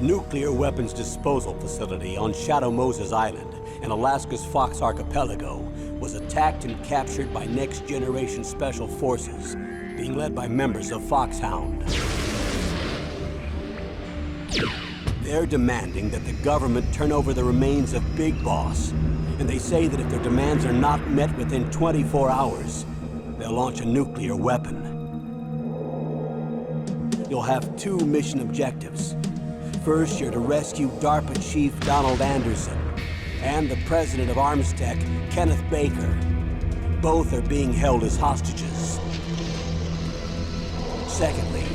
nuclear weapons disposal facility on Shadow Moses Island in Alaska's Fox Archipelago was attacked and captured by next-generation special forces, being led by members of Foxhound. They're demanding that the government turn over the remains of Big Boss, and they say that if their demands are not met within 24 hours, they'll launch a nuclear weapon. You'll have two mission objectives. First, you're to rescue DARPA Chief Donald Anderson and the president of Armstech, Kenneth Baker. Both are being held as hostages. Secondly,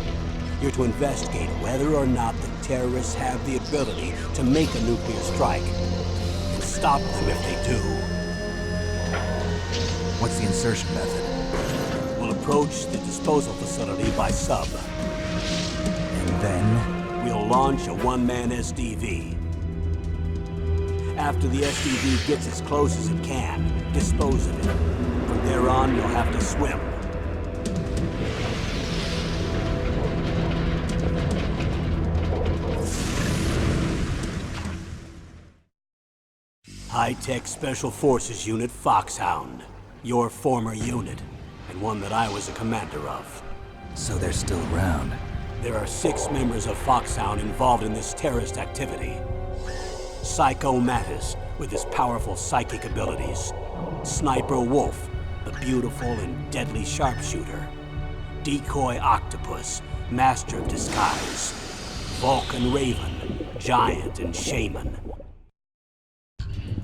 you're to investigate whether or not the terrorists have the ability to make a nuclear strike and stop them if they do. What's the insertion method? We'll approach the disposal facility by sub. And then? We'll launch a one-man SDV. After the SDV gets as close as it can, dispose of it. From there on, you'll have to swim. High-Tech Special Forces Unit Foxhound. Your former unit, and one that I was a commander of. So they're still around. There are 6 members of Foxhound involved in this terrorist activity. Psycho Mattis, with his powerful psychic abilities. Sniper Wolf, the beautiful and deadly sharpshooter. Decoy Octopus, master of disguise. Vulcan Raven, giant and shaman.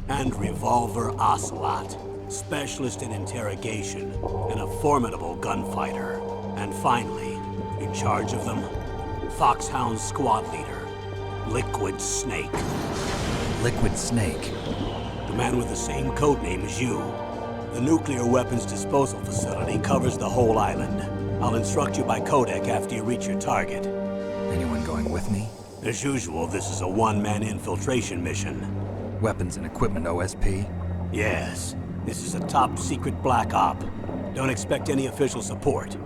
And Revolver Ocelot, specialist in interrogation and a formidable gunfighter. And finally, in charge of them, Foxhound's squad leader, Liquid Snake. Liquid Snake? The man with the same codename as you. The nuclear weapons disposal facility covers the whole island. I'll instruct you by codec after you reach your target. Anyone going with me? As usual, this is a one-man infiltration mission. Weapons and equipment OSP? Yes. This is a top-secret black op. Don't expect any official support.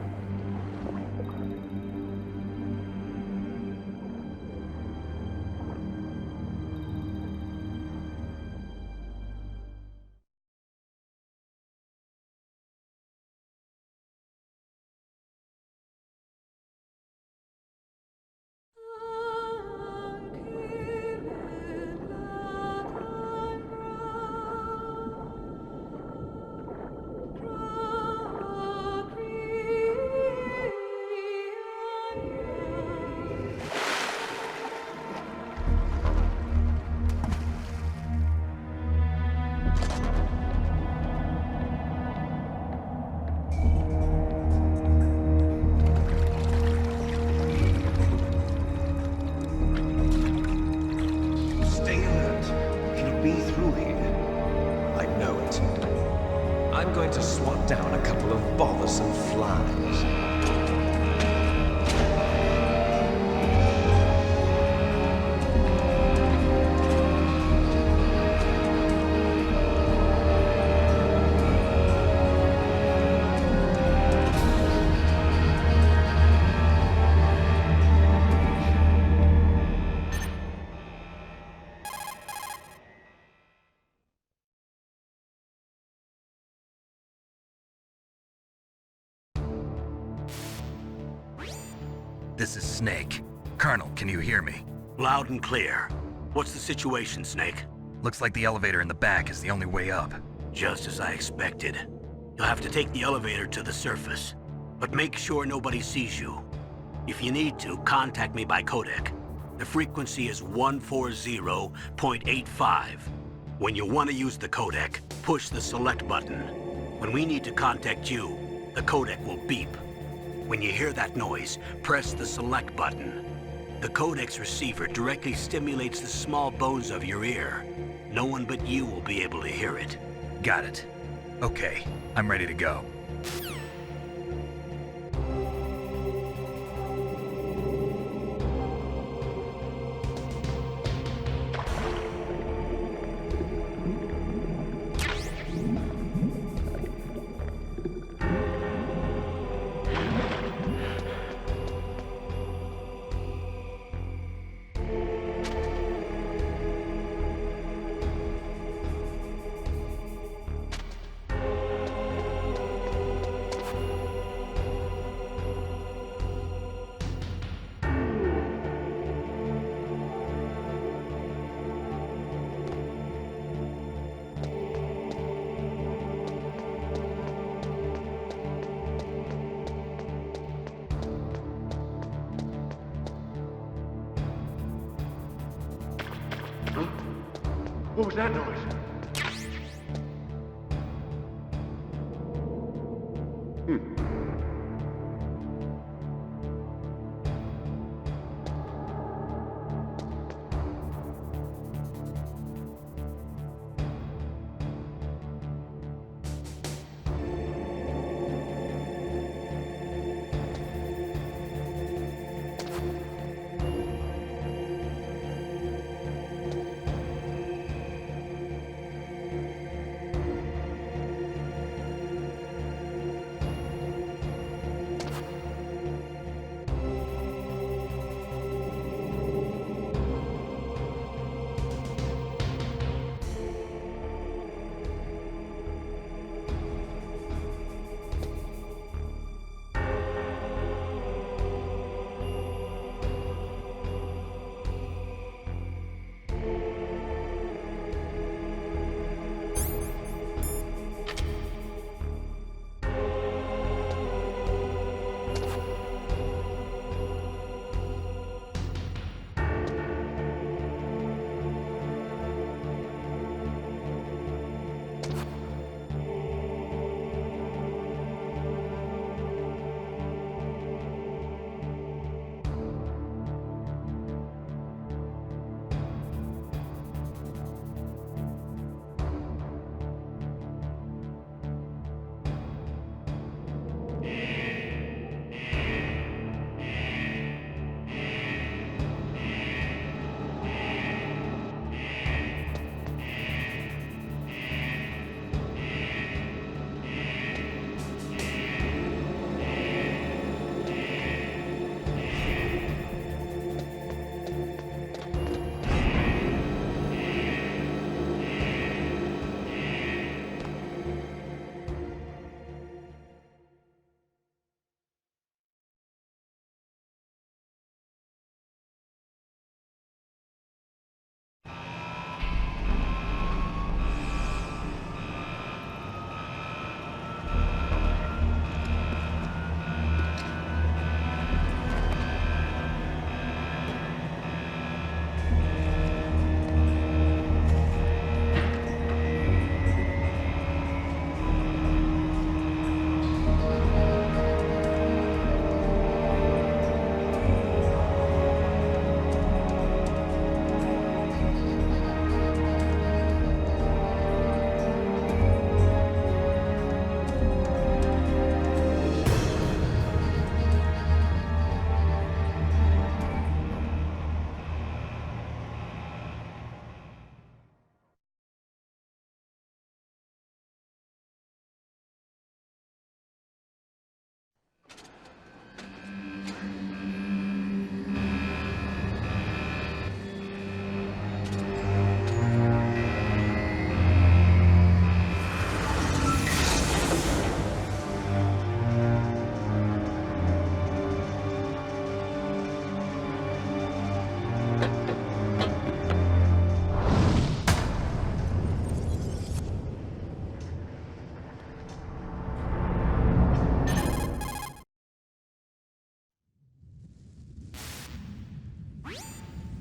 I'm going to swat down a couple of bothersome flies. This is Snake. Colonel, can you hear me? Loud and clear. What's the situation, Snake? Looks like the elevator in the back is the only way up. Just as I expected. You'll have to take the elevator to the surface. But make sure nobody sees you. If you need to, contact me by codec. The frequency is 140.85. When you want to use the codec, push the select button. When we need to contact you, the codec will beep. When you hear that noise, press the select button. The codec's receiver directly stimulates the small bones of your ear. No one but you will be able to hear it. Got it. Okay, I'm ready to go. What was that noise?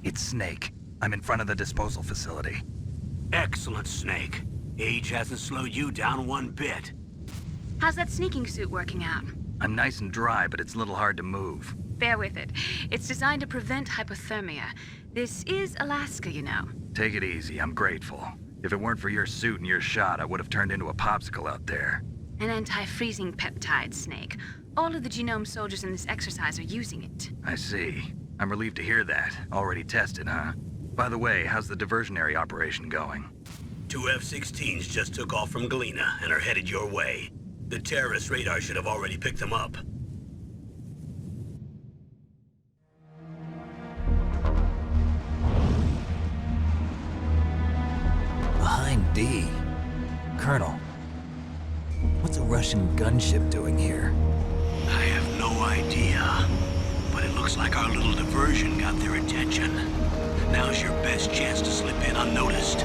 It's Snake. I'm in front of the disposal facility. Excellent, Snake. Age hasn't slowed you down one bit. How's that sneaking suit working out? I'm nice and dry, but it's a little hard to move. Bear with it. It's designed to prevent hypothermia. This is Alaska, you know. Take it easy, I'm grateful. If it weren't for your suit and your shot, I would have turned into a popsicle out there. An anti-freezing peptide, Snake. All of the genome soldiers in this exercise are using it. I see. I'm relieved to hear that. Already tested, huh? By the way, how's the diversionary operation going? 2 F-16s just took off from Galena and are headed your way. The terrorist radar should have already picked them up. Behind D. Colonel, what's a Russian gunship doing here? I have no idea. But it looks like our little diversion got their attention. Now's your best chance to slip in unnoticed.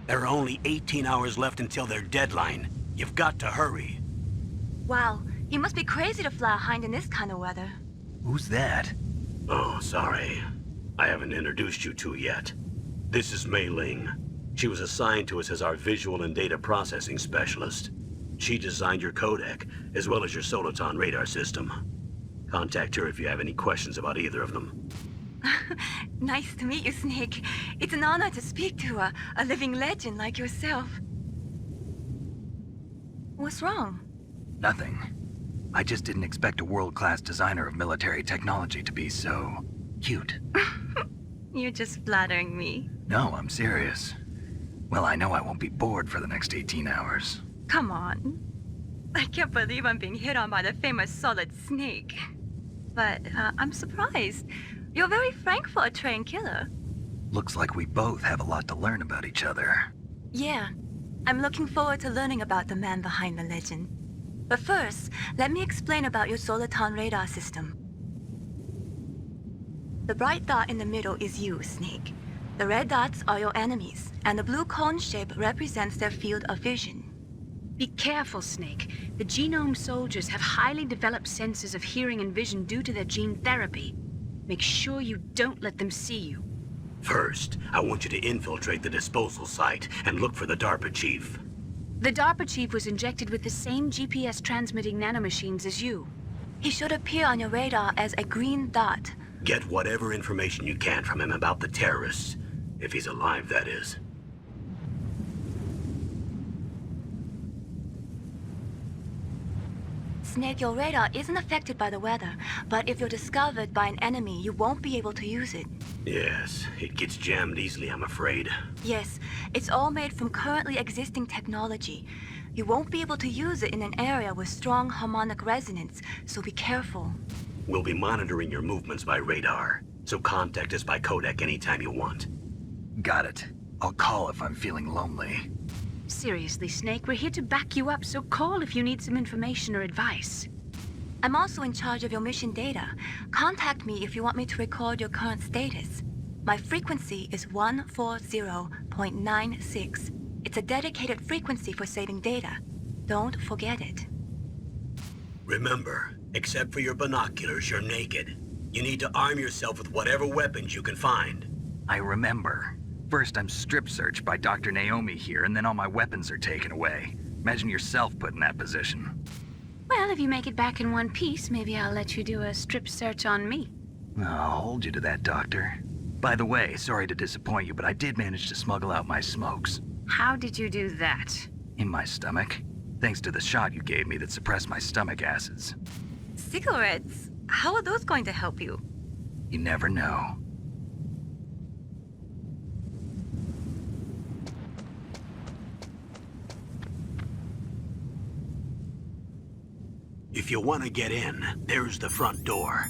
There are only 18 hours left until their deadline. You've got to hurry. Wow, you must be crazy to fly a hind in this kind of weather. Who's that? Oh, sorry. I haven't introduced you to yet. This is Mei Ling. She was assigned to us as our visual and data processing specialist. She designed your codec, as well as your Soliton radar system. Contact her if you have any questions about either of them. Nice to meet you, Snake. It's an honor to speak to a living legend like yourself. What's wrong? Nothing. I just didn't expect a world-class designer of military technology to be so cute. You're just flattering me. No, I'm serious. Well, I know I won't be bored for the next 18 hours. Come on. I can't believe I'm being hit on by the famous Solid Snake. But I'm surprised. You're very frank for a trained killer. Looks like we both have a lot to learn about each other. Yeah. I'm looking forward to learning about the man behind the legend. But first, let me explain about your Soliton radar system. The bright dot in the middle is you, Snake. The red dots are your enemies, and the blue cone shape represents their field of vision. Be careful, Snake. The genome soldiers have highly developed senses of hearing and vision due to their gene therapy. Make sure you don't let them see you. First, I want you to infiltrate the disposal site and look for the DARPA chief. The DARPA chief was injected with the same GPS transmitting nanomachines as you. He should appear on your radar as a green dot. Get whatever information you can from him about the terrorists. If he's alive, that is. Snake, your radar isn't affected by the weather, but if you're discovered by an enemy, you won't be able to use it. Yes, it gets jammed easily, I'm afraid. Yes, it's all made from currently existing technology. You won't be able to use it in an area with strong harmonic resonance, so be careful. We'll be monitoring your movements by radar, so contact us by codec anytime you want. Got it. I'll call if I'm feeling lonely. Seriously, Snake, we're here to back you up, so call if you need some information or advice. I'm also in charge of your mission data. Contact me if you want me to record your current status. My frequency is 140.96. It's a dedicated frequency for saving data. Don't forget it. Remember, except for your binoculars, you're naked. You need to arm yourself with whatever weapons you can find. I remember. First, I'm strip searched by Dr. Naomi here, and then all my weapons are taken away. Imagine yourself put in that position. Well, if you make it back in one piece, maybe I'll let you do a strip search on me. I'll hold you to that, Doctor. By the way, sorry to disappoint you, but I did manage to smuggle out my smokes. How did you do that? In my stomach. Thanks to the shot you gave me that suppressed my stomach acids. Cigarettes? How are those going to help you? You never know. If you want to get in, there's the front door.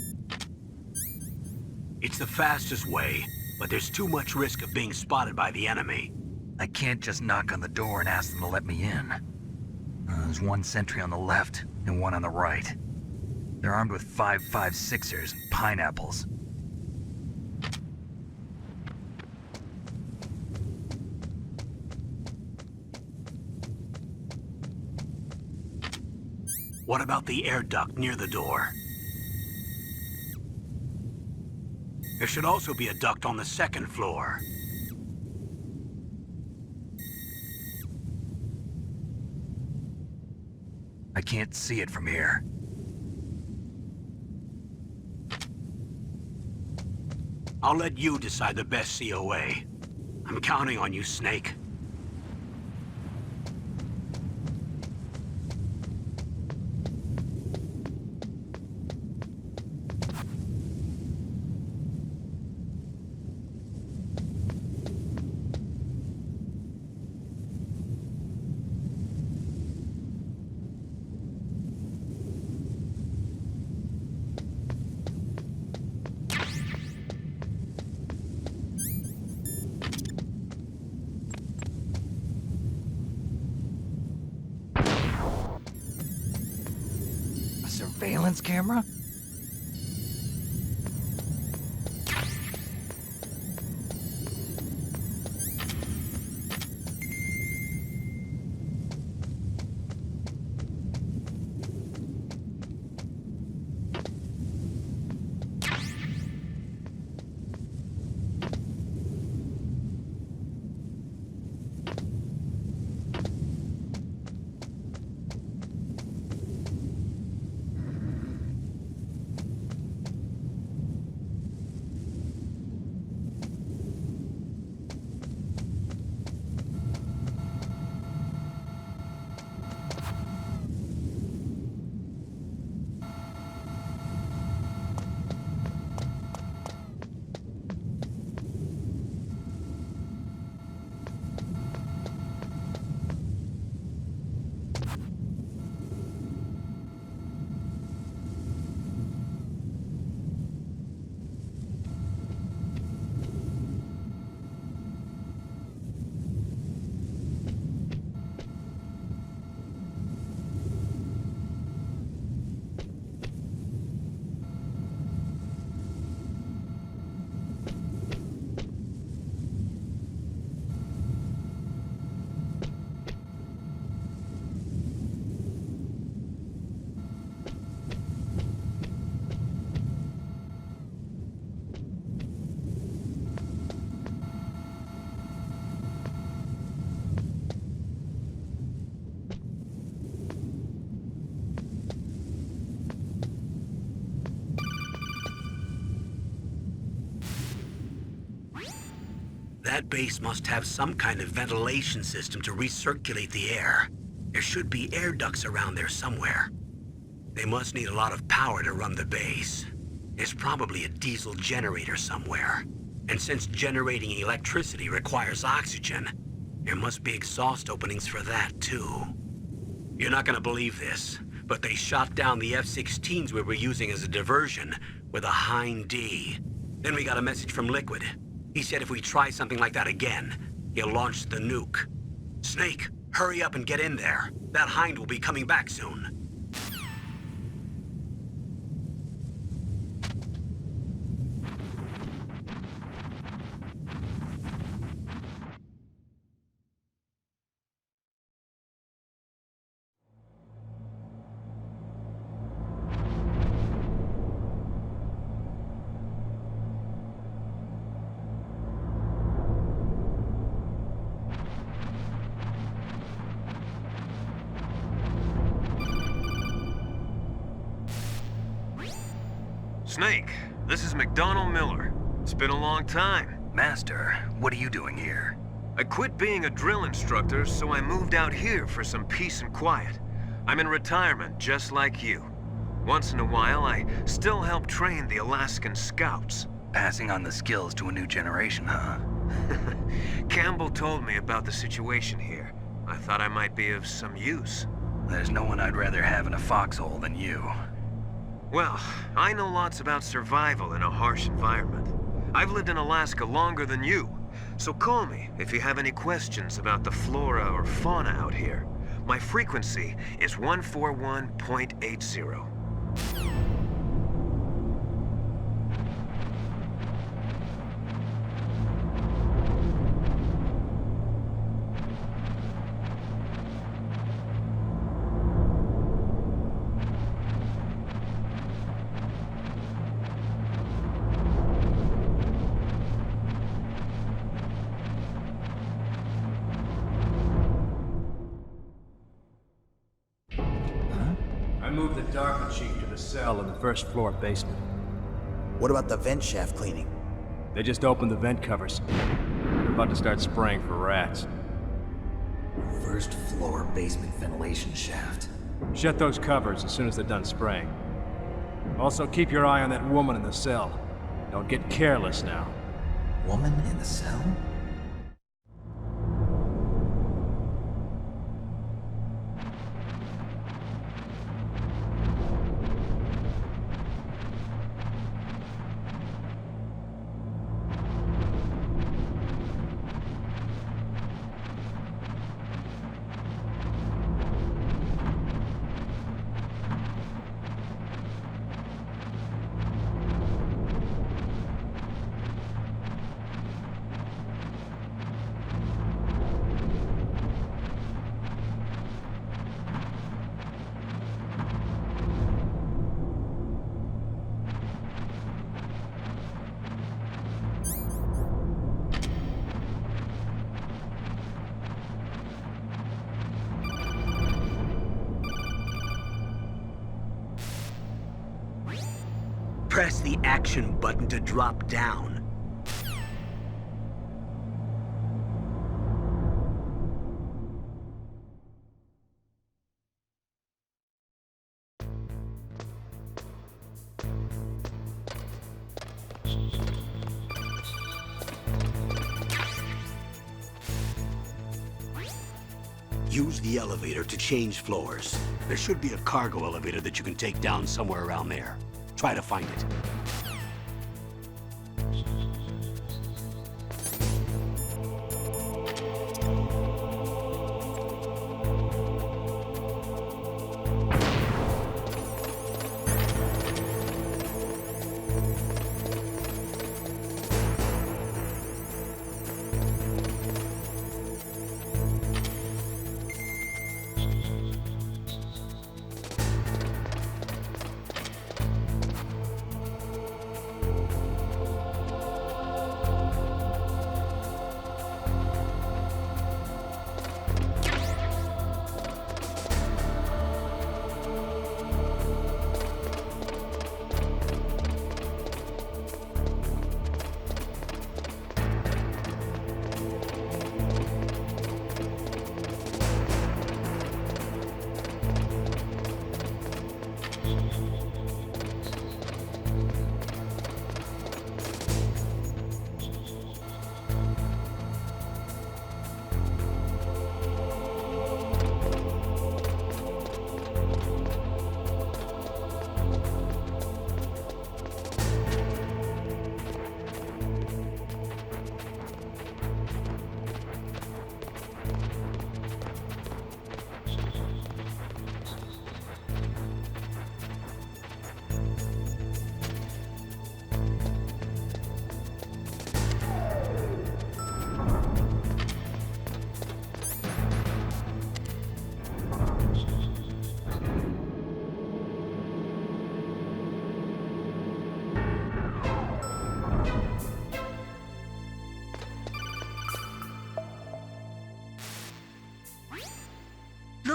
It's the fastest way, but there's too much risk of being spotted by the enemy. I can't just knock on the door and ask them to let me in. There's one sentry on the left and one on the right. They're armed with 5.56ers and pineapples. What about the air duct near the door? There should also be a duct on the second floor. I can't see it from here. I'll let you decide the best COA. I'm counting on you, Snake. Surveillance camera? That base must have some kind of ventilation system to recirculate the air. There should be air ducts around there somewhere. They must need a lot of power to run the base. There's probably a diesel generator somewhere. And since generating electricity requires oxygen, there must be exhaust openings for that too. You're not gonna believe this, but they shot down the F-16s we were using as a diversion with a Hind D. Then we got a message from Liquid. He said if we try something like that again, he'll launch the nuke. Snake, hurry up and get in there. That Hind will be coming back soon. Snake, this is McDonald Miller. It's been a long time. Master, what are you doing here? I quit being a drill instructor, so I moved out here for some peace and quiet. I'm in retirement, just like you. Once in a while, I still help train the Alaskan Scouts. Passing on the skills to a new generation, huh? Campbell told me about the situation here. I thought I might be of some use. There's no one I'd rather have in a foxhole than you. Well, I know lots about survival in a harsh environment. I've lived in Alaska longer than you, so call me if you have any questions about the flora or fauna out here. My frequency is 141.80. I moved the DARPA chief to the cell in the first floor basement. What about the vent shaft cleaning? They just opened the vent covers. They're about to start spraying for rats. First floor basement ventilation shaft. Shut those covers as soon as they're done spraying. Also, keep your eye on that woman in the cell. Don't get careless now. Woman in the cell? Press the action button to drop down. Use the elevator to change floors. There should be a cargo elevator that you can take down somewhere around there. Try to find it.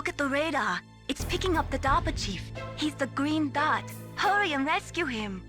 Look at the radar. It's picking up the DARPA chief. He's the green dot. Hurry and rescue him.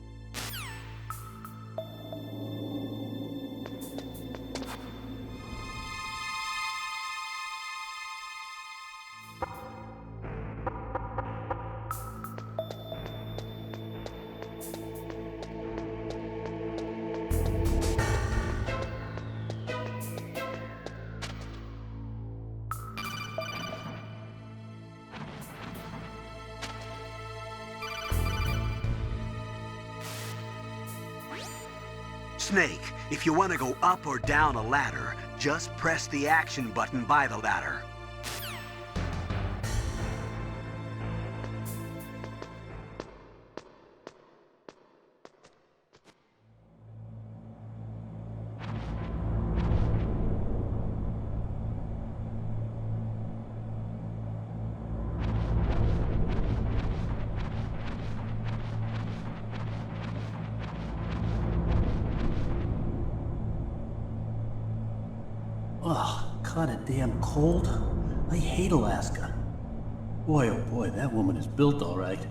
Snake, if you want to go up or down a ladder, just press the action button by the ladder. Ugh, kinda damn cold. I hate Alaska. Boy, oh boy, that woman is built all right.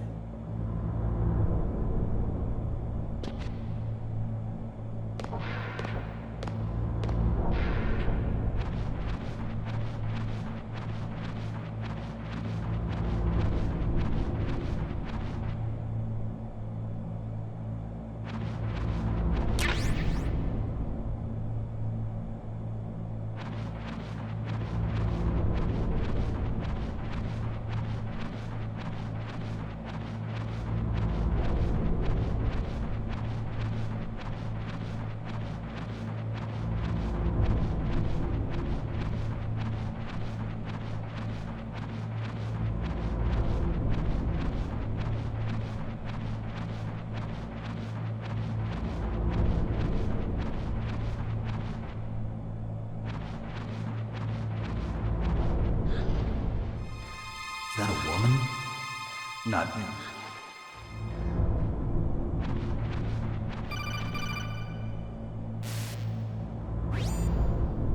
Is that a woman? Not me.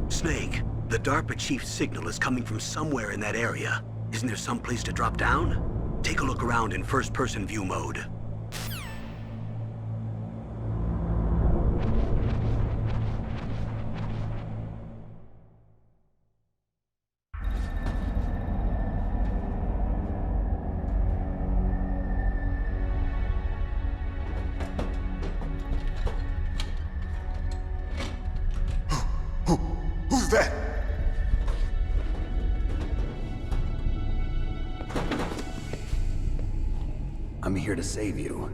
Snake, the DARPA chief's signal is coming from somewhere in that area. Isn't there some place to drop down? Take a look around in first-person view mode. Who's that? I'm here to save you.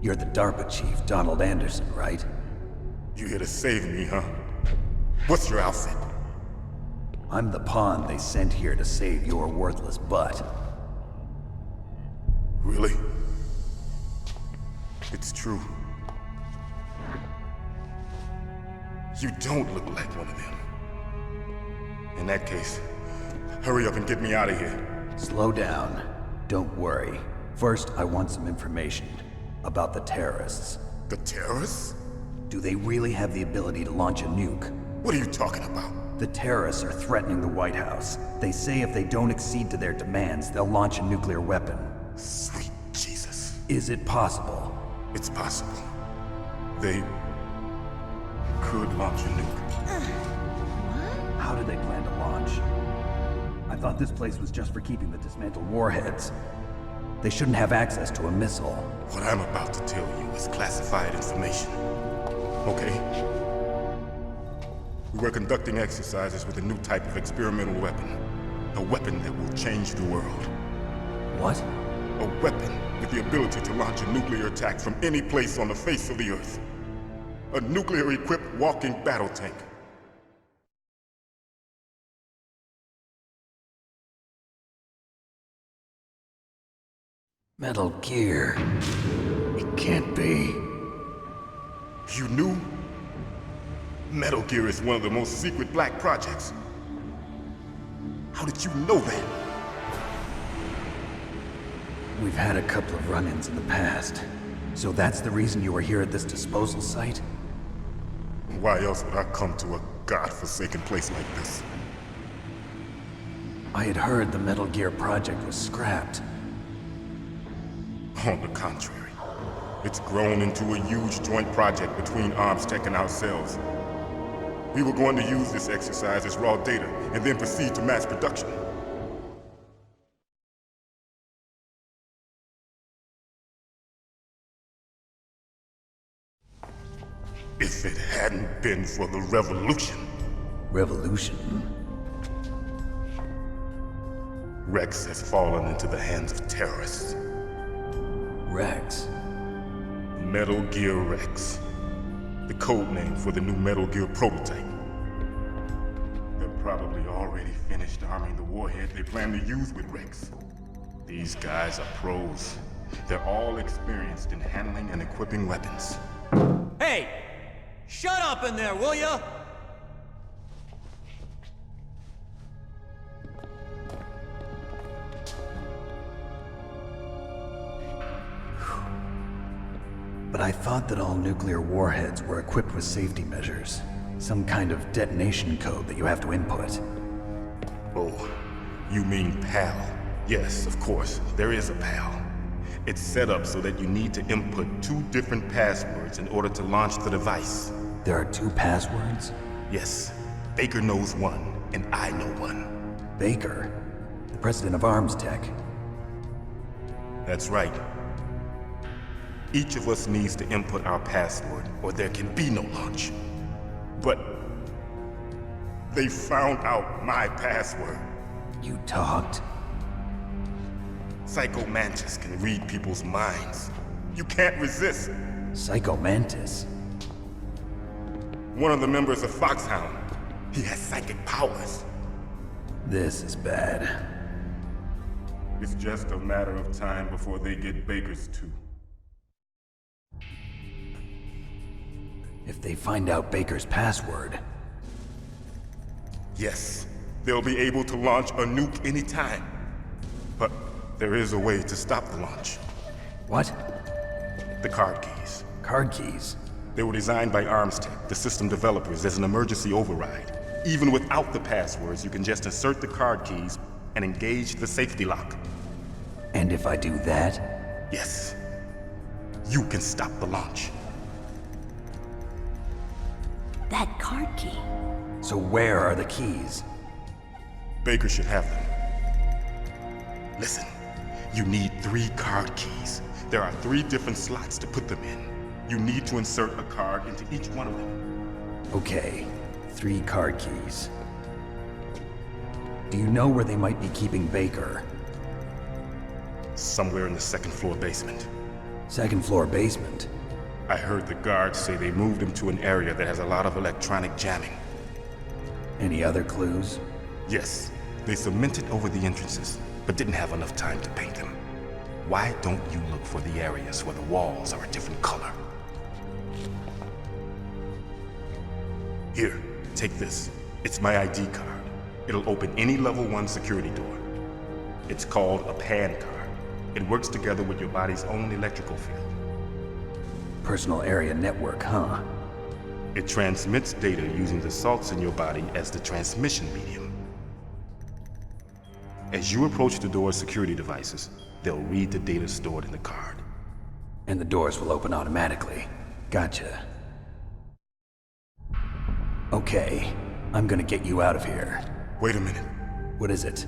You're the DARPA chief, Donald Anderson, right? You here to save me, huh? What's your outfit? I'm the pawn they sent here to save your worthless butt. Really? It's true. You don't look like one of them. In that case, hurry up and get me out of here. Slow down. Don't worry. First, I want some information about the terrorists. The terrorists? Do they really have the ability to launch a nuke? What are you talking about? The terrorists are threatening the White House. They say if they don't accede to their demands, they'll launch a nuclear weapon. Sweet Jesus. Is it possible? It's possible. They could launch a nuke. How do they plan to launch? I thought this place was just for keeping the dismantled warheads. They shouldn't have access to a missile. What I'm about to tell you is classified information. Okay? We were conducting exercises with a new type of experimental weapon. A weapon that will change the world. What? A weapon with the ability to launch a nuclear attack from any place on the face of the Earth. A nuclear-equipped walking battle tank. Metal Gear. It can't be. You knew? Metal Gear is one of the most secret black projects. How did you know that? We've had a couple of run-ins in the past. So that's the reason you were here at this disposal site? Why else would I come to a godforsaken place like this? I had heard the Metal Gear project was scrapped. On the contrary, it's grown into a huge joint project between ArmsTech and ourselves. We were going to use this exercise as raw data and then proceed to mass production. If it hadn't been for the revolution. Revolution? Rex has fallen into the hands of terrorists. Rex? Metal Gear Rex. The code name for the new Metal Gear prototype. They're probably already finished arming the warhead they plan to use with Rex. These guys are pros. They're all experienced in handling and equipping weapons. Hey! Shut up in there, will ya? But I thought that all nuclear warheads were equipped with safety measures. Some kind of detonation code that you have to input. Oh, you mean PAL? Yes, of course, there is a PAL. It's set up so that you need to input 2 different passwords in order to launch the device. There are 2 passwords? Yes. Baker knows one, and I know one. Baker? The president of ArmsTech? That's right. Each of us needs to input our password, or there can be no launch. But they found out my password. You talked? Psycho Mantis can read people's minds. You can't resist. Psycho Mantis? One of the members of Foxhound. He has psychic powers. This is bad. It's just a matter of time before they get Baker's too. If they find out Baker's password... Yes, they'll be able to launch a nuke anytime. But there is a way to stop the launch. What? The card keys. Card keys? They were designed by ArmsTech, the system developers, as an emergency override. Even without the passwords, you can just insert the card keys and engage the safety lock. And if I do that? Yes. You can stop the launch. That card key. So where are the keys? Baker should have them. Listen, you need 3 card keys. There are 3 different slots to put them in. You need to insert a card into each one of them. Okay, 3 card keys. Do you know where they might be keeping Baker? Somewhere in the 2nd floor basement. 2nd floor basement? I heard the guards say they moved him to an area that has a lot of electronic jamming. Any other clues? Yes, they cemented over the entrances, but didn't have enough time to paint them. Why don't you look for the areas where the walls are a different color? Here, take this. It's my ID card. It'll open any level 1 security door. It's called a PAN card. It works together with your body's own electrical field. Personal area network, huh? It transmits data using the salts in your body as the transmission medium. As you approach the door's security devices, they'll read the data stored in the card. And the doors will open automatically. Gotcha. Okay, I'm gonna get you out of here. Wait a minute. What is it?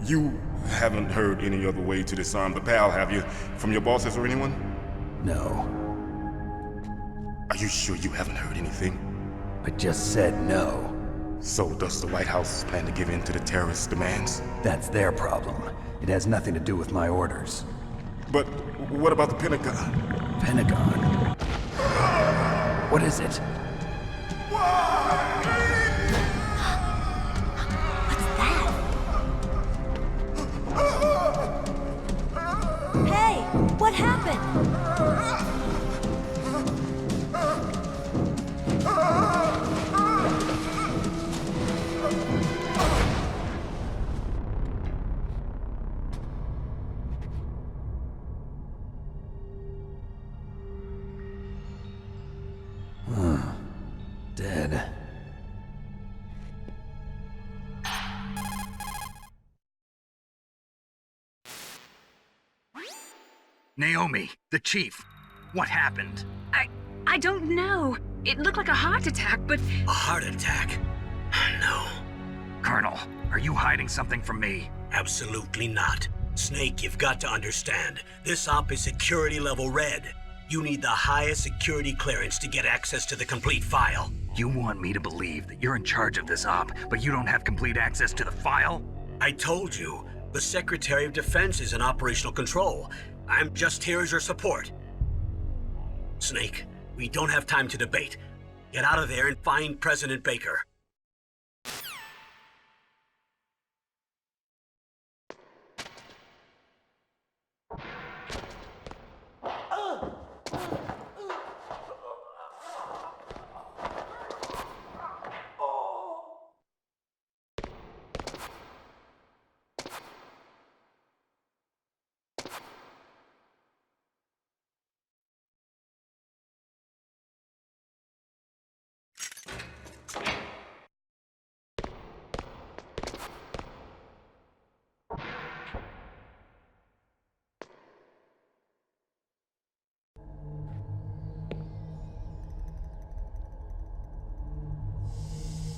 You haven't heard any other way to disarm the PAL, have you? From your bosses or anyone? No. Are you sure you haven't heard anything? I just said no. So does the White House plan to give in to the terrorists' demands? That's their problem. It has nothing to do with my orders. But what about the Pentagon? Pentagon? What is it? Hey, what happened? Dead. Naomi, the chief. What happened? I don't know. It looked like a heart attack, but... A heart attack? No. Colonel, are you hiding something from me? Absolutely not. Snake, you've got to understand. This op is security level red. You need the highest security clearance to get access to the complete file. You want me to believe that you're in charge of this op, but you don't have complete access to the file? I told you, the Secretary of Defense is in operational control. I'm just here as your support. Snake, we don't have time to debate. Get out of there and find President Baker.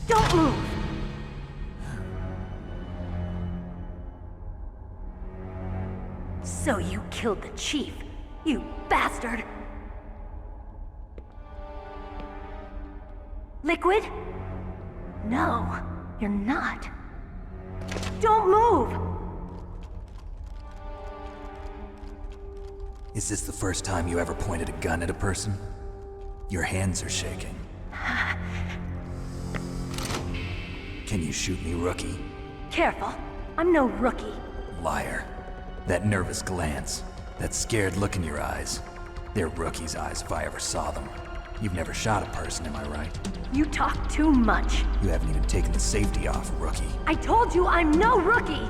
Don't move! So you killed the chief, you bastard! Liquid? No, you're not. Don't move! Is this the first time you ever pointed a gun at a person? Your hands are shaking. Can you shoot me, rookie? Careful, I'm no rookie. Liar. That nervous glance, that scared look in your eyes. They're rookie's eyes if I ever saw them. You've never shot a person, am I right? You talk too much. You haven't even taken the safety off, rookie. I told you I'm no rookie!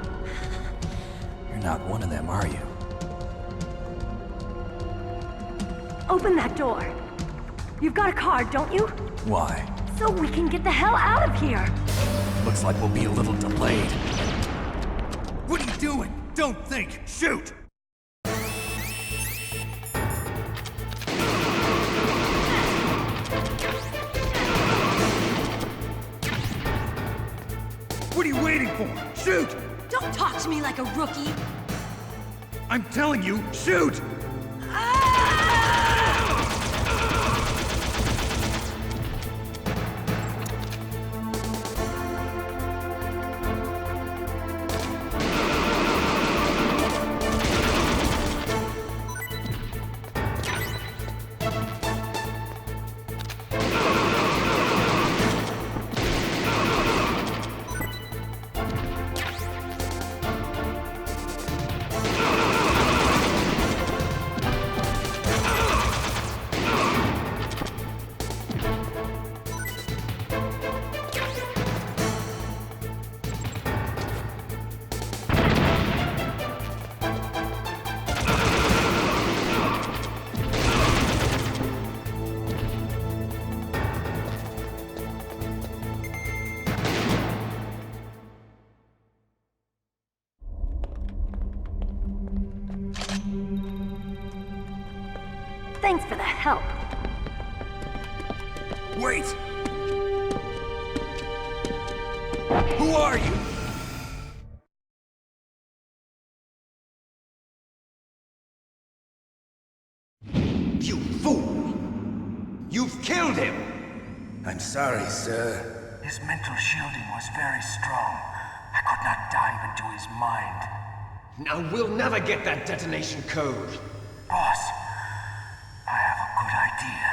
You're not one of them, are you? Open that door. You've got a card, don't you? Why? So we can get the hell out of here! Looks like we'll be a little delayed. What are you doing? Don't think! Shoot! What are you waiting for? Shoot! Don't talk to me like a rookie! I'm telling you, shoot! Thanks for the help. Wait! Who are you? You fool! You've killed him! I'm sorry, sir. His mental shielding was very strong. I could not dive into his mind. Now we'll never get that detonation code. Boss, I have a good idea.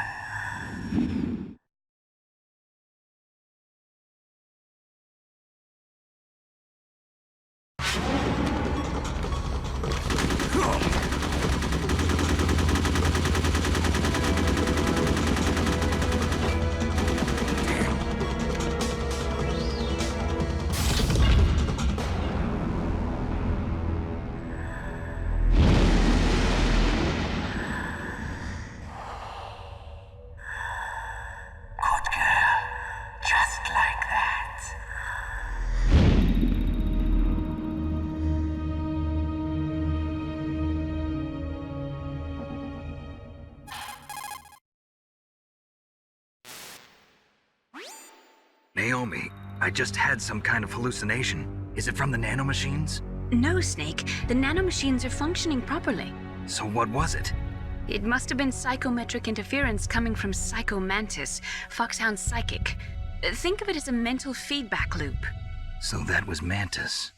Naomi, I just had some kind of hallucination. Is it from the nanomachines? No, Snake. The nanomachines are functioning properly. So what was it? It must have been psychometric interference coming from Psycho Mantis, Foxhound's psychic. Think of it as a mental feedback loop. So that was Mantis.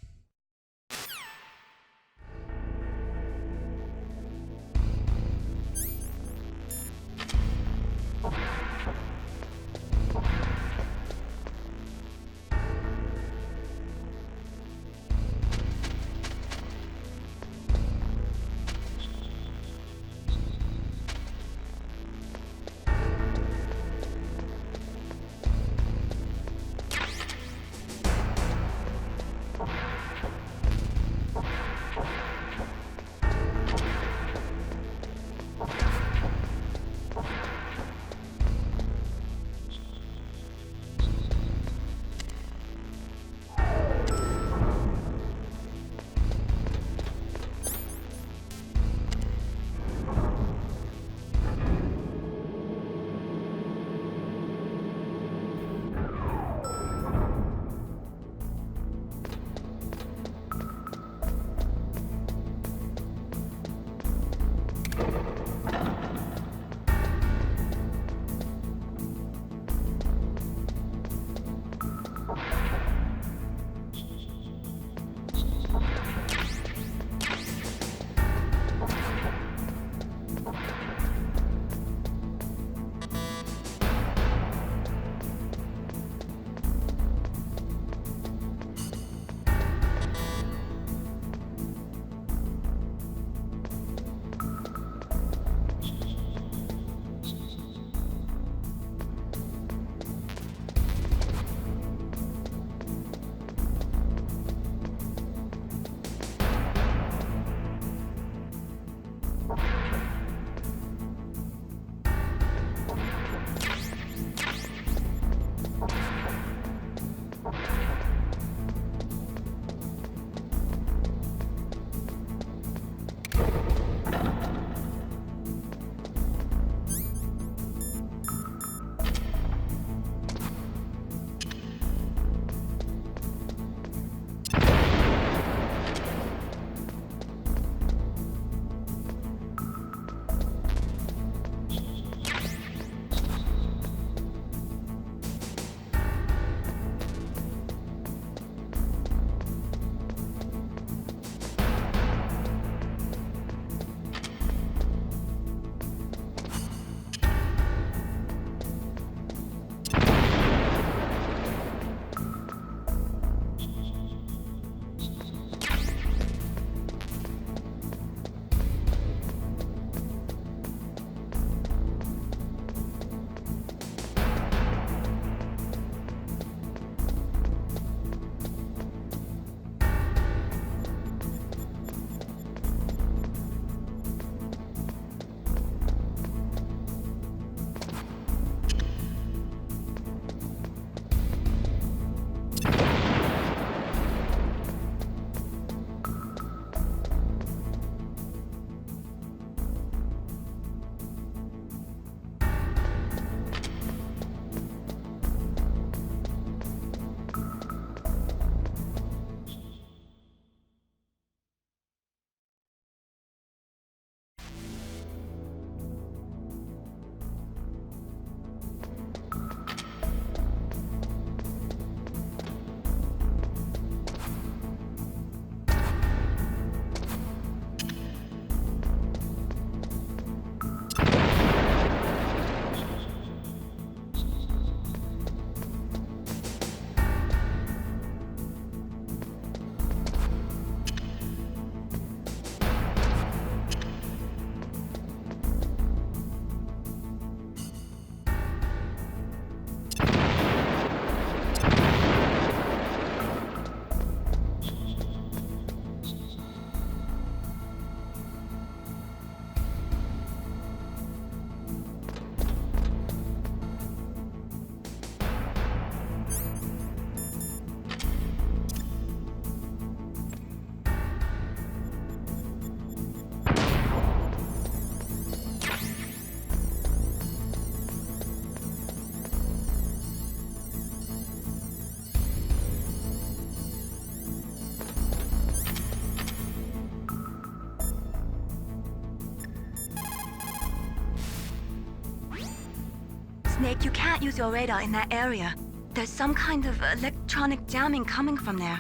Snake, you can't use your radar in that area. There's some kind of electronic jamming coming from there.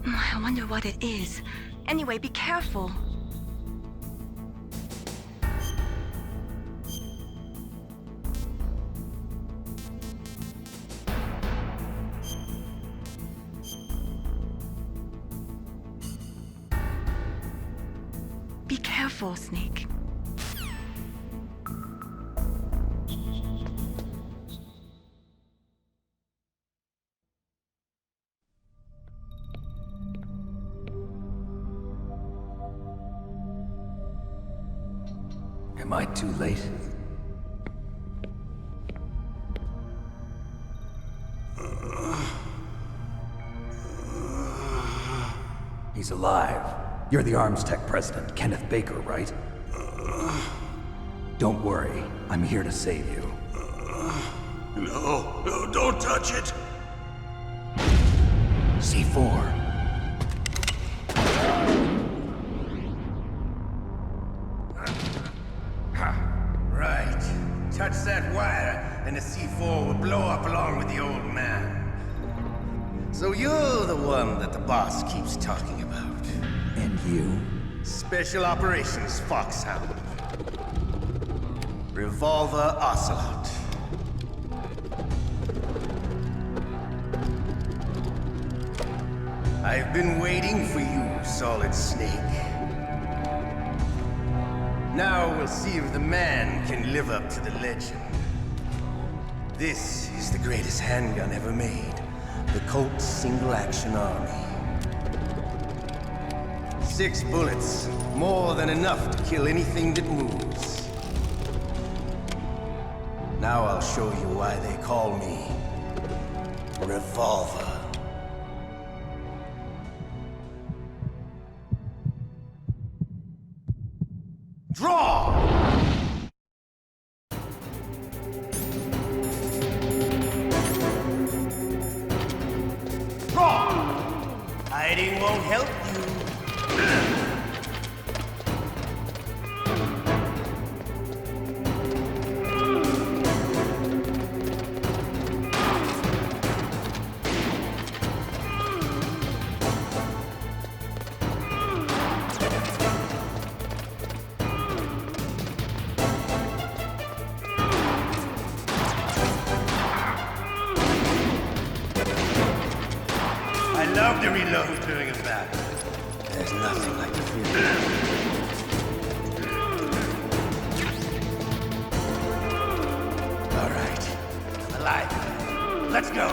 I wonder what it is. Anyway, be careful. Be careful, Snake. Am I too late? He's alive. You're the Arms Tech president, Kenneth Baker, right? Don't worry. I'm here to save you. No, don't touch it! C4. Right. Touch that wire, and the C4 will blow up along with the old man. So you're the one that the boss keeps talking about. And you? Special Operations Foxhound. Revolver Ocelot. I've been waiting for you, Solid Snake. Now we'll see if the man can live up to the legend. This is the greatest handgun ever made. The Colt Single Action Army. 6 bullets, more than enough to kill anything that moves. Now I'll show you why they call me Revolver. Draw! Hiding won't help you. I love to reload during a battle. There's nothing like the feeling. All right, I'm alive. Let's go.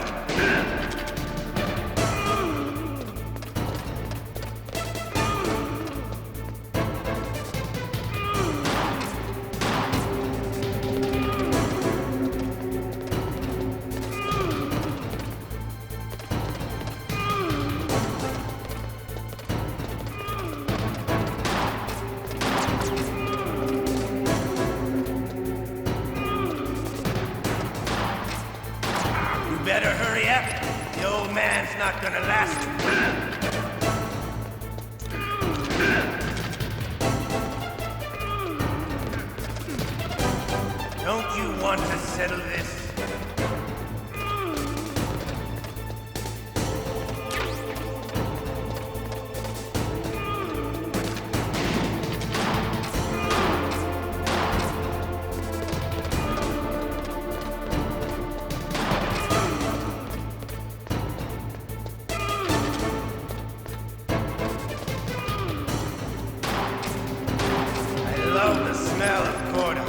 Better hurry up. The old man's not gonna last. Don't you want to settle this? I love the smell of corda.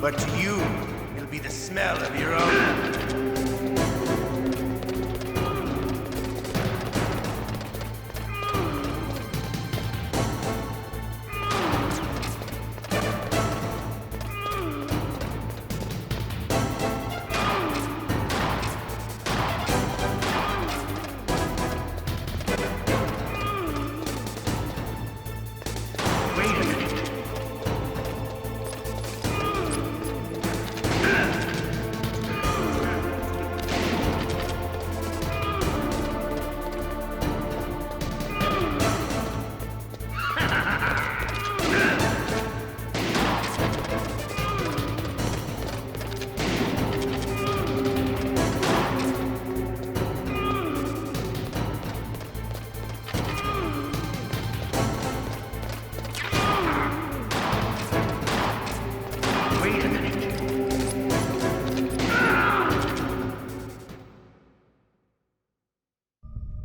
But to you, it'll be the smell of your own. Wait a minute.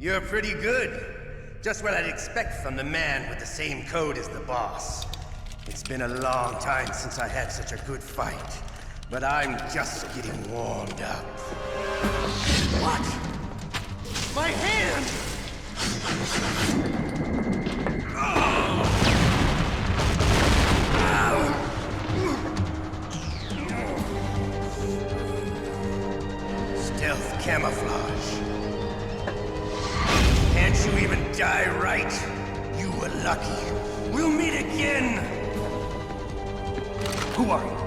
You're pretty good. Just what I'd expect from the man with the same code as the boss. It's been a long time since I had such a good fight, but I'm just getting warmed up. What? My hand! Stealth camouflage. Can't you even die right? You were lucky. We'll meet again! Who are you?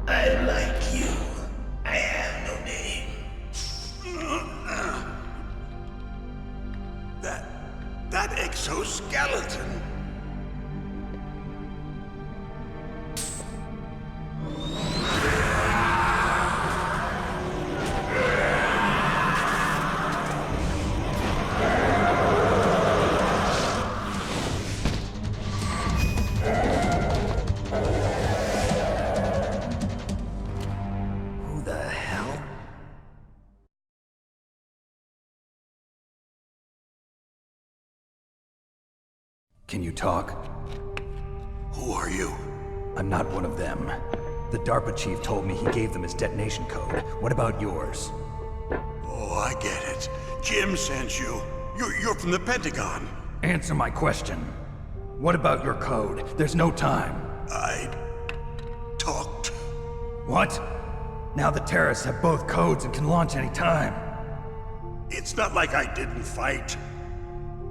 I like you. I have no name. That exoskeleton. Who the hell? Can you talk? Who are you? I'm not one of them. The DARPA chief told me he gave them his detonation code. What about yours? Oh, I get it. Jim sent you. You're from the Pentagon. Answer my question. What about your code? There's no time. I talked. What? Now the terrorists have both codes and can launch any time. It's not like I didn't fight.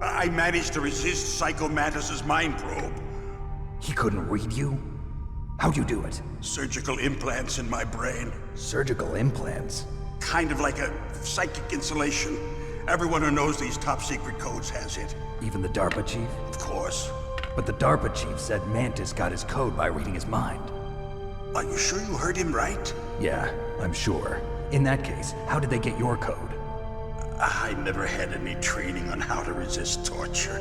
I managed to resist Psycho Mantis's mind probe. He couldn't read you? How'd you do it? Surgical implants in my brain. Surgical implants? Kind of like a psychic insulation. Everyone who knows these top secret codes has it. Even the DARPA chief? Of course. But the DARPA chief said Mantis got his code by reading his mind. Are you sure you heard him right? Yeah, I'm sure. In that case, how did they get your code? I never had any training on how to resist torture.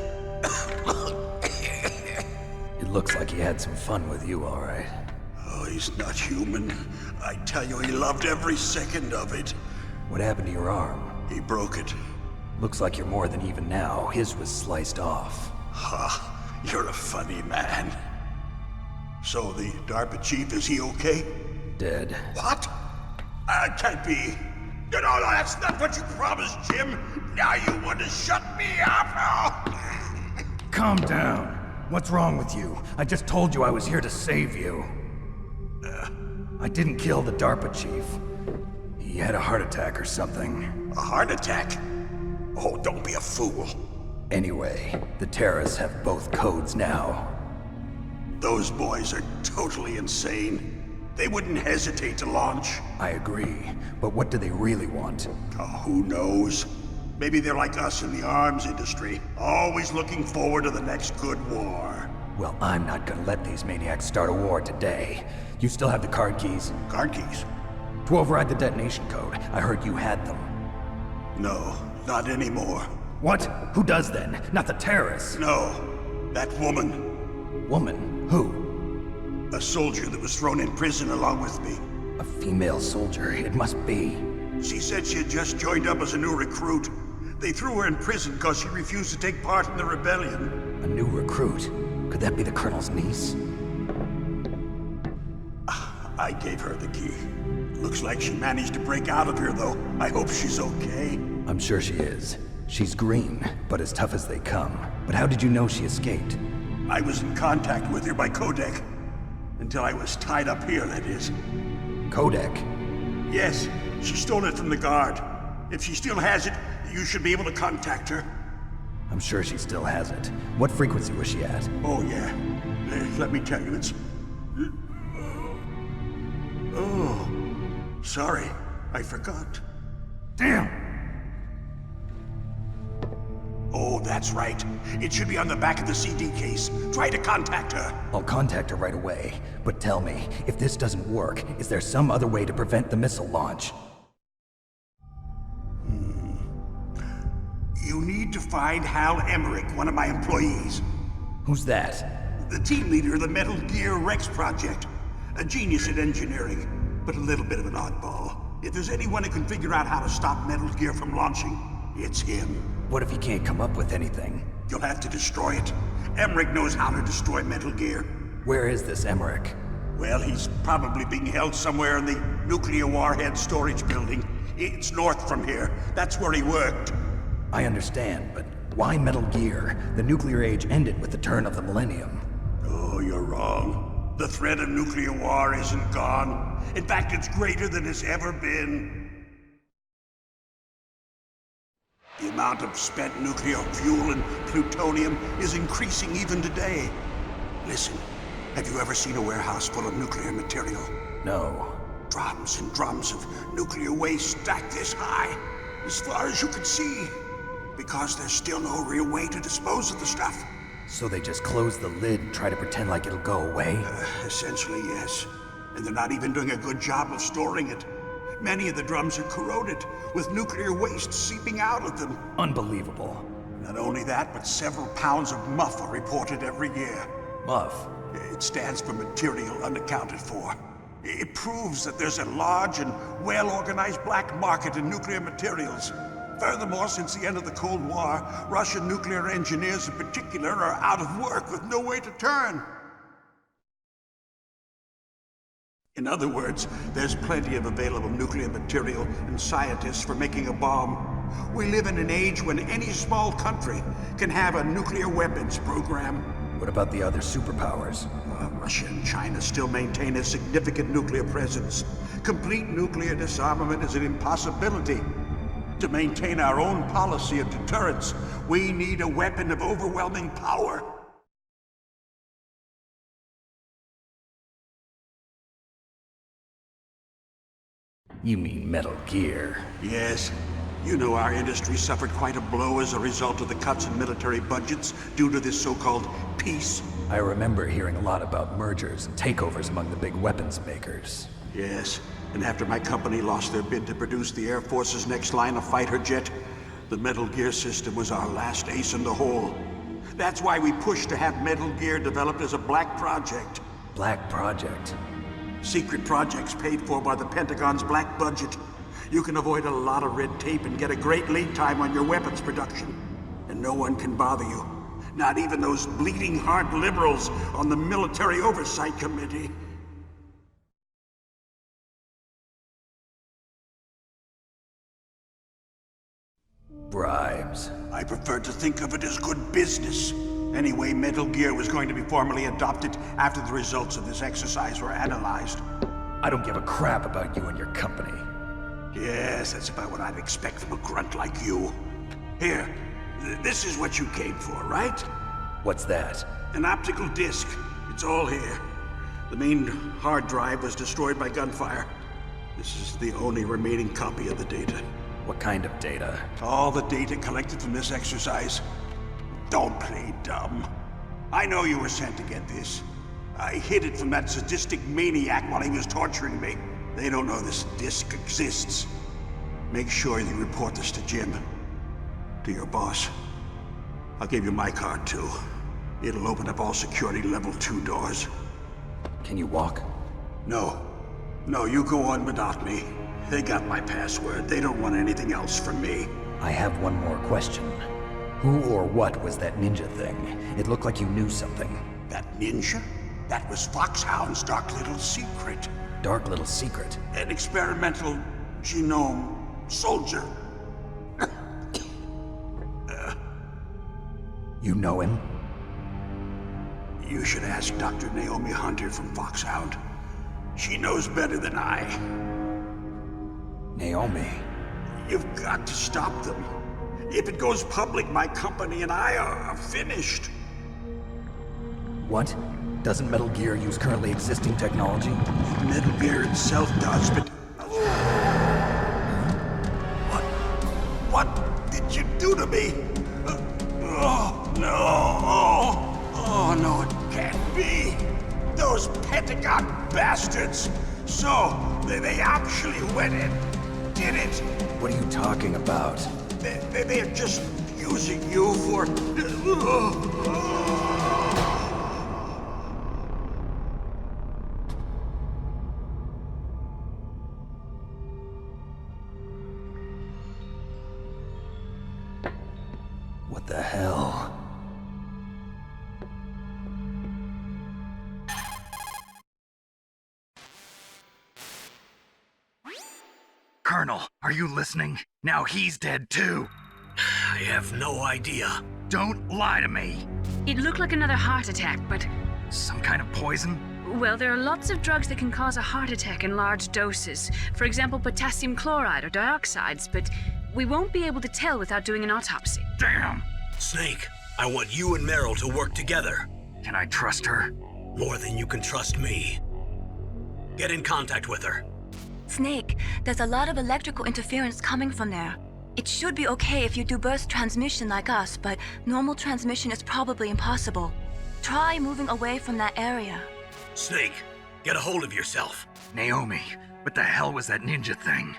It looks like he had some fun with you, all right. Oh, he's not human. I tell you, he loved every second of it. What happened to your arm? He broke it. Looks like you're more than even now. His was sliced off. Ha, you're a funny man. So the DARPA chief, is he okay? Dead. What? Can't be. No, that's not what you promised, Jim. Now you want to shut me up? Calm down. What's wrong with you? I just told you I was here to save you. I didn't kill the DARPA chief. He had a heart attack or something. A heart attack? Oh, don't be a fool. Anyway, the terrorists have both codes now. Those boys are totally insane. They wouldn't hesitate to launch. I agree, but what do they really want? Oh, who knows? Maybe they're like us in the arms industry, always looking forward to the next good war. Well, I'm not gonna let these maniacs start a war today. You still have the card keys? Card keys? To override the detonation code. I heard you had them. No, not anymore. What? Who does then? Not the terrorists? No, that woman. Woman? Who? A soldier that was thrown in prison along with me. A female soldier, it must be. She said she had just joined up as a new recruit. They threw her in prison because she refused to take part in the rebellion. A new recruit? Could that be the Colonel's niece? I gave her the key. Looks like she managed to break out of here, though. I hope she's okay. I'm sure she is. She's green, but as tough as they come. But how did you know she escaped? I was in contact with her by codec. Until I was tied up here, that is. Codec? Yes, she stole it from the guard. If she still has it, you should be able to contact her. I'm sure she still has it. What frequency was she at? Oh, yeah. Let me tell you, it's... Oh, sorry. I forgot. Damn! Oh, that's right. It should be on the back of the CD case. Try to contact her. I'll contact her right away. But tell me, if this doesn't work, is there some other way to prevent the missile launch? You need to find Hal Emmerich, one of my employees. Who's that? The team leader of the Metal Gear Rex project. A genius at engineering, but a little bit of an oddball. If there's anyone who can figure out how to stop Metal Gear from launching, it's him. What if he can't come up with anything? You'll have to destroy it. Emmerich knows how to destroy Metal Gear. Where is this Emmerich? Well, he's probably being held somewhere in the nuclear warhead storage building. It's north from here. That's where he worked. I understand, but why Metal Gear? The nuclear age ended with the turn of the millennium. Oh, you're wrong. The threat of nuclear war isn't gone. In fact, it's greater than it's ever been. The amount of spent nuclear fuel and plutonium is increasing even today. Listen, have you ever seen a warehouse full of nuclear material? No. Drums and drums of nuclear waste stacked this high, as far as you can see. Because there's still no real way to dispose of the stuff. So they just close the lid and try to pretend like it'll go away? Essentially, yes. And they're not even doing a good job of storing it. Many of the drums are corroded, with nuclear waste seeping out of them. Unbelievable. Not only that, but several pounds of MUF are reported every year. MUF? It stands for material unaccounted for. It proves that there's a large and well-organized black market in nuclear materials. Furthermore, since the end of the Cold War, Russian nuclear engineers in particular are out of work with no way to turn. In other words, there's plenty of available nuclear material and scientists for making a bomb. We live in an age when any small country can have a nuclear weapons program. What about the other superpowers? Russia and China still maintain a significant nuclear presence. Complete nuclear disarmament is an impossibility. To maintain our own policy of deterrence, we need a weapon of overwhelming power. You mean Metal Gear? Yes. You know our industry suffered quite a blow as a result of the cuts in military budgets due to this so-called peace. I remember hearing a lot about mergers and takeovers among the big weapons makers. Yes, and after my company lost their bid to produce the Air Force's next line of fighter jet, the Metal Gear system was our last ace in the hole. That's why we pushed to have Metal Gear developed as a black project. Black project? Secret projects paid for by the Pentagon's black budget. You can avoid a lot of red tape and get a great lead time on your weapons production. And no one can bother you. Not even those bleeding heart liberals on the Military Oversight Committee. Bribes. I prefer to think of it as good business. Anyway, Metal Gear was going to be formally adopted after the results of this exercise were analyzed. I don't give a crap about you and your company. Yes, that's about what I'd expect from a grunt like you. Here, this is what you came for, right? What's that? An optical disc. It's all here. The main hard drive was destroyed by gunfire. This is the only remaining copy of the data. What kind of data? All the data collected from this exercise. Don't play dumb. I know you were sent to get this. I hid it from that sadistic maniac while he was torturing me. They don't know this disc exists. Make sure you report this to Jim. To your boss. I'll give you my card too. It'll open up all security level 2 doors. Can you walk? No. No, you go on without me. They got my password. They don't want anything else from me. I have one more question. Who or what was that ninja thing? It looked like you knew something. That ninja? That was Foxhound's dark little secret. Dark little secret? An experimental genome soldier. You know him? You should ask Dr. Naomi Hunter from Foxhound. She knows better than I. Naomi? You've got to stop them. If it goes public, my company and I are finished. What? Doesn't Metal Gear use currently existing technology? Metal Gear itself does, but... What did you do to me? Oh, no. Oh, no, it can't be. Those Pentagon bastards. So, they actually went and did it. What are you talking about? They're just using you for... What the hell? Colonel, are you listening? Now he's dead too. I have no idea. Don't lie to me. It looked like another heart attack, but... Some kind of poison? Well, there are lots of drugs that can cause a heart attack in large doses. For example, potassium chloride or dioxides, but we won't be able to tell without doing an autopsy. Damn! Snake, I want you and Meryl to work together. Can I trust her? More than you can trust me. Get in contact with her. Snake, there's a lot of electrical interference coming from there. It should be okay if you do burst transmission like us, but normal transmission is probably impossible. Try moving away from that area. Snake, get a hold of yourself. Naomi, what the hell was that ninja thing?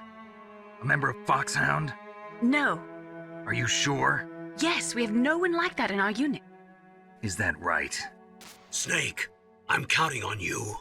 A member of Foxhound? No. Are you sure? Yes, we have no one like that in our unit. Is that right? Snake, I'm counting on you.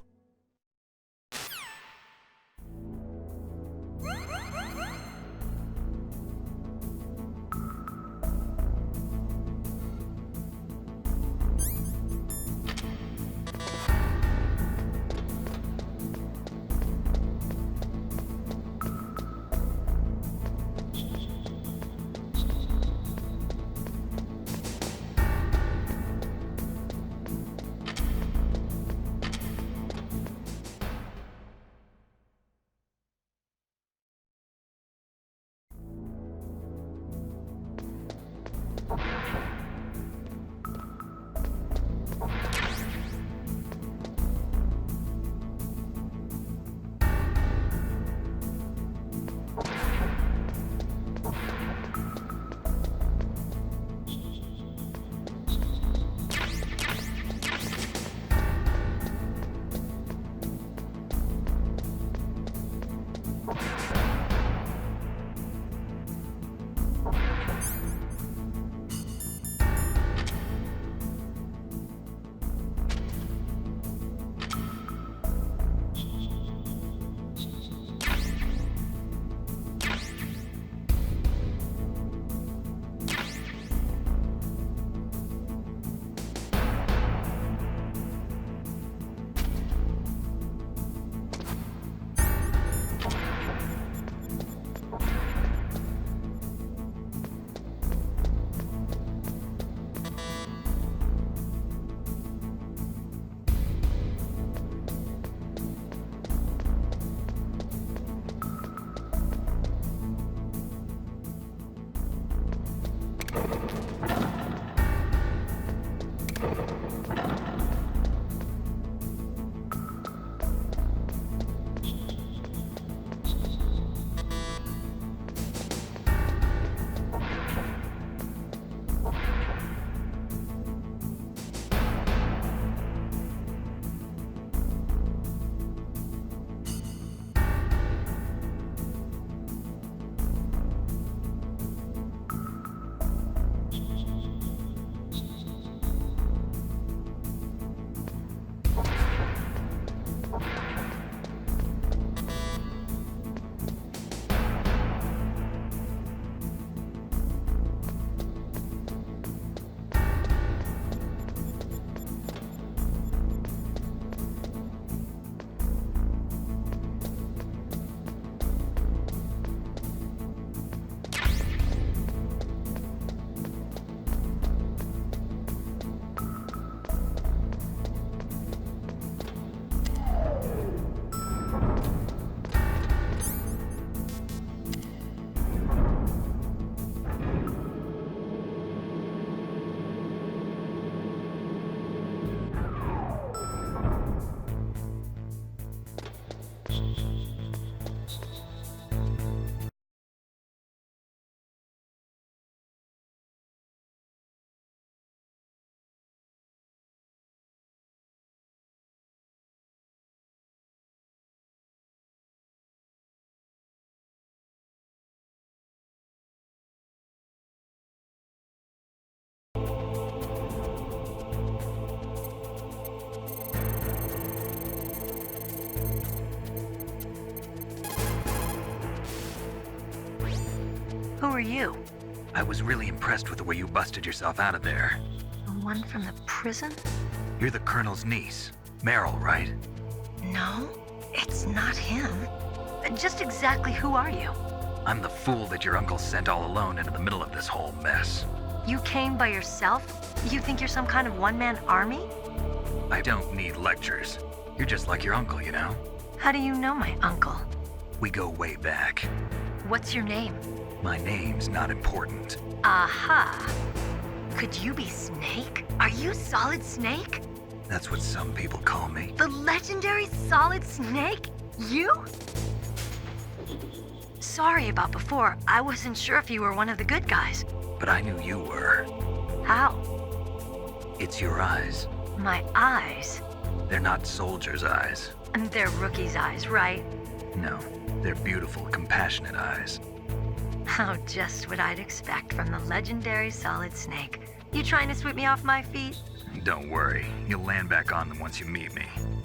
Who are you? I was really impressed with the way you busted yourself out of there. The one from the prison? You're the Colonel's niece, Meryl, right? No, it's not him. Just exactly who are you? I'm the fool that your uncle sent all alone into the middle of this whole mess. You came by yourself? You think you're some kind of one-man army? I don't need lectures. You're just like your uncle, you know? How do you know my uncle? We go way back. What's your name? My name's not important. Aha! Could you be Snake? Are you Solid Snake? That's what some people call me. The legendary Solid Snake? You? Sorry about before. I wasn't sure if you were one of the good guys. But I knew you were. How? It's your eyes. My eyes? They're not soldiers' eyes. And they're rookies' eyes, right? No, they're beautiful, compassionate eyes. Oh, just what I'd expect from the legendary Solid Snake. You trying to sweep me off my feet? Don't worry, you'll land back on them once you meet me.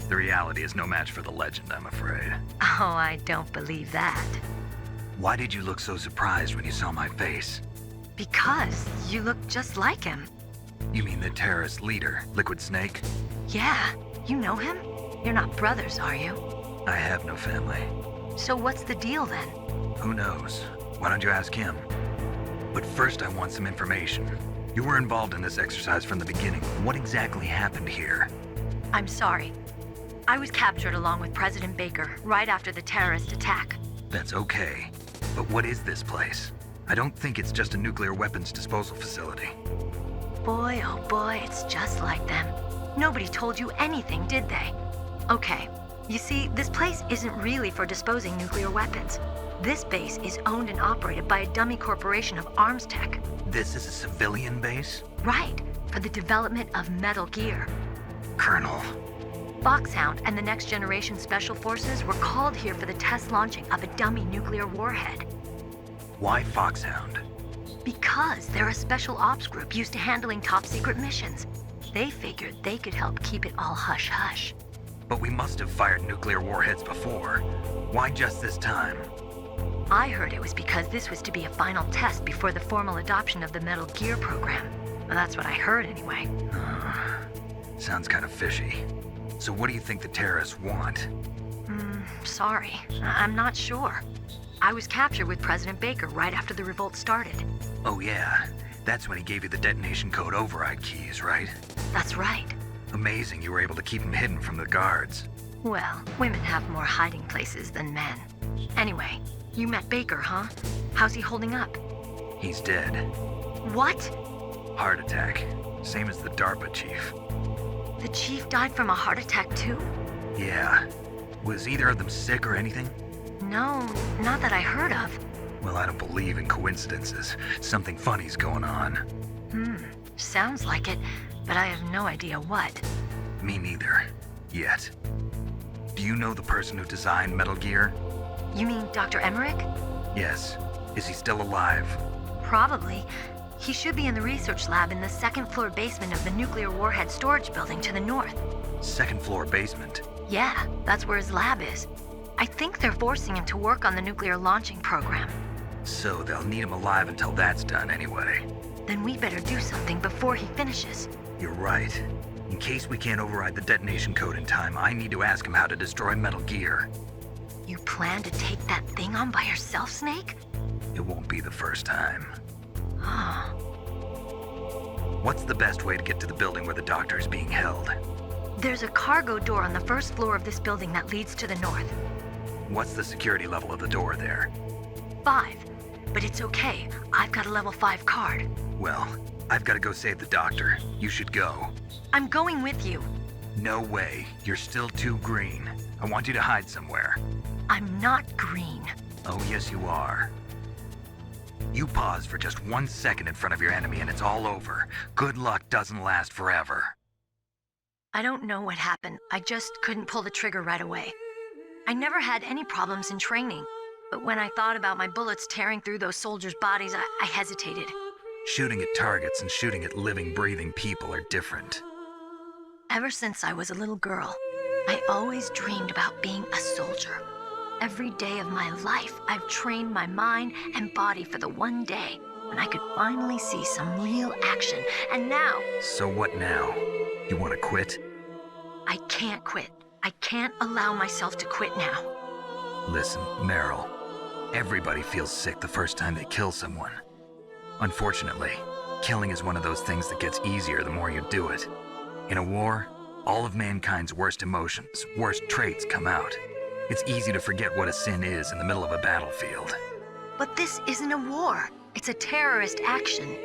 The reality is no match for the legend, I'm afraid. Oh, I don't believe that. Why did you look so surprised when you saw my face? Because you look just like him. You mean the terrorist leader, Liquid Snake? Yeah, you know him? You're not brothers, are you? I have no family. So what's the deal then? Who knows? Why don't you ask him? But first I want some information. You were involved in this exercise from the beginning. What exactly happened here? I'm sorry. I was captured along with President Baker right after the terrorist attack. That's okay. But what is this place? I don't think it's just a nuclear weapons disposal facility. Boy, oh boy, it's just like them. Nobody told you anything, did they? Okay, you see, this place isn't really for disposing nuclear weapons. This base is owned and operated by a dummy corporation of arms tech. This is a civilian base? Right, for the development of Metal Gear. Colonel. Foxhound and the Next Generation Special Forces were called here for the test launching of a dummy nuclear warhead. Why Foxhound? Because they're a special ops group used to handling top secret missions. They figured they could help keep it all hush-hush. But we must have fired nuclear warheads before. Why just this time? I heard it was because this was to be a final test before the formal adoption of the Metal Gear program. Well, that's what I heard anyway. Sounds kind of fishy. So what do you think the terrorists want? Sorry. I'm not sure. I was captured with President Baker right after the revolt started. Oh yeah, that's when he gave you the detonation code override keys, right? That's right. Amazing you were able to keep him hidden from the guards. Well, women have more hiding places than men. Anyway, you met Baker, huh? How's he holding up? He's dead. What? Heart attack. Same as the DARPA chief. The chief died from a heart attack too? Yeah. Was either of them sick or anything? No, not that I heard of. Well, I don't believe in coincidences. Something funny's going on. Sounds like it, but I have no idea what. Me neither. Yet. Do you know the person who designed Metal Gear? You mean Dr. Emmerich? Yes. Is he still alive? Probably. He should be in the research lab in the second floor basement of the nuclear warhead storage building to the north. Second floor basement? Yeah, that's where his lab is. I think they're forcing him to work on the nuclear launching program. So they'll need him alive until that's done anyway. Then we better do something before he finishes. You're right. In case we can't override the detonation code in time, I need to ask him how to destroy Metal Gear. You plan to take that thing on by yourself, Snake? It won't be the first time. Huh. What's the best way to get to the building where the doctor is being held? There's a cargo door on the first floor of this building that leads to the north. What's the security level of the door there? 5. But it's okay. I've got a level 5 card. Well, I've got to go save the doctor. You should go. I'm going with you. No way. You're still too green. I want you to hide somewhere. I'm not green. Oh, yes, you are. You pause for just 1 second in front of your enemy and it's all over. Good luck doesn't last forever. I don't know what happened. I just couldn't pull the trigger right away. I never had any problems in training, but when I thought about my bullets tearing through those soldiers' bodies, I hesitated. Shooting at targets and shooting at living, breathing people are different. Ever since I was a little girl, I always dreamed about being a soldier. Every day of my life, I've trained my mind and body for the one day when I could finally see some real action, and now... So what now? You want to quit? I can't quit. I can't allow myself to quit now. Listen, Meryl, everybody feels sick the first time they kill someone. Unfortunately, killing is one of those things that gets easier the more you do it. In a war, all of mankind's worst emotions, worst traits come out. It's easy to forget what a sin is in the middle of a battlefield. But this isn't a war. It's a terrorist action.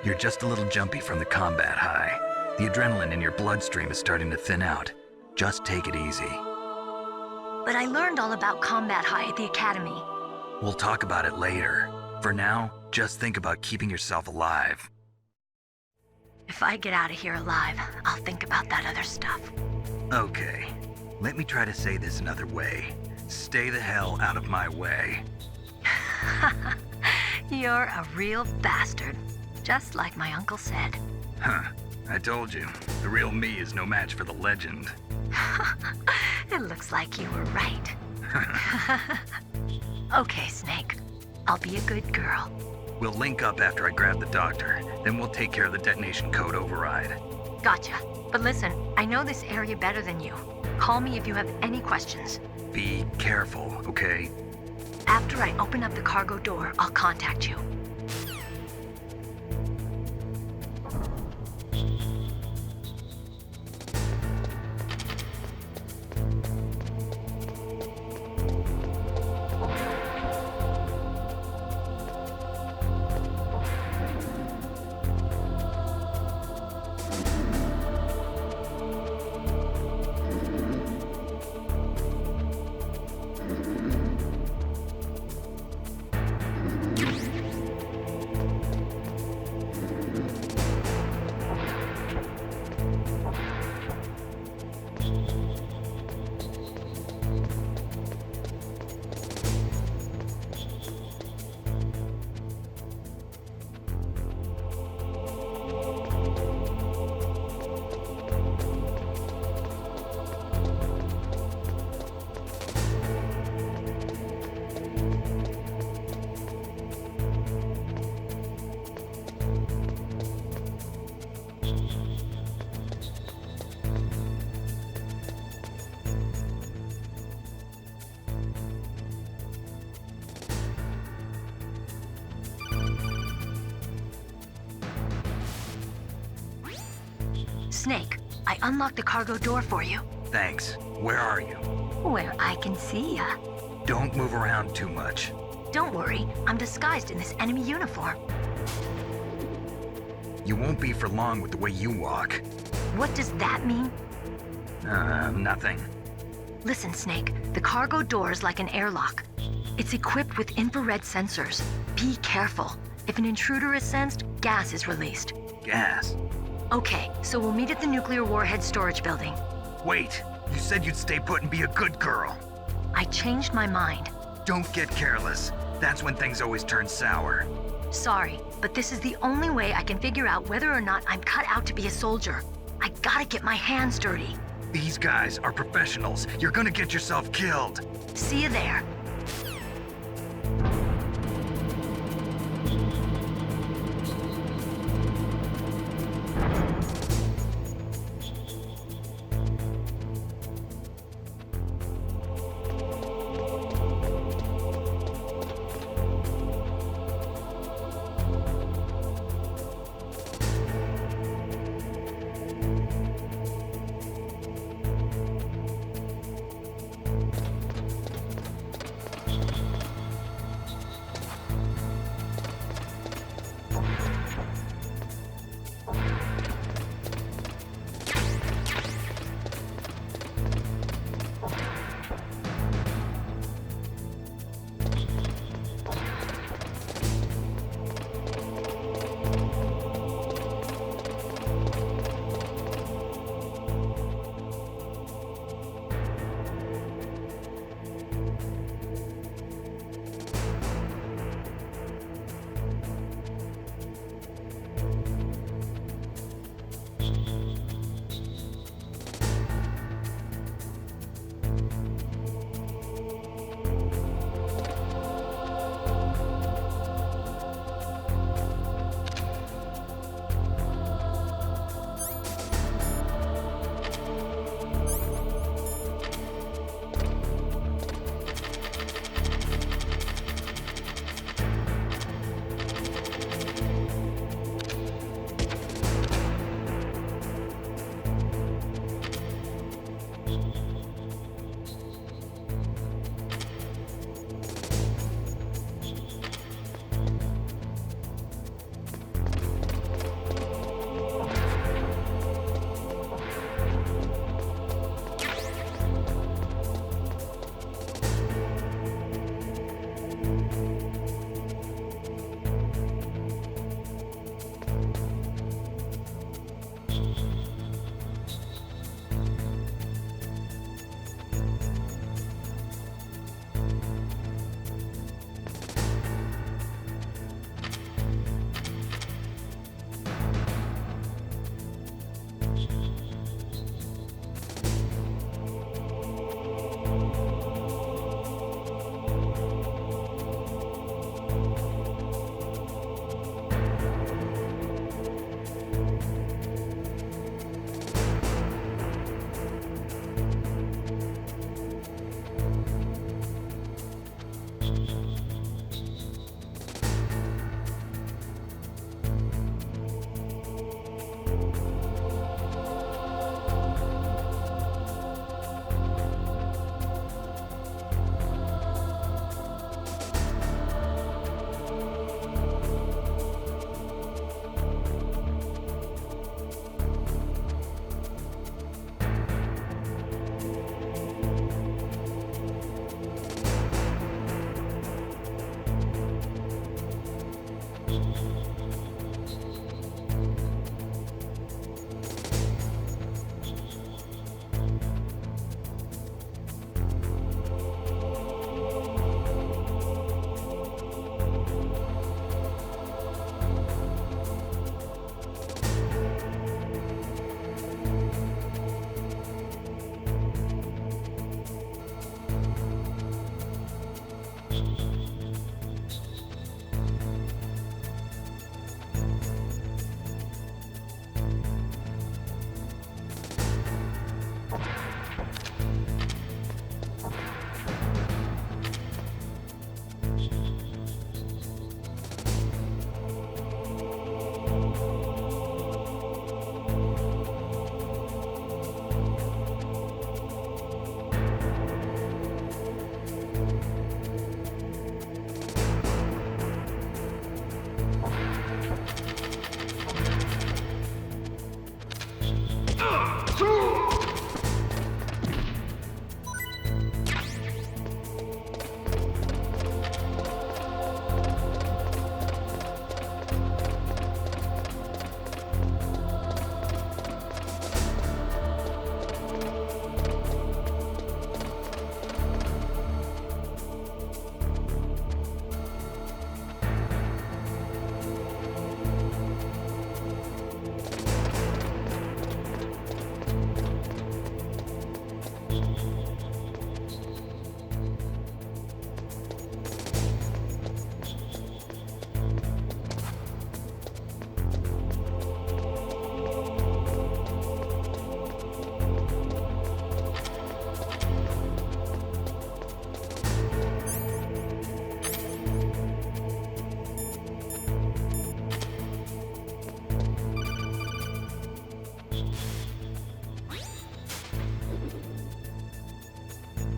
You're just a little jumpy from the combat high. The adrenaline in your bloodstream is starting to thin out. Just take it easy. But I learned all about combat high at the academy. We'll talk about it later. For now, just think about keeping yourself alive. If I get out of here alive, I'll think about that other stuff. Okay, let me try to say this another way. Stay the hell out of my way. You're a real bastard, just like my uncle said. Huh, I told you, the real me is no match for the legend. It looks like you were right. Okay, Snake. I'll be a good girl. We'll link up after I grab the doctor, then we'll take care of the detonation code override. Gotcha. But listen, I know this area better than you. Call me if you have any questions. Be careful, okay? After I open up the cargo door, I'll contact you. Snake, I unlocked the cargo door for you. Thanks. Where are you? Where I can see ya. Don't move around too much. Don't worry, I'm disguised in this enemy uniform. You won't be for long with the way you walk. What does that mean? Nothing. Listen, Snake, the cargo door is like an airlock. It's equipped with infrared sensors. Be careful. If an intruder is sensed, gas is released. Gas? Okay, so we'll meet at the nuclear warhead storage building. Wait, you said you'd stay put and be a good girl. I changed my mind. Don't get careless. That's when things always turn sour. Sorry, but this is the only way I can figure out whether or not I'm cut out to be a soldier. I gotta get my hands dirty. These guys are professionals. You're gonna get yourself killed. See you there.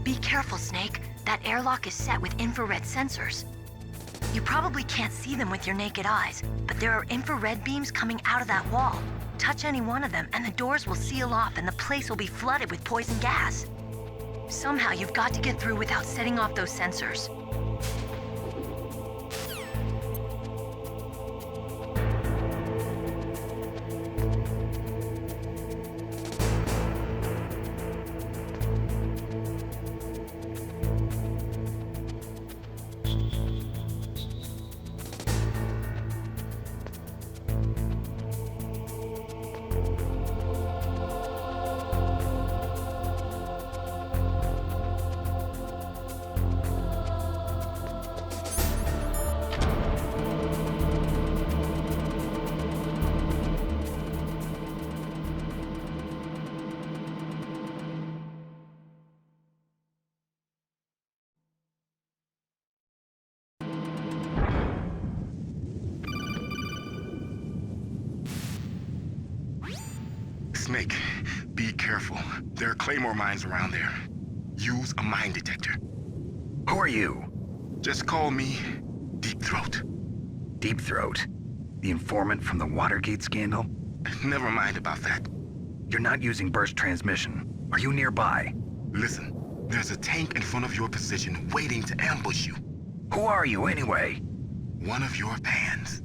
Be careful, Snake. That airlock is set with infrared sensors. You probably can't see them with your naked eyes, but there are infrared beams coming out of that wall. Touch any one of them and the doors will seal off and the place will be flooded with poison gas. Somehow you've got to get through without setting off those sensors. Snake, be careful. There are Claymore mines around there. Use a mine detector. Who are you? Just call me Deep Throat. Deep Throat? The informant from the Watergate scandal? Never mind about that. You're not using burst transmission. Are you nearby? Listen, there's a tank in front of your position waiting to ambush you. Who are you anyway? One of your fans.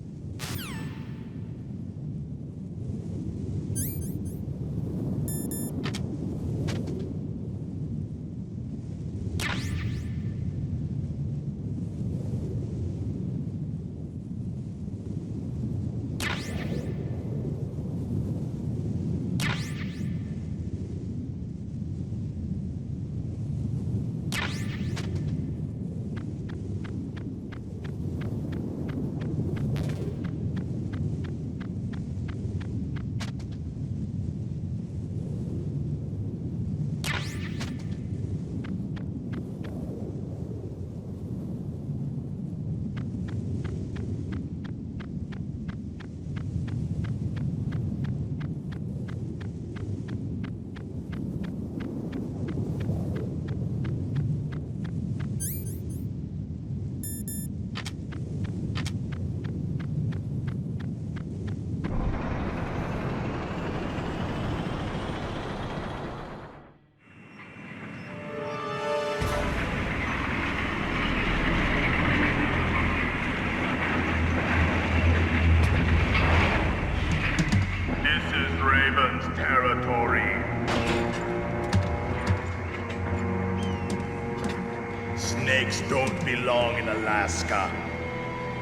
snakes don't belong in Alaska.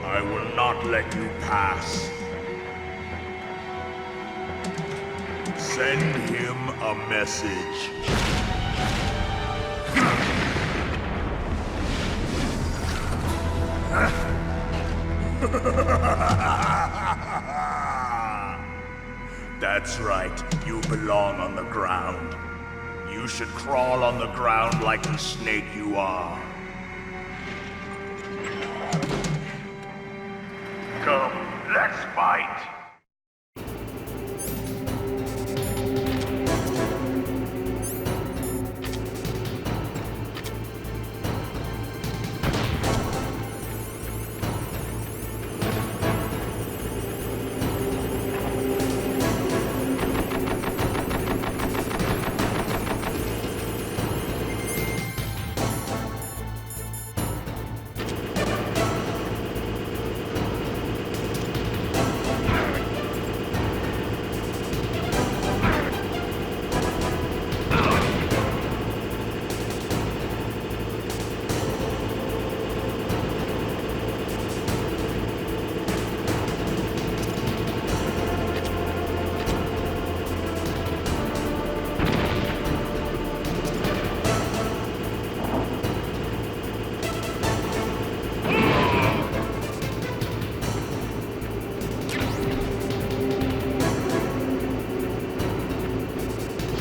I will not let you pass. Send him a message. That's right, you belong on the ground. You should crawl on the ground like the snake you are. Come, let's fight!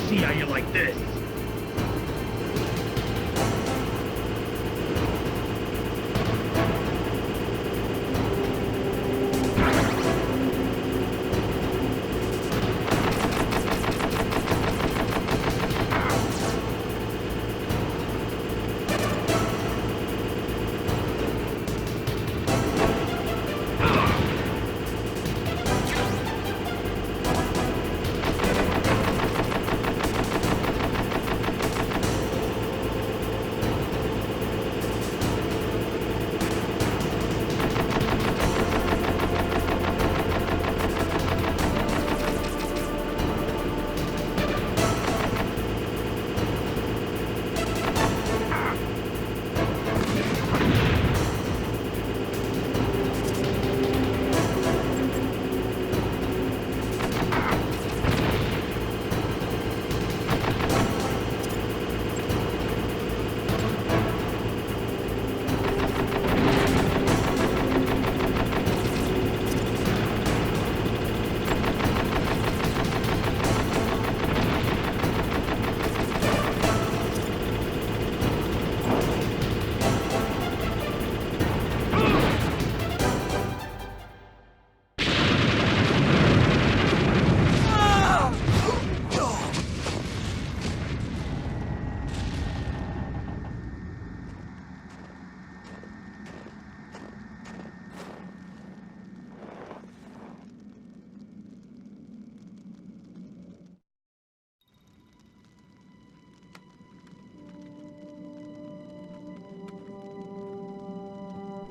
See how you like this.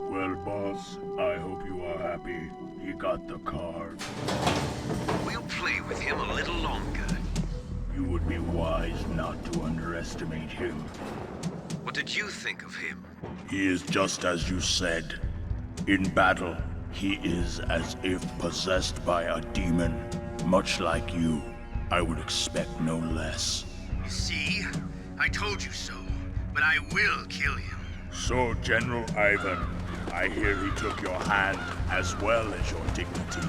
Well, boss, I hope you are happy. He got the card. We'll play with him a little longer. You would be wise not to underestimate him. What did you think of him? He is just as you said. In battle, he is as if possessed by a demon. Much like you, I would expect no less. See? I told you so. But I will kill him. So, General Ivan, I hear he took your hand as well as your dignity.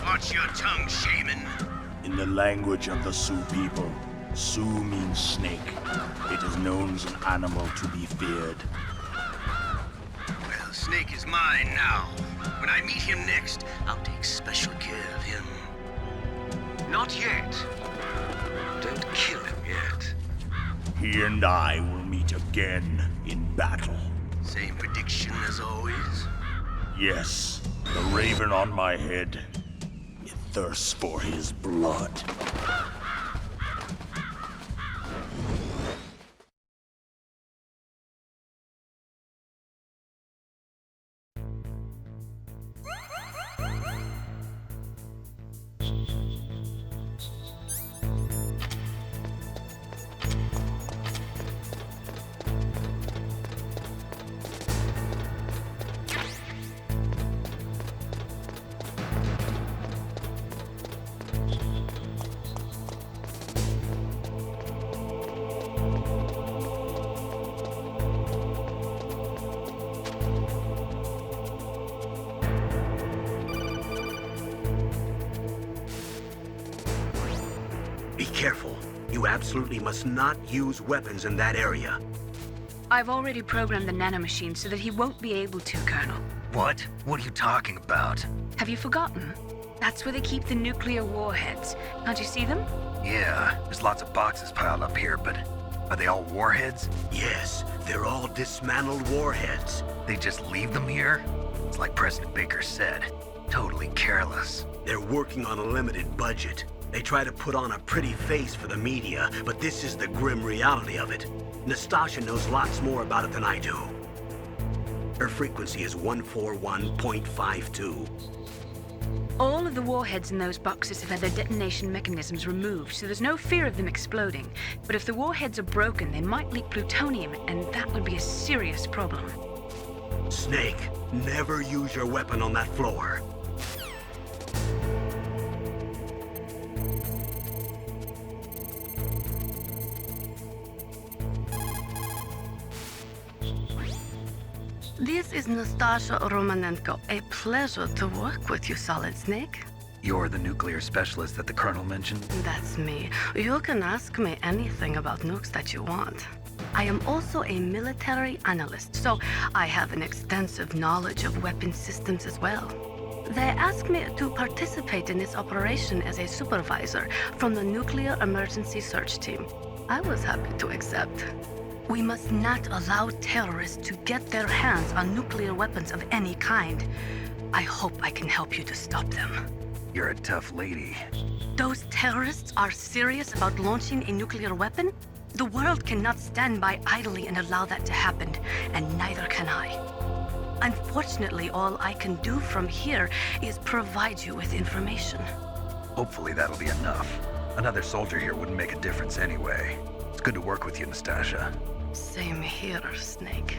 Watch your tongue, shaman. In the language of the Sioux people, Sioux means snake. It is known as an animal to be feared. Well, Snake is mine now. When I meet him next, I'll take special care of him. Not yet. Don't kill him yet. He and I will meet again in battle. Same prediction as always? Yes, the raven on my head. It thirsts for his blood. careful. You absolutely must not use weapons in that area. I've already programmed the nanomachine so that he won't be able to, Colonel. What? What are you talking about? Have you forgotten? That's where they keep the nuclear warheads. Can't you see them? Yeah, there's lots of boxes piled up here, but are they all warheads? Yes, they're all dismantled warheads. They just leave them here? It's like President Baker said. Totally careless. They're working on a limited budget. They try to put on a pretty face for the media, but this is the grim reality of it. Nastasha knows lots more about it than I do. Her frequency is 141.52. All of the warheads in those boxes have had their detonation mechanisms removed, so there's no fear of them exploding. But if the warheads are broken, they might leak plutonium, and that would be a serious problem. Snake, never use your weapon on that floor. This is Nastasha Romanenko. A pleasure to work with you, Solid Snake. You're the nuclear specialist that the Colonel mentioned? That's me. You can ask me anything about nukes that you want. I am also a military analyst, so I have an extensive knowledge of weapon systems as well. They asked me to participate in this operation as a supervisor from the Nuclear Emergency Search Team. I was happy to accept. We must not allow terrorists to get their hands on nuclear weapons of any kind. I hope I can help you to stop them. You're a tough lady. Those terrorists are serious about launching a nuclear weapon? The world cannot stand by idly and allow that to happen, and neither can I. Unfortunately, all I can do from here is provide you with information. Hopefully that'll be enough. Another soldier here wouldn't make a difference anyway. It's good to work with you, Nastasha. Same here, Snake.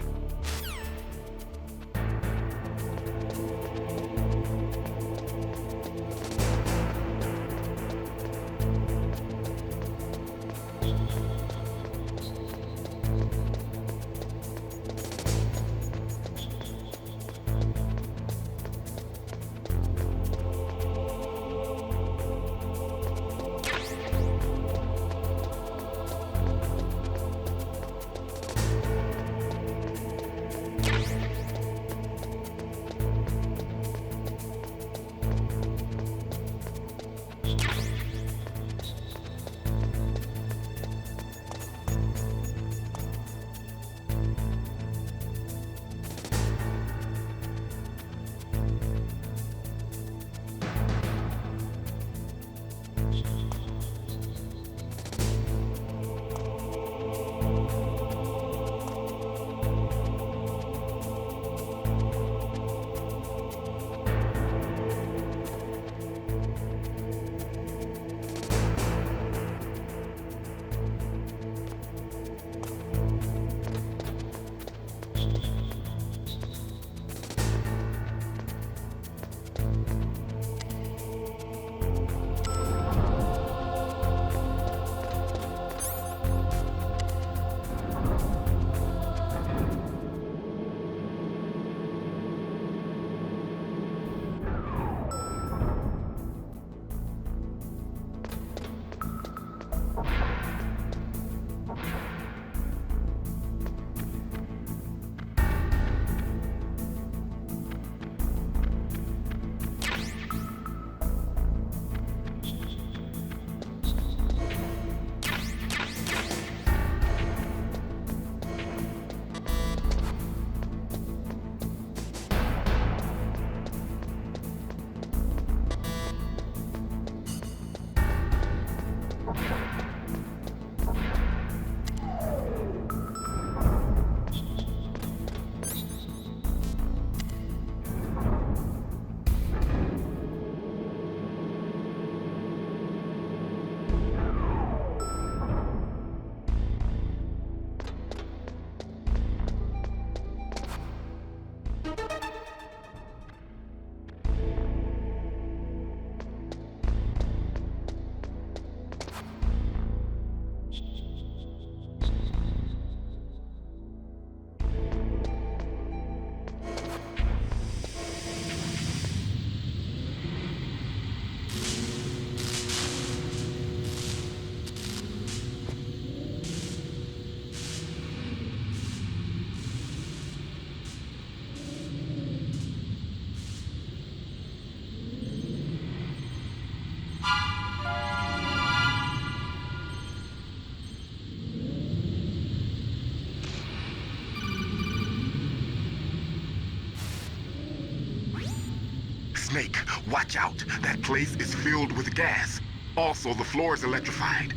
Snake, watch out. That place is filled with gas. Also, the floor is electrified.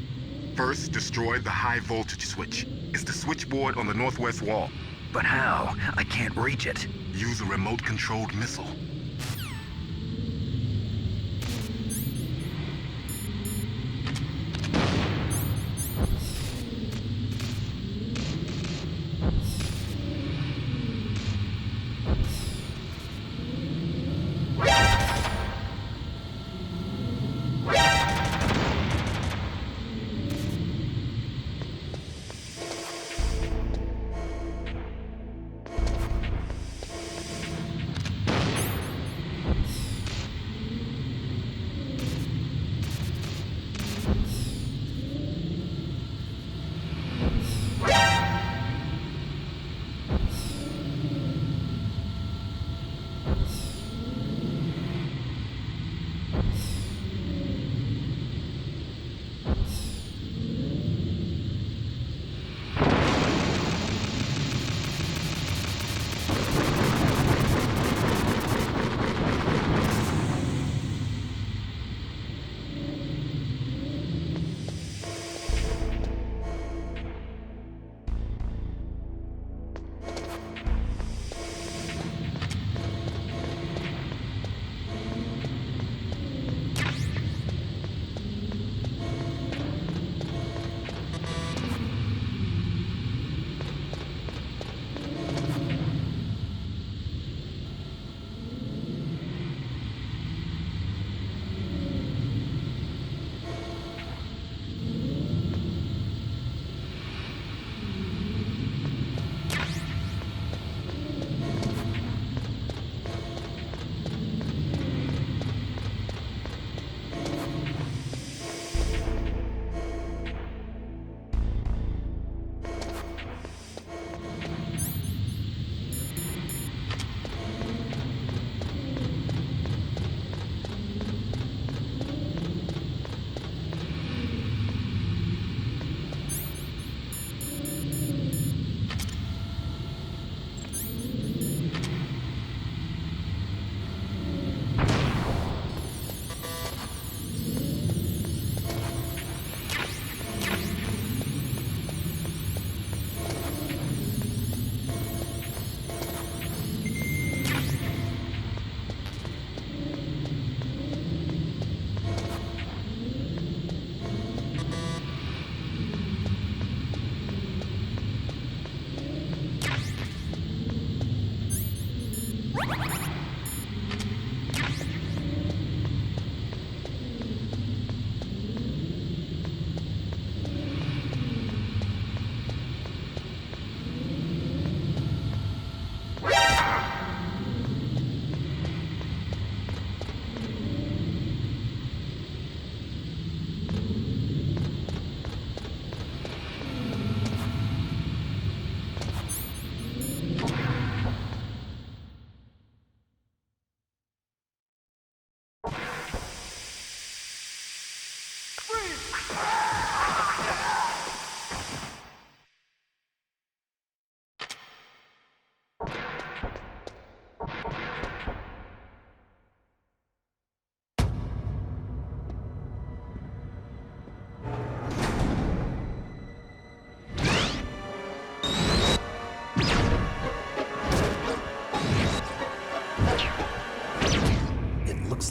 First, destroy the high voltage switch. It's the switchboard on the northwest wall. But how? I can't reach it. Use a remote-controlled missile.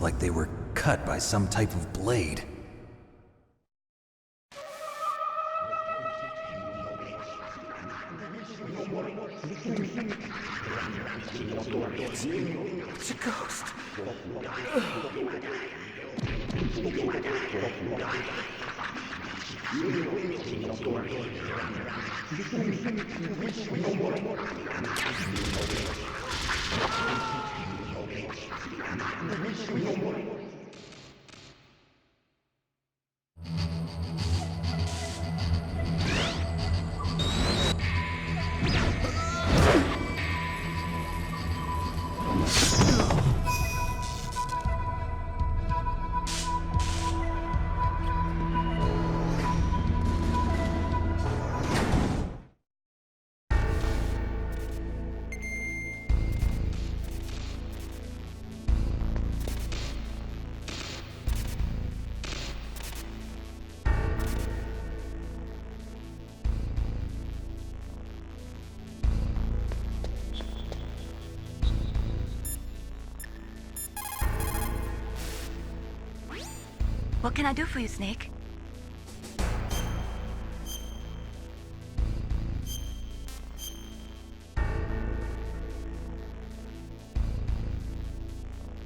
Like they were cut by some type of blade. It's a ghost. What can I do for you, Snake?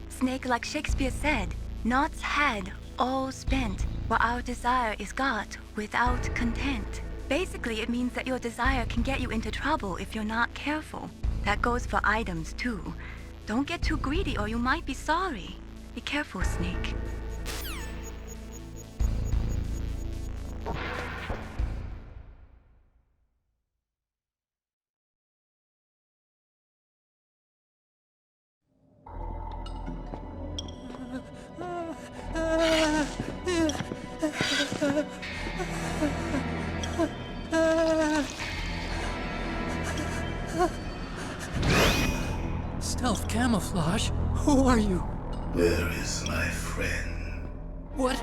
Snake, like Shakespeare said, naughts had, all spent, while our desire is got without content. Basically, it means that your desire can get you into trouble if you're not careful. That goes for items, too. Don't get too greedy or you might be sorry. Be careful, Snake. Stealth camouflage? Who are you? Where is my friend? What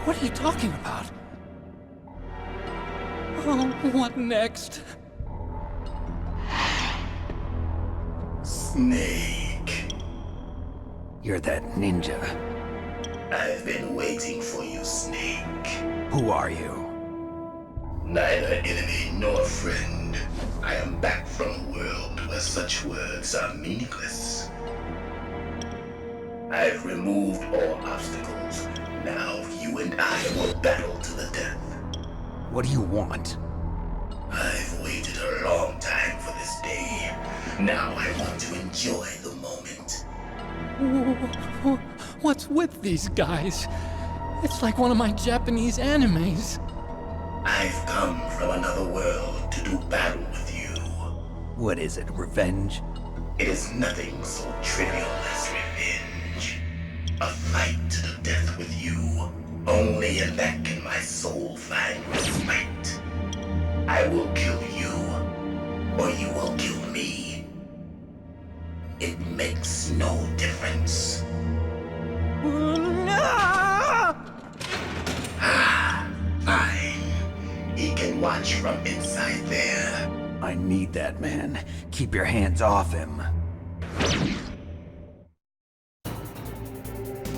are you talking about? Oh, what next? Snake. You're that ninja. I've been waiting for you, Snake. Who are you? Neither enemy nor friend. I am back from a world where such words are meaningless. I've removed all obstacles. Now you and I will battle to the death. What do you want? I've waited a long time for this day. Now I want to enjoy the moment. What's with these guys? It's like one of my Japanese animes. I've come from another world to do battle with you. What is it, revenge? It is nothing so trivial as revenge. A fight to the death with you. Only in that can my soul find respite. I will kill you, or you will kill me. It makes no difference. Fine. He can watch from inside there. I need that man. Keep your hands off him.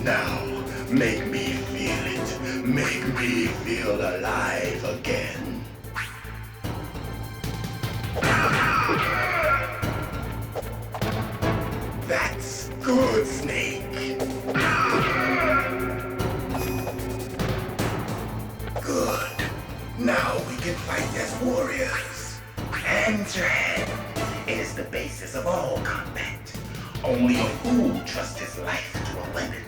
Now, make me feel it. Make me feel alive again. That's good, Snake. Good. Now we can fight as warriors. Hand to hand. It is the basis of all combat. Only a fool trusts his life to a weapon.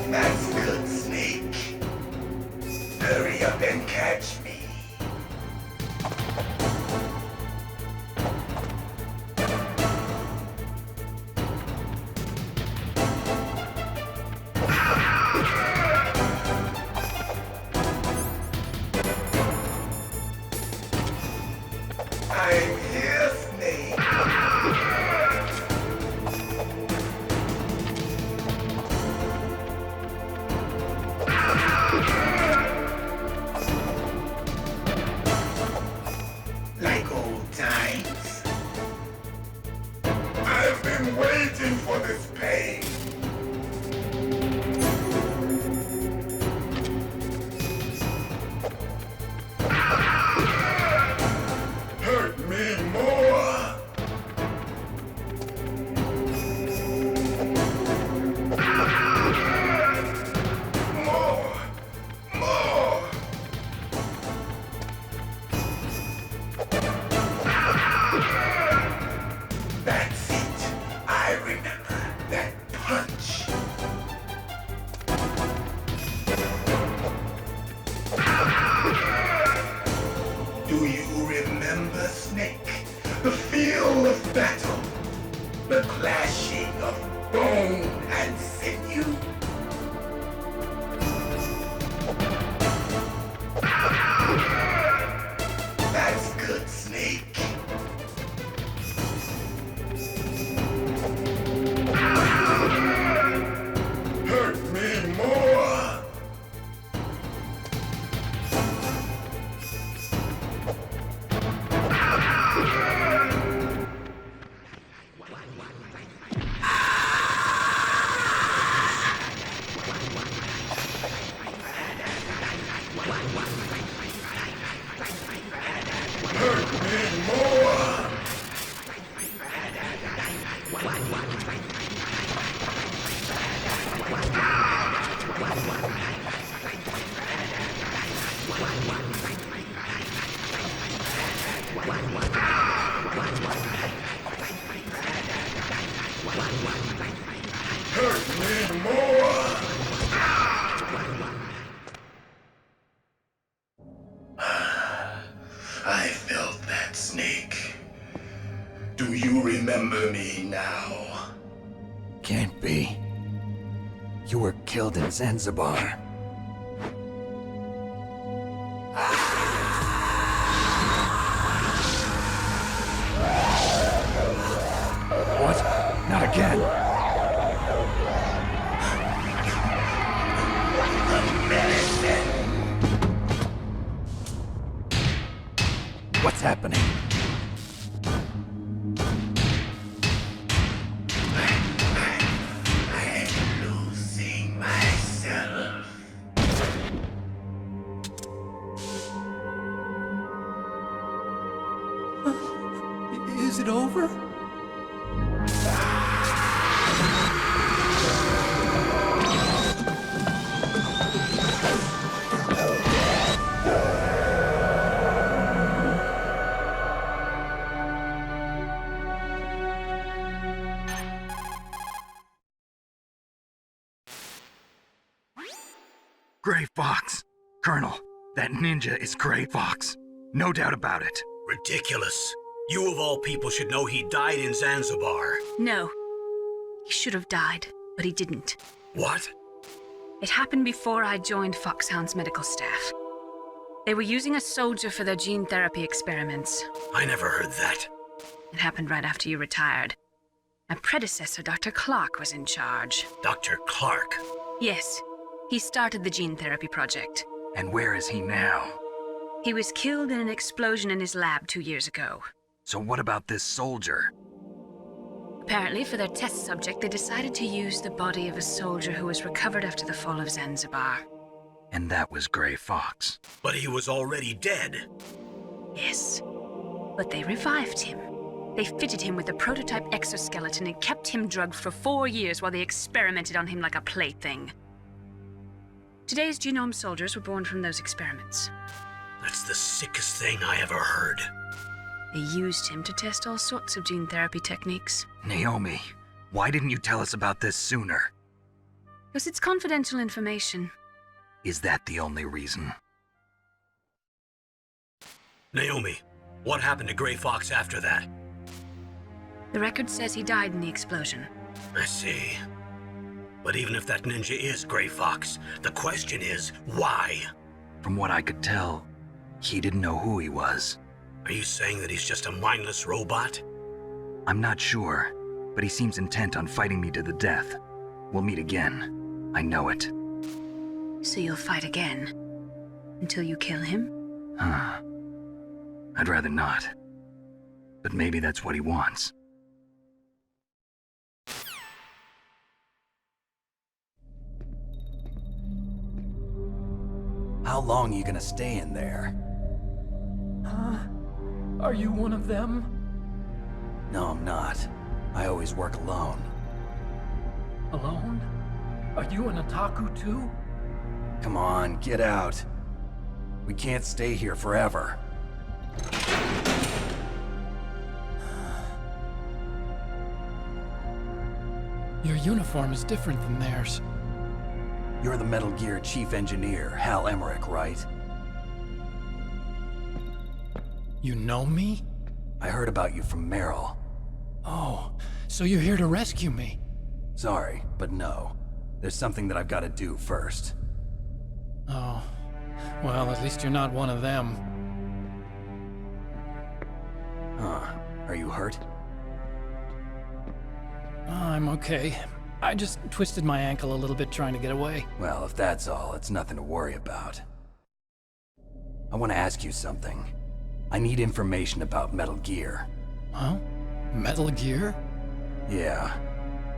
That's good, Snake. Hurry up and catch me. I'm remember me now? Can't be. You were killed in Zanzibar. What? Not again. What's happening? I'm losing myself. Is it over? Gray Fox! Colonel, that ninja is Gray Fox. No doubt about it. Ridiculous. You of all people should know he died in Zanzibar. No. He should have died, but he didn't. What? It happened before I joined Foxhound's medical staff. They were using a soldier for their gene therapy experiments. I never heard that. It happened right after you retired. My predecessor, Dr. Clark, was in charge. Dr. Clark? Yes. He started the gene therapy project. And where is he now? He was killed in an explosion in his lab 2 years ago. So what about this soldier? Apparently, for their test subject, they decided to use the body of a soldier who was recovered after the fall of Zanzibar. And that was Gray Fox. But he was already dead. Yes. But they revived him. They fitted him with a prototype exoskeleton and kept him drugged for 4 years while they experimented on him like a plaything. Today's genome soldiers were born from those experiments. That's the sickest thing I ever heard. They used him to test all sorts of gene therapy techniques. Naomi, why didn't you tell us about this sooner? Because it's confidential information. Is that the only reason? Naomi, what happened to Gray Fox after that? The record says he died in the explosion. I see. But even if that ninja is Gray Fox, the question is, why? From what I could tell, he didn't know who he was. Are you saying that he's just a mindless robot? I'm not sure, but he seems intent on fighting me to the death. We'll meet again. I know it. So you'll fight again? Until you kill him? I'd rather not. But maybe that's what he wants. How long are you gonna stay in there? Are you one of them? No, I'm not. I always work alone. Alone? Are you an otaku too? Come on, get out. We can't stay here forever. Your uniform is different than theirs. You're the Metal Gear Chief Engineer, Hal Emmerich, right? You know me? I heard about you from Meryl. Oh, so you're here to rescue me? Sorry, but no. There's something that I've got to do first. Oh, well, at least you're not one of them. Huh. Are you hurt? I'm okay. I just twisted my ankle a little bit trying to get away. Well, if that's all, it's nothing to worry about. I want to ask you something. I need information about Metal Gear. Huh? Metal Gear? Yeah.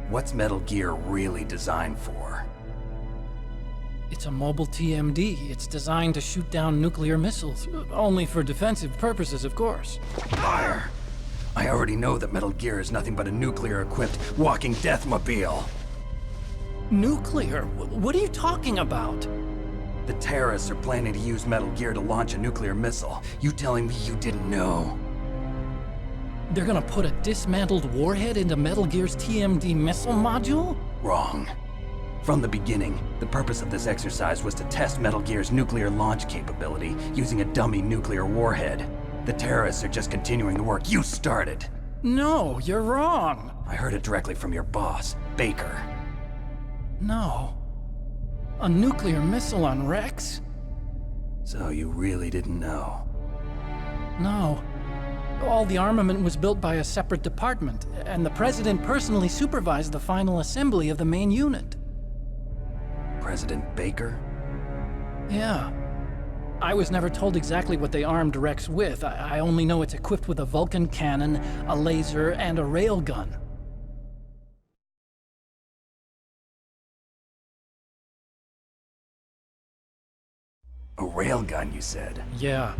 What's Metal Gear really designed for? It's a mobile TMD. It's designed to shoot down nuclear missiles. Only for defensive purposes, of course. Fire! I already know that Metal Gear is nothing but a nuclear-equipped walking deathmobile. Nuclear? What are you talking about? The terrorists are planning to use Metal Gear to launch a nuclear missile. You telling me you didn't know? They're gonna put a dismantled warhead into Metal Gear's TMD missile module? Wrong. From the beginning, the purpose of this exercise was to test Metal Gear's nuclear launch capability using a dummy nuclear warhead. The terrorists are just continuing the work you started. No, you're wrong. I heard it directly from your boss, Baker. No. A nuclear missile on Rex? So you really didn't know? No. All the armament was built by a separate department, and the President personally supervised the final assembly of the main unit. President Baker? Yeah. I was never told exactly what they armed Rex with. I only know it's equipped with a Vulcan cannon, a laser, and a railgun. A railgun, you said? Yeah.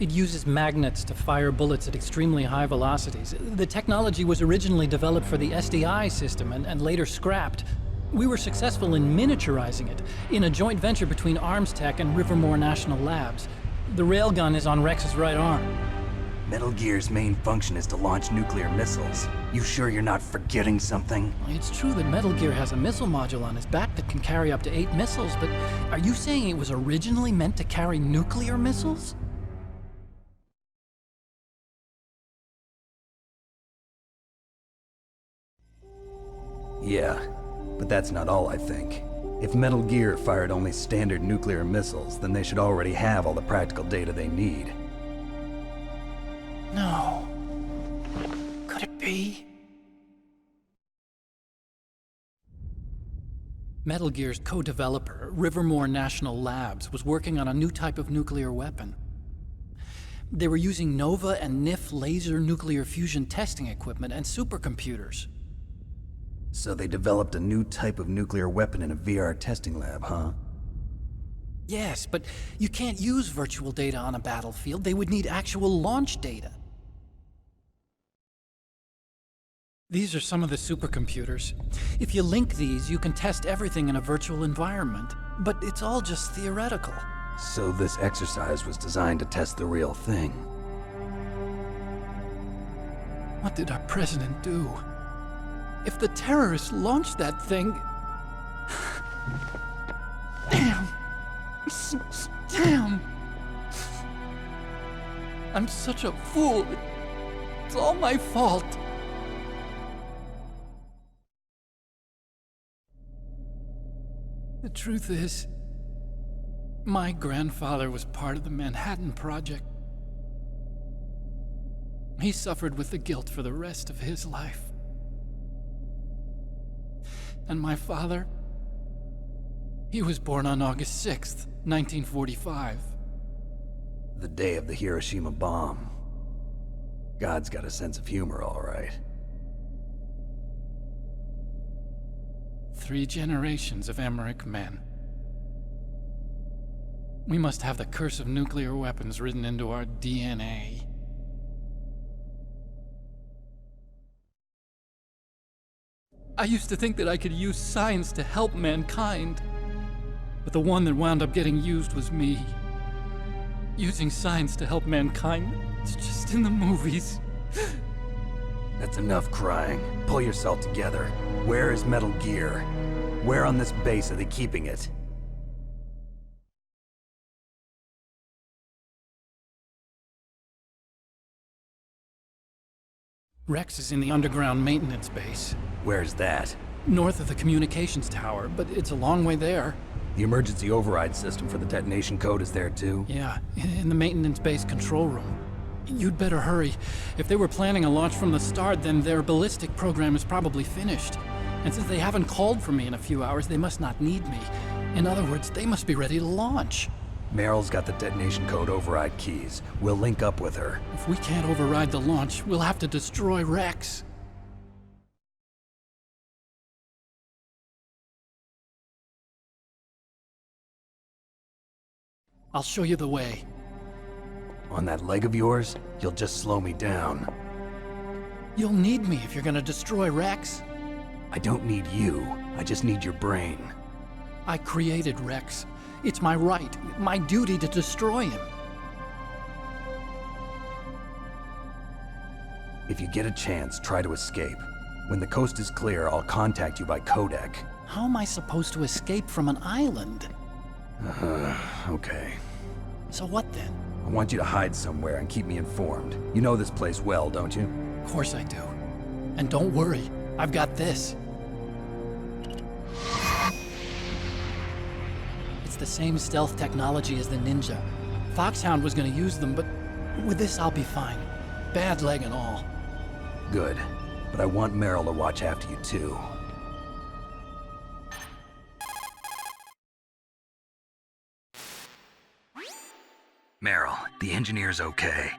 It uses magnets to fire bullets at extremely high velocities. The technology was originally developed for the SDI system and later scrapped. We were successful in miniaturizing it in a joint venture between Arms Tech and Rivermore National Labs. The railgun is on Rex's right arm. Metal Gear's main function is to launch nuclear missiles. You sure you're not forgetting something? It's true that Metal Gear has a missile module on his back that can carry up to 8 missiles, but are you saying it was originally meant to carry nuclear missiles? Yeah, but that's not all I think. If Metal Gear fired only standard nuclear missiles, then they should already have all the practical data they need. No. Could it be? Metal Gear's co-developer, Rivermore National Labs, was working on a new type of nuclear weapon. They were using NOVA and NIF laser nuclear fusion testing equipment and supercomputers. So they developed a new type of nuclear weapon in a VR testing lab, huh? Yes, but you can't use virtual data on a battlefield. They would need actual launch data. These are some of the supercomputers. If you link these, you can test everything in a virtual environment. But it's all just theoretical. So this exercise was designed to test the real thing. What did our president do? If the terrorists launched that thing... Damn! Damn! I'm such a fool. It's all my fault. The truth is, my grandfather was part of the Manhattan Project. He suffered with the guilt for the rest of his life. And my father, he was born on August 6th, 1945. The day of the Hiroshima bomb. God's got a sense of humor, all right. 3 generations of Emmerich men. We must have the curse of nuclear weapons written into our DNA. I used to think that I could use science to help mankind. But the one that wound up getting used was me. Using science to help mankind, it's just in the movies. That's enough crying. Pull yourself together. Where is Metal Gear? Where on this base are they keeping it? Rex is in the underground maintenance base. Where's that? North of the communications tower, but it's a long way there. The emergency override system for the detonation code is there too? Yeah, in the maintenance base control room. You'd better hurry. If they were planning a launch from the start, then their ballistic program is probably finished. And since they haven't called for me in a few hours, they must not need me. In other words, they must be ready to launch. Meryl's got the detonation code override keys. We'll link up with her. If we can't override the launch, we'll have to destroy Rex. I'll show you the way. On that leg of yours, you'll just slow me down. You'll need me if you're gonna destroy Rex. I don't need you. I just need your brain. I created Rex. It's my right, my duty to destroy him. If you get a chance, try to escape. When the coast is clear, I'll contact you by codec. How am I supposed to escape from an island? Okay. So what then? I want you to hide somewhere and keep me informed. You know this place well, don't you? Of course I do. And don't worry, I've got this. It's the same stealth technology as the Ninja. Foxhound was gonna use them, but with this I'll be fine. Bad leg and all. Good. But I want Meryl to watch after you too. Meryl, the engineer's okay.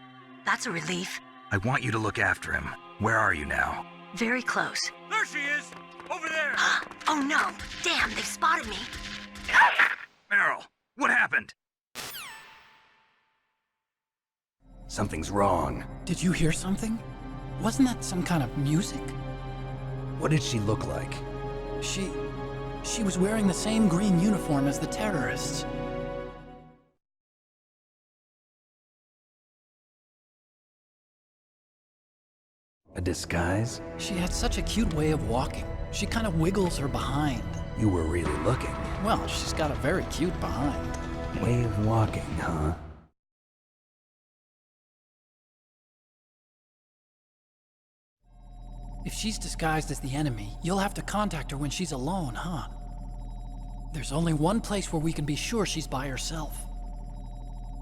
That's a relief. I want you to look after him. Where are you now? Very close. There she is! Over there! Oh no! Damn, they've spotted me! Meryl, what happened? Something's wrong. Did you hear something? Wasn't that some kind of music? What did she look like? She was wearing the same green uniform as the terrorists. A disguise? She had such a cute way of walking. She kind of wiggles her behind. You were really looking. Well, she's got a very cute behind. Way of walking, huh? If she's disguised as the enemy, you'll have to contact her when she's alone, huh? There's only one place where we can be sure she's by herself.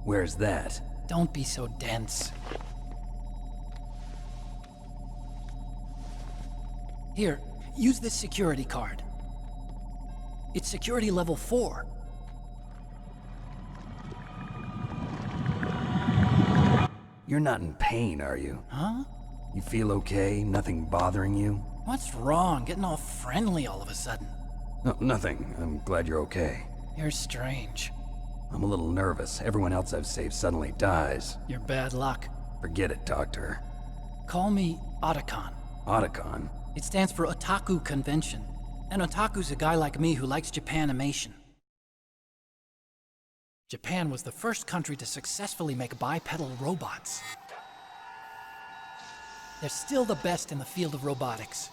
Where's that? Don't be so dense. Here, use this security card. It's security level 4. You're not in pain, are you? Huh? You feel okay? Nothing bothering you? What's wrong? Getting all friendly all of a sudden. No, nothing. I'm glad you're okay. You're strange. I'm a little nervous. Everyone else I've saved suddenly dies. You're bad luck. Forget it, Doctor. Call me Otacon. Otacon? It stands for Otaku Convention. An otaku's a guy like me who likes Japanimation. Japan was the first country to successfully make bipedal robots. They're still the best in the field of robotics.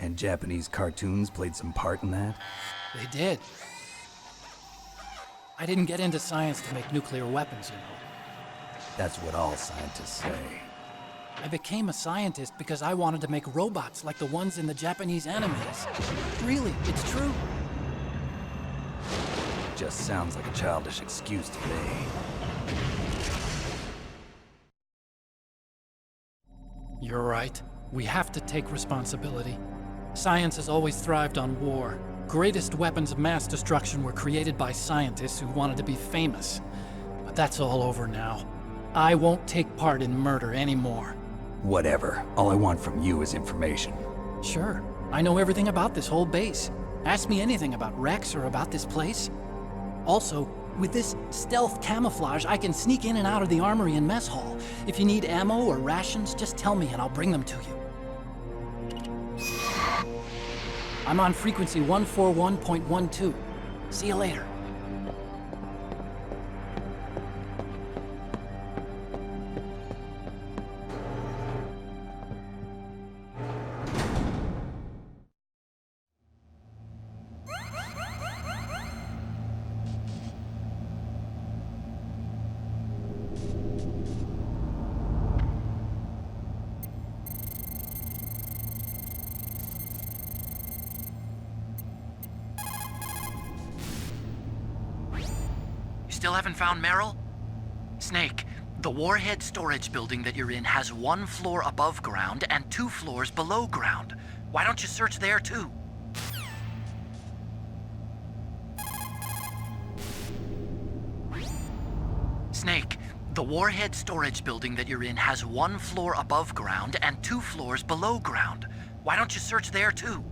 And Japanese cartoons played some part in that? They did. I didn't get into science to make nuclear weapons, you know. That's what all scientists say. I became a scientist because I wanted to make robots like the ones in the Japanese animes. Really, it's true. Just sounds like a childish excuse to me. You're right. We have to take responsibility. Science has always thrived on war. Greatest weapons of mass destruction were created by scientists who wanted to be famous. But that's all over now. I won't take part in murder anymore. Whatever. All I want from you is information. Sure. I know everything about this whole base. Ask me anything about Rex or about this place. Also, with this stealth camouflage, I can sneak in and out of the armory and mess hall. If you need ammo or rations, just tell me and I'll bring them to you. I'm on frequency 141.12. See you later. Still haven't found Meryl? Snake, the warhead storage building that you're in has 1 floor above ground and 2 floors below ground. Why don't you search there too? Snake, the warhead storage building that you're in has 1 floor above ground and 2 floors below ground. Why don't you search there too?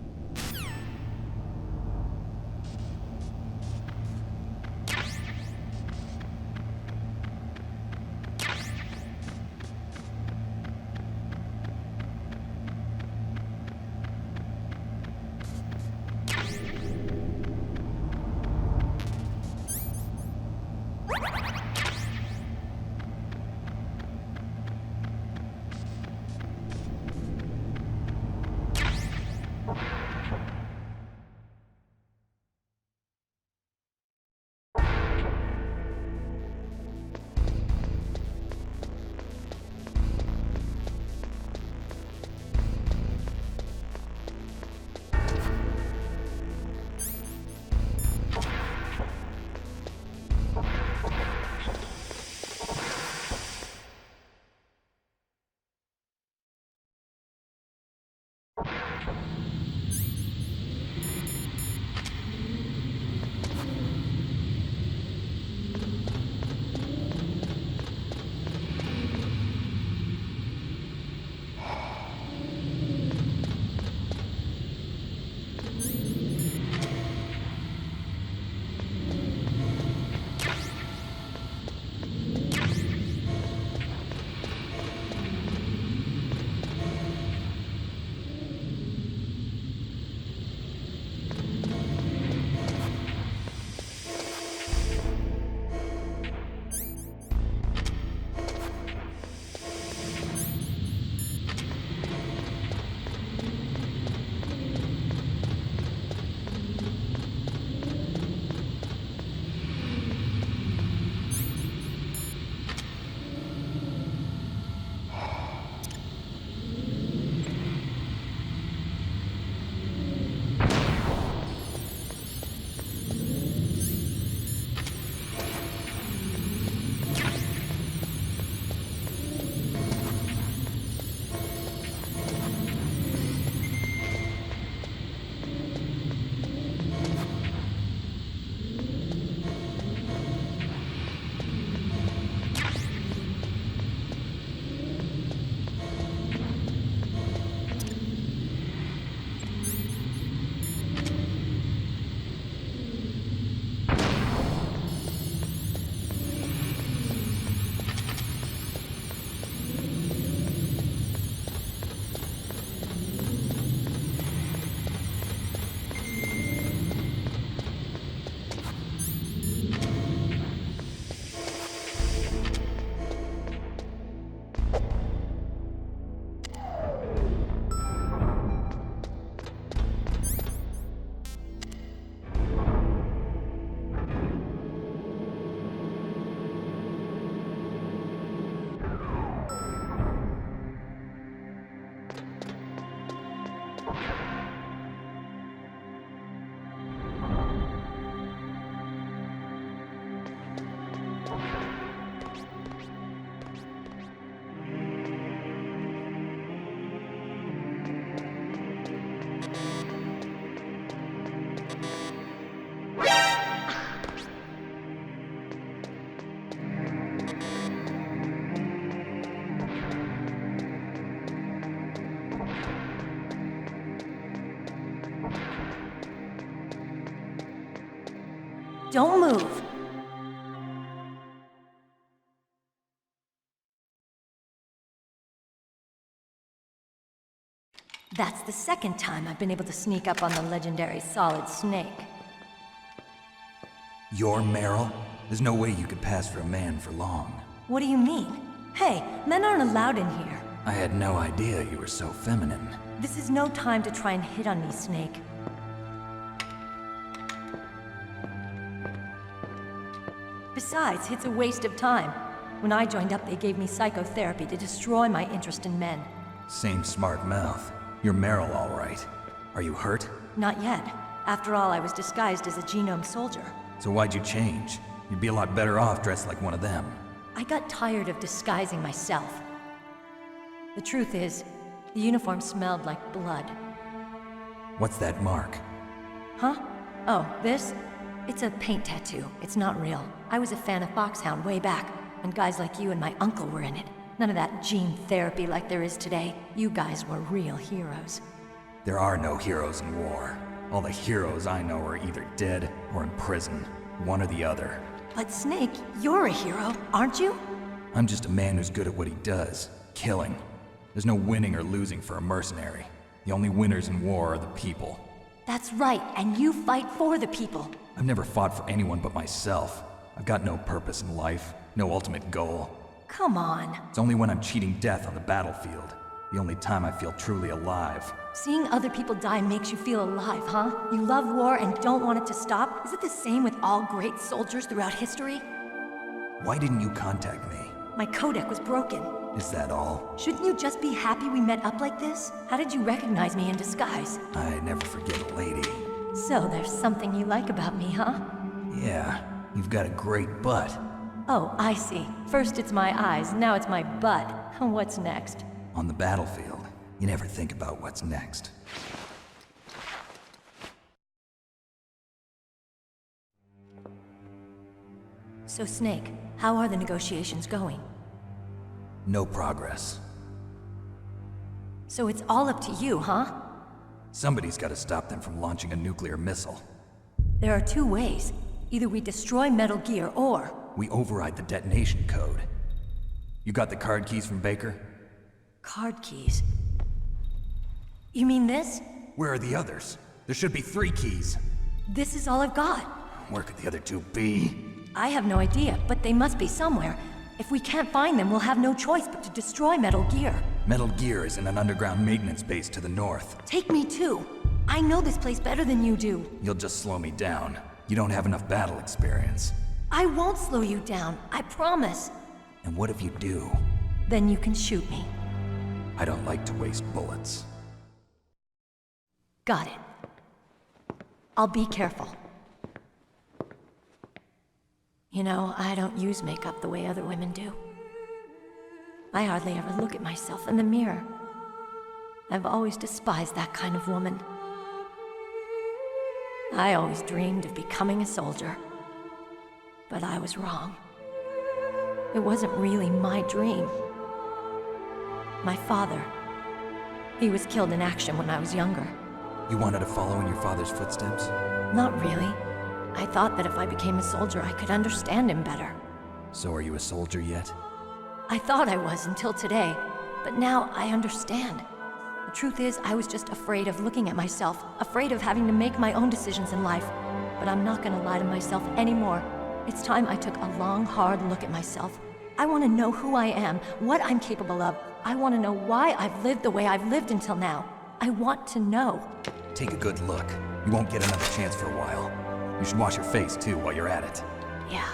Don't move. That's the second time I've been able to sneak up on the legendary Solid Snake. You're Meryl? There's no way you could pass for a man for long. What do you mean? Hey, men aren't allowed in here. I had no idea you were so feminine. This is no time to try and hit on me, Snake. Besides, it's a waste of time. When I joined up, they gave me psychotherapy to destroy my interest in men. Same smart mouth. You're Meryl, all right. Are you hurt? Not yet. After all, I was disguised as a genome soldier. So why'd you change? You'd be a lot better off dressed like one of them. I got tired of disguising myself. The truth is, the uniform smelled like blood. What's that mark? Huh? Oh, this? It's a paint tattoo. It's not real. I was a fan of Foxhound way back, when guys like you and my uncle were in it. None of that gene therapy like there is today. You guys were real heroes. There are no heroes in war. All the heroes I know are either dead or in prison. One or the other. But Snake, you're a hero, aren't you? I'm just a man who's good at what he does. Killing. There's no winning or losing for a mercenary. The only winners in war are the people. That's right, and you fight for the people. I've never fought for anyone but myself. I've got no purpose in life, no ultimate goal. Come on. It's only when I'm cheating death on the battlefield. The only time I feel truly alive. Seeing other people die makes you feel alive, huh? You love war and don't want it to stop? Is it the same with all great soldiers throughout history? Why didn't you contact me? My codec was broken. Is that all? Shouldn't you just be happy we met up like this? How did you recognize me in disguise? I never forget a lady. So there's something you like about me, huh? Yeah, you've got a great butt. Oh, I see. First it's my eyes, now it's my butt. What's next? On the battlefield, you never think about what's next. So Snake, how are the negotiations going? No progress. So it's all up to you, huh? Somebody's got to stop them from launching a nuclear missile. There are two ways. Either we destroy Metal Gear, or... we override the detonation code. You got the card keys from Baker? Card keys? You mean this? Where are the others? There should be 3 keys. This is all I've got. Where could the other 2 be? I have no idea, but they must be somewhere. If we can't find them, we'll have no choice but to destroy Metal Gear. Metal Gear is in an underground maintenance base to the north. Take me too. I know this place better than you do. You'll just slow me down. You don't have enough battle experience. I won't slow you down, I promise. And what if you do? Then you can shoot me. I don't like to waste bullets. Got it. I'll be careful. You know, I don't use makeup the way other women do. I hardly ever look at myself in the mirror. I've always despised that kind of woman. I always dreamed of becoming a soldier. But I was wrong. It wasn't really my dream. My father, he was killed in action when I was younger. You wanted to follow in your father's footsteps? Not really. I thought that if I became a soldier, I could understand him better. So are you a soldier yet? I thought I was until today, but now I understand. The truth is, I was just afraid of looking at myself, afraid of having to make my own decisions in life. But I'm not gonna lie to myself anymore. It's time I took a long, hard look at myself. I want to know who I am, what I'm capable of. I want to know why I've lived the way I've lived until now. I want to know. Take a good look. You won't get another chance for a while. You should wash your face, too, while you're at it. Yeah.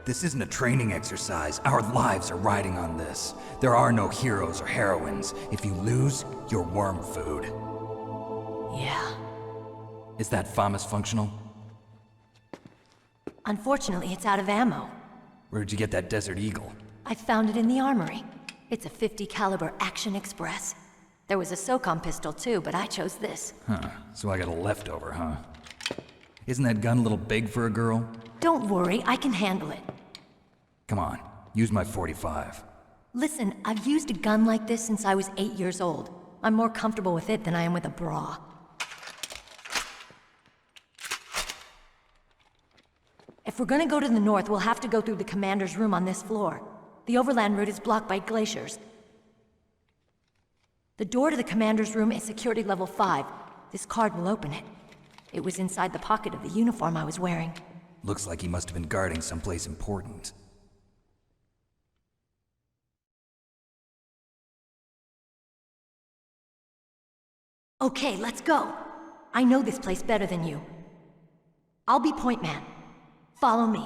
This isn't a training exercise. Our lives are riding on this. There are no heroes or heroines. If you lose, you're worm food. Yeah. Is that FAMAS functional? Unfortunately, it's out of ammo. Where'd you get that Desert Eagle? I found it in the armory. It's a .50 caliber Action Express. There was a SOCOM pistol too, but I chose this. Huh, so I got a leftover, huh? Isn't that gun a little big for a girl? Don't worry, I can handle it. Come on, use my .45. Listen, I've used a gun like this since I was 8 years old. I'm more comfortable with it than I am with a bra. If we're gonna go to the north, we'll have to go through the commander's room on this floor. The overland route is blocked by glaciers. The door to the commander's room is security level 5. This card will open it. It was inside the pocket of the uniform I was wearing. Looks like he must have been guarding someplace important. Okay, let's go. I know this place better than you. I'll be point man. Follow me.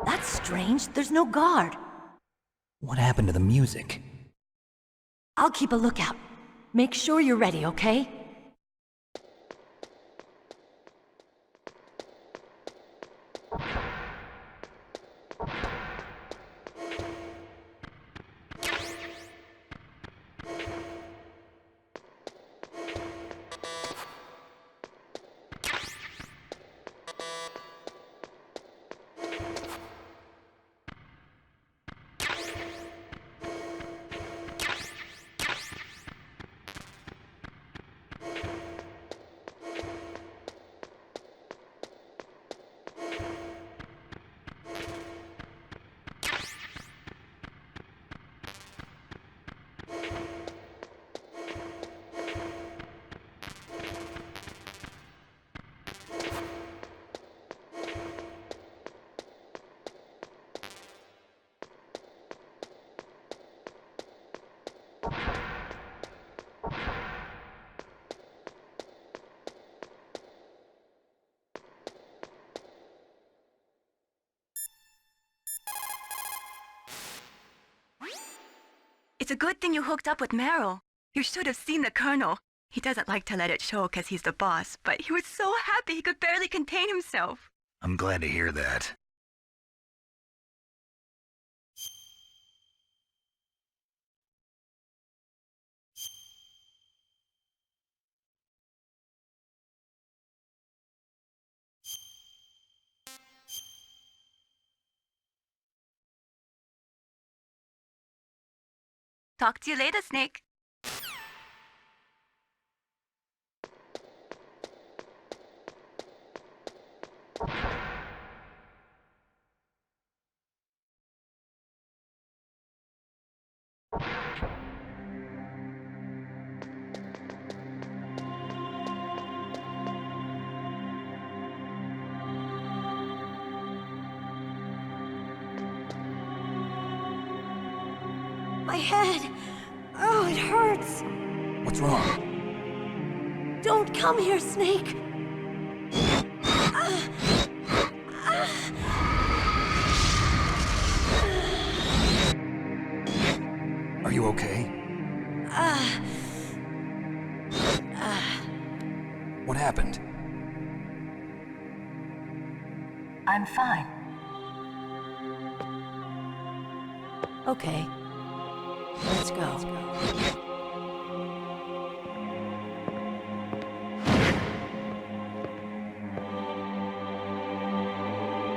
That's strange. There's no guard. What happened to the music? I'll keep a lookout. Make sure you're ready, okay? It's a good thing you hooked up with Meryl. You should have seen the Colonel. He doesn't like to let it show because he's the boss, but he was so happy he could barely contain himself. I'm glad to hear that. Talk to you later, Snake. My head! Oh, it hurts! What's wrong? Don't come here, Snake! Are you okay? What happened? I'm fine. Okay. Let's go.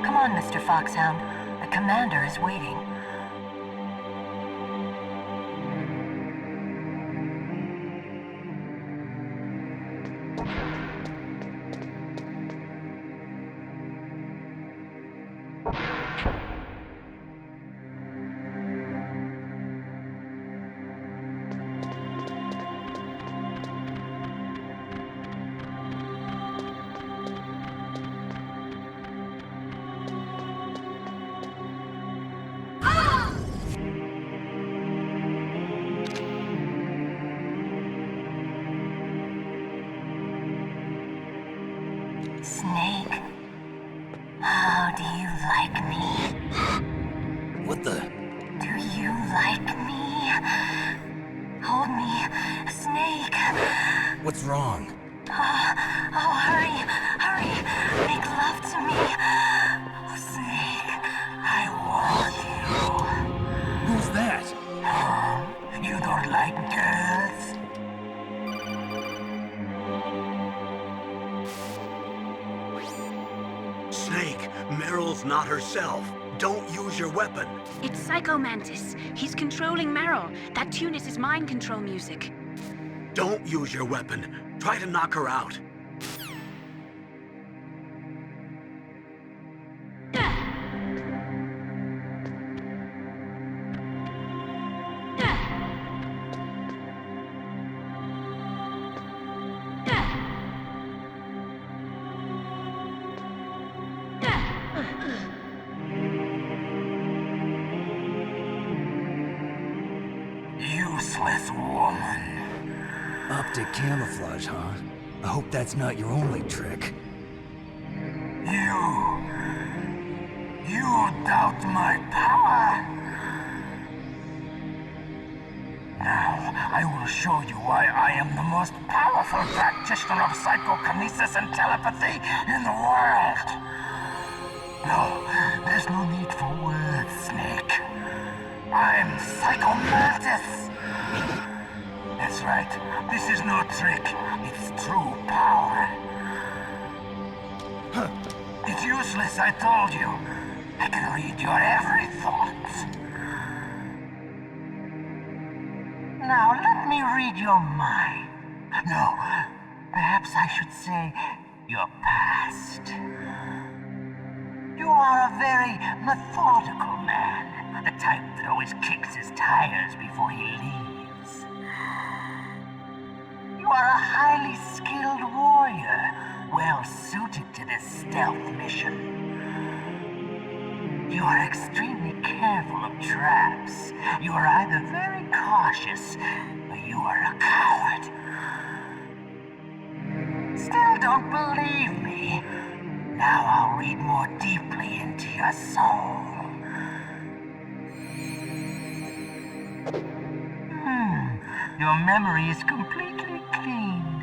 Come on, Mr. Foxhound. The commander is waiting. Snake, how do you like me? What the? Do you like me? Hold me, Snake. What's wrong? Oh, hurry, hurry. Make love to me. Oh, Snake, I want you. Who's that? Oh, you don't like girls? Snake, Meryl's not herself. Don't use your weapon. It's Psycho Mantis. He's controlling Meryl. That tune is his mind control music. Don't use your weapon. Try to knock her out. Useless woman. Optic camouflage, huh? I hope that's not your only trick. You doubt my power? Now, I will show you why I am the most powerful practitioner of psychokinesis and telepathy in the world. No, there's no need for words, Snake. I'm Psycho Mantis. That's right. This is no trick. It's true power. Huh. It's useless, I told you. I can read your every thought. Now, let me read your mind. No, perhaps I should say your past. You are a very methodical man. The type that always kicks his tires before he leaves. You are a highly skilled warrior, well suited to this stealth mission. You are extremely careful of traps. You are either very cautious, or you are a coward. Still don't believe me? Now I'll read more deeply into your soul. Your memory is completely clean.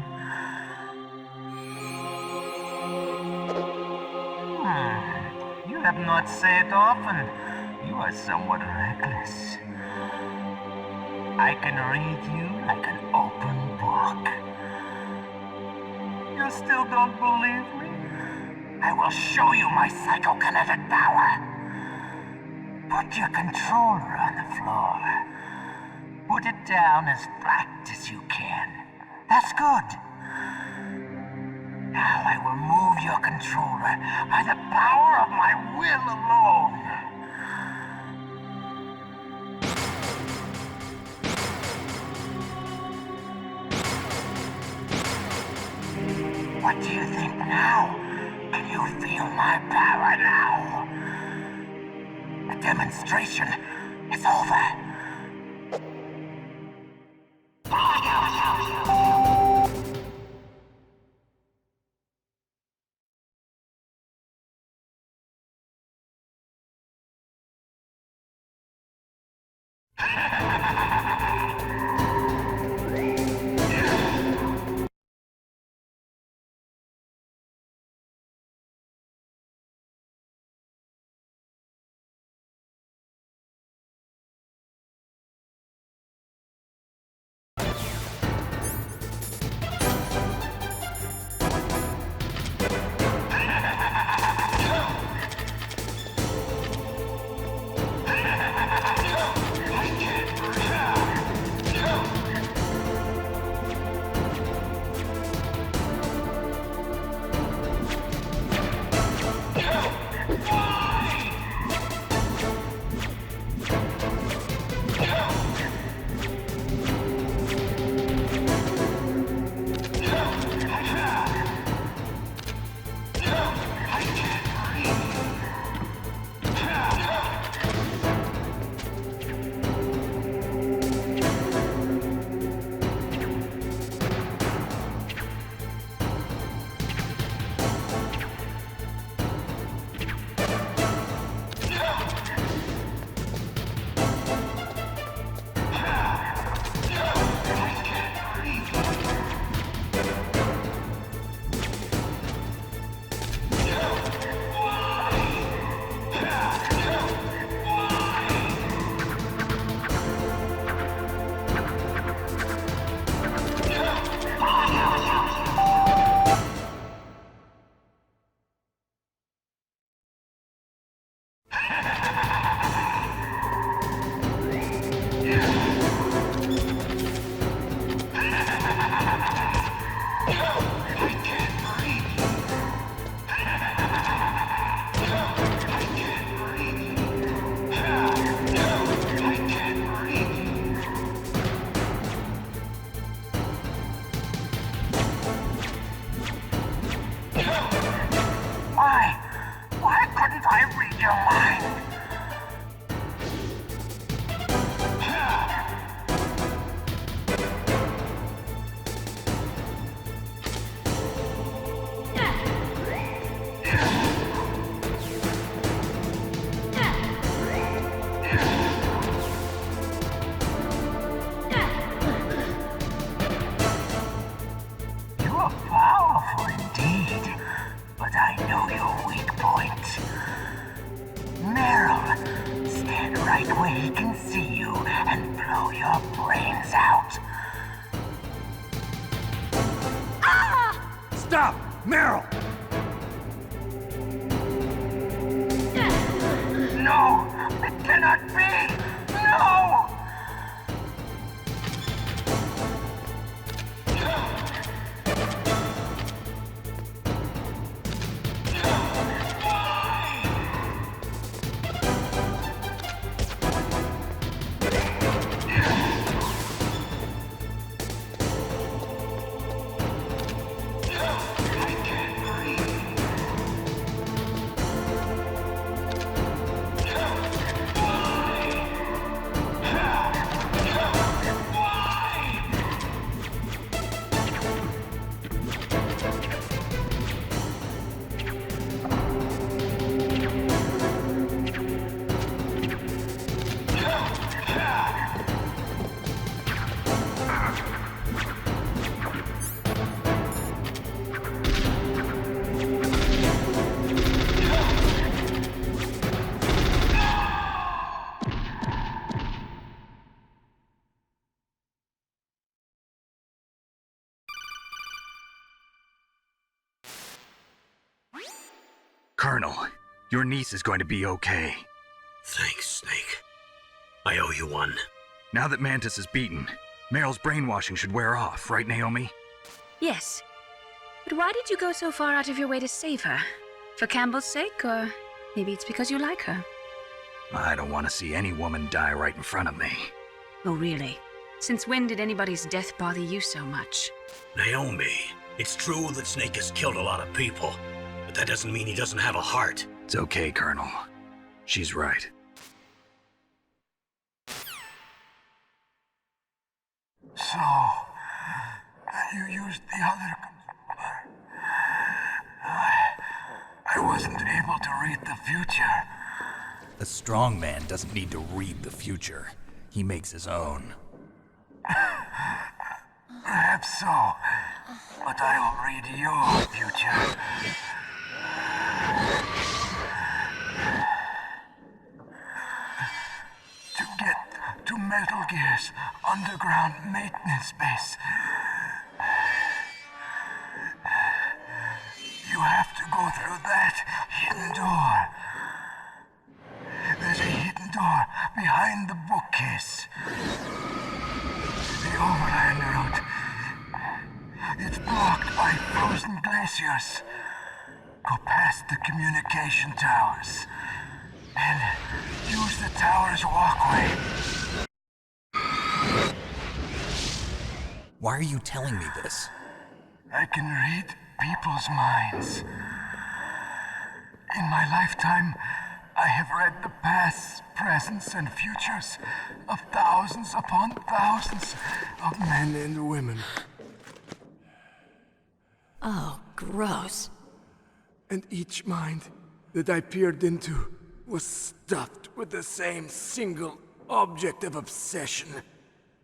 You have not said often. You are somewhat reckless. I can read you like an open book. You still don't believe me? I will show you my psychokinetic power. Put your controller on the floor. Put it down as flat as you can. That's good. Now I will move your controller by the power of my will alone. What do you think now? Can you feel my power now? The demonstration is over. your mind. You are powerful indeed, but I know your weak point. Meryl, stand right where he can see you and blow your brains out. Stop! Meryl! No! It cannot be! No! Colonel, your niece is going to be okay. Thanks, Snake. I owe you one. Now that Mantis is beaten, Meryl's brainwashing should wear off, right, Naomi? Yes. But why did you go so far out of your way to save her? For Campbell's sake, or maybe it's because you like her? I don't want to see any woman die right in front of me. Oh, really? Since when did anybody's death bother you so much? Naomi, it's true that Snake has killed a lot of people, but that doesn't mean he doesn't have a heart. It's okay, Colonel. She's right. So, you used the other... I wasn't able to read the future. A strong man doesn't need to read the future. He makes his own. Perhaps so, but I'll read your future. To get to Metal Gear's underground maintenance base, you have to go through that hidden door. There's a hidden door behind the bookcase. The overland route. It's blocked by frozen glaciers. Go past the communication towers and use the tower's walkway. Why are you telling me this? I can read people's minds. In my lifetime, I have read the pasts, presents, and futures of thousands upon thousands of men and women. Oh, gross. And each mind that I peered into was stuffed with the same single object of obsession.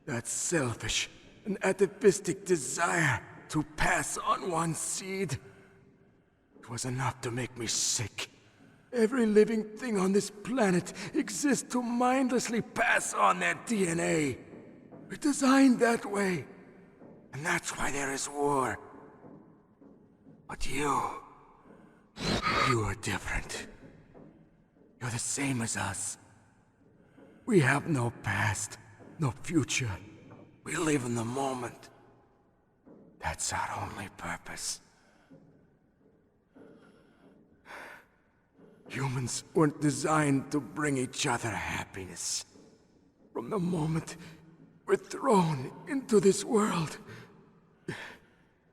That selfish and atavistic desire to pass on one's seed. It was enough to make me sick. Every living thing on this planet exists to mindlessly pass on their DNA. We're designed that way. And that's why there is war. But you are different. You're the same as us. We have no past, no future. We live in the moment. That's our only purpose. Humans weren't designed to bring each other happiness. From the moment we're thrown into this world,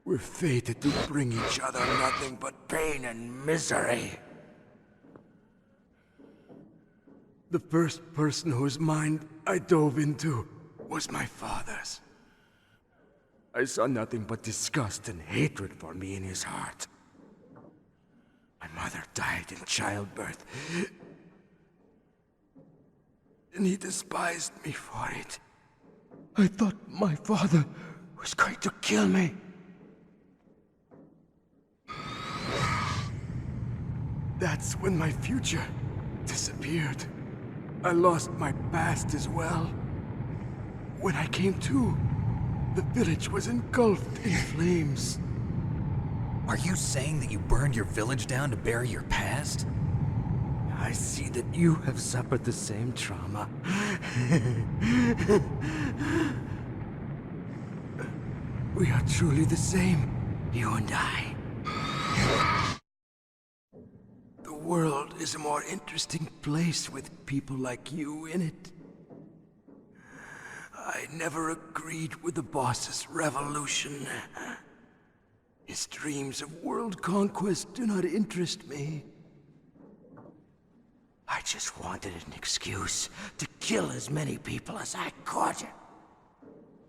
we're fated to bring each other nothing but pain and misery. The first person whose mind I dove into was my father's. I saw nothing but disgust and hatred for me in his heart. My mother died in childbirth, and he despised me for it. I thought my father was going to kill me. That's when my future disappeared. I lost my past as well. When I came to, the village was engulfed in flames. Are you saying that you burned your village down to bury your past? I see that you have suffered the same trauma. We are truly the same, you and I. The world is a more interesting place with people like you in it. I never agreed with the boss's revolution. His dreams of world conquest do not interest me. I just wanted an excuse to kill as many people as I could.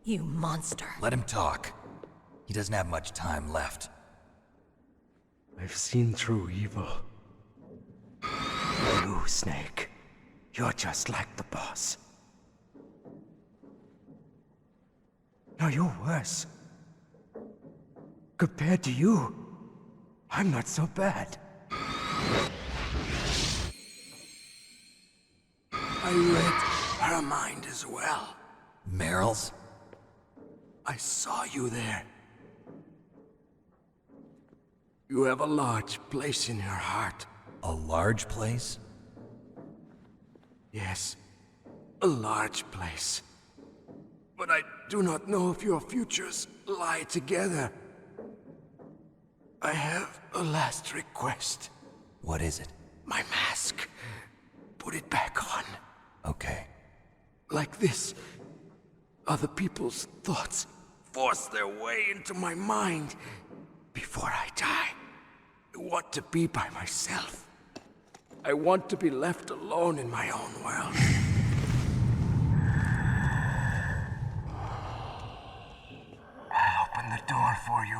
You monster. Let him talk. He doesn't have much time left. I've seen through evil. You, Snake. You're just like the boss. No, you're worse. Compared to you, I'm not so bad. I read her mind as well. Meryl's? I saw you there. You have a large place in her heart. A large place? Yes, a large place. But I do not know if your futures lie together. I have a last request. What is it? My mask. Put it back on. Okay. Like this, other people's thoughts force their way into my mind. Before I die, I want to be by myself. I want to be left alone in my own world. I'll open the door for you.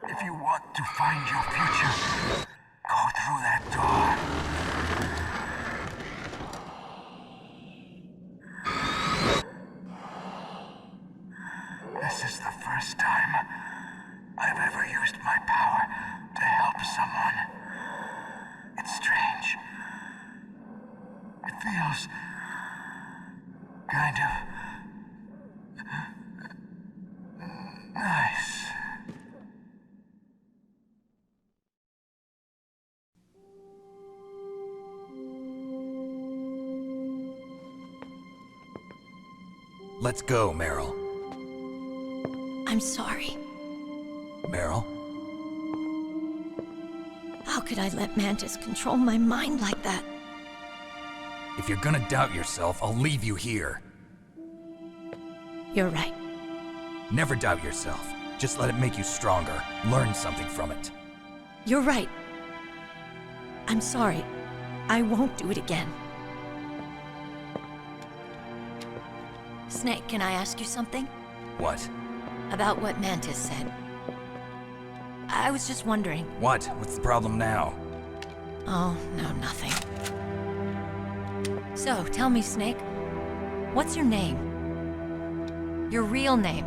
If you want to find your future, go through that door. This is the first time I've ever used my power to help someone. It's strange. It feels kind of nice. Let's go, Meryl. I'm sorry. Meryl? How could I let Mantis control my mind like that? If you're gonna doubt yourself, I'll leave you here. You're right. Never doubt yourself. Just let it make you stronger. Learn something from it. You're right. I'm sorry. I won't do it again. Snake, can I ask you something? What? About what Mantis said. I was just wondering. What? What's the problem now? Oh, no, nothing. So, tell me, Snake. What's your name? Your real name?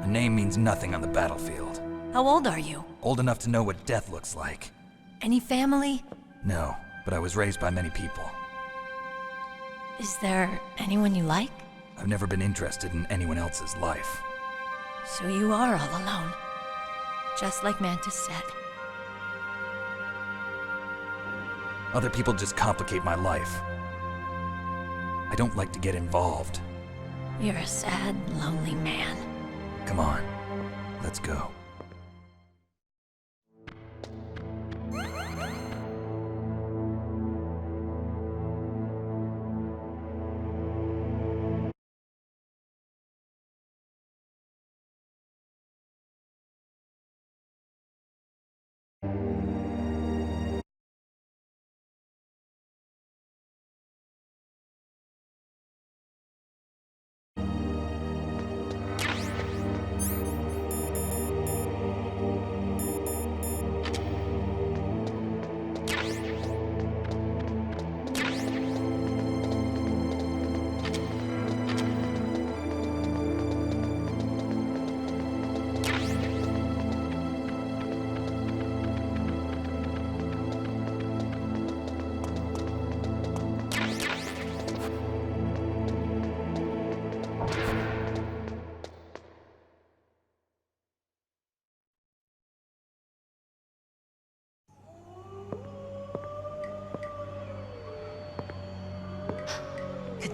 A name means nothing on the battlefield. How old are you? Old enough to know what death looks like. Any family? No, but I was raised by many people. Is there anyone you like? I've never been interested in anyone else's life. So you are all alone. Just like Mantis said. Other people just complicate my life. I don't like to get involved. You're a sad, lonely man. Come on, let's go.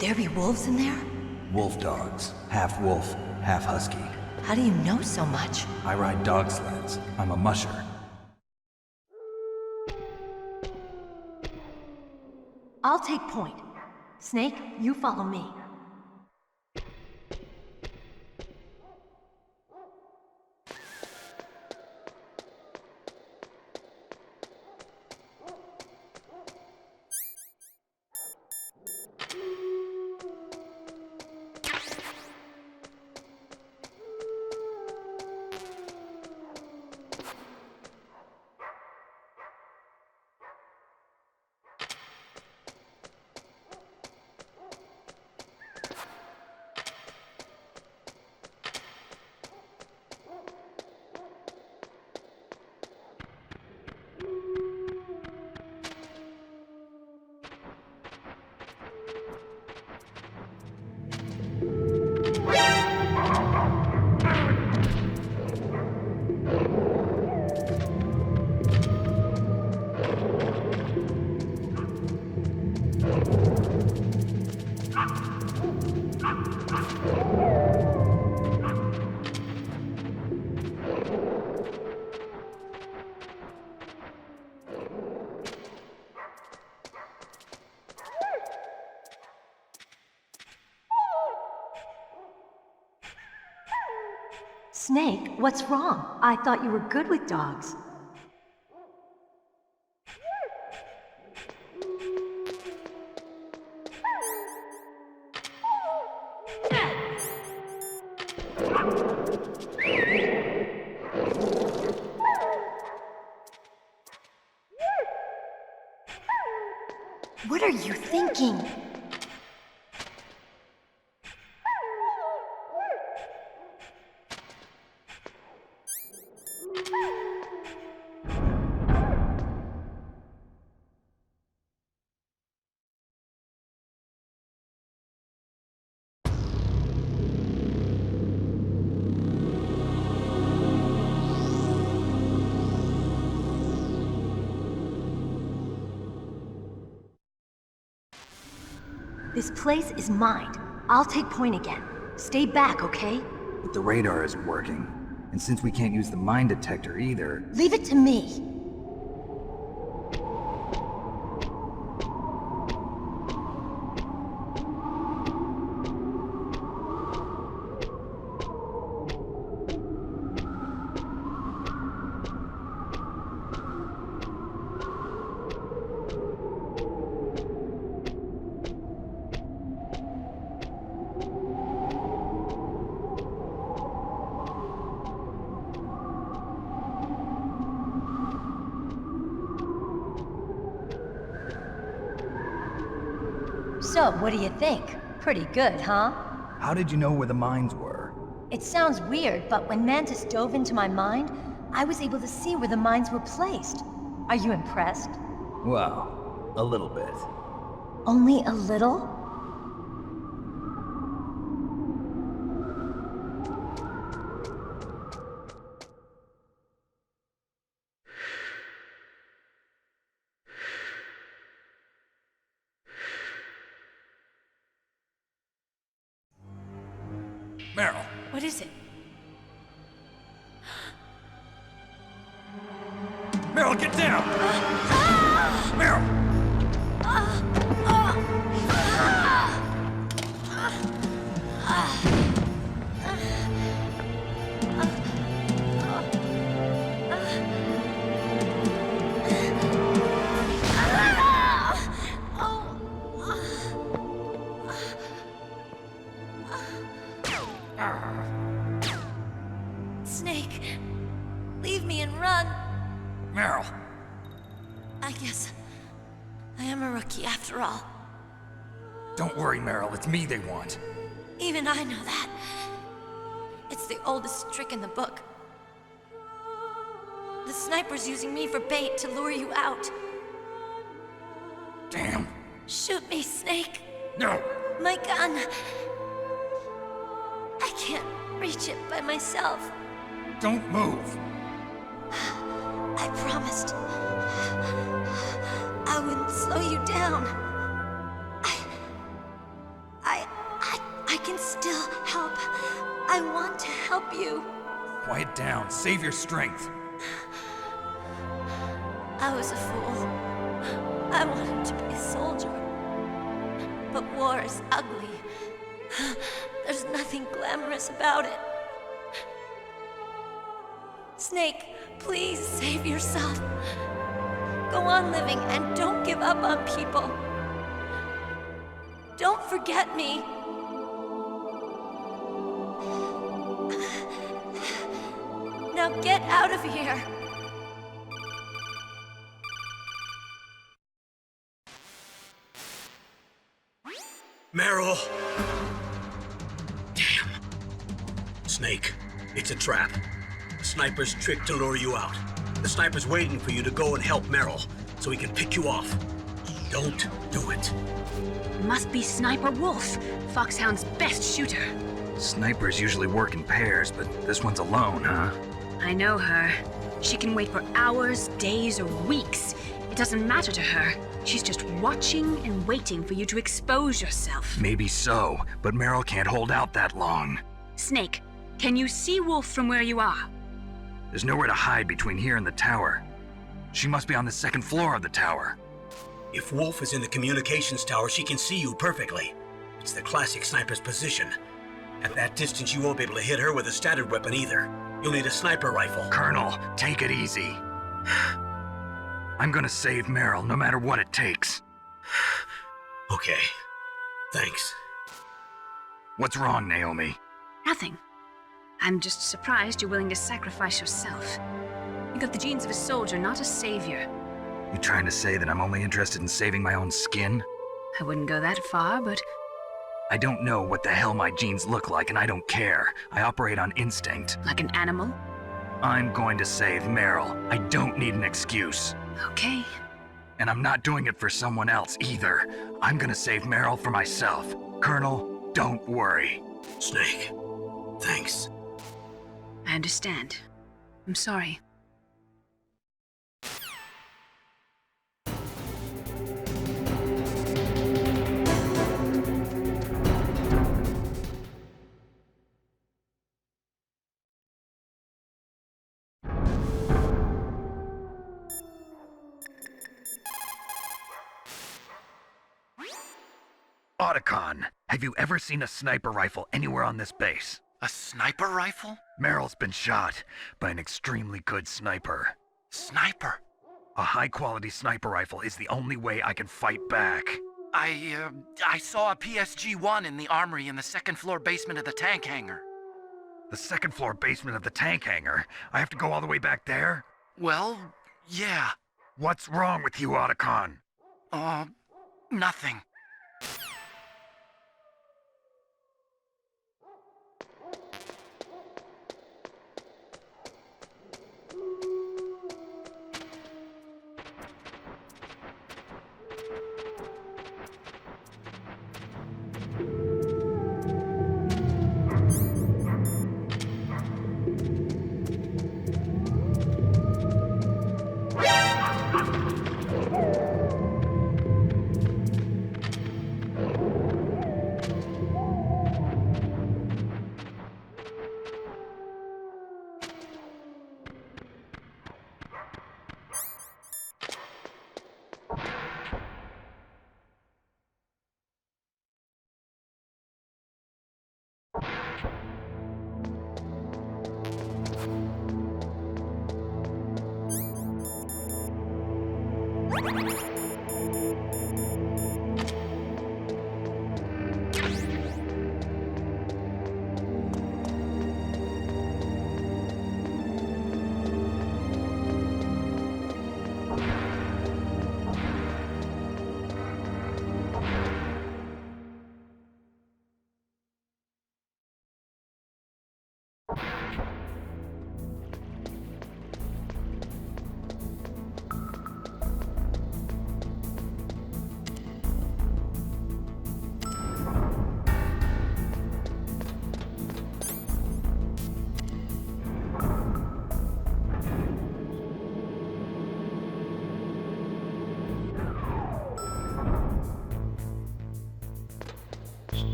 there be wolves in there? Wolf dogs. Half wolf, half husky. How do you know so much? I ride dog sleds. I'm a musher. I'll take point. Snake, you follow me. Snake, what's wrong? I thought you were good with dogs. What are you thinking? This place is mine. I'll take point again. Stay back, okay? But the radar isn't working. And since we can't use the mine detector either... Leave it to me. So, what do you think? Pretty good, huh? How did you know where the mines were? It sounds weird, but when Mantis dove into my mind, I was able to see where the mines were placed. Are you impressed? Well, a little bit. Only a little? Meryl! What is it? Meryl, get down! Meryl! Snake, leave me and run. Meryl! I guess I am a rookie after all. Don't worry, Meryl. It's me they want. Even I know that. It's the oldest trick in the book. The sniper's using me for bait to lure you out. Damn. Shoot me, Snake. No! My gun. I can't reach it by myself. Don't move. I promised. I wouldn't slow you down. you. Quiet down. Save your strength. I was a fool. I wanted to be a soldier. But war is ugly. There's nothing glamorous about it. Snake, please save yourself. Go on living and don't give up on people. Don't forget me. Now get out of here. Meryl! Damn. Snake, it's a trap. The sniper's trick to lure you out. The sniper's waiting for you to go and help Meryl, so he can pick you off. Don't do it. Must be Sniper Wolf, Foxhound's best shooter. Snipers usually work in pairs, but this one's alone, huh? I know her. She can wait for hours, days, or weeks. It doesn't matter to her. She's just watching and waiting for you to expose yourself. Maybe so, but Meryl can't hold out that long. Snake, can you see Wolf from where you are? There's nowhere to hide between here and the tower. She must be on the second floor of the tower. If Wolf is in the communications tower, she can see you perfectly. It's the classic sniper's position. At that distance, you won't be able to hit her with a standard weapon either. You'll need a sniper rifle. Colonel, take it easy. I'm gonna save Meryl, no matter what it takes. Okay. Thanks. What's wrong, Naomi? Nothing. I'm just surprised you're willing to sacrifice yourself. You got the genes of a soldier, not a savior. You trying to say that I'm only interested in saving my own skin? I wouldn't go that far, but... I don't know what the hell my genes look like, and I don't care. I operate on instinct. Like an animal? I'm going to save Meryl. I don't need an excuse. Okay. And I'm not doing it for someone else either. I'm gonna save Meryl for myself. Colonel, don't worry. Snake, thanks. I understand. I'm sorry. Otacon, have you ever seen a sniper rifle anywhere on this base? A sniper rifle? Meryl's been shot by an extremely good sniper. Sniper? A high-quality sniper rifle is the only way I can fight back. I saw a PSG-1 in the armory in the second-floor basement of the tank hangar. The second-floor basement of the tank hangar? I have to go all the way back there? Well, yeah. What's wrong with you, Otacon? Nothing.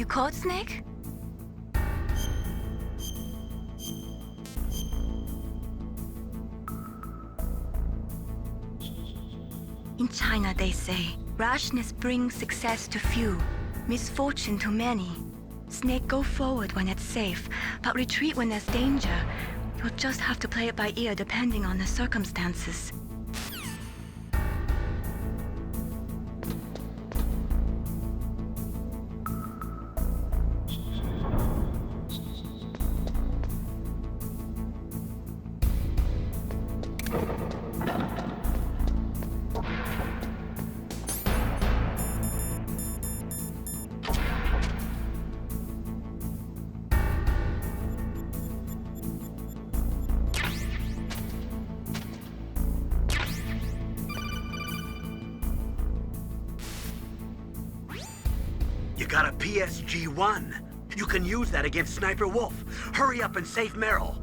You called Snake? In China, they say, rashness brings success to few, misfortune to many. Snake, go forward when it's safe, but retreat when there's danger. You'll just have to play it by ear depending on the circumstances. You got a PSG-1. You can use that against Sniper Wolf. Hurry up and save Meryl.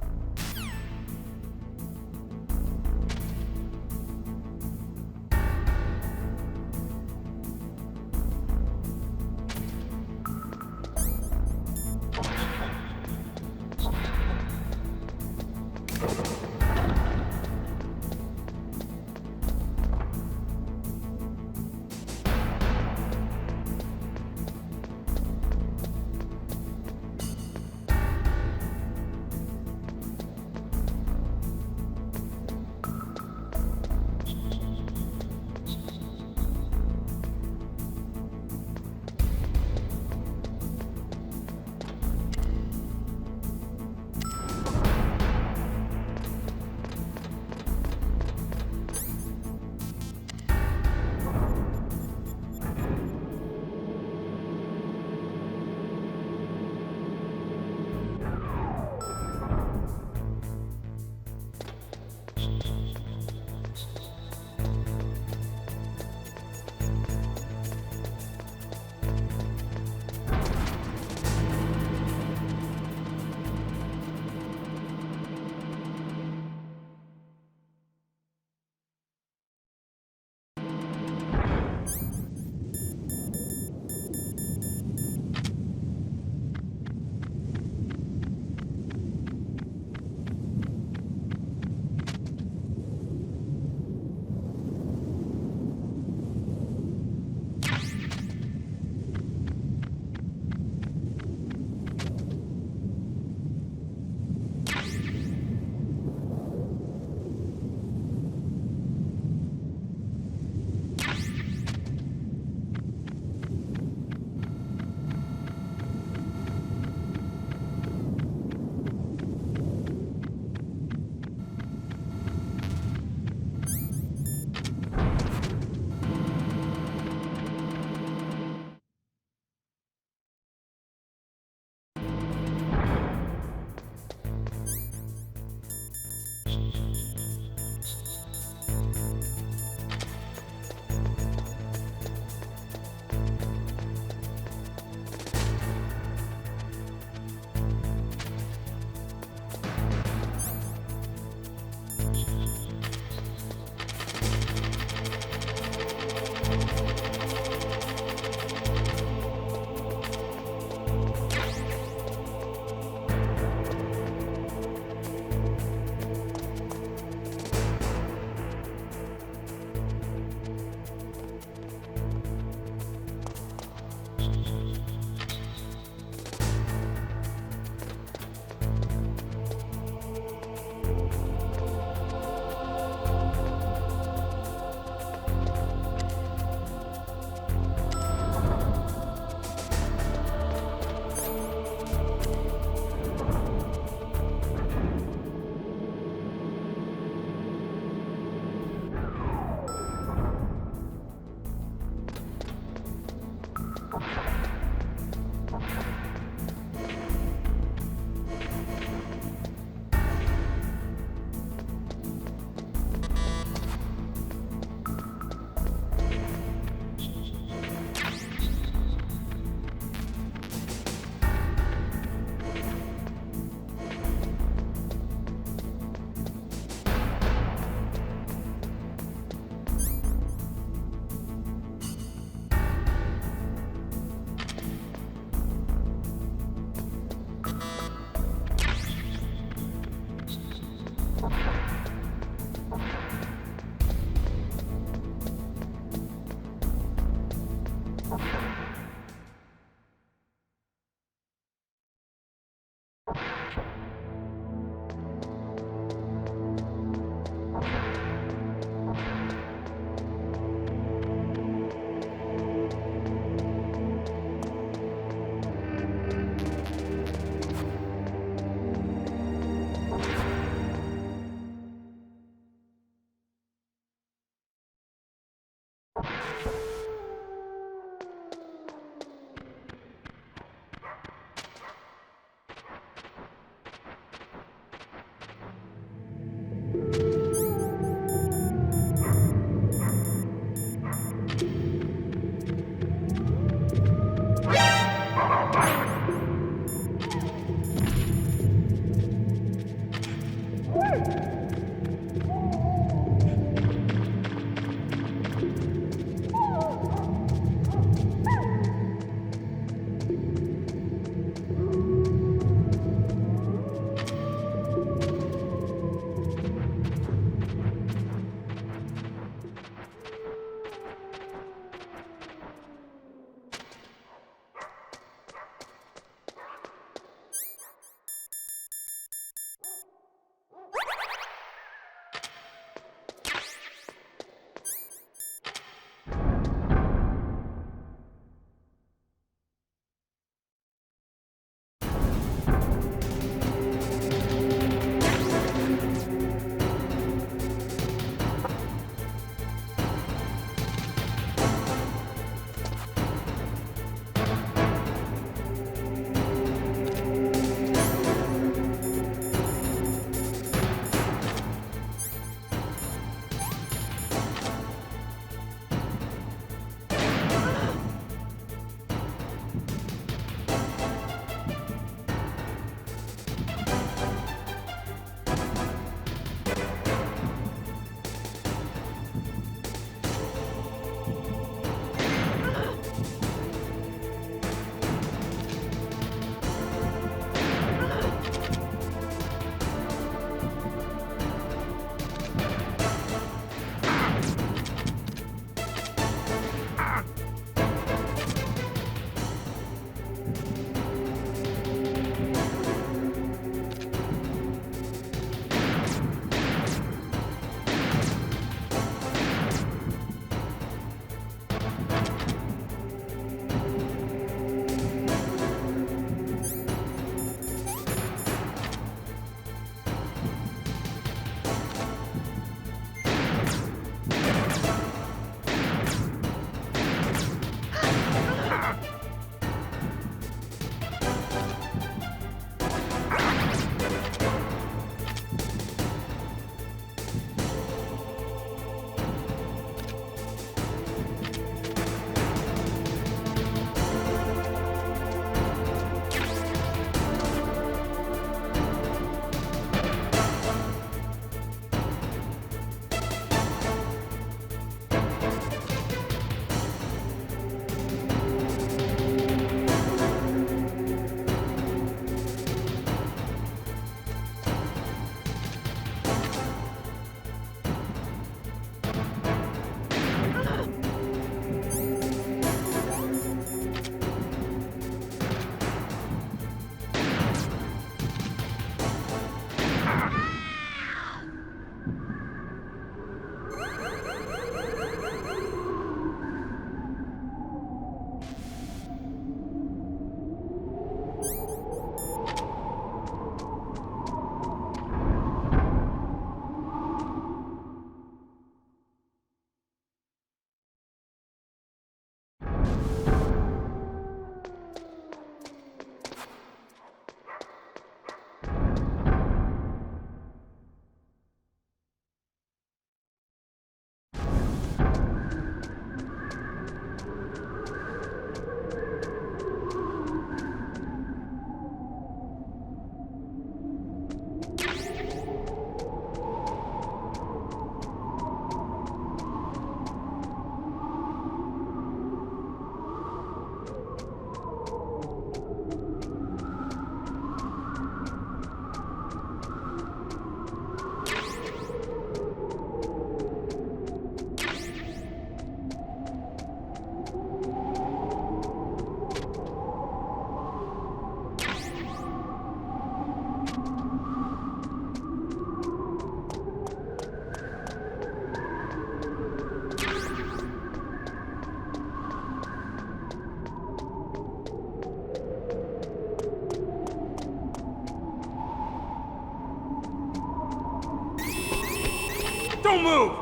Don't move!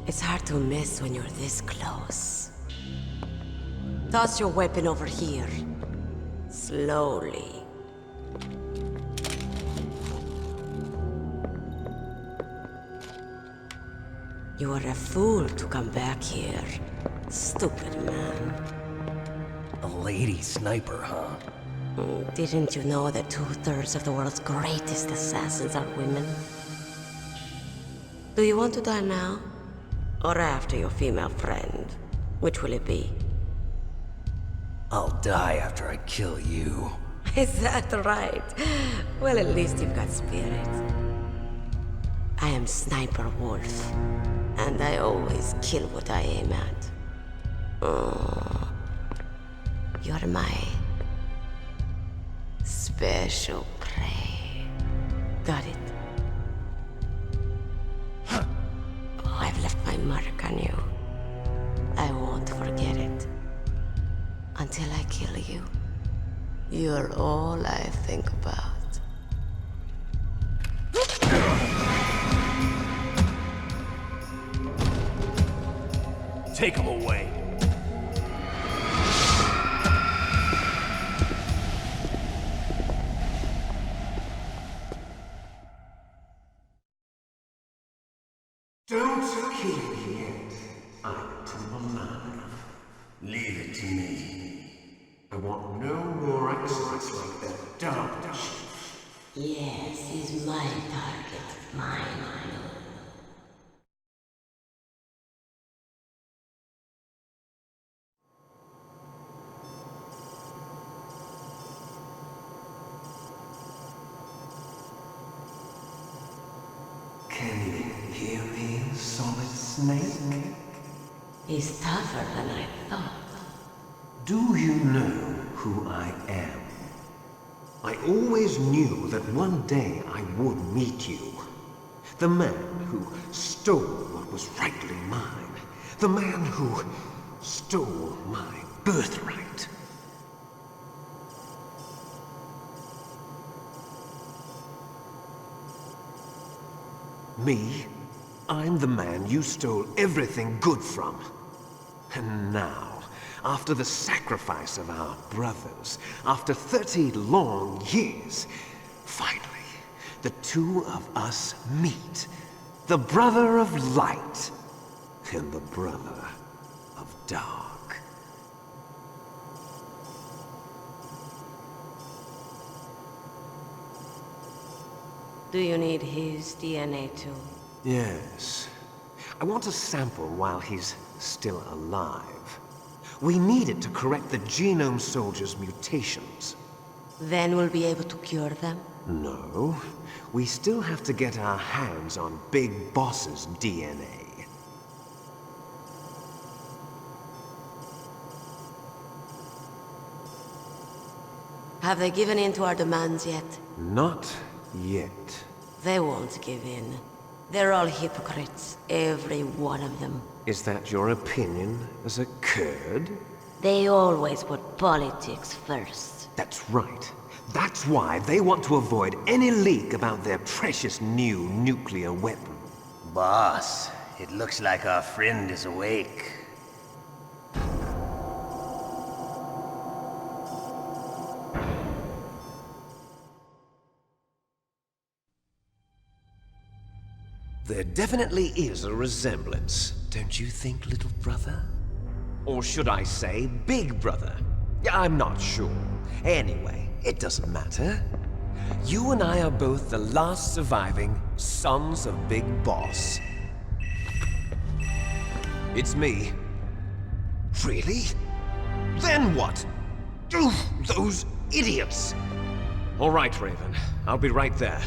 It's hard to miss when you're this close. Toss your weapon over here. Slowly. You were a fool to come back here. Stupid man. A lady sniper, huh? Didn't you know that 2/3 of the world's greatest assassins are women? Do you want to die now? Or after your female friend? Which will it be? I'll die after I kill you. Is that right? Well, at least you've got spirit. I am Sniper Wolf, and I always kill what I aim at. Oh, you're my special prey. Got it? Oh, I've left my mark on you. I won't forget it. Until I kill you. You're all I think about. Take him away. Don't kill me yet. I'm Temple Man. Leave it to me. I want no more accidents like that dark chief. Yes, he's my target. Mine. Can you hear me, Solid Snake? He's tougher than I thought. Do you know who I am? I always knew that one day I would meet you. The man who stole what was rightly mine. The man who stole my birthright. Me? I'm the man you stole everything good from. And now, after the sacrifice of our brothers, after 30 long years, finally, the two of us meet. The brother of light and the brother of dark. Do you need his DNA too? Yes. I want a sample while he's still alive. We need it to correct the Genome Soldier's mutations. Then we'll be able to cure them? No. We still have to get our hands on Big Boss's DNA. Have they given in to our demands yet? Not yet. They won't give in. They're all hypocrites, every one of them. Is that your opinion as a Kurd? They always put politics first. That's right. That's why they want to avoid any leak about their precious new nuclear weapon. Boss, it looks like our friend is awake. There definitely is a resemblance, don't you think, little brother? Or should I say, big brother? I'm not sure. Anyway, it doesn't matter. You and I are both the last surviving sons of Big Boss. It's me. Really? Then what? Those idiots! All right, Raven. I'll be right there.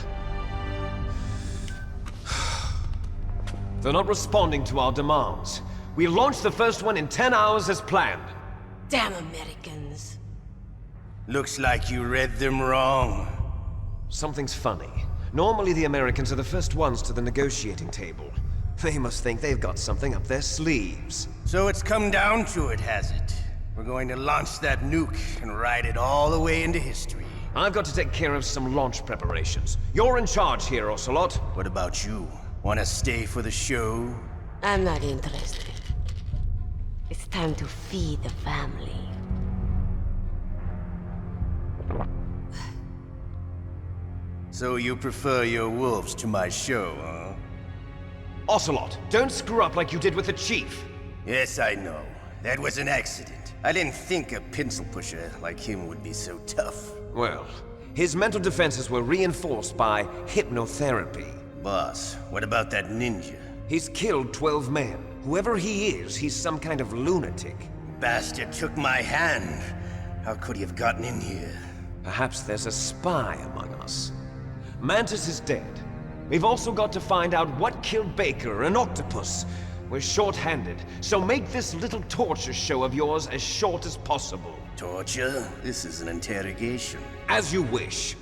They're not responding to our demands. We launched the first one in 10 hours as planned. Damn Americans. Looks like you read them wrong. Something's funny. Normally the Americans are the first ones to the negotiating table. They must think they've got something up their sleeves. So it's come down to it, has it? We're going to launch that nuke and ride it all the way into history. I've got to take care of some launch preparations. You're in charge here, Ocelot. What about you? Want to stay for the show? I'm not interested. It's time to feed the family. So you prefer your wolves to my show, huh? Ocelot, don't screw up like you did with the Chief. Yes, I know. That was an accident. I didn't think a pencil pusher like him would be so tough. Well, his mental defenses were reinforced by hypnotherapy. Boss, what about that ninja? He's killed 12 men. Whoever he is, he's some kind of lunatic. Bastard took my hand. How could he have gotten in here? Perhaps there's a spy among us. Mantis is dead. We've also got to find out what killed Baker and Octopus. We're short-handed, so make this little torture show of yours as short as possible. Torture? This is an interrogation. As you wish.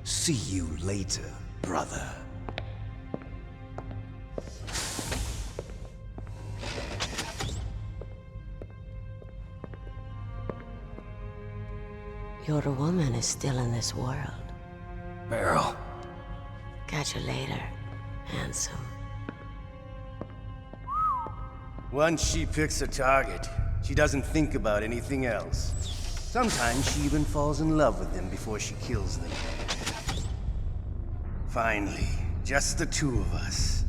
See you later, brother. Your woman is still in this world. Meryl. Catch you later, handsome. Once she picks a target, she doesn't think about anything else. Sometimes she even falls in love with them before she kills them. Finally, just the two of us.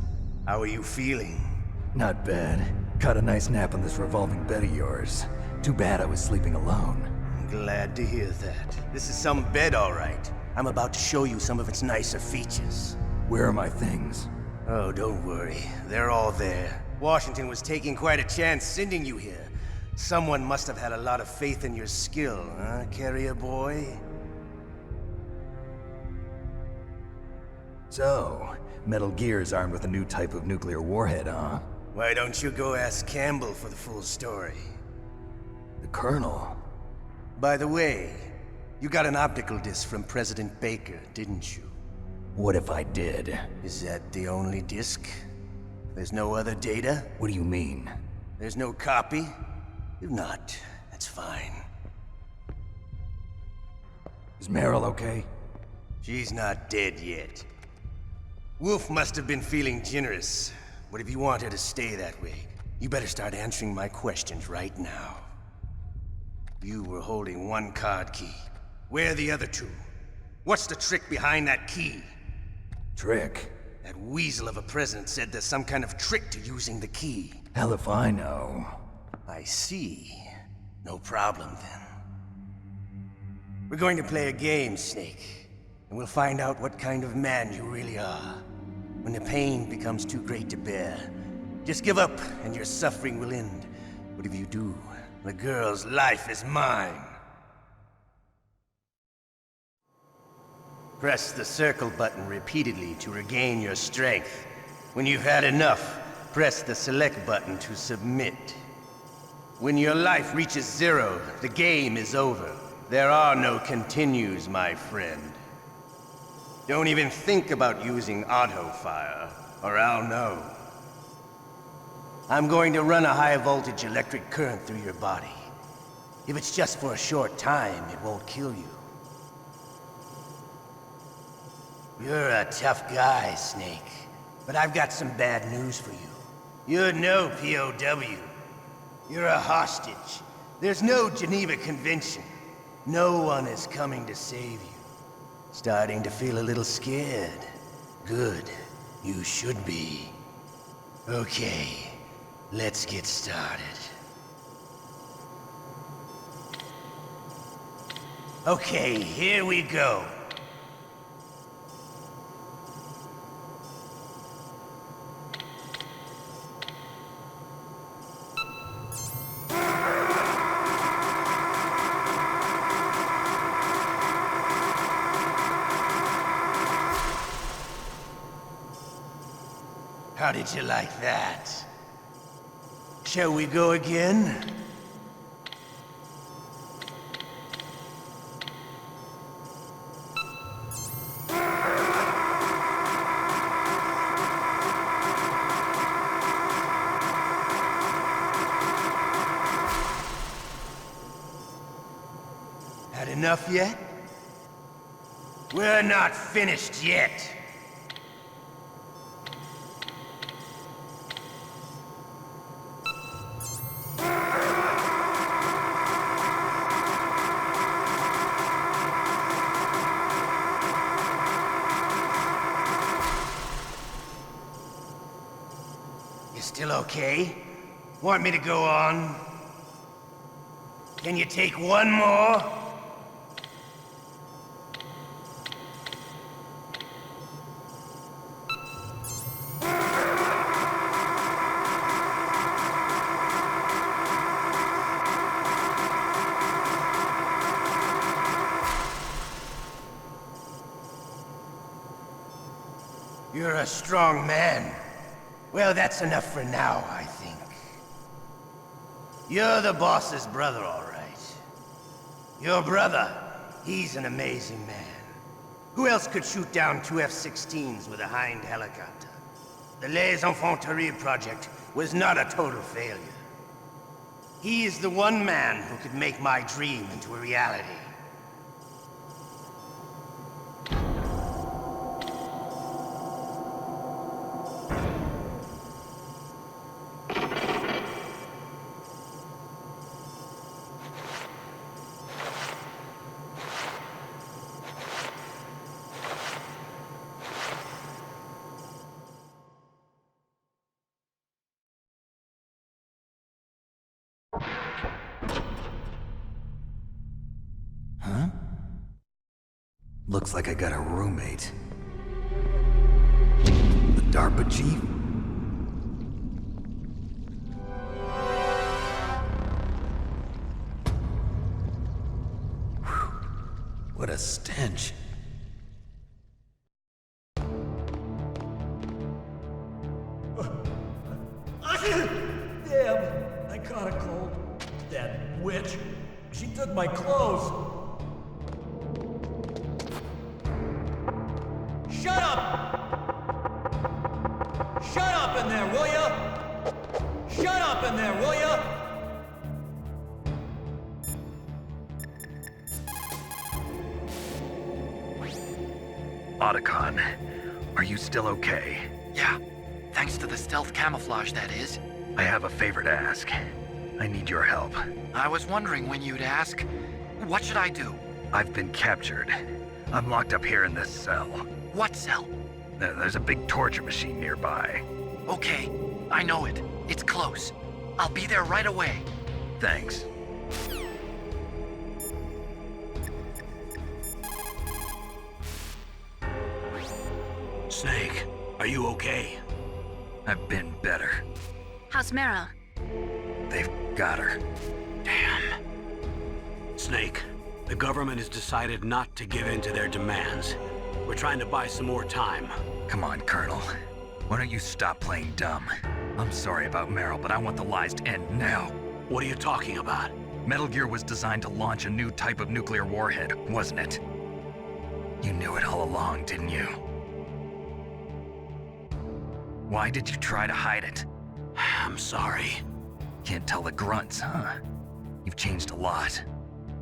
How are you feeling? Not bad. Caught a nice nap on this revolving bed of yours. Too bad I was sleeping alone. I'm glad to hear that. This is some bed, all right. I'm about to show you some of its nicer features. Where are my things? Oh, don't worry. They're all there. Washington was taking quite a chance sending you here. Someone must have had a lot of faith in your skill, huh, carrier boy? So, Metal Gear's armed with a new type of nuclear warhead, huh? Why don't you go ask Campbell for the full story? The Colonel? By the way, you got an optical disc from President Baker, didn't you? What if I did? Is that the only disc? There's no other data? What do you mean? There's no copy? If not, that's fine. Is Meryl okay? She's not dead yet. Wolf must have been feeling generous. But if you want her to stay that way, you better start answering my questions right now. You were holding one card key. Where are the other two? What's the trick behind that key? Trick? That weasel of a president said there's some kind of trick to using the key. Hell if I know. I see. No problem, then. We're going to play a game, Snake. And we'll find out what kind of man you really are. When the pain becomes too great to bear, just give up and your suffering will end. But if you do, the girl's life is mine. Press the circle button repeatedly to regain your strength. When you've had enough, press the select button to submit. When your life reaches 0, the game is over. There are no continues, my friend. Don't even think about using auto-fire, or I'll know. I'm going to run a high-voltage electric current through your body. If it's just for a short time, it won't kill you. You're a tough guy, Snake. But I've got some bad news for you. You're no POW. You're a hostage. There's no Geneva Convention. No one is coming to save you. Starting to feel a little scared. Good. You should be. Okay, let's get started. Okay, here we go. How did you like that? Shall we go again? enough yet? We're not finished yet. You still okay? Want me to go on? Can you take one more? You're a strong man. Well, that's enough for now, I think. You're the boss's brother, all right. Your brother, he's an amazing man. Who else could shoot down 2 F-16s with a Hind helicopter? The Les Infanteries project was not a total failure. He is the one man who could make my dream into a reality. Huh? Looks like I got a roommate. The DARPA chief? Whew. What a stench. Damn, I caught a cold. That witch. She took my clothes. Shut up! Shut up in there, will ya? Shut up in there, will ya? Otacon, are you still okay? Yeah, thanks to the stealth camouflage, that is. I have a favor to ask. I need your help. I was wondering when you'd ask. What should I do? I've been captured. I'm locked up here in this cell. What cell? There's a big torture machine nearby. Okay, I know it. It's close. I'll be there right away. Thanks. Snake, are you okay? I've been better. How's Meryl? They've got her. Damn. Snake, the government has decided not to give in to their demands. We're trying to buy some more time. Come on, Colonel. Why don't you stop playing dumb? I'm sorry about Meryl, but I want the lies to end now. What are you talking about? Metal Gear was designed to launch a new type of nuclear warhead, wasn't it? You knew it all along, didn't you? Why did you try to hide it? I'm sorry. Can't tell the grunts, huh? You've changed a lot.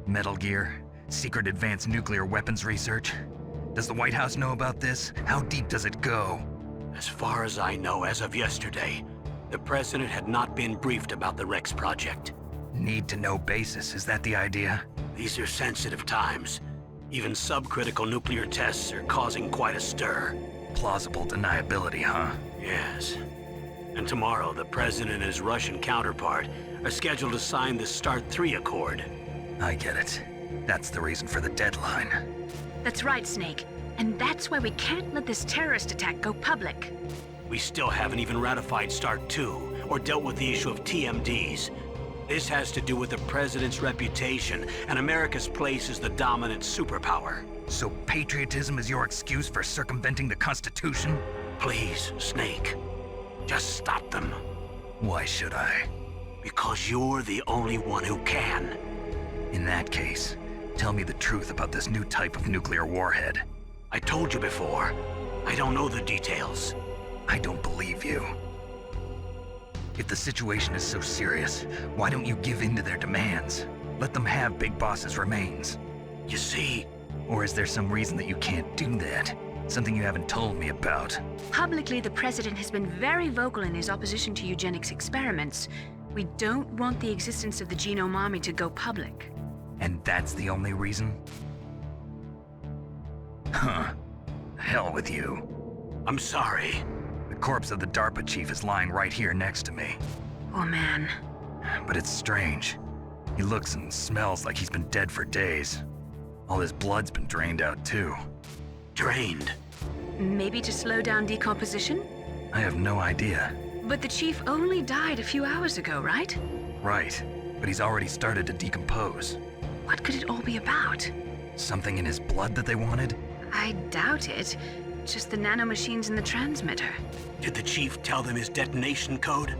Metal Gear, secret advanced nuclear weapons research. Does the White House know about this? How deep does it go? As far as I know, as of yesterday, the president had not been briefed about the Rex project. Need-to-know basis, is that the idea? These are sensitive times. Even subcritical nuclear tests are causing quite a stir. Plausible deniability, huh? Yes. And tomorrow, the president and his Russian counterpart are scheduled to sign the START 3 Accord. I get it. That's the reason for the deadline. That's right, Snake. And that's why we can't let this terrorist attack go public. We still haven't even ratified START 2 or dealt with the issue of TMDs. This has to do with the president's reputation and America's place as the dominant superpower. So patriotism is your excuse for circumventing the Constitution? Please, Snake. Just stop them. Why should I? Because you're the only one who can. In that case, tell me the truth about this new type of nuclear warhead. I told you before. I don't know the details. I don't believe you. If the situation is so serious, why don't you give in to their demands? Let them have Big Boss's remains. You see... Or is there some reason that you can't do that? Something you haven't told me about? Publicly, the president has been very vocal in his opposition to eugenics experiments. We don't want the existence of the Genome Army to go public. And that's the only reason? Huh. Hell with you. I'm sorry. The corpse of the DARPA chief is lying right here next to me. Oh man. But it's strange. He looks and smells like he's been dead for days. All his blood's been drained out too. Drained? Maybe to slow down decomposition? I have no idea. But the chief only died a few hours ago, right? Right, but he's already started to decompose. What could it all be about? Something in his blood that they wanted? I doubt it. Just the nanomachines in the transmitter. Did the chief tell them his detonation code?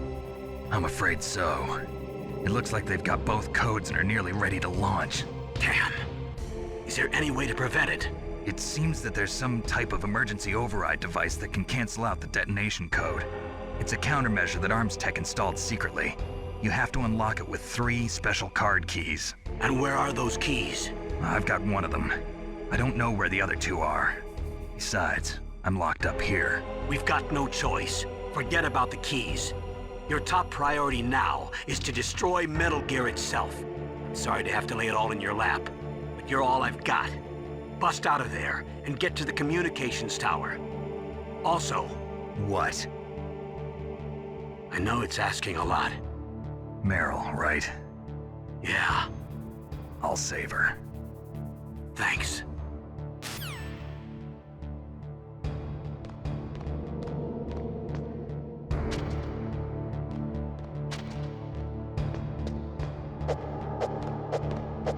I'm afraid so. It looks like they've got both codes and are nearly ready to launch. Damn. Is there any way to prevent it? It seems that there's some type of emergency override device that can cancel out the detonation code. It's a countermeasure that Arms Tech installed secretly. You have to unlock it with 3 special card keys. And where are those keys? I've got one of them. I don't know where the other 2 are. Besides, I'm locked up here. We've got no choice. Forget about the keys. Your top priority now is to destroy Metal Gear itself. Sorry to have to lay it all in your lap, but you're all I've got. Bust out of there and get to the communications tower. Also... What? I know it's asking a lot. Meryl, right? Yeah. I'll save her. Thanks.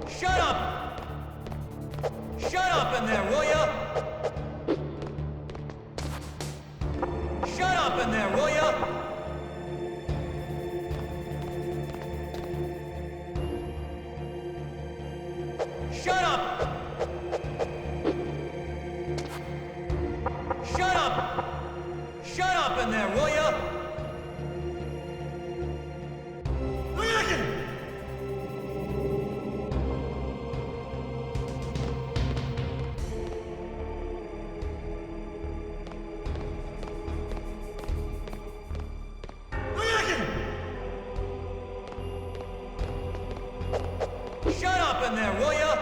Shut up! Shut up in there, will ya? Shut up in there, will ya? Shut up! Shut up! Shut up in there, will ya? Shut up in there, will ya?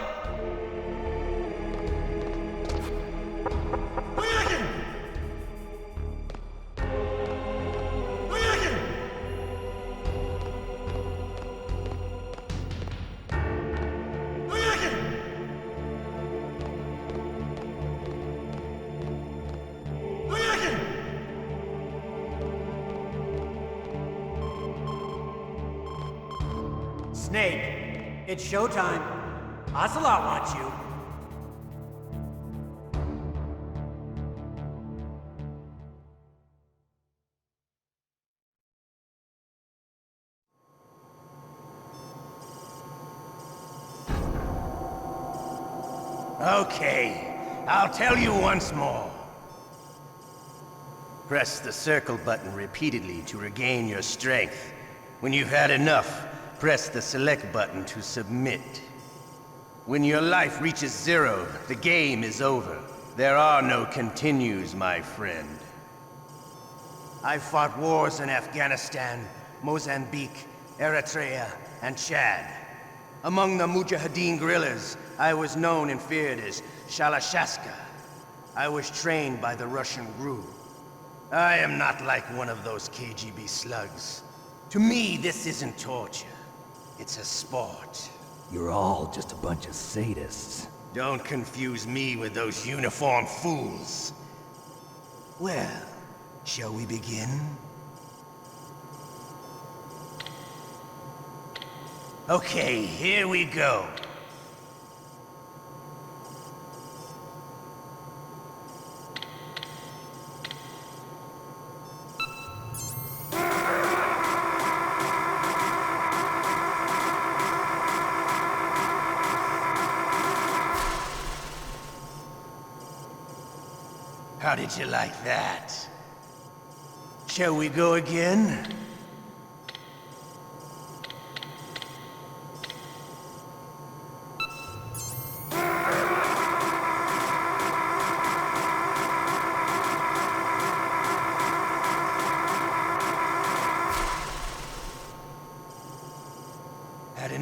Snake, it's showtime. Ocelot wants you. Okay, I'll tell you once more. Press the circle button repeatedly to regain your strength. When you've had enough, press the select button to submit. When your life reaches 0, the game is over. There are no continues, my friend. I've fought wars in Afghanistan, Mozambique, Eritrea, and Chad. Among the Mujahideen guerrillas, I was known and feared as Shalashaska. I was trained by the Russian GRU. I am not like one of those KGB slugs. To me, this isn't torture. It's a sport. You're all just a bunch of sadists. Don't confuse me with those uniformed fools. Well, shall we begin? Okay, here we go. How did you like that? Shall we go again?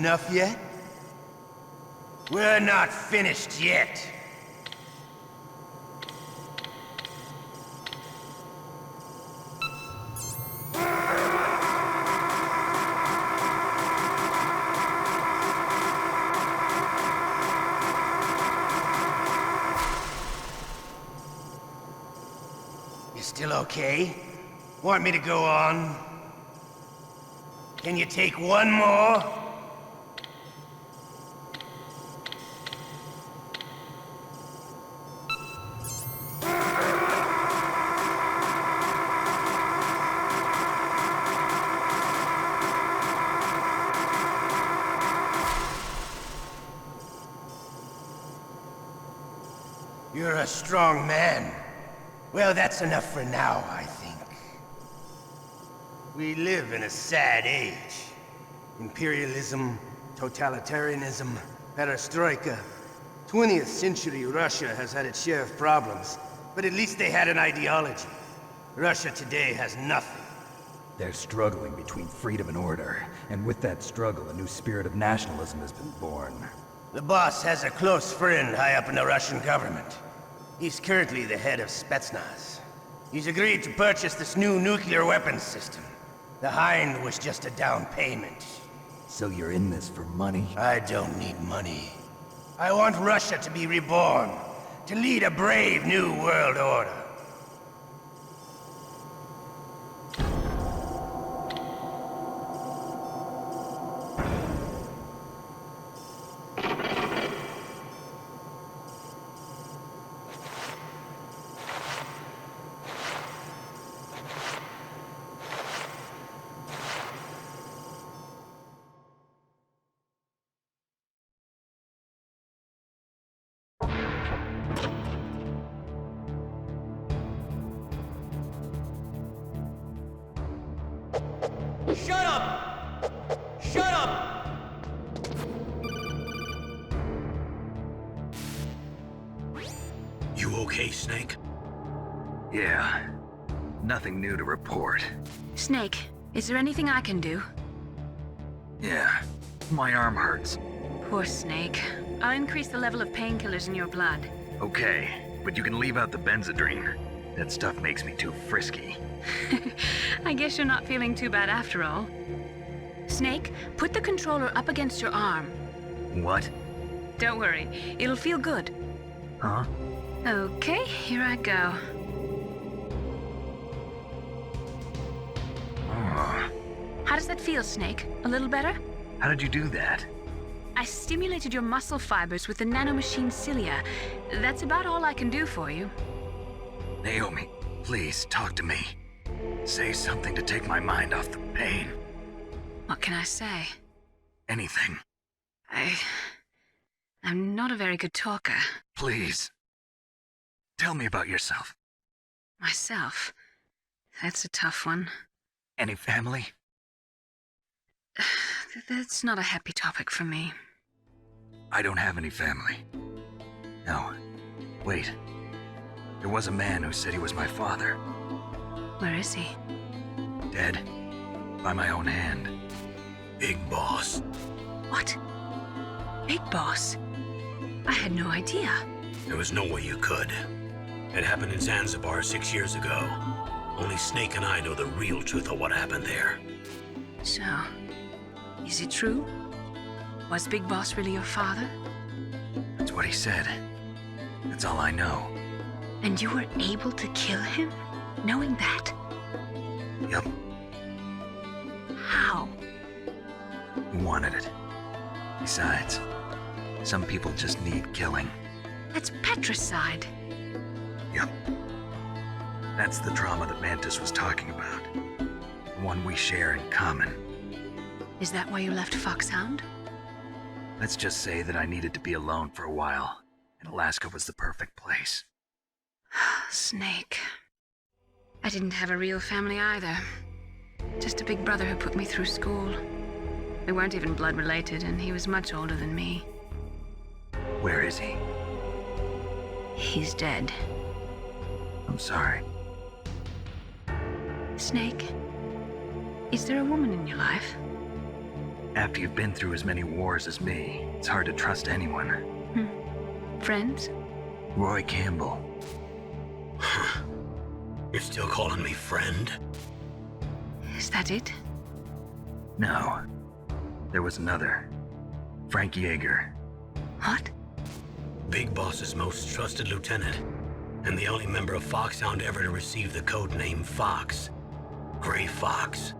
enough yet? We're not finished yet. You still okay? Want me to go on? Can you take one more? You're a strong man. Well, that's enough for now, I think. We live in a sad age. Imperialism, totalitarianism, perestroika. 20th century Russia has had its share of problems, but at least they had an ideology. Russia today has nothing. They're struggling between freedom and order, and with that struggle, a new spirit of nationalism has been born. The boss has a close friend high up in the Russian government. He's currently the head of Spetsnaz. He's agreed to purchase this new nuclear weapons system. The Hind was just a down payment. So you're in this for money? I don't need money. I want Russia to be reborn, to lead a brave new world order. Shut up! Shut up! You okay, Snake? Yeah. Nothing new to report. Snake, is there anything I can do? Yeah. My arm hurts. Poor Snake. I'll increase the level of painkillers in your blood. Okay, but you can leave out the Benzedrine. That stuff makes me too frisky. I guess you're not feeling too bad after all. Snake, put the controller up against your arm. What? Don't worry, it'll feel good. Huh? Okay, here I go. Oh. How does that feel, Snake? A little better? How did you do that? I stimulated your muscle fibers with the nanomachine cilia. That's about all I can do for you. Naomi, please talk to me. Say something to take my mind off the pain. What can I say? Anything. I'm not a very good talker. Please. Tell me about yourself. Myself? That's a tough one. Any family? That's not a happy topic for me. I don't have any family. No. Wait. There was a man who said he was my father. Where is he? Dead. By my own hand. Big Boss. What? Big Boss? I had no idea. There was no way you could. It happened in Zanzibar 6 years ago. Only Snake and I know the real truth of what happened there. So, is it true? Was Big Boss really your father? That's what he said. That's all I know. And you were able to kill him, knowing that? Yep. How? He wanted it. Besides, some people just need killing. That's patricide. Yep. That's the trauma that Mantis was talking about. The one we share in common. Is that why you left Foxhound? Let's just say that I needed to be alone for a while, and Alaska was the perfect place. Snake. I didn't have a real family either. Just a big brother who put me through school. We weren't even blood related, and he was much older than me. Where is he? He's dead. I'm sorry. Snake, is there a woman in your life? After you've been through as many wars as me, it's hard to trust anyone. Friends? Roy Campbell. You're still calling me friend? Is that it? No. There was another. Frank Yeager. What? Big Boss's most trusted lieutenant, and the only member of Foxhound ever to receive the code name Fox. Gray Fox.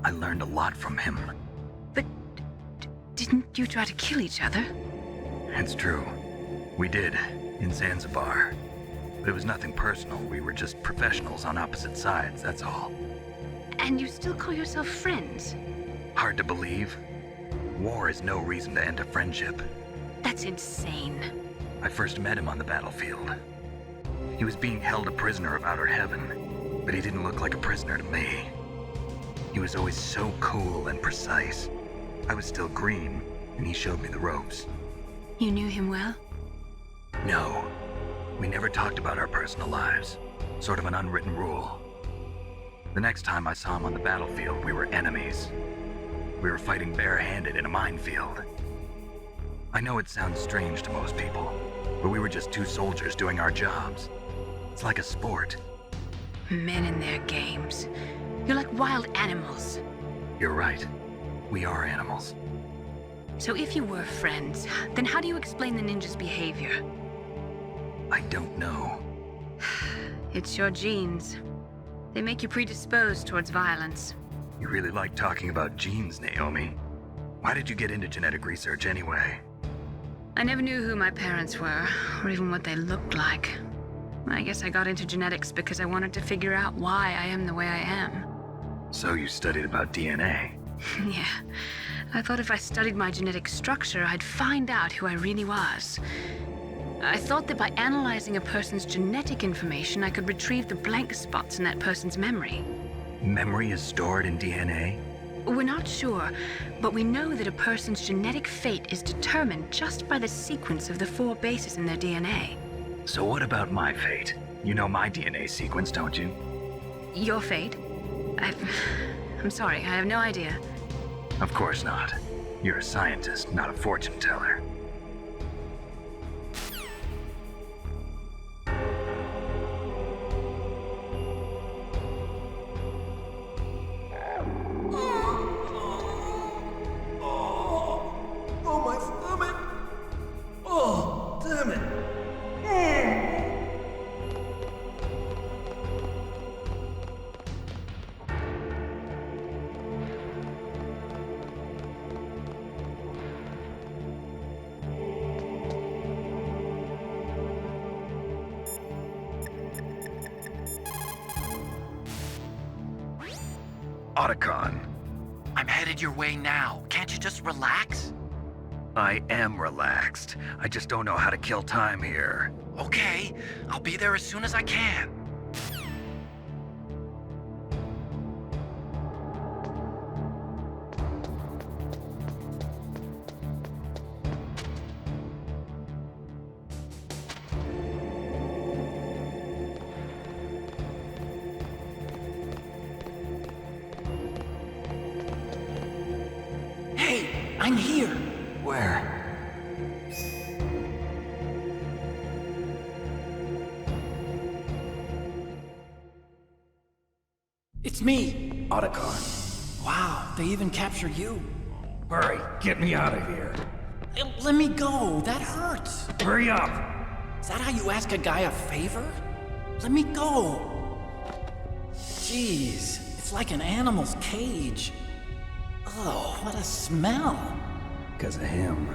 I learned a lot from him. But didn't you try to kill each other? It's true. We did, in Zanzibar. But it was nothing personal. We were just professionals on opposite sides, that's all. And you still call yourself friends? Hard to believe. War is no reason to end a friendship. That's insane. I first met him on the battlefield. He was being held a prisoner of outer heaven, but he didn't look like a prisoner to me. He was always so cool and precise. I was still green, and he showed me the ropes. You knew him well? No. We never talked about our personal lives. Sort of an unwritten rule. The next time I saw him on the battlefield, we were enemies. We were fighting barehanded in a minefield. I know it sounds strange to most people, but we were just two soldiers doing our jobs. It's like a sport. Men and their games. You're like wild animals. You're right. We are animals. So if you were friends, then how do you explain the ninja's behavior? I don't know. It's your genes. They make you predisposed towards violence. You really like talking about genes, Naomi. Why did you get into genetic research anyway? I never knew who my parents were, or even what they looked like. I guess I got into genetics because I wanted to figure out why I am the way I am. So you studied about DNA? Yeah. I thought if I studied my genetic structure, I'd find out who I really was. I thought that by analyzing a person's genetic information, I could retrieve the blank spots in that person's memory. Memory is stored in DNA? We're not sure, but we know that a person's genetic fate is determined just by the sequence of the 4 bases in their DNA. So what about my fate? You know my DNA sequence, don't you? Your fate? I'm sorry, I have no idea. Of course not. You're a scientist, not a fortune teller. Oh, my stomach! Oh, damn it! Otacon. I'm headed your way now. Can't you just relax? I am relaxed. I just don't know how to kill time here. Okay, I'll be there as soon as I can. Hey, I'm here. Where? It's me! Otacon. Wow, they even captured you. Hurry, get me out of here. Let me go, that hurts. Hurry up! Is that how you ask a guy a favor? Let me go. Jeez, it's like an animal's cage. Oh, what a smell. Because of him.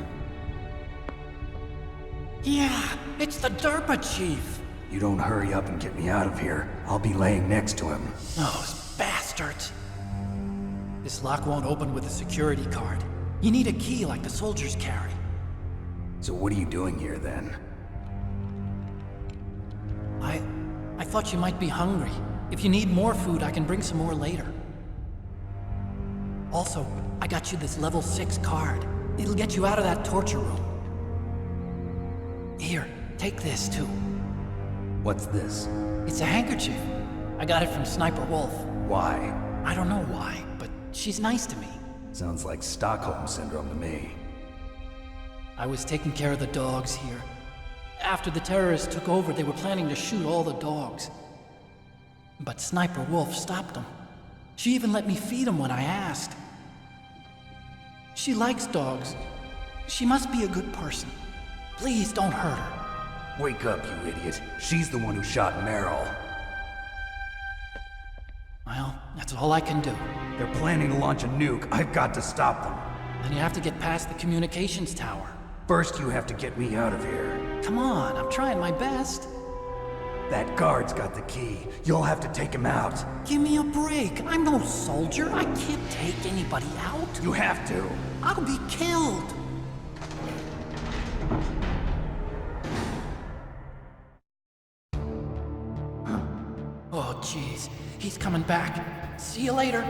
Yeah, it's the DARPA chief. You don't hurry up and get me out of here, I'll be laying next to him. Those bastards. This lock won't open with a security card. You need a key like the soldiers carry. So what are you doing here then? I thought you might be hungry. If you need more food, I can bring some more later. Also, I got you this level 6 card. It'll get you out of that torture room. Here, take this too. What's this? It's a handkerchief. I got it from Sniper Wolf. Why? I don't know why, but She's nice to me. Sounds like Stockholm Syndrome to me. I was taking care of the dogs here. After the terrorists took over, they were planning to shoot all the dogs. But Sniper Wolf stopped them. She even let me feed them when I asked. She likes dogs. She must be a good person. Please don't hurt her. Wake up, you idiot. She's the one who shot Meryl. Well, that's all I can do. They're planning to launch a nuke. I've got to stop them. Then you have to get past the communications tower. First, you have to get me out of here. Come on, I'm trying my best. That guard's got the key. You'll have to take him out. Give me a break. I'm no soldier. I can't take anybody out. You have to. I'll be killed. Oh, jeez. He's coming back. See you later.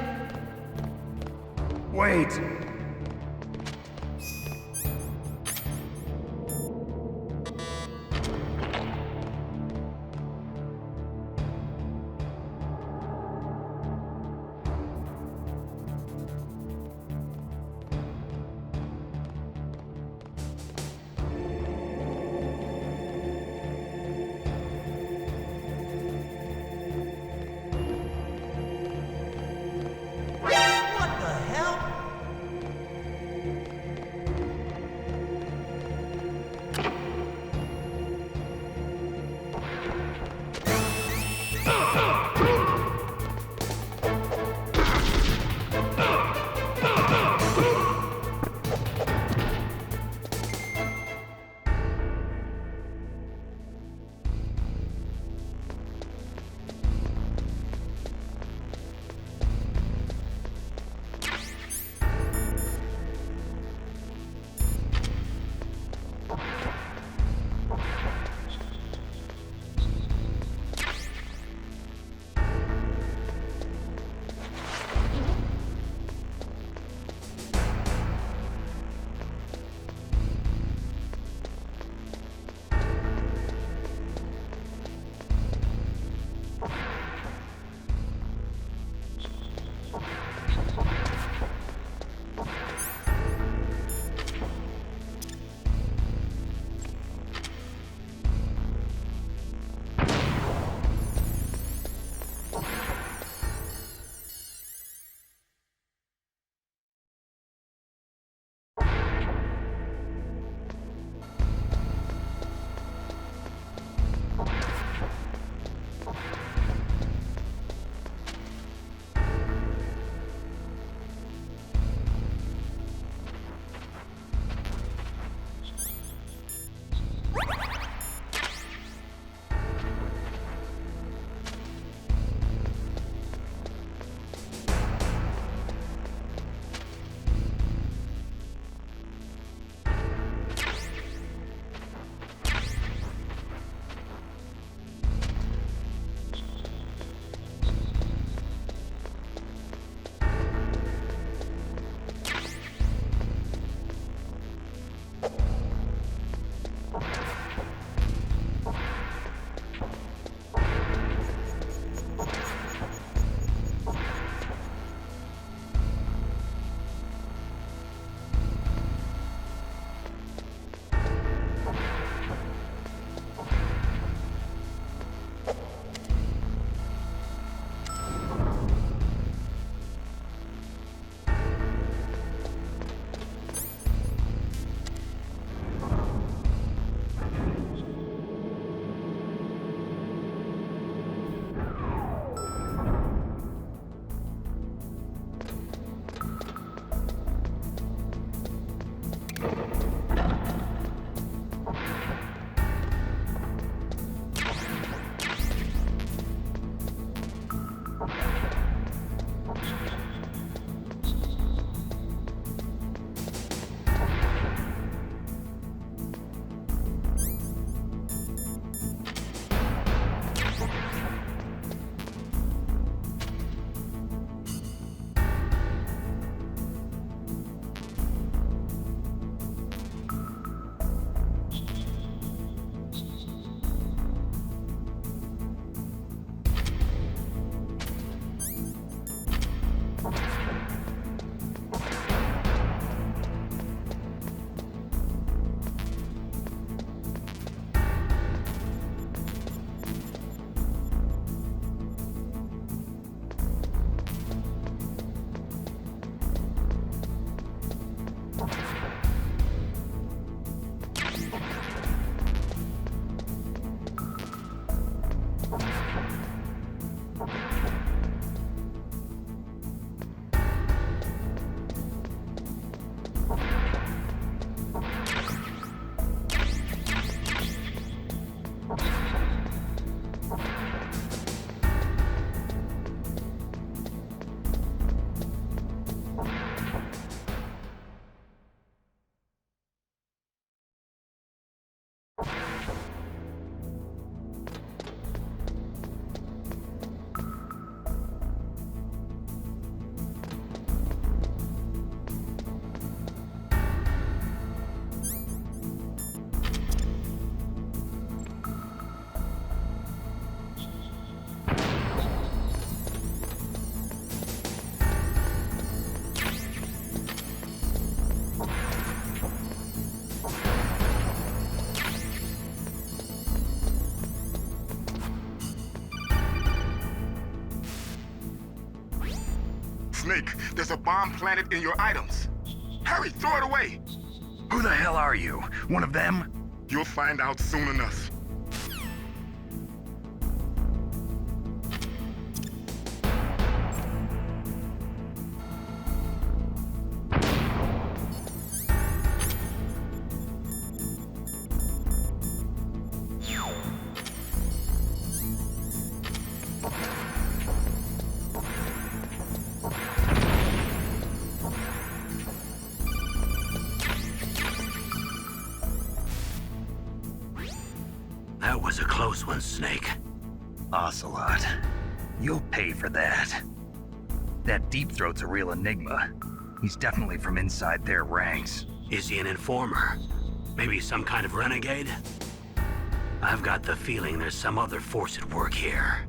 Wait! Snake, there's a bomb planted in your items. Hurry, throw it away! Who the hell are you? One of them? You'll find out soon enough. That was a close one, Snake. Ocelot. You'll pay for that. That Deep Throat's a real enigma. He's definitely from inside their ranks. Is he an informer? Maybe some kind of renegade? I've got the feeling there's some other force at work here.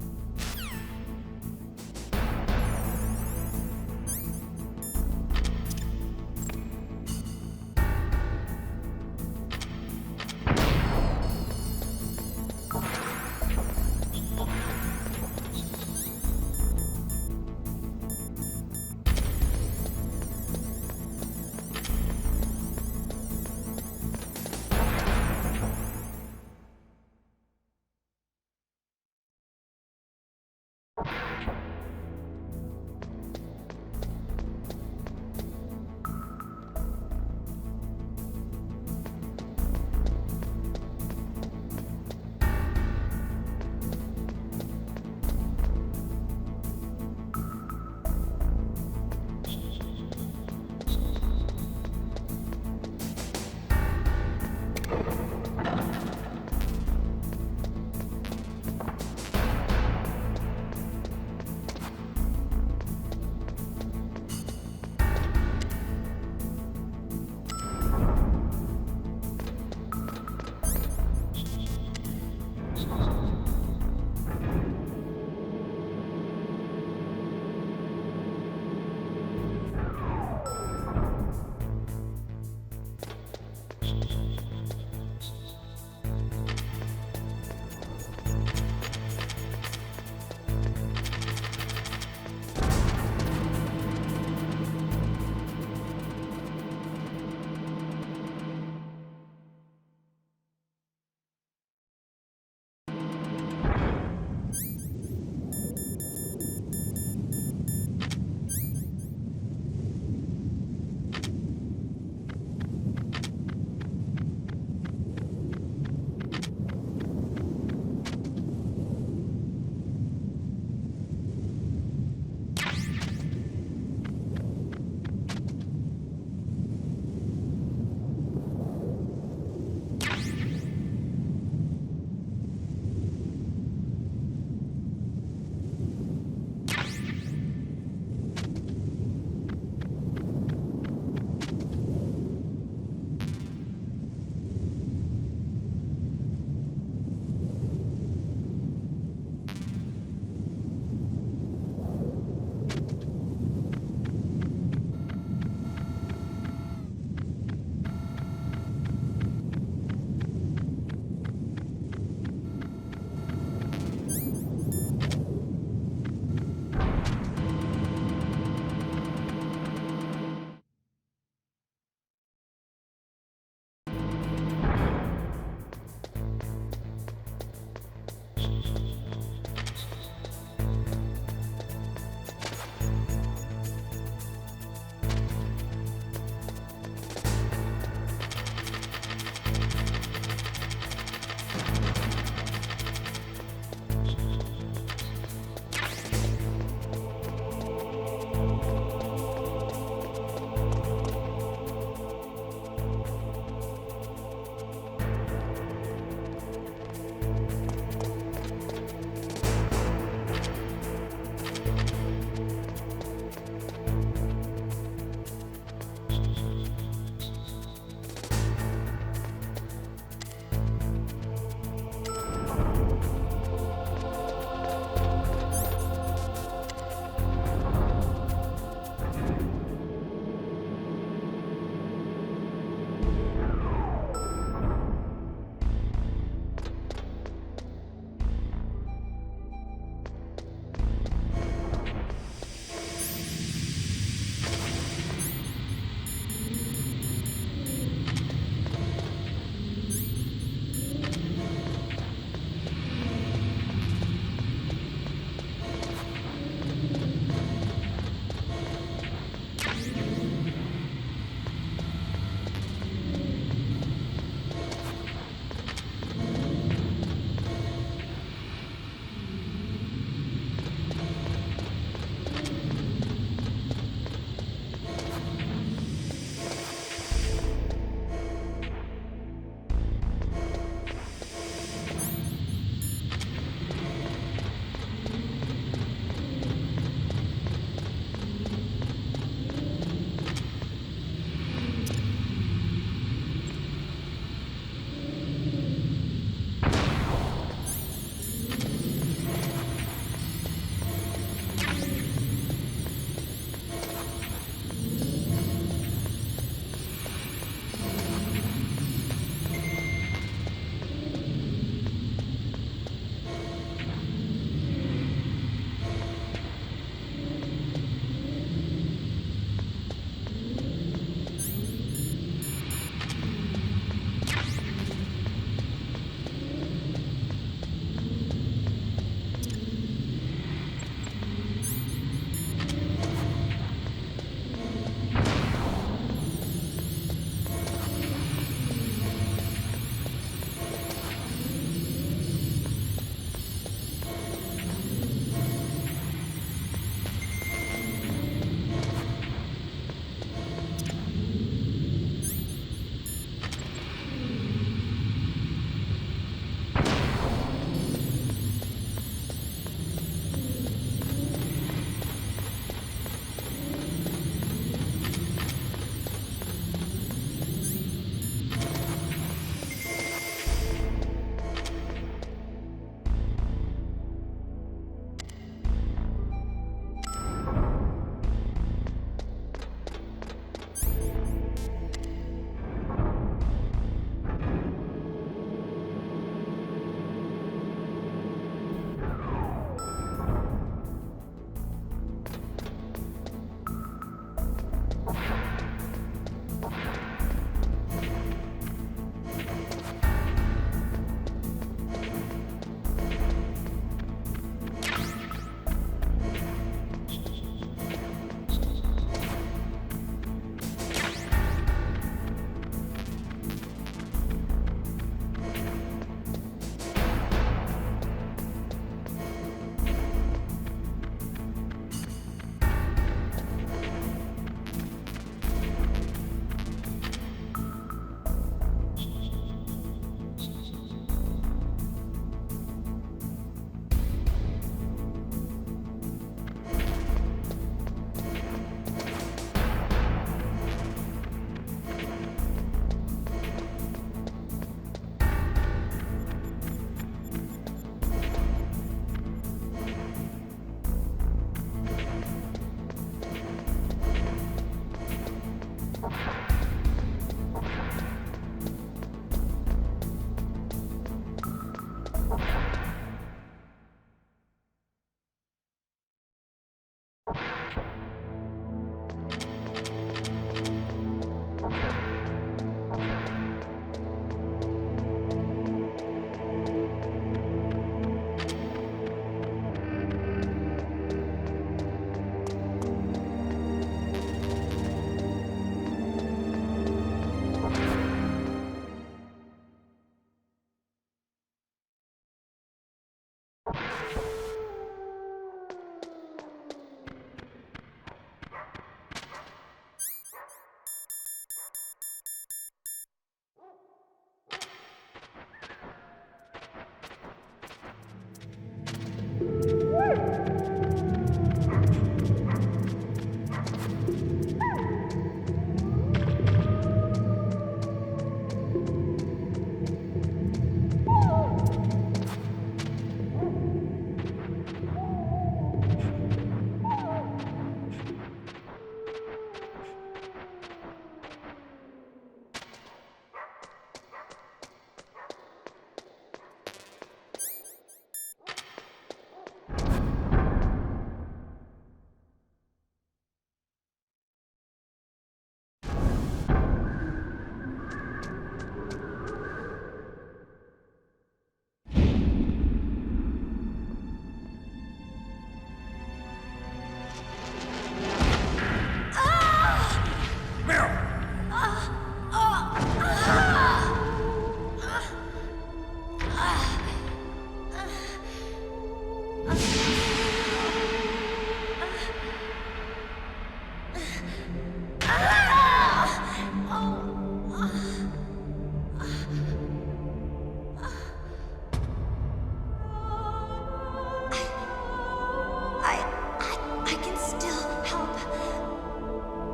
I can still help.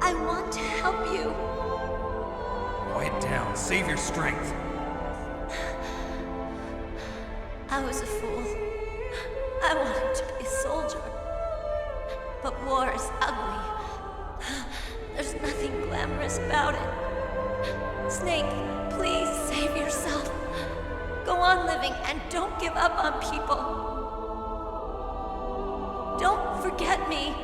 I want to help you. Quiet down. Save your strength. I was a fool. I wanted to be a soldier. But war is ugly. There's nothing glamorous about it. Snake, please save yourself. Go on living and don't give up on people. Don't forget me.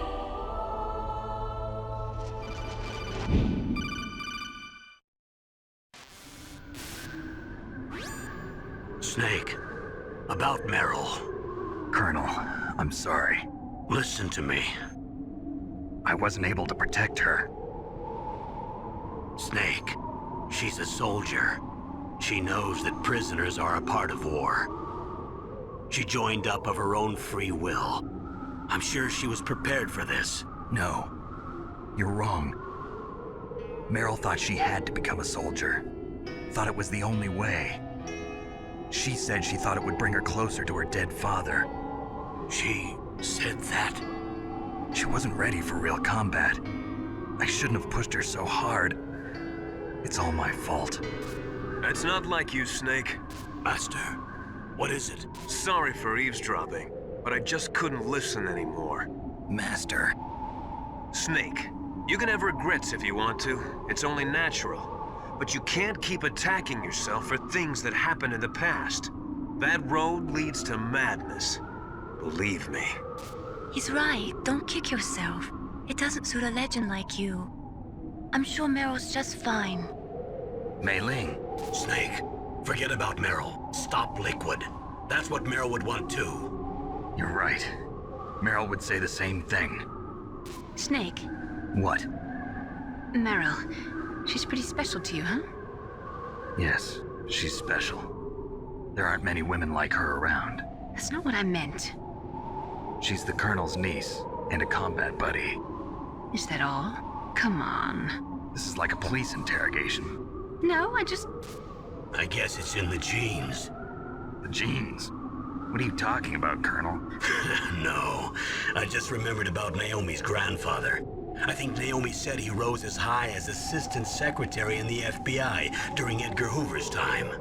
Snake, about Meryl. Colonel, I'm sorry. Listen to me. I wasn't able to protect her. Snake, she's a soldier. She knows that prisoners are a part of war. She joined up of her own free will. I'm sure she was prepared for this. No, you're wrong. Meryl thought she had to become a soldier. Thought it was the only way. She said she thought it would bring her closer to her dead father. She said that? She wasn't ready for real combat. I shouldn't have pushed her so hard. It's all my fault. It's not like you, Snake. Master, what is it? Sorry for eavesdropping, but I just couldn't listen anymore. Master. Snake, you can have regrets if you want to. It's only natural. But you can't keep attacking yourself for things that happened in the past. That road leads to madness. Believe me. He's right. Don't kick yourself. It doesn't suit a legend like you. I'm sure Meryl's just fine. Mei Ling. Snake, forget about Meryl. Stop Liquid. That's what Meryl would want too. You're right. Meryl would say the same thing. Snake. What? Meryl. She's pretty special to you, huh? Yes, she's special. There aren't many women like her around. That's not what I meant. She's the Colonel's niece and a combat buddy. Is that all? Come on. This is like a police interrogation. No, I guess it's in the genes. The genes? What are you talking about, Colonel? No, I just remembered about Naomi's grandfather. I think Naomi said he rose as high as assistant secretary in the FBI during Edgar Hoover's time.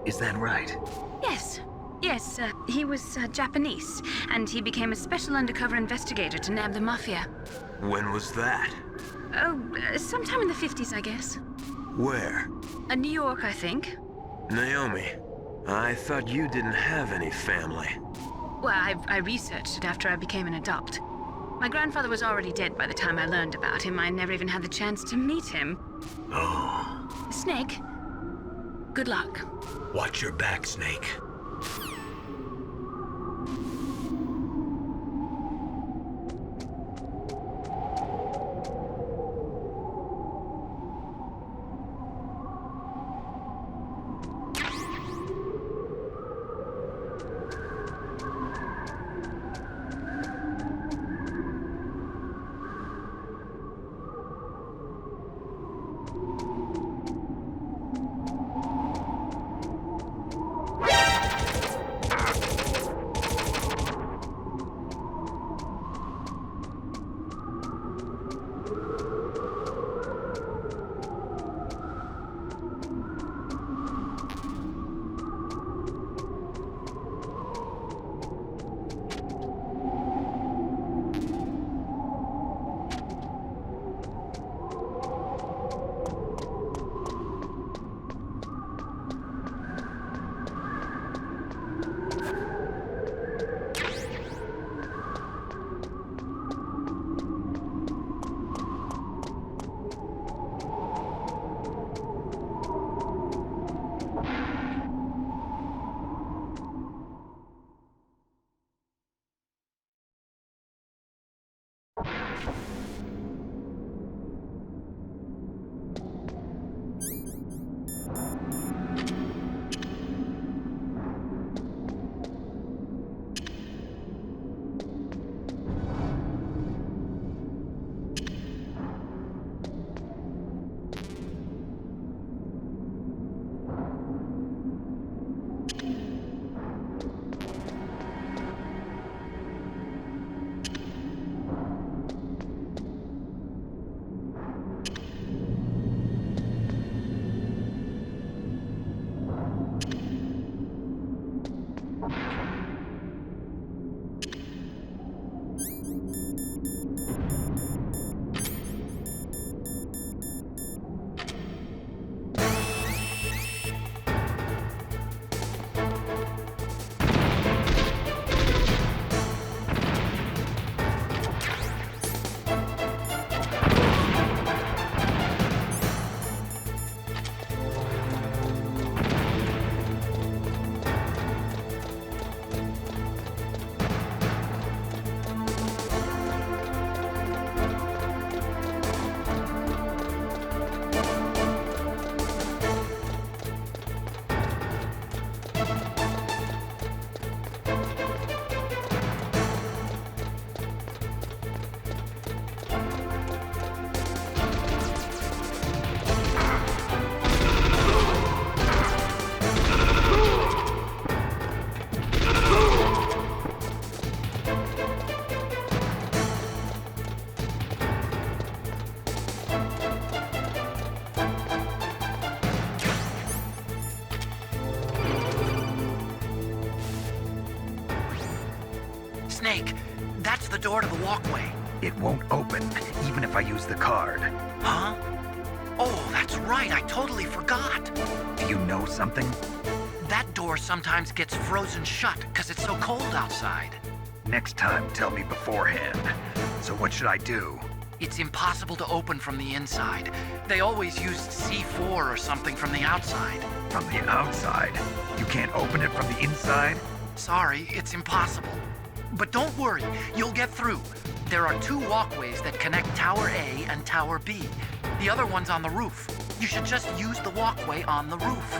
Is that right? Yes. Yes, he was Japanese, and he became a special undercover investigator to nab the mafia. When was that? Oh, sometime in the 50s, I guess. Where? New York, I think. Naomi, I thought you didn't have any family. Well, I researched it after I became an adult. My grandfather was already dead by the time I learned about him. I never even had the chance to meet him. Oh. Snake, good luck. Watch your back, Snake. Snake, that's the door to the walkway. It won't open, even if I use the card. Huh? Oh, that's right, I totally forgot. Do you know something? That door sometimes gets frozen shut because it's so cold outside. Next time, tell me beforehand. So what should I do? It's impossible to open from the inside. They always used C4 or something from the outside. From the outside? You can't open it from the inside? Sorry, it's impossible. But don't worry, you'll get through. There are 2 walkways that connect Tower A and Tower B. The other one's on the roof. You should just use the walkway on the roof.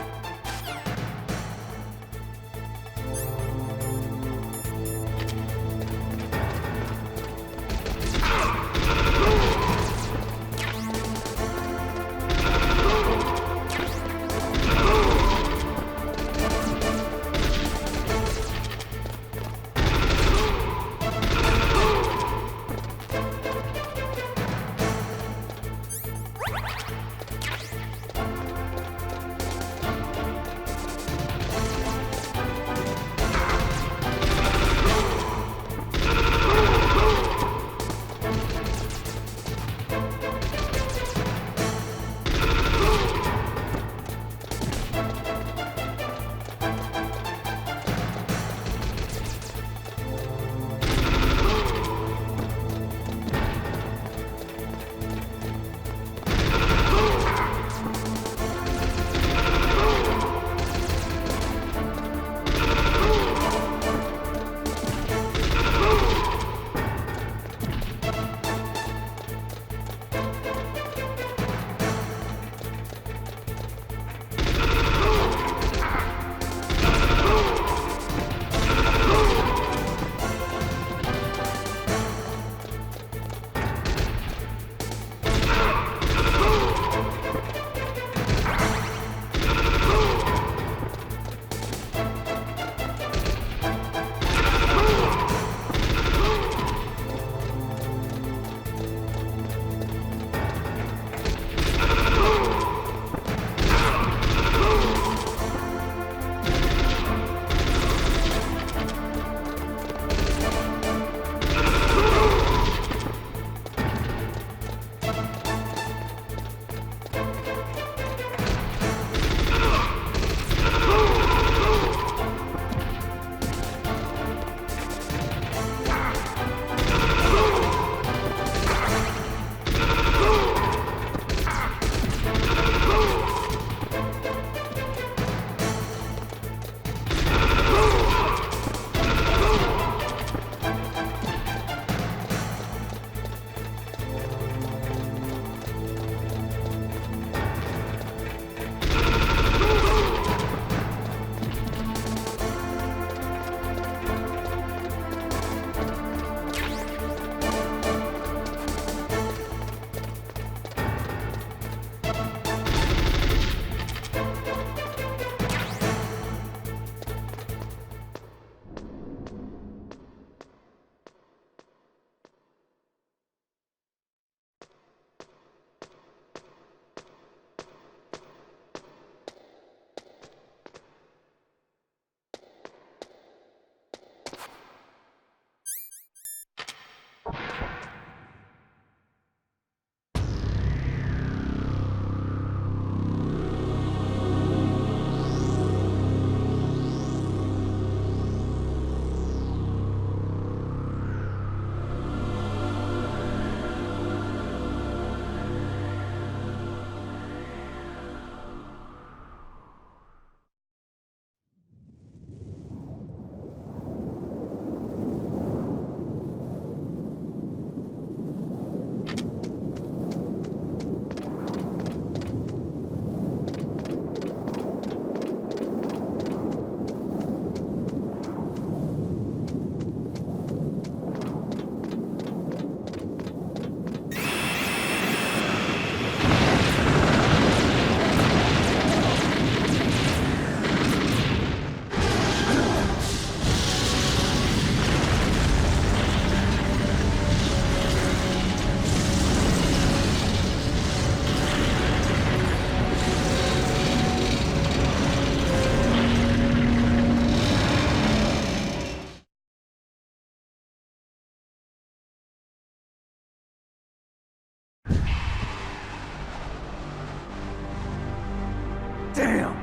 Damn!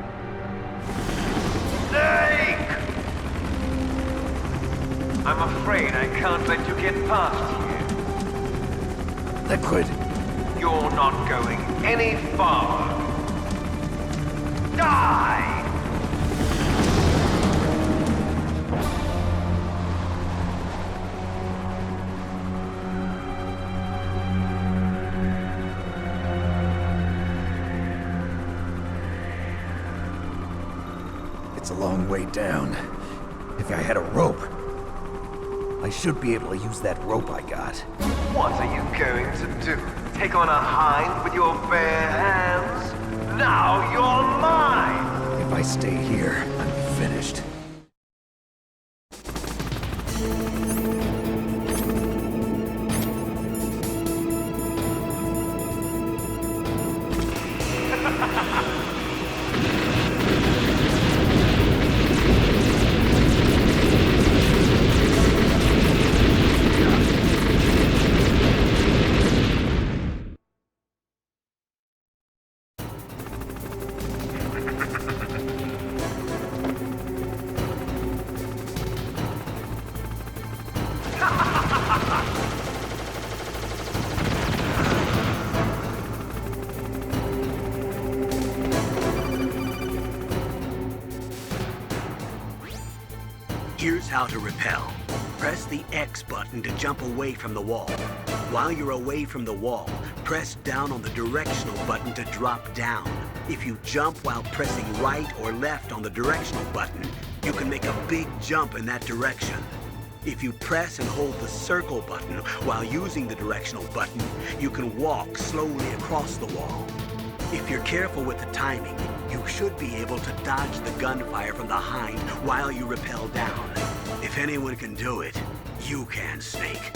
Snake! I'm afraid I can't let you get past here. Liquid! You're not going any farther. Die! It's a long way down. If I had a rope, I should be able to use that rope I got. What are you going to do? Take on a hind with your bare hands? Now you're mine! If I stay here, I'm finished. Here's how to repel. Press the X button to jump away from the wall. While you're away from the wall, press down on the directional button to drop down. If you jump while pressing right or left on the directional button, you can make a big jump in that direction. If you press and hold the circle button while using the directional button, you can walk slowly across the wall. If you're careful with the timing, you should be able to dodge the gunfire from the hind while you rappel down. If anyone can do it, you can, Snake.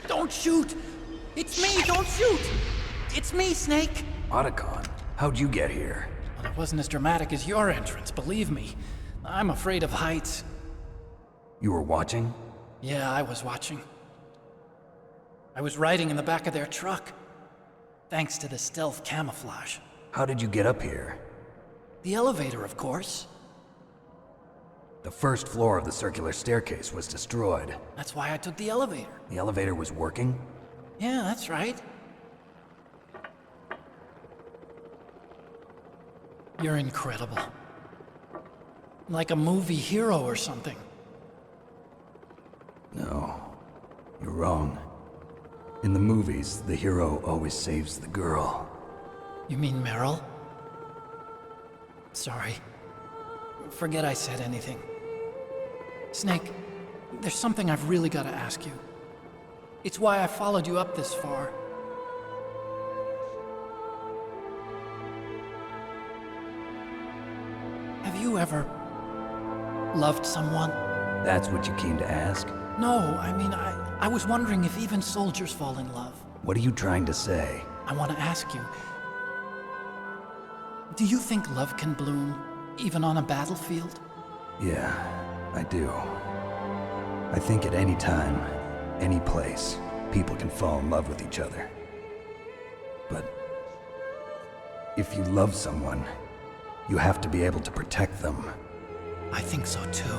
Don't shoot! It's me, don't shoot! It's me, Snake! Otacon, how'd you get here? Well, it wasn't as dramatic as your entrance, believe me. I'm afraid of heights. You were watching? Yeah, I was watching. I was riding in the back of their truck. Thanks to the stealth camouflage. How did you get up here? The elevator, of course. The first floor of the circular staircase was destroyed. That's why I took the elevator. The elevator was working? Yeah, that's right. You're incredible. Like a movie hero or something. No, you're wrong. In the movies, the hero always saves the girl. You mean Meryl? Sorry. Forget I said anything. Snake, there's something I've really got to ask you. It's why I followed you up this far. Have you ever loved someone? That's what you came to ask? No, I mean, I was wondering if even soldiers fall in love. What are you trying to say? I want to ask you, do you think love can bloom, even on a battlefield? Yeah, I do. I think at any time, any place, people can fall in love with each other. But if you love someone, you have to be able to protect them. I think so too.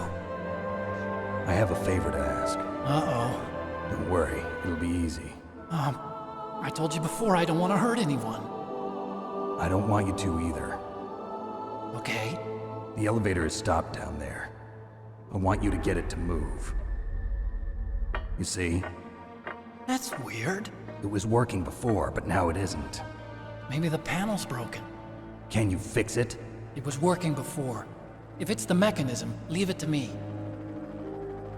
I have a favor to ask. Uh-oh. Don't worry, it'll be easy. I told you before I don't want to hurt anyone. I don't want you to either. Okay. The elevator is stopped down there. I want you to get it to move. You see? That's weird. It was working before, but now it isn't. Maybe the panel's broken. Can you fix it? It was working before. If it's the mechanism, leave it to me.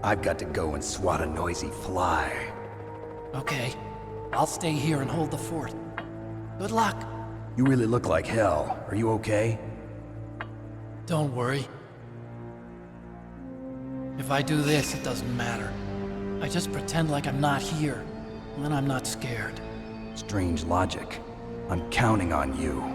I've got to go and swat a noisy fly. Okay. I'll stay here and hold the fort. Good luck. You really look like hell. Are you okay? Don't worry. If I do this, it doesn't matter. I just pretend like I'm not here, and then I'm not scared. Strange logic. I'm counting on you.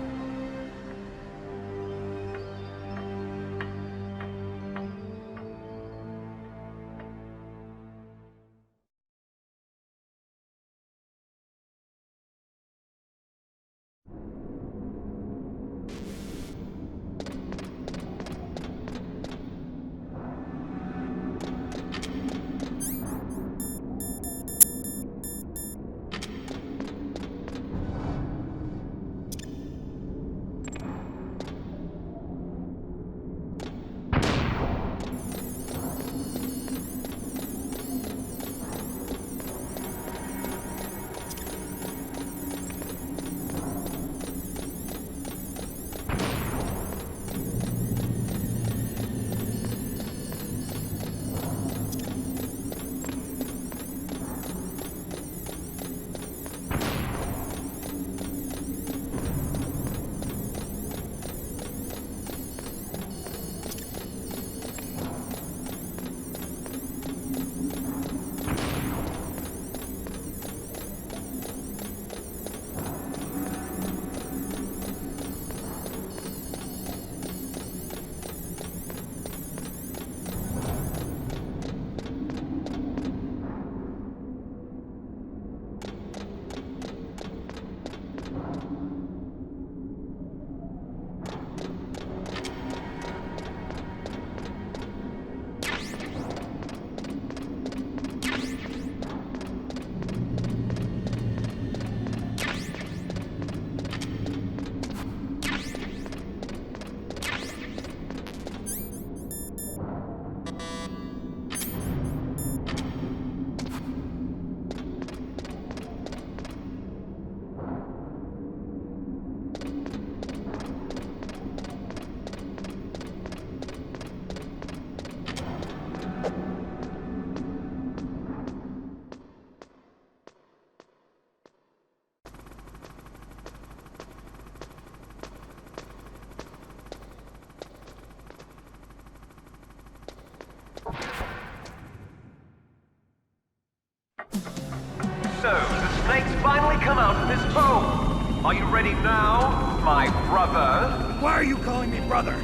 brother.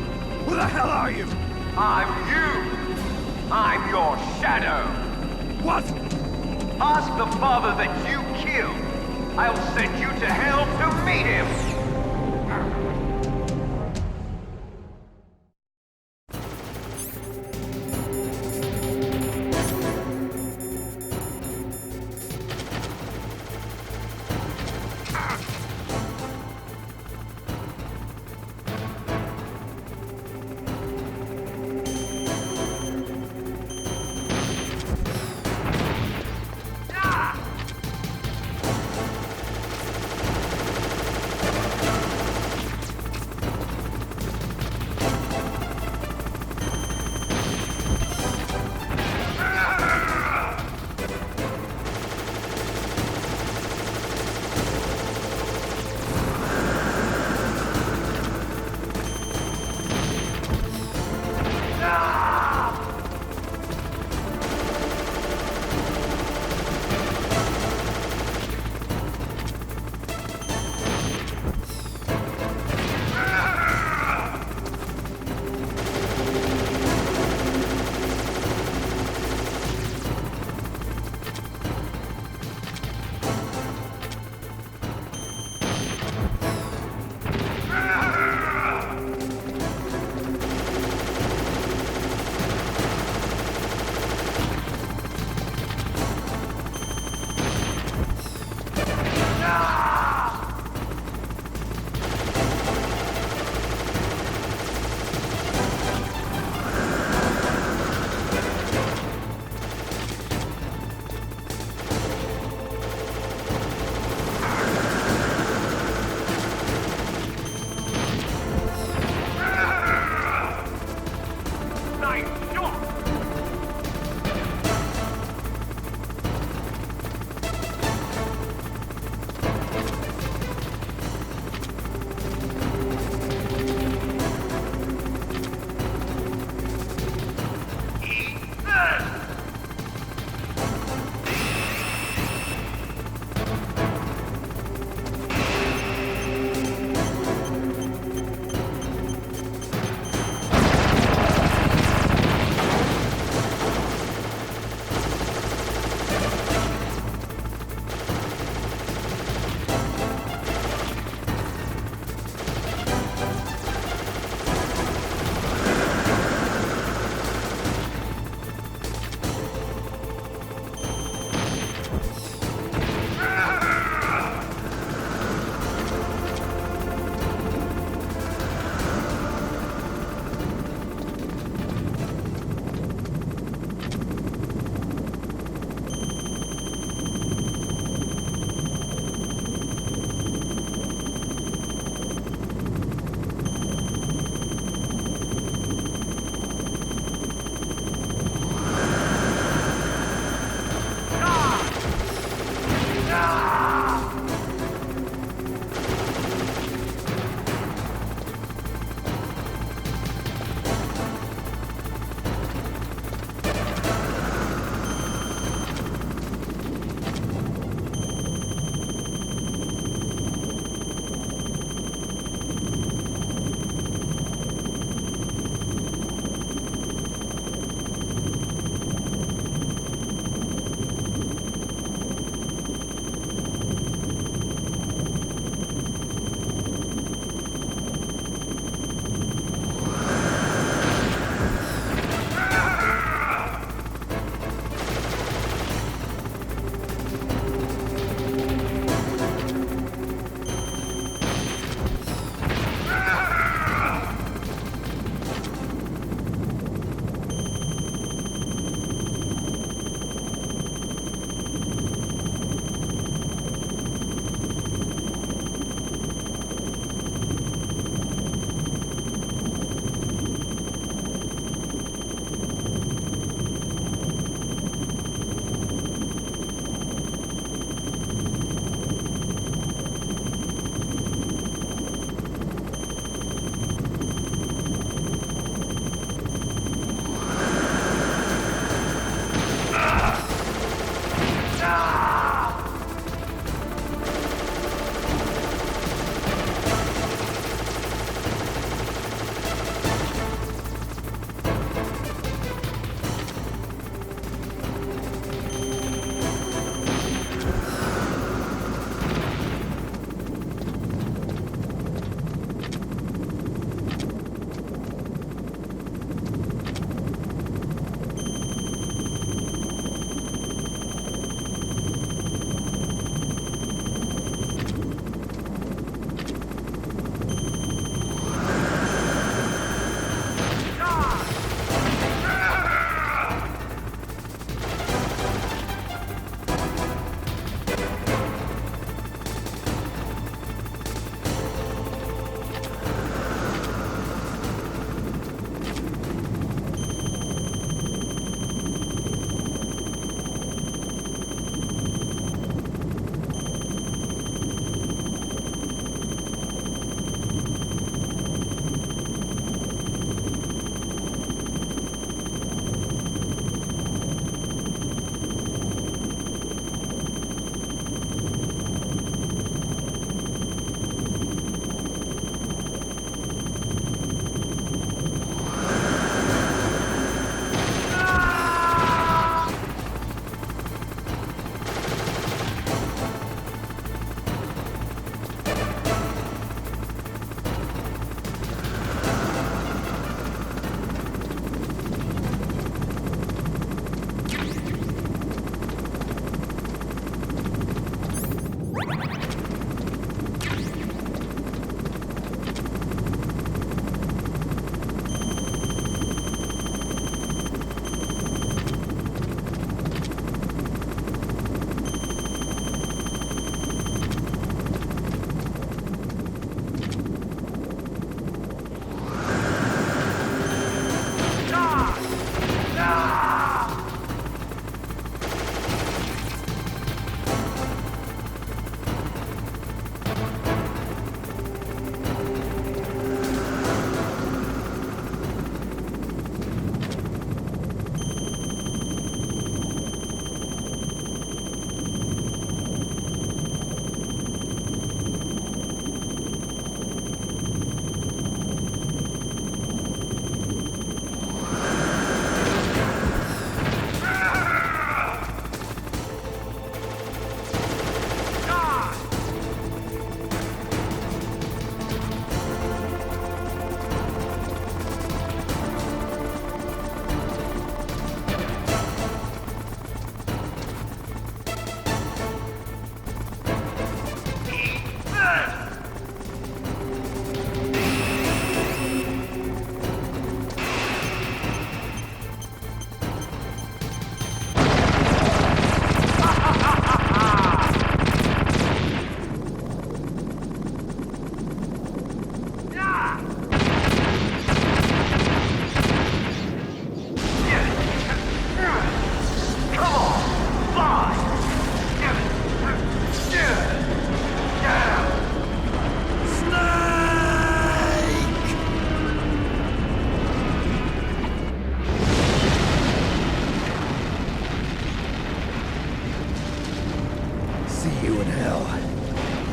Who the hell are you? I'm you. I'm your shadow. What? Ask the father that you killed. I'll send you to hell to meet him.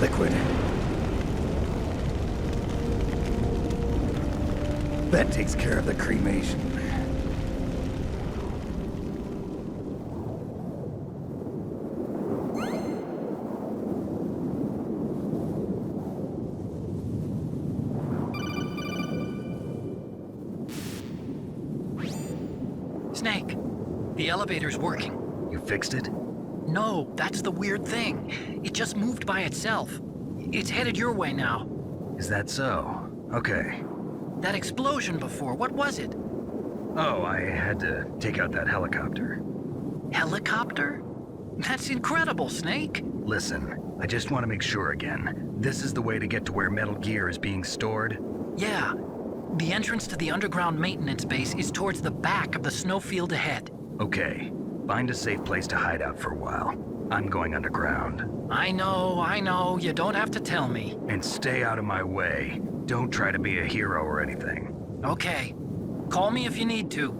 liquid. That takes care of the cremation. Snake, the elevator's working. You fixed it? No, that's the weird thing. It just moved by itself. It's headed your way now. Is that so? Okay. That explosion before, what was it? Oh, I had to take out that helicopter. Helicopter? That's incredible, Snake. Listen, I just want to make sure again. This is the way to get to where Metal Gear is being stored? Yeah. The entrance to the underground maintenance base is towards the back of the snowfield ahead. Okay. Find a safe place to hide out for a while. I'm going underground. I know. You don't have to tell me. And stay out of my way. Don't try to be a hero or anything. Okay. Call me if you need to.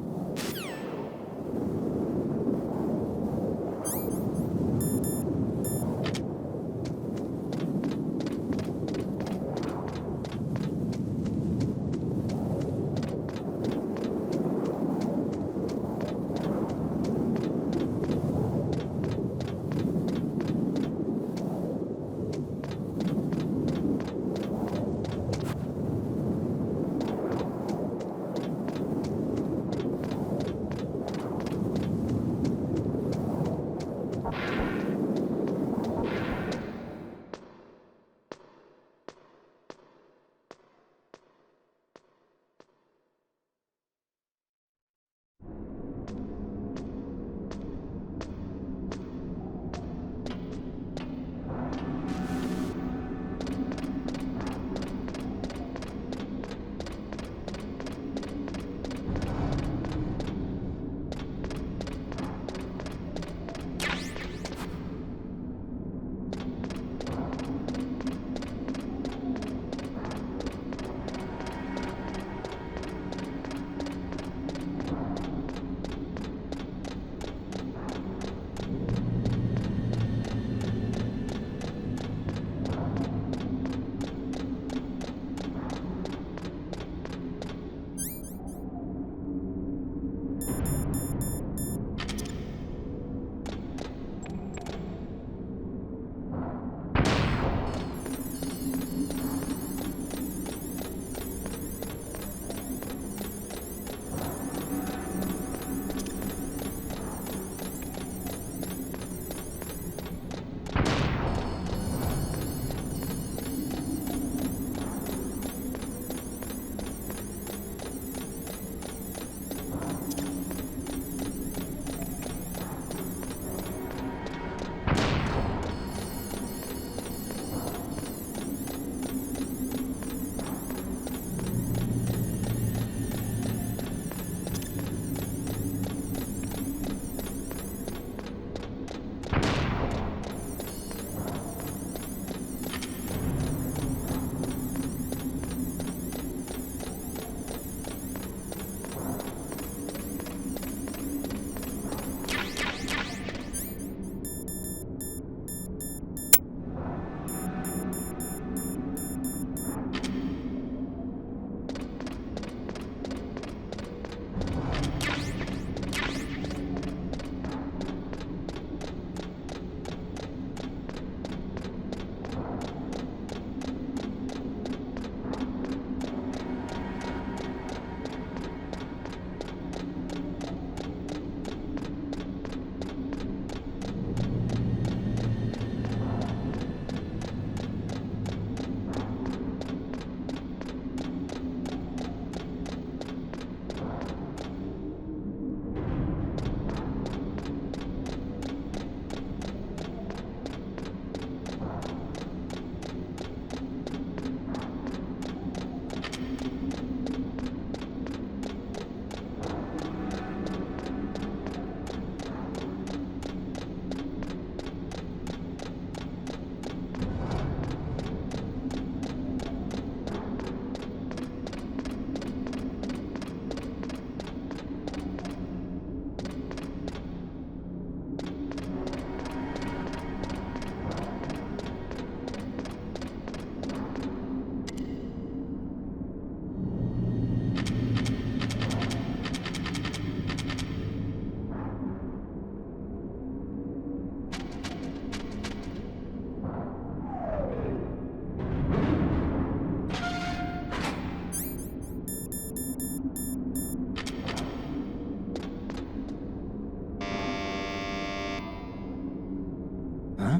Huh?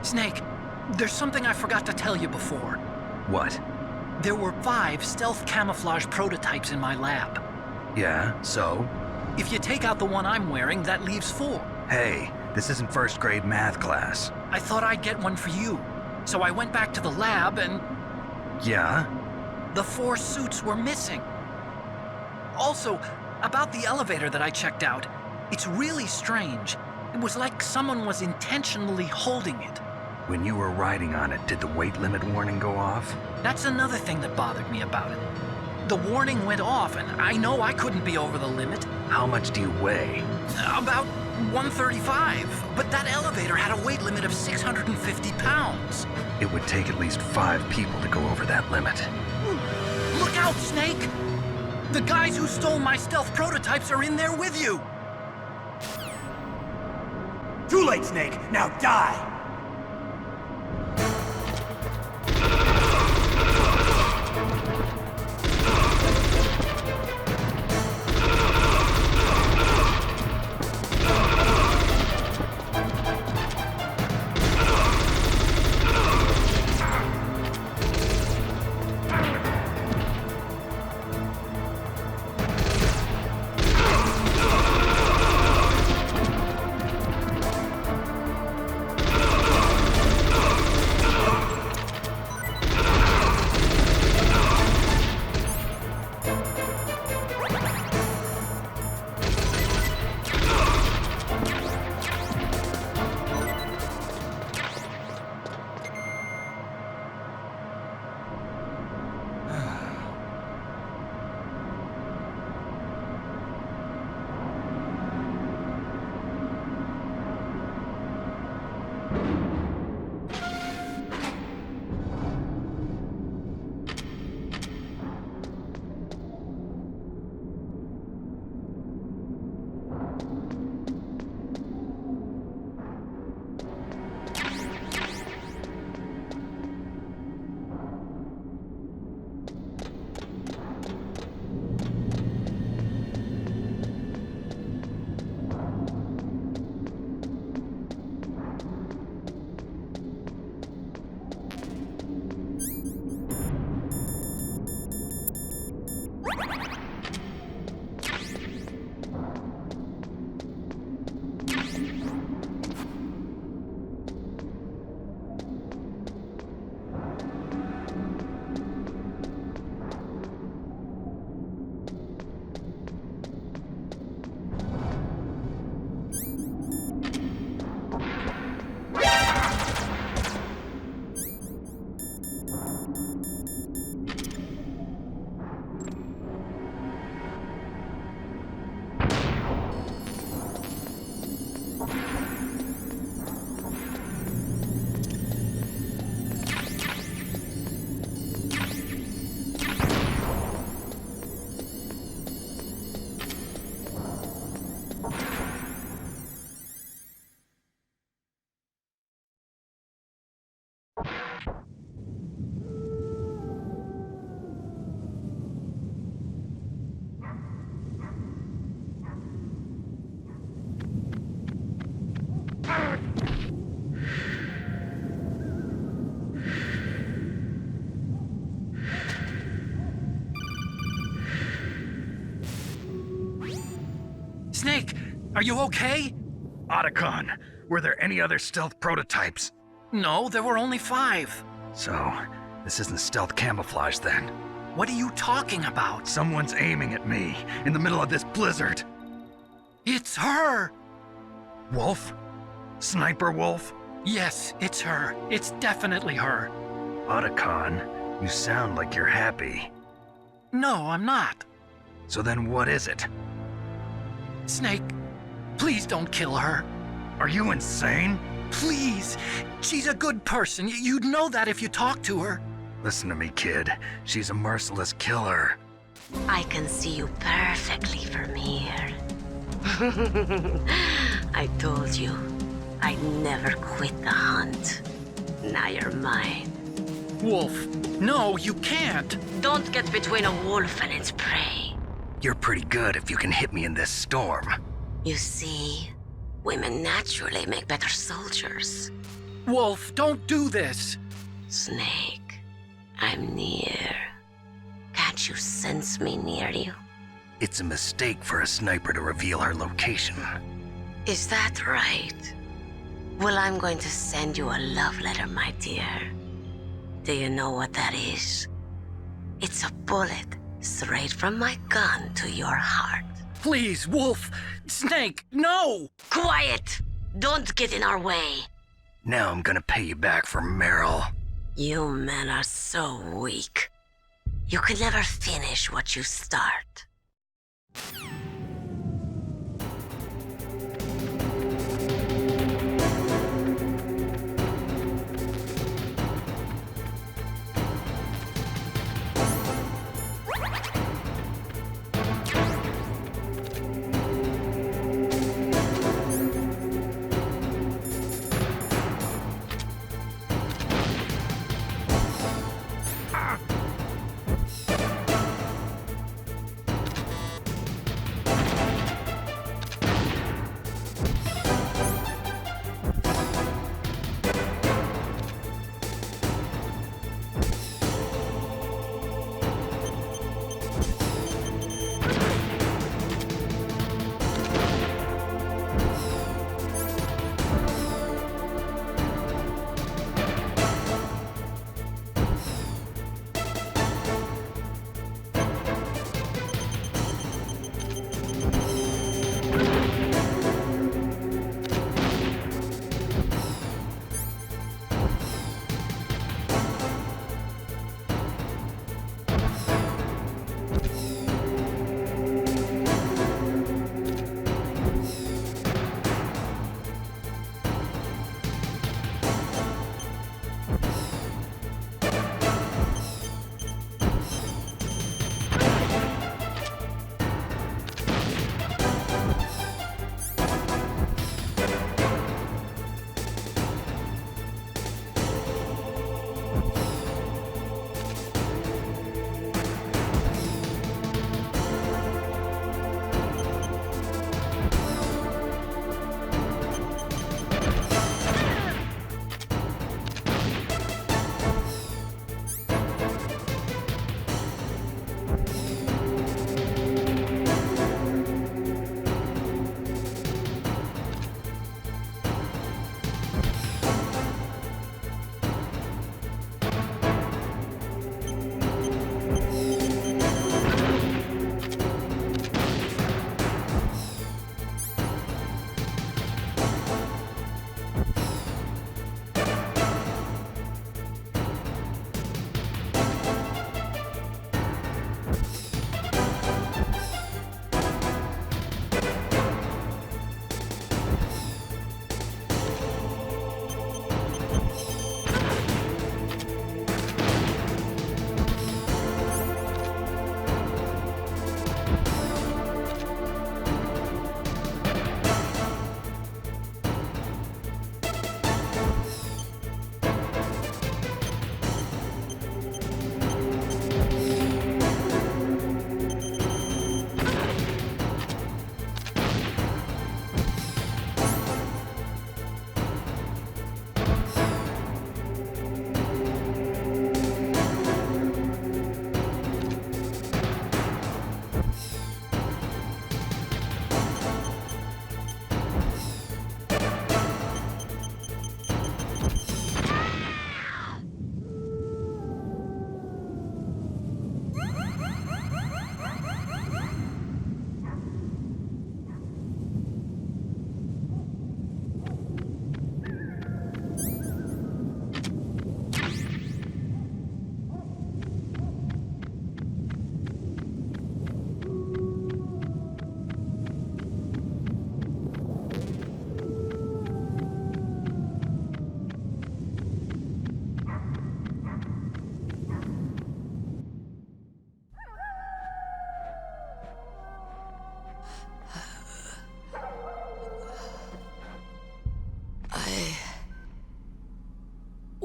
Snake, there's something I forgot to tell you before. What? There were 5 stealth camouflage prototypes in my lab. Yeah, so? If you take out the one I'm wearing, that leaves 4. Hey, this isn't first grade math class. I thought I'd get one for you. So I went back to the lab and... Yeah? The 4 suits were missing. Also, about the elevator that I checked out, it's really strange. It was like someone was intentionally holding it. When you were riding on it, did the weight limit warning go off? That's another thing that bothered me about it. The warning went off, and I know I couldn't be over the limit. How much do you weigh? About 135, but that elevator had a weight limit of 650 pounds. It would take at least 5 people to go over that limit. Look out, Snake! The guys who stole my stealth prototypes are in there with you! Too late, Snake! Now die! Snake, are you okay? Otacon, were there any other stealth prototypes? No, there were only 5. So, this isn't stealth camouflage then? What are you talking about? Someone's aiming at me, in the middle of this blizzard. It's her! Wolf? Sniper Wolf? Yes, it's her. It's definitely her. Otacon, you sound like you're happy. No, I'm not. So then what is it? Snake, please don't kill her. Are you insane? Please! She's a good person. You'd know that if you talked to her. Listen to me, kid. She's a merciless killer. I can see you perfectly from here. I told you, I'd never quit the hunt. Now you're mine. Wolf, no, you can't! Don't get between a wolf and its prey. You're pretty good if you can hit me in this storm. You see, women naturally make better soldiers. Wolf, don't do this! Snake, I'm near. Can't you sense me near you? It's a mistake for a sniper to reveal her location. Is that right? Well, I'm going to send you a love letter, my dear. Do you know what that is? It's a bullet straight from my gun to your heart. Please, Wolf! Snake, no! Quiet! Don't get in our way. Now I'm gonna pay you back for Meryl. You men are so weak. You can never finish what you start.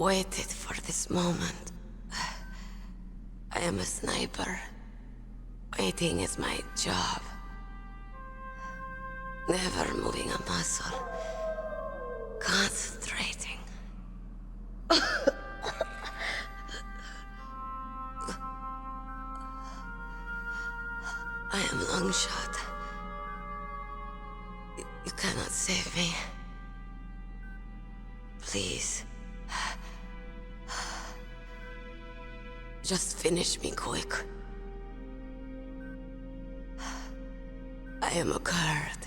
waited for this moment. I am a sniper. Waiting is my job. Never moving a muscle. Concentrating. I am Longshot. You cannot save me. Please. Just finish me quick. I am a Kurd.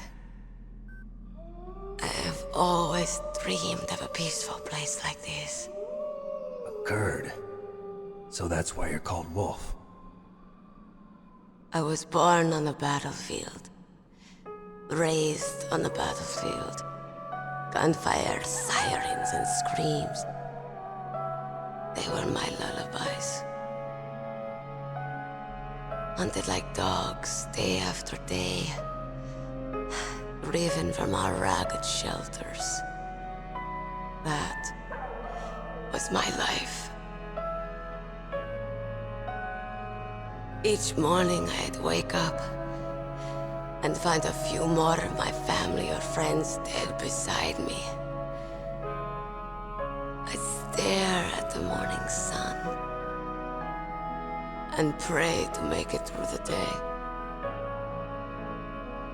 I have always dreamed of a peaceful place like this. A Kurd? So that's why you're called Wolf. I was born on the battlefield. Raised on the battlefield. Gunfire, sirens, and screams. They were my lullabies. Hunted like dogs, day after day. Driven from our ragged shelters. That was my life. Each morning I'd wake up and find a few more of my family or friends dead beside me. I'd stare at the morning sun and pray to make it through the day.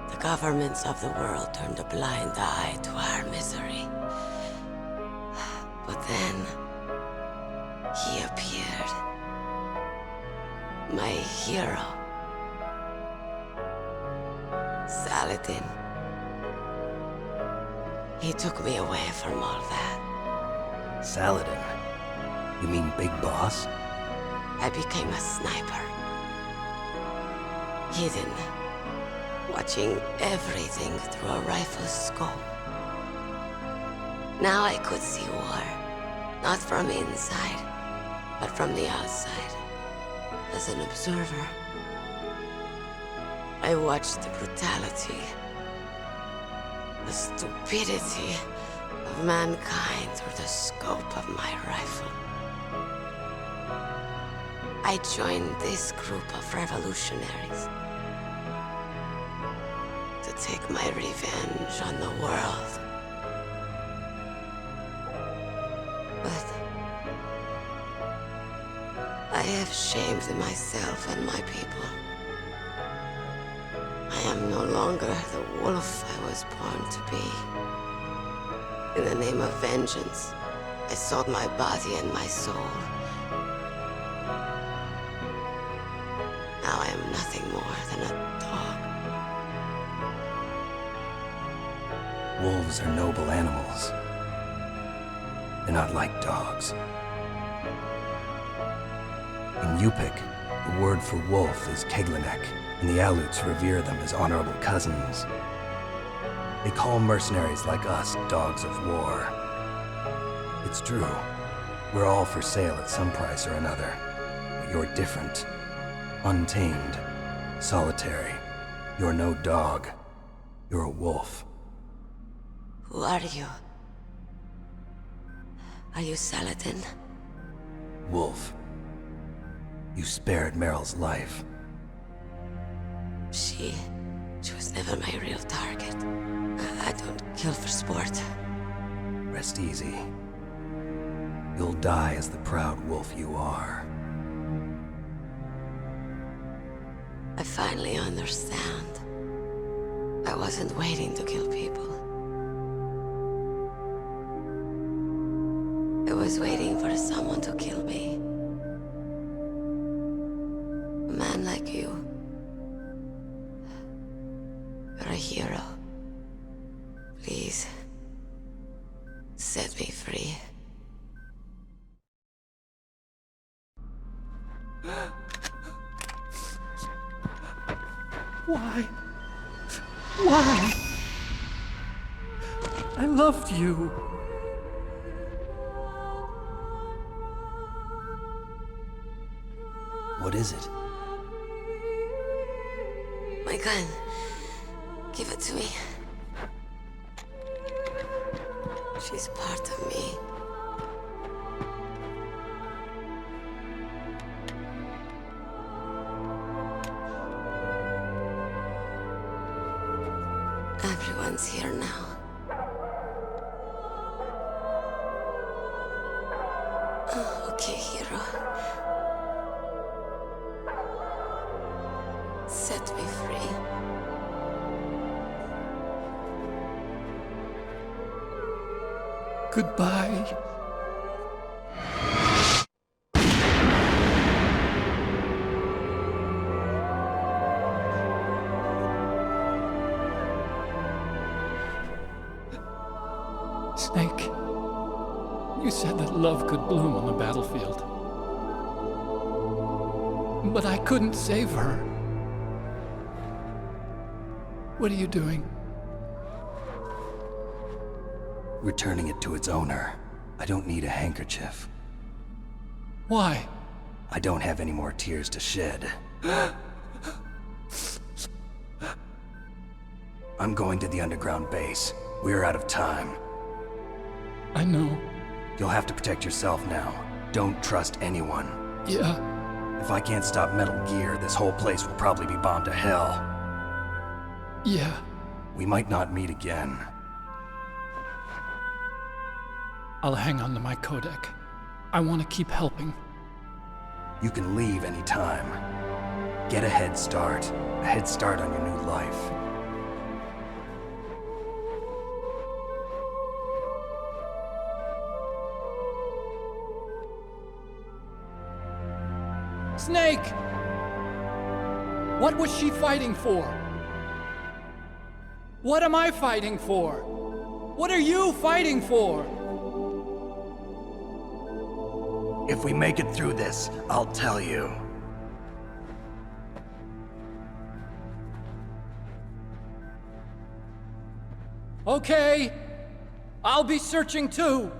The governments of the world turned a blind eye to our misery. But then, he appeared. My hero. Saladin. He took me away from all that. Saladin? You mean Big Boss? I became a sniper. Hidden. Watching everything through a rifle's scope. Now I could see war. Not from inside, but from the outside. As an observer. I watched the brutality, the stupidity of mankind through the scope of my rifle. I joined this group of revolutionaries to take my revenge on the world. But I have shamed myself and my people. I am no longer the wolf I was born to be. In the name of vengeance, I sold my body and my soul. Now I am nothing more than a dog. Wolves are noble animals. They're not like dogs. In Yupik, the word for wolf is Keglanek, and the Aleuts revere them as honorable cousins. They call mercenaries like us dogs of war. It's true. We're all for sale at some price or another. But you're different. Untamed. Solitary. You're no dog. You're a wolf. Who are you? Are you Saladin? Wolf. You spared Meryl's life. She was never my real target. I don't kill for sport. Rest easy. You'll die as the proud wolf you are. I finally understand. I wasn't waiting to kill people. I was waiting for someone to kill me. A man like you. You're a hero. Please, set me free. Why? Why? I loved you. What is it? My gun. Give it to me. She's part of me. Everyone's here now. Okay, hero. Set me free. Goodbye. Snake, you said that love could bloom on the battlefield. But I couldn't save her. What are you doing? Returning it to its owner. I don't need a handkerchief. Why? I don't have any more tears to shed. I'm going to the underground base. We're out of time. I know. You'll have to protect yourself now. Don't trust anyone. Yeah. If I can't stop Metal Gear, this whole place will probably be bombed to hell. Yeah. We might not meet again. I'll hang on to my codec. I want to keep helping. You can leave anytime. Get a head start. A head start on your new life. Snake! What was she fighting for? What am I fighting for? What are you fighting for? If we make it through this, I'll tell you. Okay. I'll be searching too.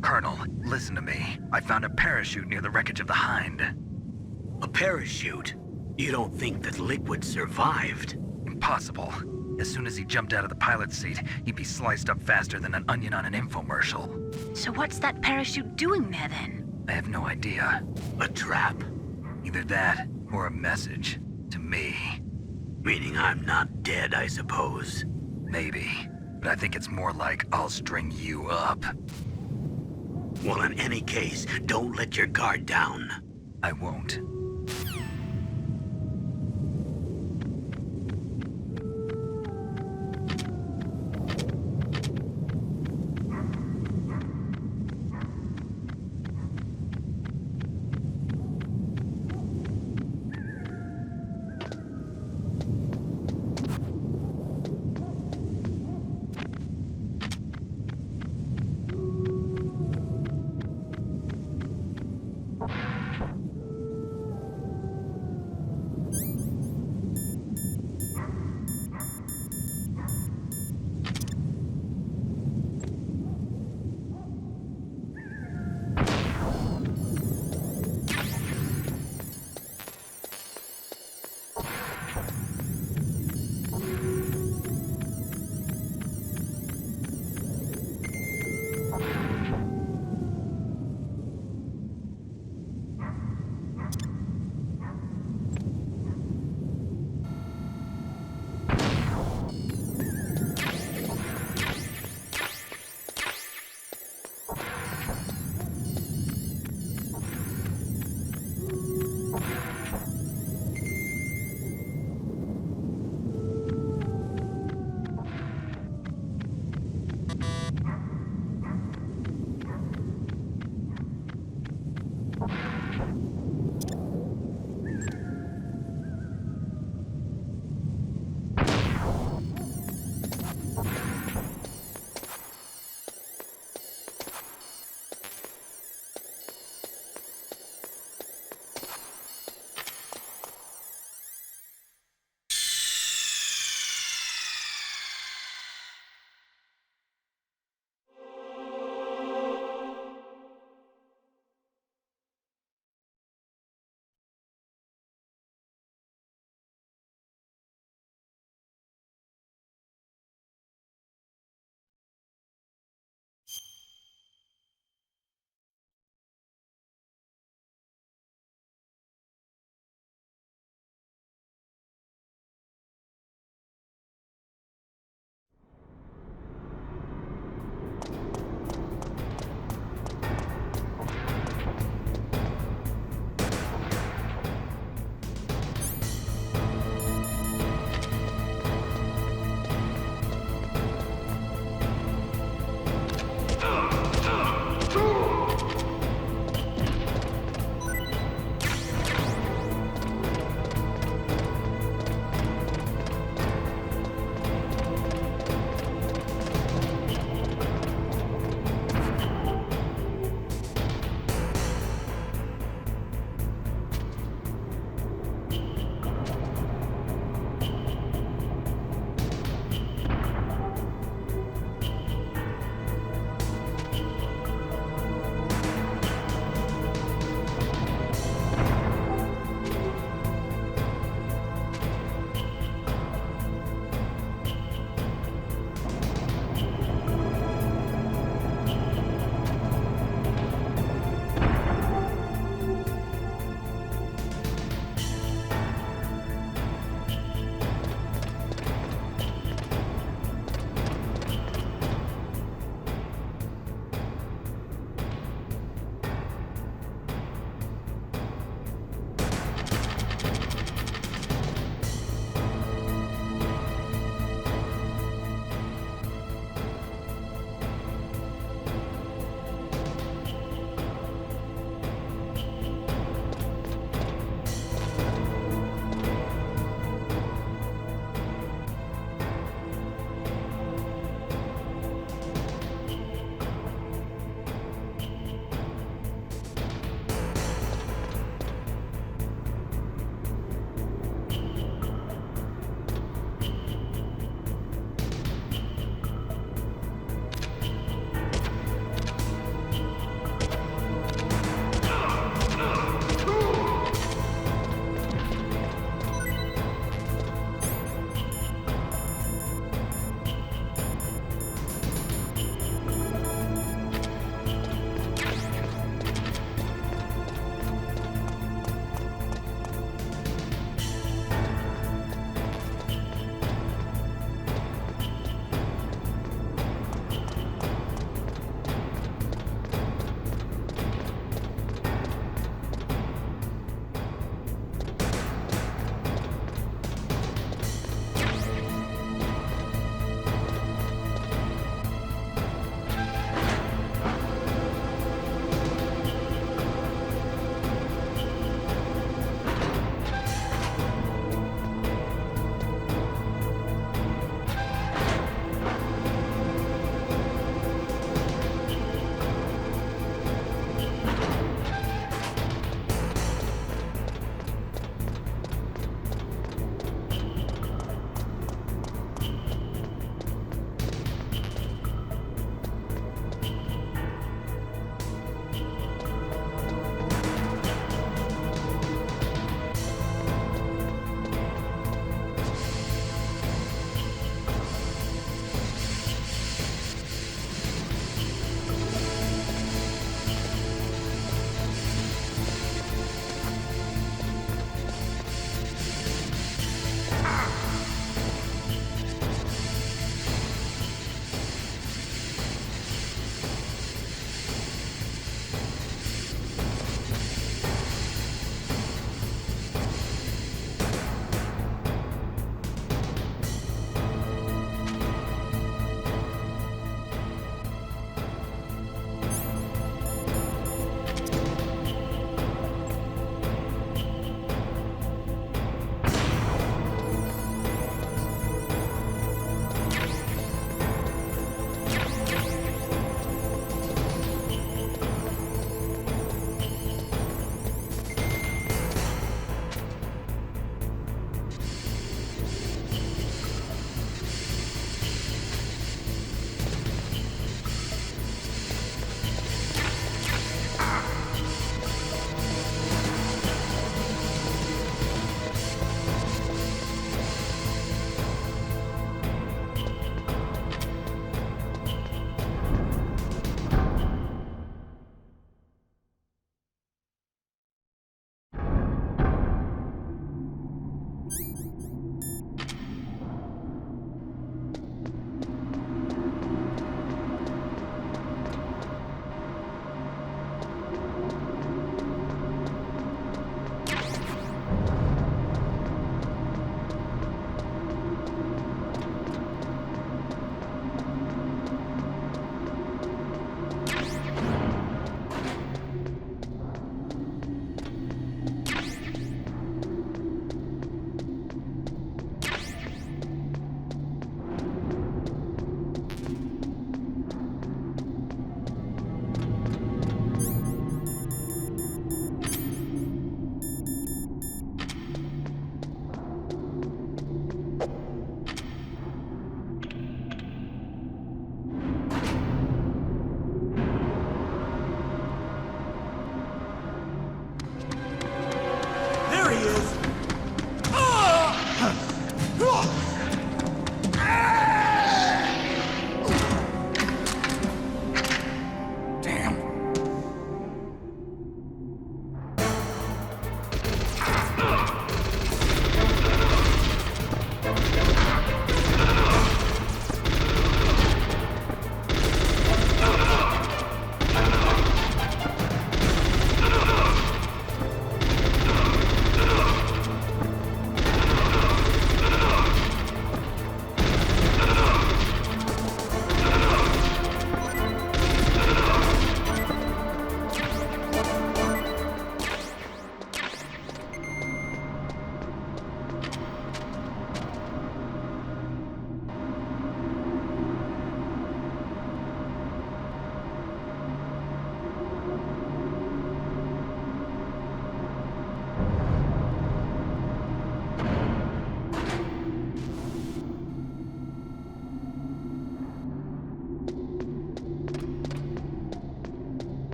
Colonel, listen to me. I found a parachute near the wreckage of the Hind. A parachute? You don't think that Liquid survived? Impossible. As soon as he jumped out of the pilot's seat, he'd be sliced up faster than an onion on an infomercial. So what's that parachute doing there then? I have no idea. A trap? Either that, or a message. To me. Meaning I'm not dead, I suppose. Maybe. But I think it's more like I'll string you up. Well, in any case, don't let your guard down. I won't.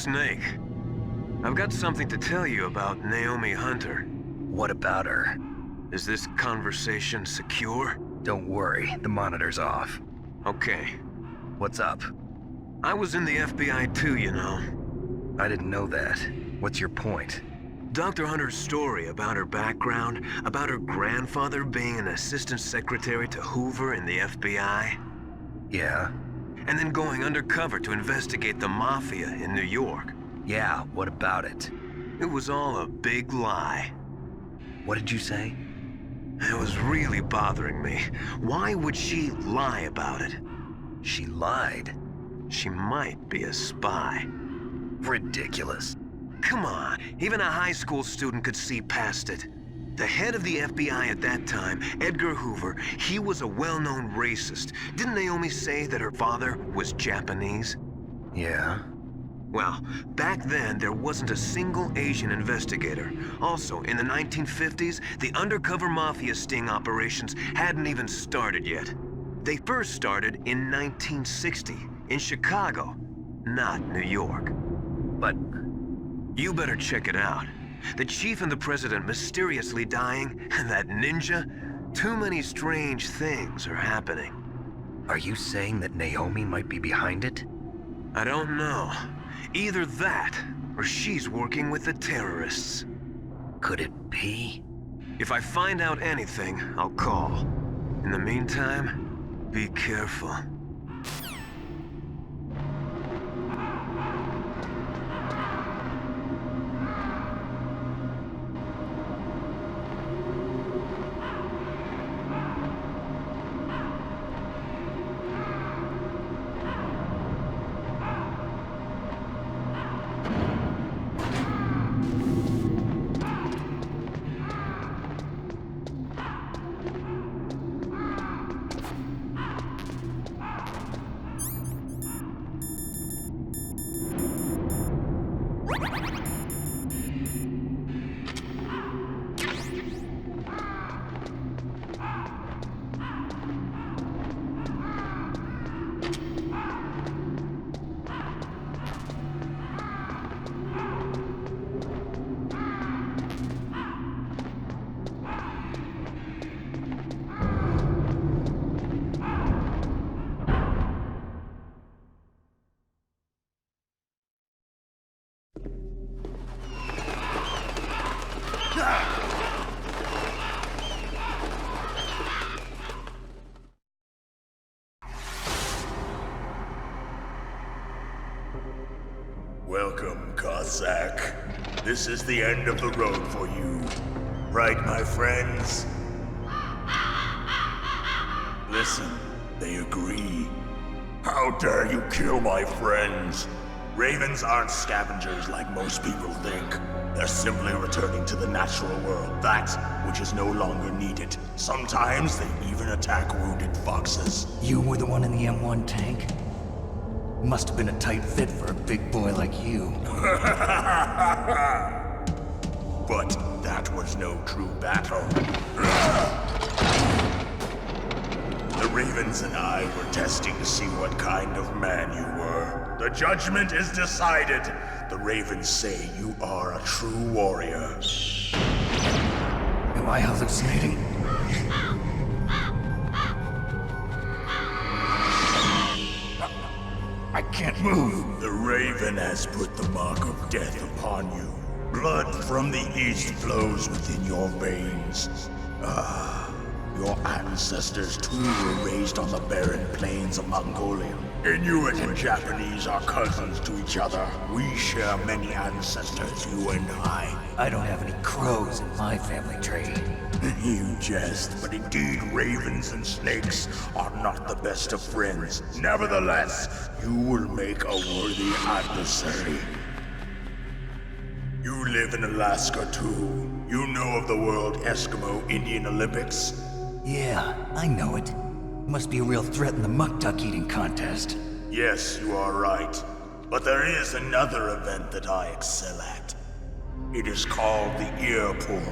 Snake. I've got something to tell you about Naomi Hunter. What about her? Is this conversation secure? Don't worry, the monitor's off. Okay. What's up? I was in the FBI too, you know. I didn't know that. What's your point? Dr. Hunter's story about her background, about her grandfather being an assistant secretary to Hoover in the FBI. Yeah? And then going undercover to investigate the Mafia in New York. Yeah, what about it? It was all a big lie. What did you say? It was really bothering me. Why would she lie about it? She lied? She might be a spy. Ridiculous. Come on, even a high school student could see past it. The head of the FBI at that time, Edgar Hoover, he was a well-known racist. Didn't Naomi say that her father was Japanese? Yeah. Well, back then, there wasn't a single Asian investigator. Also, in the 1950s, the undercover mafia sting operations hadn't even started yet. They first started in 1960, in Chicago, not New York. But you better check it out. The chief and the president mysteriously dying, and that ninja, too many strange things are happening. Are you saying that Naomi might be behind it? I don't know. Either that, or she's working with the terrorists. Could it be? If I find out anything, I'll call. In the meantime, be careful. Welcome, Cossack. This is the end of the road for you. Right, my friends? Listen, they agree. How dare you kill my friends? Ravens aren't scavengers like most people think. They're simply returning to the natural world, that which is no longer needed. Sometimes they even attack wounded foxes. You were the one in the M1 tank? Must have been a tight fit for a big boy like you. But that was no true battle. The Ravens and I were testing to see what kind of man you were. The judgment is decided. The Ravens say you are a true warrior. Am I hallucinating? I can't move. The Raven has put the mark of death upon you. Blood from the east flows within your veins. Your ancestors too were raised on the barren plains of Mongolia. Inuit and Japanese are cousins to each other. We share many ancestors, you and I. I don't have any crows in my family tree. You jest, but indeed ravens and snakes are not the best of friends. Nevertheless, you will make a worthy adversary. You live in Alaska too. You know of the World Eskimo Indian Olympics? Yeah, I know it. Must be a real threat in the muck duck eating contest. Yes, you are right. But there is another event that I excel at. It is called the ear pull.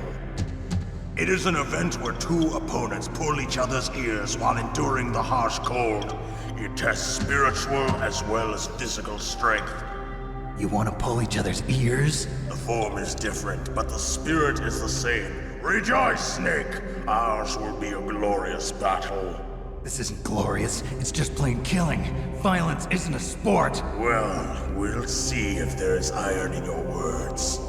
It is an event where two opponents pull each other's ears while enduring the harsh cold. It tests spiritual as well as physical strength. You want to pull each other's ears? The form is different, but the spirit is the same. Rejoice, Snake! Ours will be a glorious battle. This isn't glorious, it's just plain killing. Violence isn't a sport. Well, we'll see if there's iron in your words.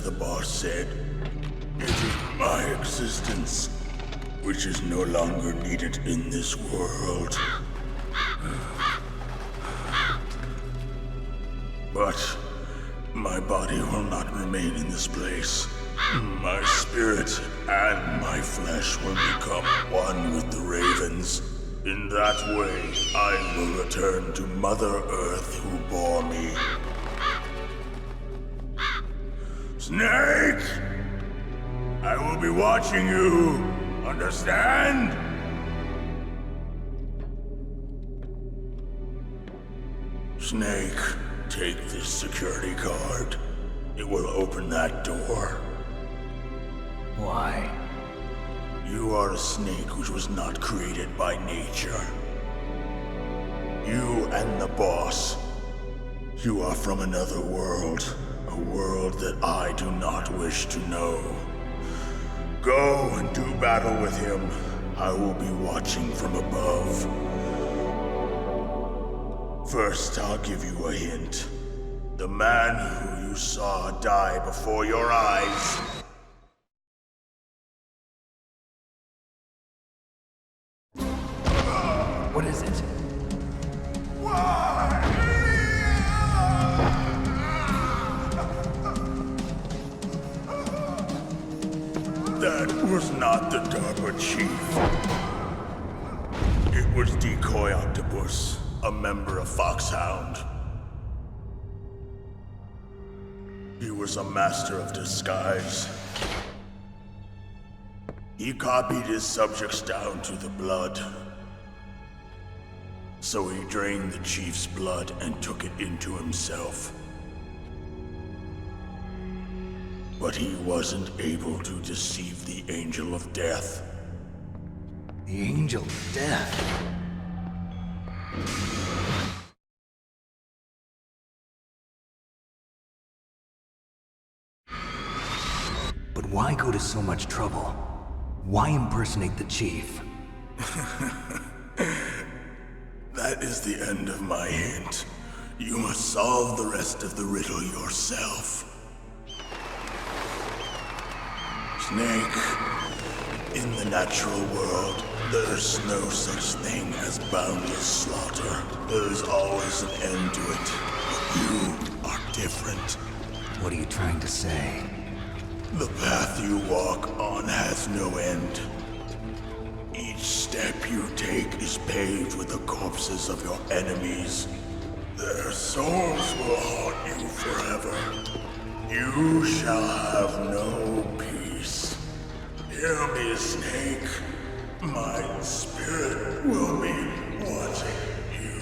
the boss said, it is my existence which is no longer needed in this world. But my body will not remain in this place. My spirit and my flesh will become one with the ravens. In that way, I will return to Mother Earth who bore me. Snake! I will be watching you. Understand? Snake, take this security card. It will open that door. Why? You are a snake which was not created by nature. You and the boss. You are from another world. A world that I do not wish to know. Go and do battle with him. I will be watching from above. First, I'll give you a hint. The man who you saw die before your eyes. What is it? That was not the DARPA chief. It was Decoy Octopus, a member of Foxhound. He was a master of disguise. He copied his subjects down to the blood. So he drained the chief's blood and took it into himself. But he wasn't able to deceive the Angel of Death. The Angel of Death? But why go to so much trouble? Why impersonate the chief? That is the end of my hint. You must solve the rest of the riddle yourself. Snake, in the natural world, there's no such thing as boundless slaughter. There is always an end to it, but you are different. What are you trying to say? The path you walk on has no end. Each step you take is paved with the corpses of your enemies. Their souls will haunt you forever. You shall have no peace. Hear me, Snake. My spirit will be watching you.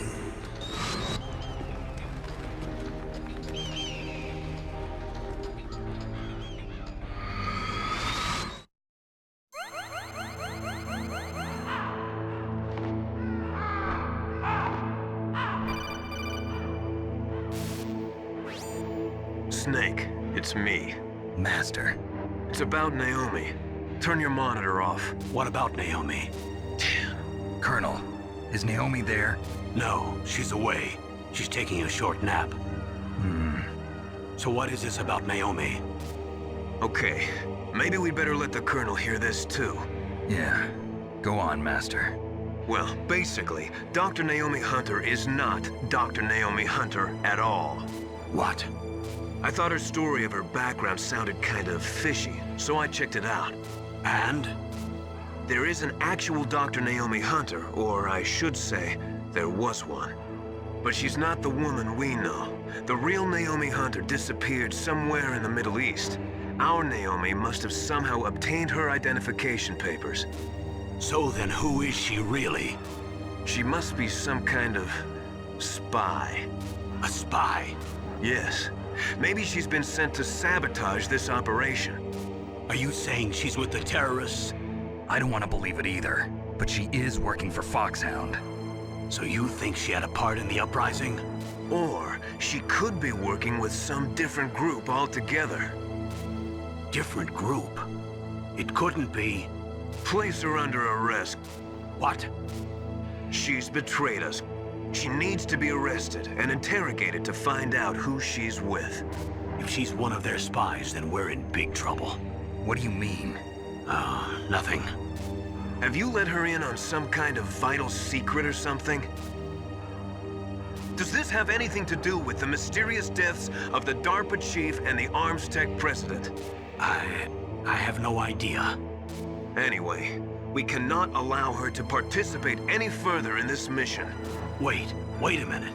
Snake, it's me. Master. It's about Naomi. Turn your monitor off. What about Naomi? Colonel, is Naomi there? No, she's away. She's taking a short nap. So what is this about Naomi? Okay, maybe we'd better let the Colonel hear this too. Yeah. Go on, Master. Well, basically, Dr. Naomi Hunter is not Dr. Naomi Hunter at all. What? I thought her story of her background sounded kind of fishy, so I checked it out. And? There is an actual Dr. Naomi Hunter, or I should say, there was one. But she's not the woman we know. The real Naomi Hunter disappeared somewhere in the Middle East. Our Naomi must have somehow obtained her identification papers. So then who is she really? She must be some kind of spy. A spy? Yes. Maybe she's been sent to sabotage this operation. Are you saying she's with the terrorists? I don't want to believe it either, but she is working for Foxhound. So you think she had a part in the uprising? Or she could be working with some different group altogether. Different group? It couldn't be. Place her under arrest. What? She's betrayed us. She needs to be arrested and interrogated to find out who she's with. If she's one of their spies, then we're in big trouble. What do you mean? Nothing. Have you let her in on some kind of vital secret or something? Does this have anything to do with the mysterious deaths of the DARPA chief and the Arms Tech president? I have no idea. Anyway, we cannot allow her to participate any further in this mission. Wait a minute.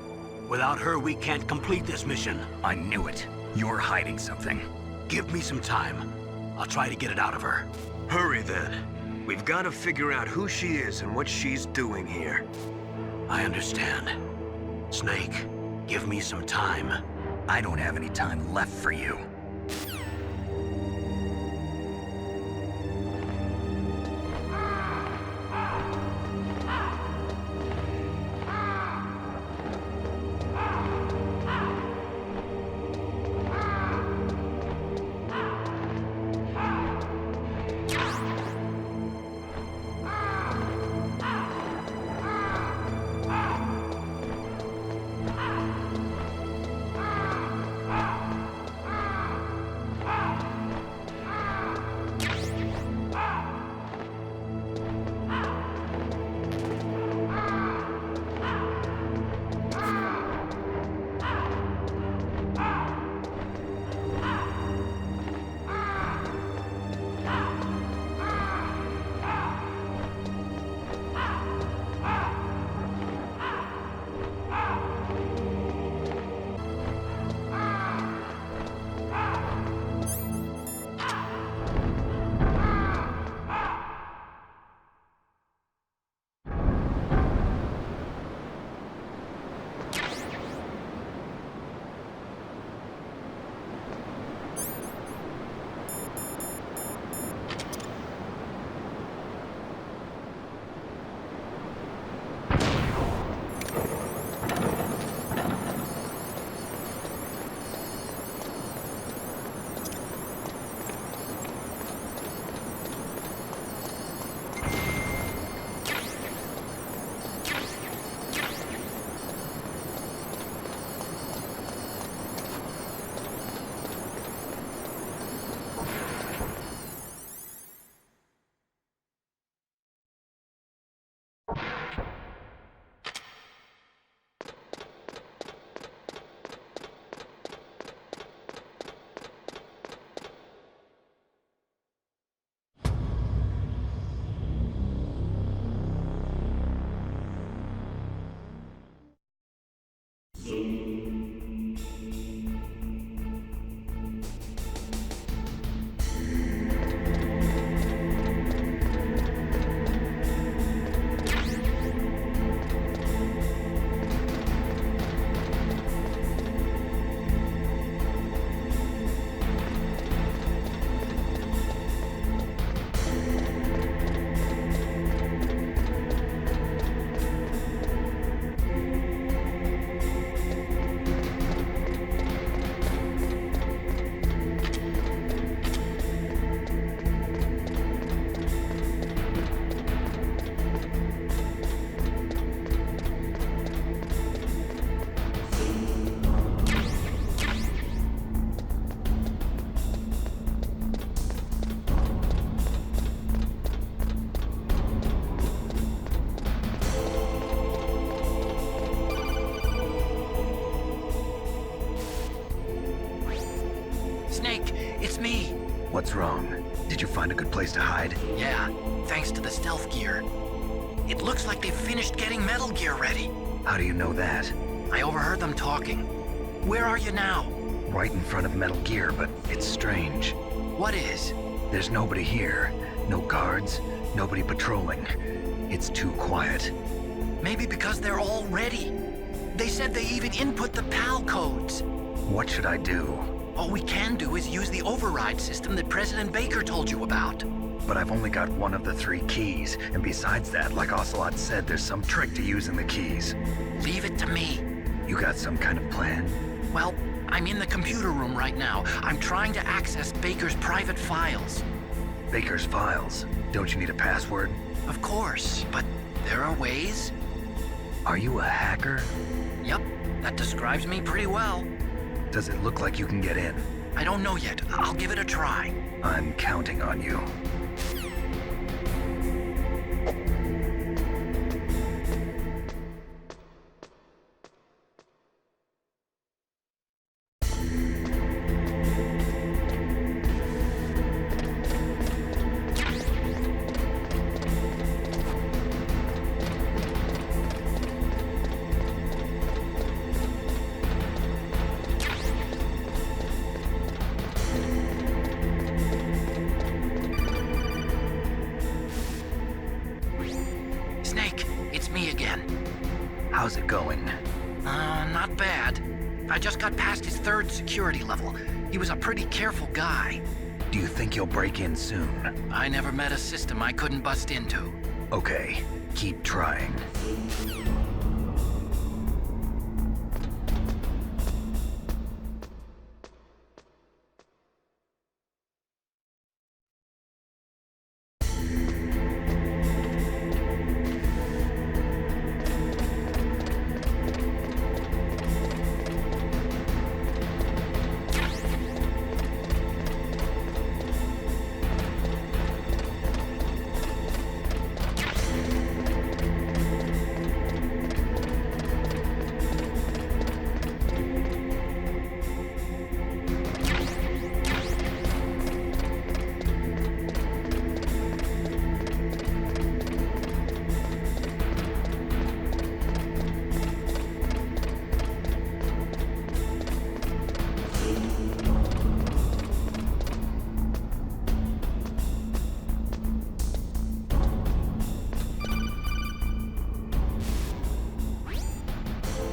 Without her, we can't complete this mission. I knew it. You're hiding something. Give me some time. I'll try to get it out of her. Hurry then. We've got to figure out who she is and what she's doing here. I understand. Snake, give me some time. I don't have any time left for you. It's me. What's wrong? Did you find a good place to hide? Yeah, thanks to the stealth gear. It looks like they've finished getting Metal Gear ready. How do you know that? I overheard them talking. Where are you now? Right in front of Metal Gear, but it's strange. What is? There's nobody here. No guards, nobody patrolling. It's too quiet. Maybe because they're all ready. They said they even input the PAL codes. What should I do? All we can do is use the override system that President Baker told you about. But I've only got one of the 3 keys, and besides that, like Ocelot said, there's some trick to using the keys. Leave it to me. You got some kind of plan? Well, I'm in the computer room right now. I'm trying to access Baker's private files. Baker's files? Don't you need a password? Of course, but there are ways. Are you a hacker? Yep, that describes me pretty well. Does it look like you can get in? I don't know yet. I'll give it a try. I'm counting on you. Snake, it's me again. How's it going? Not bad. I just got past his 3rd security level. He was a pretty careful guy. Do you think you'll break in soon? I never met a system I couldn't bust into. Okay, keep trying.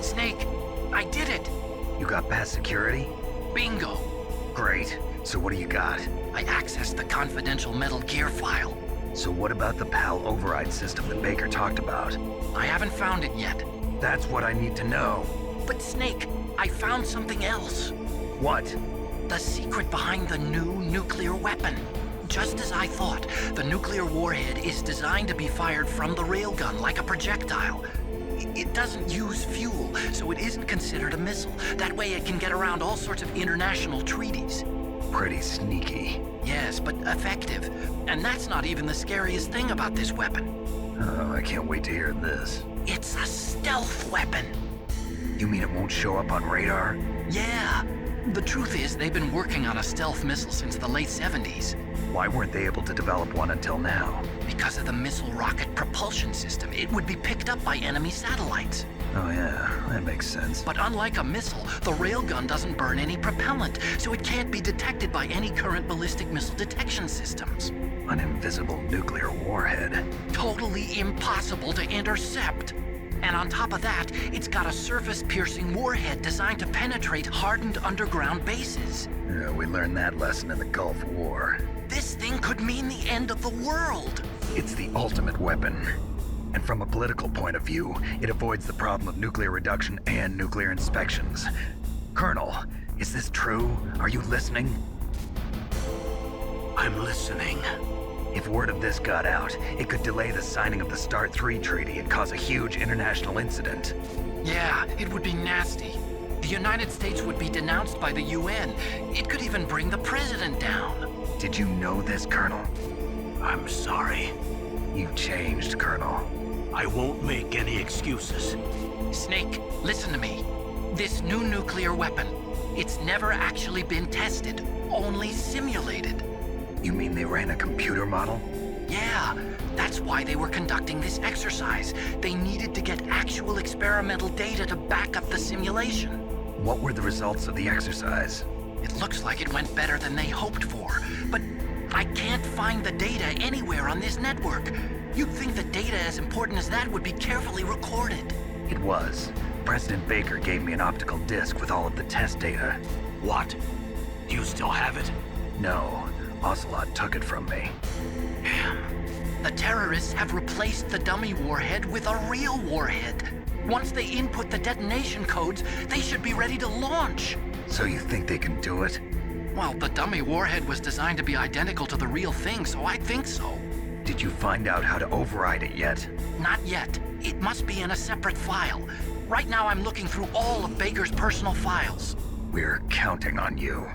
Snake, I did it! You got past security? Bingo! Great. So what do you got? I accessed the confidential Metal Gear file. So what about the PAL override system that Baker talked about? I haven't found it yet. That's what I need to know. But Snake, I found something else. What? The secret behind the new nuclear weapon. Just as I thought, the nuclear warhead is designed to be fired from the railgun like a projectile. It doesn't use fuel, so it isn't considered a missile. That way it can get around all sorts of international treaties. Pretty sneaky. Yes, but effective. And that's not even the scariest thing about this weapon. Oh, I can't wait to hear this. It's a stealth weapon. You mean it won't show up on radar? Yeah. The truth is, they've been working on a stealth missile since the late 70s. Why weren't they able to develop one until now? Because of the missile rocket propulsion system. It would be picked up by enemy satellites. Oh yeah, that makes sense. But unlike a missile, the railgun doesn't burn any propellant, so it can't be detected by any current ballistic missile detection systems. An invisible nuclear warhead. Totally impossible to intercept. And on top of that, it's got a surface-piercing warhead designed to penetrate hardened underground bases. Yeah, we learned that lesson in the Gulf War. This thing could mean the end of the world. It's the ultimate weapon. And from a political point of view, it avoids the problem of nuclear reduction and nuclear inspections. Colonel, is this true? Are you listening? I'm listening. If word of this got out, it could delay the signing of the START 3 treaty and cause a huge international incident. Yeah, it would be nasty. The United States would be denounced by the UN. It could even bring the president down. Did you know this, Colonel? I'm sorry. You've changed, Colonel. I won't make any excuses. Snake, listen to me. This new nuclear weapon, it's never actually been tested, only simulated. You mean they ran a computer model? Yeah, that's why they were conducting this exercise. They needed to get actual experimental data to back up the simulation. What were the results of the exercise? It looks like it went better than they hoped for, but I can't find the data anywhere on this network. You'd think that data as important as that would be carefully recorded. It was. President Baker gave me an optical disc with all of the test data. What? Do you still have it? No. Ocelot took it from me. Damn. The terrorists have replaced the dummy warhead with a real warhead. Once they input the detonation codes, they should be ready to launch. So you think they can do it? Well, the dummy warhead was designed to be identical to the real thing, so I think so. Did you find out how to override it yet? Not yet. It must be in a separate file. Right now I'm looking through all of Baker's personal files. We're counting on you.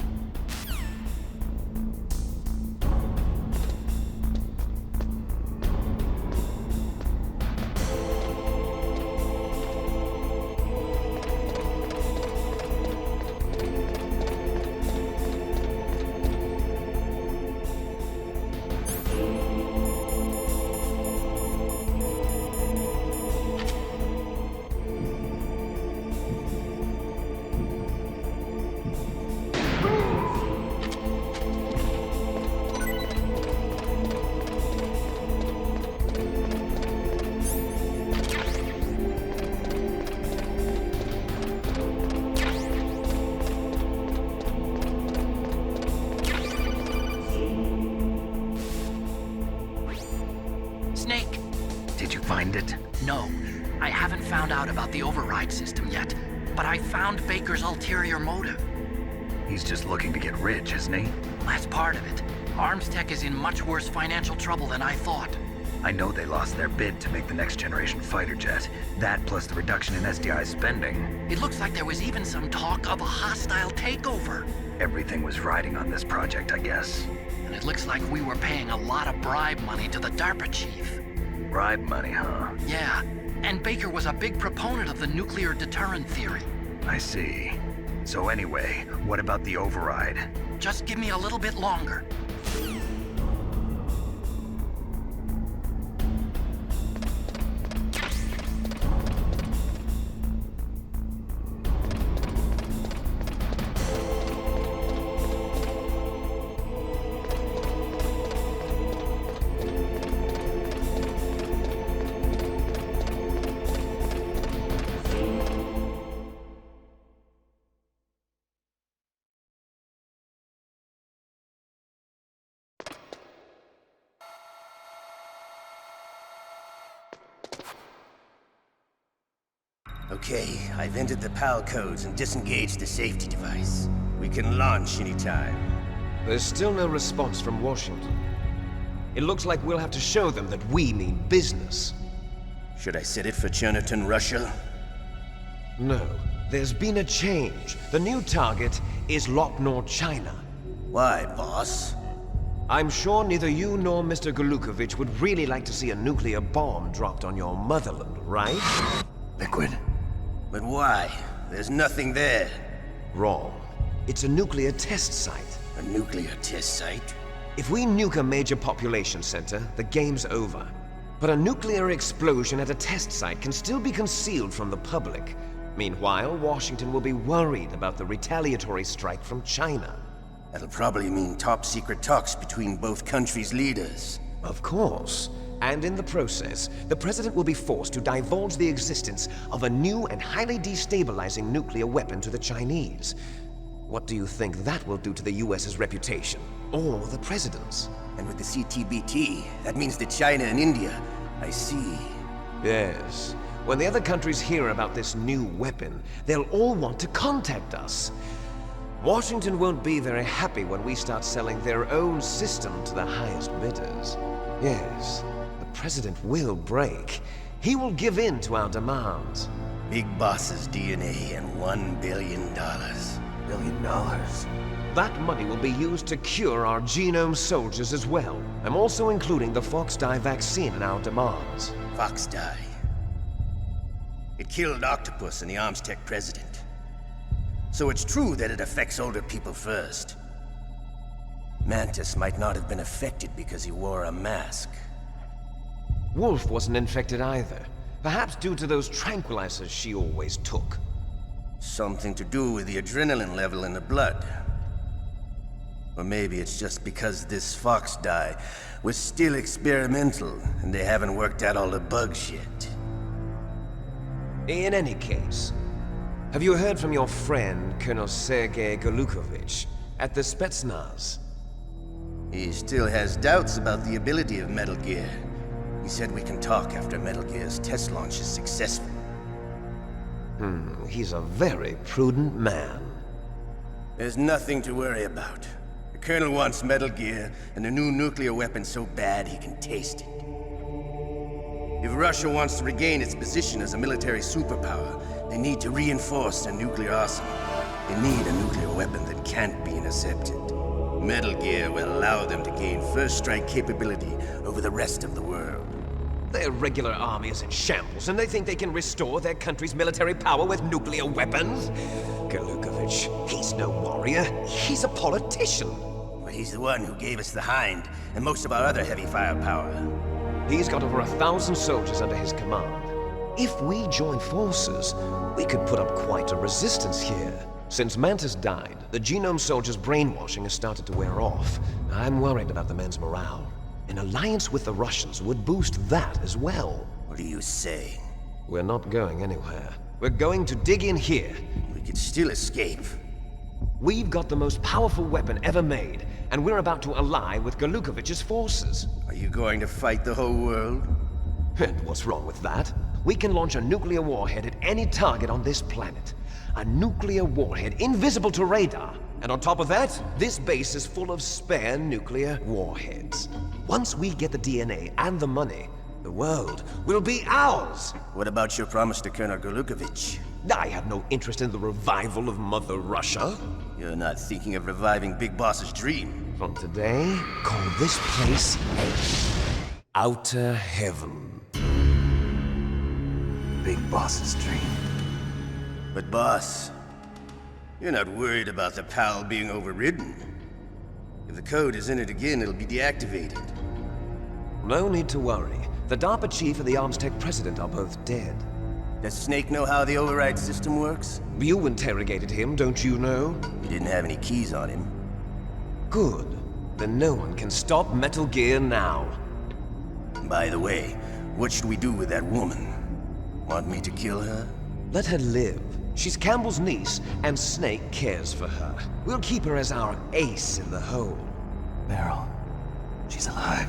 Snake! Did you find it? No, I haven't found out about the override system yet, but I found Baker's ulterior motive. He's just looking to get rich, isn't he? That's part of it. Arms Tech is in much worse financial trouble than I thought. I know they lost their bid to make the next generation fighter jet. That plus the reduction in SDI spending. It looks like there was even some talk of a hostile takeover. Everything was riding on this project, I guess. And it looks like we were paying a lot of bribe money to the DARPA chief. Bribe money, huh? Yeah, and Baker was a big proponent of the nuclear deterrent theory. I see. So anyway, what about the override? Just give me a little bit longer. Okay, I've entered the PAL codes and disengaged the safety device. We can launch anytime. There's still no response from Washington. It looks like we'll have to show them that we mean business. Should I set it for Cherniton, Russia? No. There's been a change. The new target is Lopnor, China. Why, boss? I'm sure neither you nor Mr. Golukovich would really like to see a nuclear bomb dropped on your motherland, right? Liquid. But why? There's nothing there. Wrong. It's a nuclear test site. A nuclear test site? If we nuke a major population center, the game's over. But a nuclear explosion at a test site can still be concealed from the public. Meanwhile, Washington will be worried about the retaliatory strike from China. That'll probably mean top-secret talks between both countries' leaders. Of course. And in the process, the President will be forced to divulge the existence of a new and highly destabilizing nuclear weapon to the Chinese. What do you think that will do to the US's reputation? Or the President's? And with the CTBT, that means that China and India. I see. Yes. When the other countries hear about this new weapon, they'll all want to contact us. Washington won't be very happy when we start selling their own system to the highest bidders. Yes. The President will break. He will give in to our demands. Big Boss's DNA and $1 billion. $1 billion? That money will be used to cure our genome soldiers as well. I'm also including the Fox-Die vaccine in our demands. Fox-Die? It killed Octopus and the Arms Tech president. So it's true that it affects older people first. Mantis might not have been affected because he wore a mask. Wolf wasn't infected either. Perhaps due to those tranquilizers she always took. Something to do with the adrenaline level in the blood. Or maybe it's just because this Fox-Die was still experimental and they haven't worked out all the bugs yet. In any case, have you heard from your friend, Colonel Sergei Golukovich, at the Spetsnaz? He still has doubts about the ability of Metal Gear. He said we can talk after Metal Gear's test launch is successful. He's a very prudent man. There's nothing to worry about. The Colonel wants Metal Gear and a new nuclear weapon so bad he can taste it. If Russia wants to regain its position as a military superpower, they need to reinforce their nuclear arsenal. They need a nuclear weapon that can't be intercepted. Metal Gear will allow them to gain first strike capability over the rest of the world. Their regular army is in shambles, and they think they can restore their country's military power with nuclear weapons? Golukovich, he's no warrior. He's a politician. But he's the one who gave us the Hind and most of our other heavy firepower. He's got over 1,000 soldiers under his command. If we join forces, we could put up quite a resistance here. Since Mantis died, the genome soldiers' brainwashing has started to wear off. I'm worried about the men's morale. An alliance with the Russians would boost that as well. What are you saying? We're not going anywhere. We're going to dig in here. We could still escape. We've got the most powerful weapon ever made, and we're about to ally with Galukovich's forces. Are you going to fight the whole world? And what's wrong with that? We can launch a nuclear warhead at any target on this planet. A nuclear warhead invisible to radar. And on top of that, this base is full of spare nuclear warheads. Once we get the DNA and the money, the world will be ours! What about your promise to Colonel Galukovich? I have no interest in the revival of Mother Russia. You're not thinking of reviving Big Boss's dream. From today, call this place Outer Heaven. Big Boss's dream. But boss, you're not worried about the PAL being overridden. If the code is in it again, it'll be deactivated. No need to worry. The DARPA chief and the Arms Tech president are both dead. Does Snake know how the override system works? You interrogated him, don't you know? He didn't have any keys on him. Good. Then no one can stop Metal Gear now. By the way, what should we do with that woman? Want me to kill her? Let her live. She's Campbell's niece, and Snake cares for her. We'll keep her as our ace in the hole. Meryl, she's alive.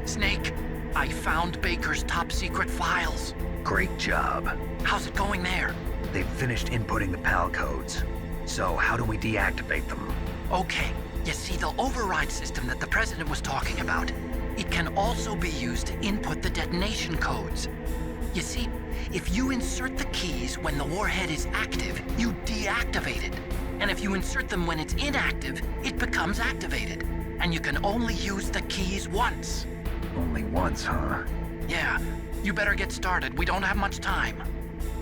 Snake, I found Baker's top-secret files. Great job. How's it going there? They've finished inputting the PAL codes. So how do we deactivate them? Okay, you see the override system that the President was talking about? It can also be used to input the detonation codes. You see, if you insert the keys when the warhead is active, you deactivate it. And if you insert them when it's inactive, it becomes activated. And you can only use the keys once. Only once, huh? Yeah, you better get started. We don't have much time.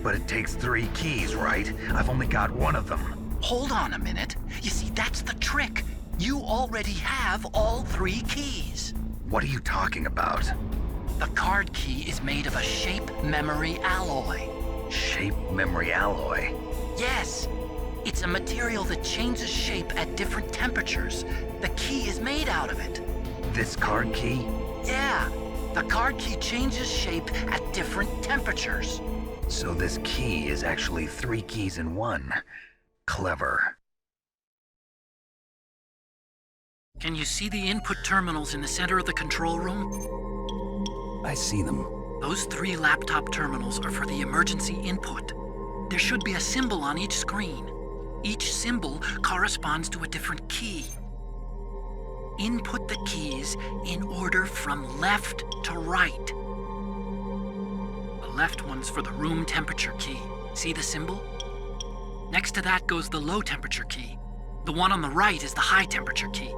But it takes 3 keys, right? I've only got 1 of them. Hold on a minute. You see, that's the trick. You already have all 3 keys. What are you talking about? The card key is made of a shape memory alloy. Shape memory alloy? Yes. It's a material that changes shape at different temperatures. The key is made out of it. This card key? Yeah. The card key changes shape at different temperatures. So this key is actually 3 keys in 1. Clever. Can you see the input terminals in the center of the control room? I see them. Those 3 laptop terminals are for the emergency input. There should be a symbol on each screen. Each symbol corresponds to a different key. Input the keys in order from left to right. The left one's for the room temperature key. See the symbol? Next to that goes the low temperature key. The one on the right is the high temperature key.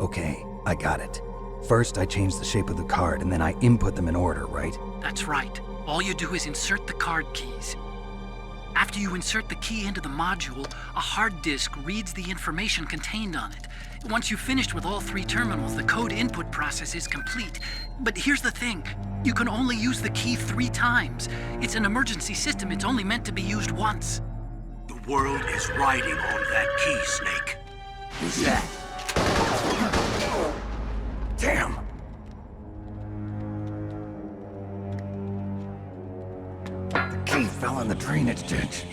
Okay, I got it. First, I change the shape of the card, and then I input them in order, right? That's right. All you do is insert the card keys. After you insert the key into the module, a hard disk reads the information contained on it. Once you've finished with all 3 terminals, the code input process is complete. But here's the thing. You can only use the key 3 times. It's an emergency system. It's only meant to be used once. The world is riding on that key, Snake. Who's that? Damn! The key fell in the drainage ditch.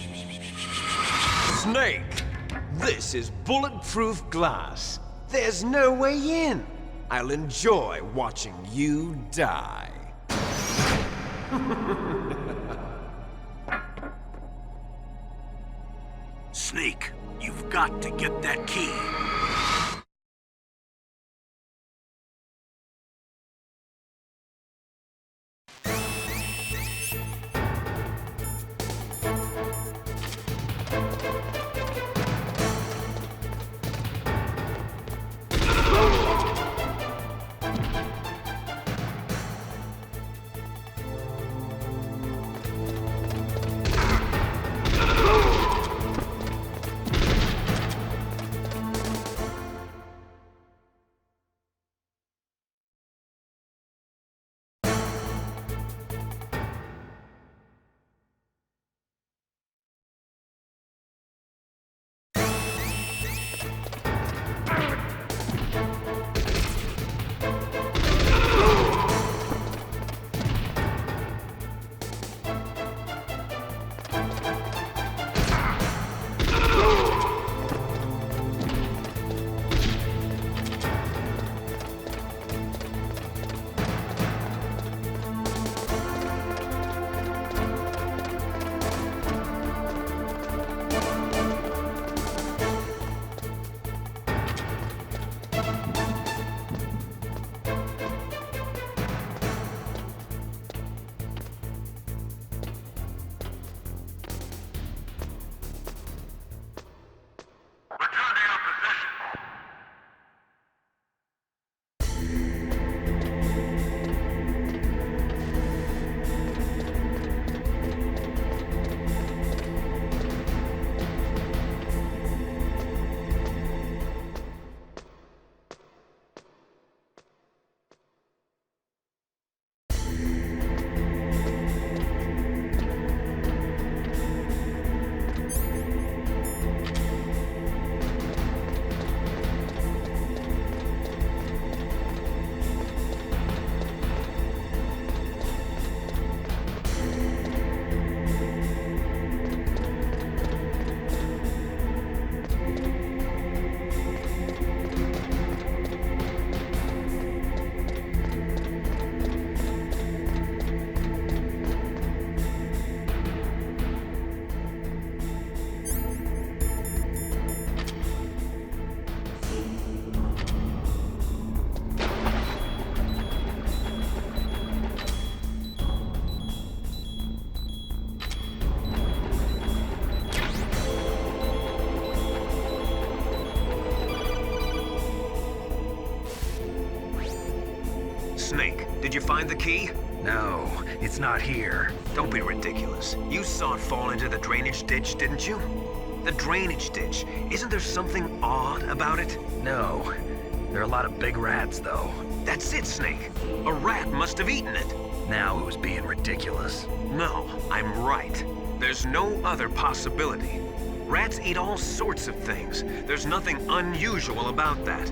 Snake! This is bulletproof glass. There's no way in. I'll enjoy watching you die. Snake, you've got to get that key. Did you find the key? No, it's not here. Don't be ridiculous. You saw it fall into the drainage ditch, didn't you? The drainage ditch. Isn't there something odd about it? No. There are a lot of big rats, though. That's it, Snake. A rat must have eaten it. Now it was being ridiculous. No, I'm right. There's no other possibility. Rats eat all sorts of things. There's nothing unusual about that.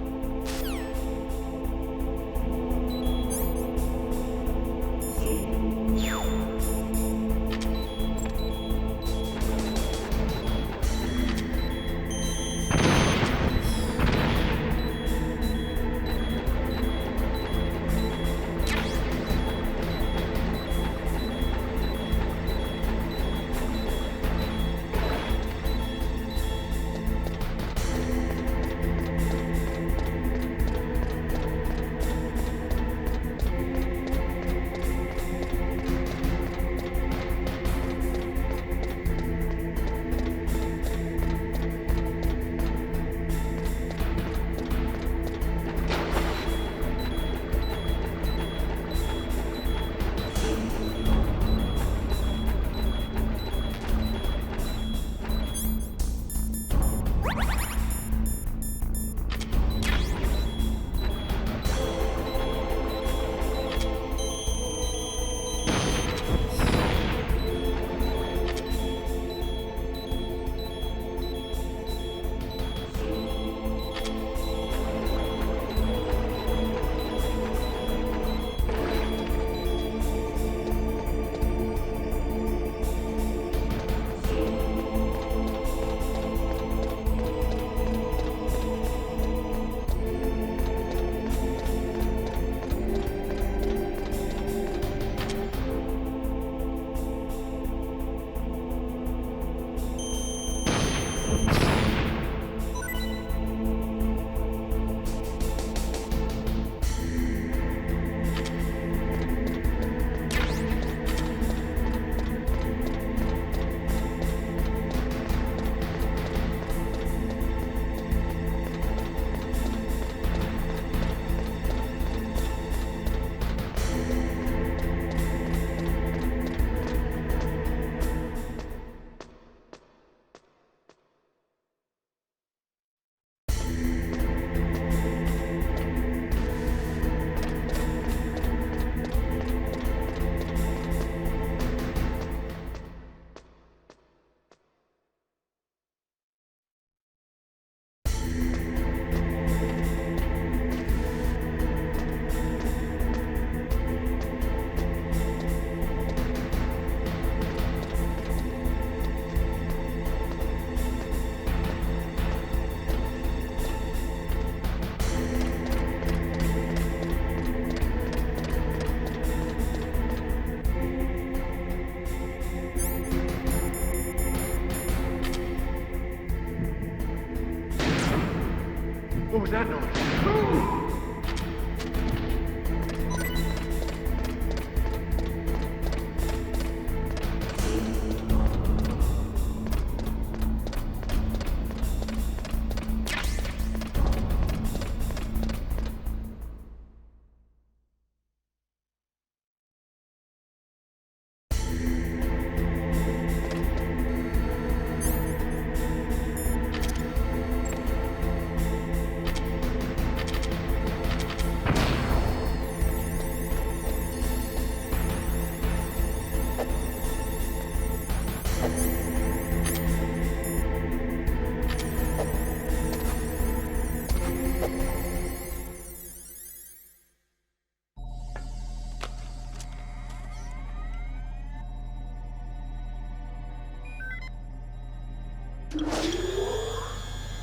What was that noise?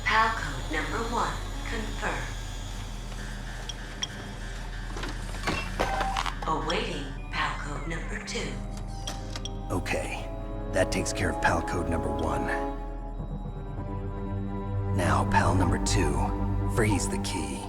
PAL code number 1 confirmed. Awaiting PAL code number 2. Okay, that takes care of PAL code number 1. Now, PAL number 2, freeze the key.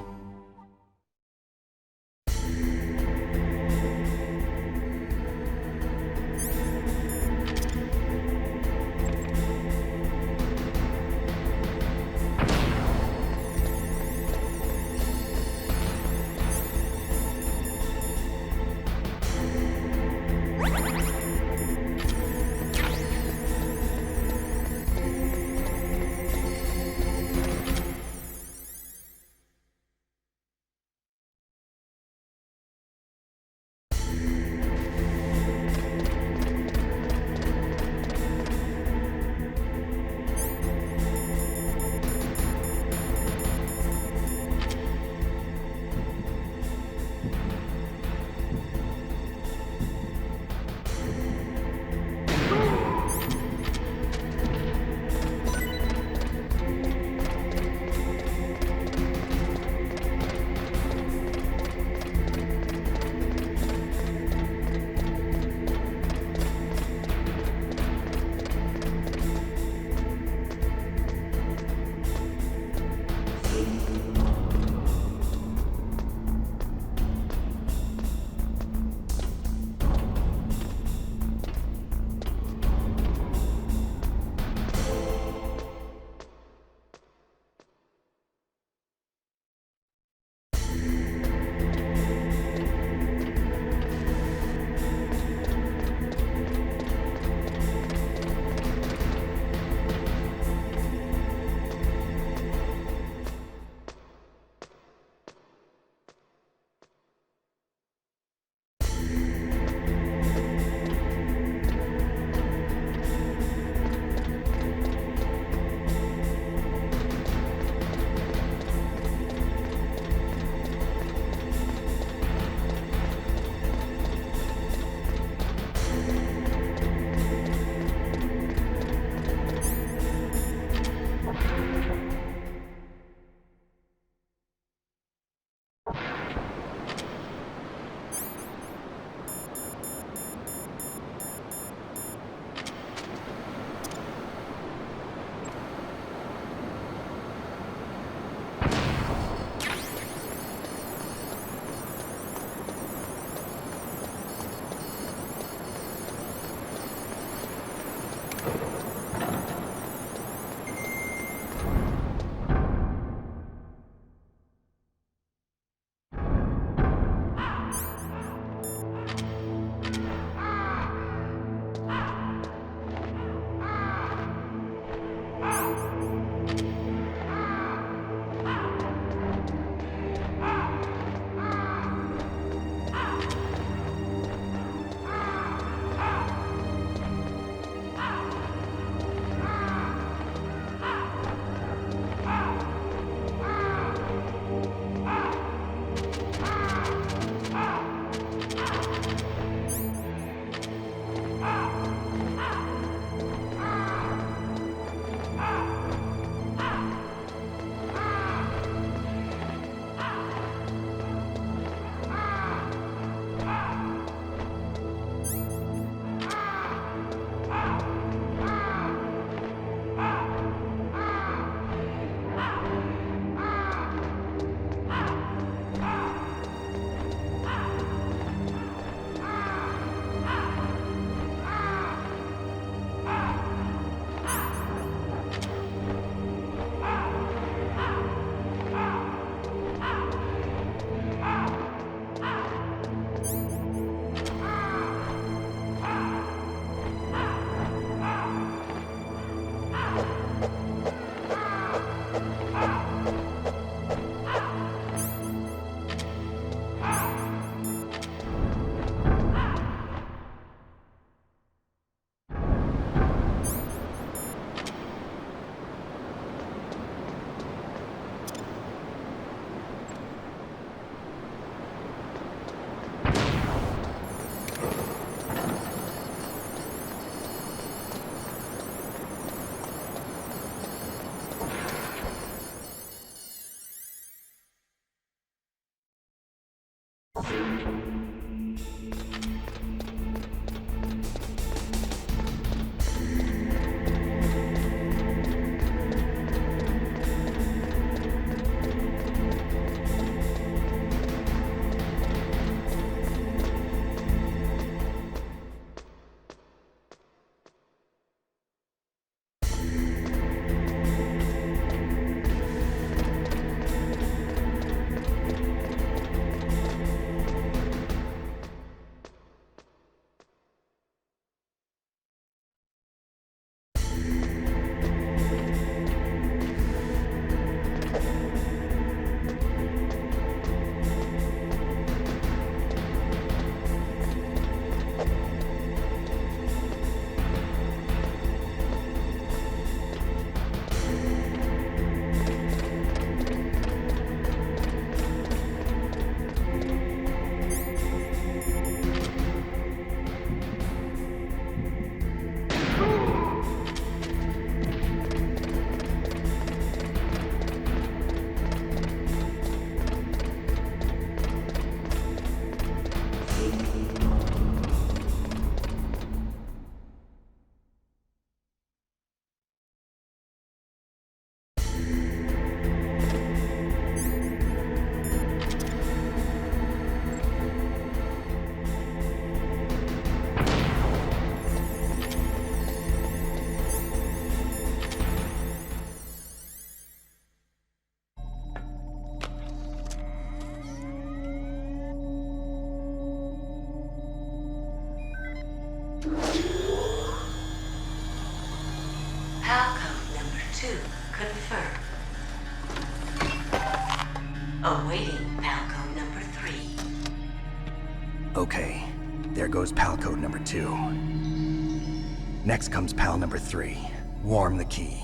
Confirmed. Awaiting Palco number 3. Okay, there goes pal code number 2. Next comes pal number 3. Warm the key.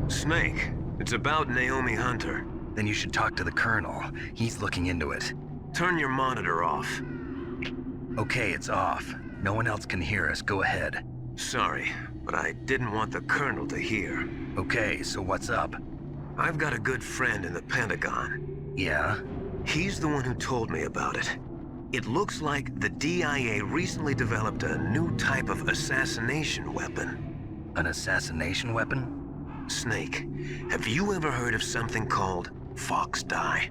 Snake, it's about Naomi Hunter. Then you should talk to the Colonel. He's looking into it. Turn your monitor off. Okay, it's off. No one else can hear us. Go ahead. Sorry, but I didn't want the Colonel to hear. Okay, so what's up? I've got a good friend in the Pentagon. Yeah? He's the one who told me about it. It looks like the DIA recently developed a new type of assassination weapon. An assassination weapon? Snake, have you ever heard of something called Fox Dye?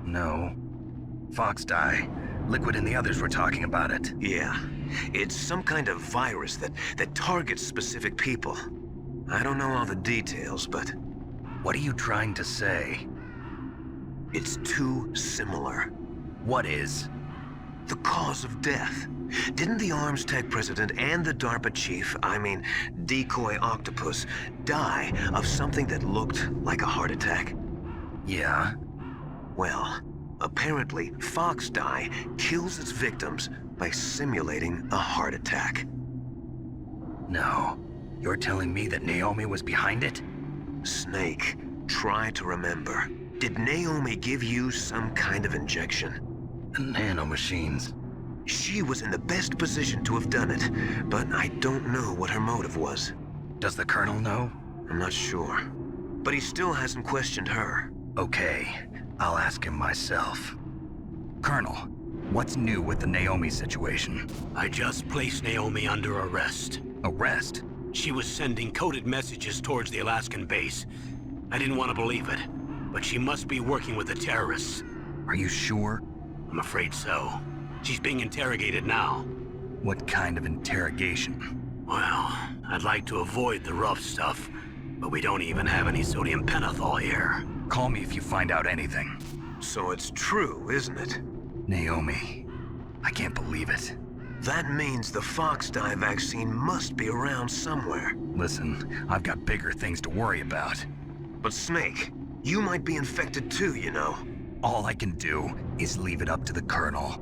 No. Fox Dye. Liquid and the others were talking about it. Yeah. It's some kind of virus that targets specific people. I don't know all the details, but... What are you trying to say? It's too similar. What is? The cause of death. Didn't the Arms Tech president and the DARPA chief, Decoy Octopus, die of something that looked like a heart attack? Yeah. Well, apparently Fox Die kills its victims by simulating a heart attack. No. You're telling me that Naomi was behind it? Snake, try to remember. Did Naomi give you some kind of injection? Nanomachines. She was in the best position to have done it, but I don't know what her motive was. Does the Colonel know? I'm not sure. But he still hasn't questioned her. Okay, I'll ask him myself. Colonel, what's new with the Naomi situation? I just placed Naomi under arrest. Arrest? She was sending coded messages towards the Alaskan base. I didn't want to believe it, but she must be working with the terrorists. Are you sure? I'm afraid so. She's being interrogated now. What kind of interrogation? Well, I'd like to avoid the rough stuff, but we don't even have any sodium pentothal here. Call me if you find out anything. So it's true, isn't it? Naomi, I can't believe it. That means the Fox Die vaccine must be around somewhere. Listen, I've got bigger things to worry about. But Snake, you might be infected too, you know. All I can do is leave it up to the Colonel.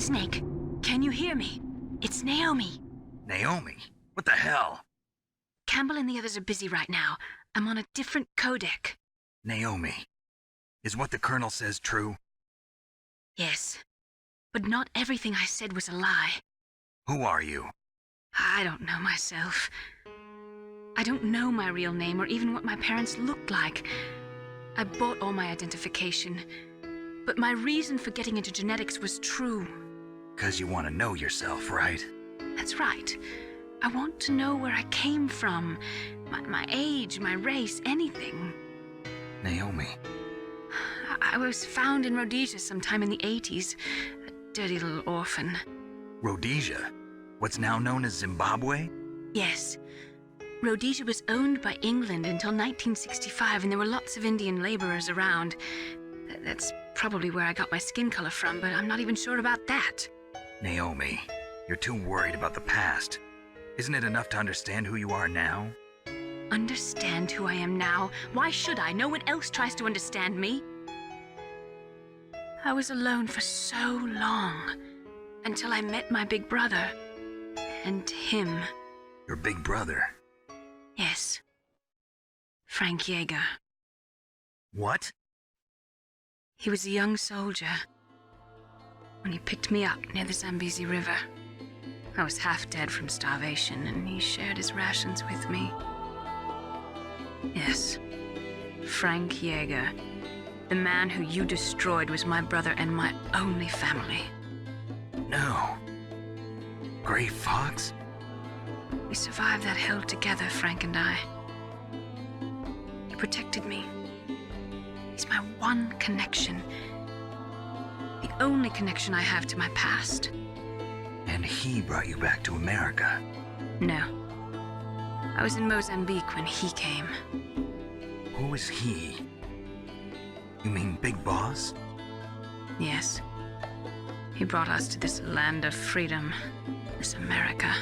Snake, can you hear me? It's Naomi. Naomi? What the hell? Campbell and the others are busy right now. I'm on a different codec. Naomi, is what the Colonel says true? Yes, but not everything I said was a lie. Who are you? I don't know myself. I don't know my real name or even what my parents looked like. I bought all my identification, but my reason for getting into genetics was true. 'Cause you want to know yourself, right? That's right. I want to know where I came from, my age, my race, anything. Naomi. I was found in Rhodesia sometime in the 80s, a dirty little orphan. Rhodesia? What's now known as Zimbabwe? Yes. Rhodesia was owned by England until 1965, and there were lots of Indian laborers around. That's probably where I got my skin color from, but I'm not even sure about that. Naomi, you're too worried about the past. Isn't it enough to understand who you are now? Understand who I am now? Why should I? No one else tries to understand me. I was alone for so long, until I met my big brother. And him. Your big brother? Yes. Frank Yeager. What? He was a young soldier when he picked me up near the Zambezi River. I was half dead from starvation, and he shared his rations with me. Yes, Frank Yeager. The man who you destroyed was my brother and my only family. No. Gray Fox? We survived that hell together, Frank and I. He protected me. He's my one connection. The only connection I have to my past. And he brought you back to America? No. I was in Mozambique when he came. Who is he? You mean Big Boss? Yes. He brought us to this land of freedom, this America.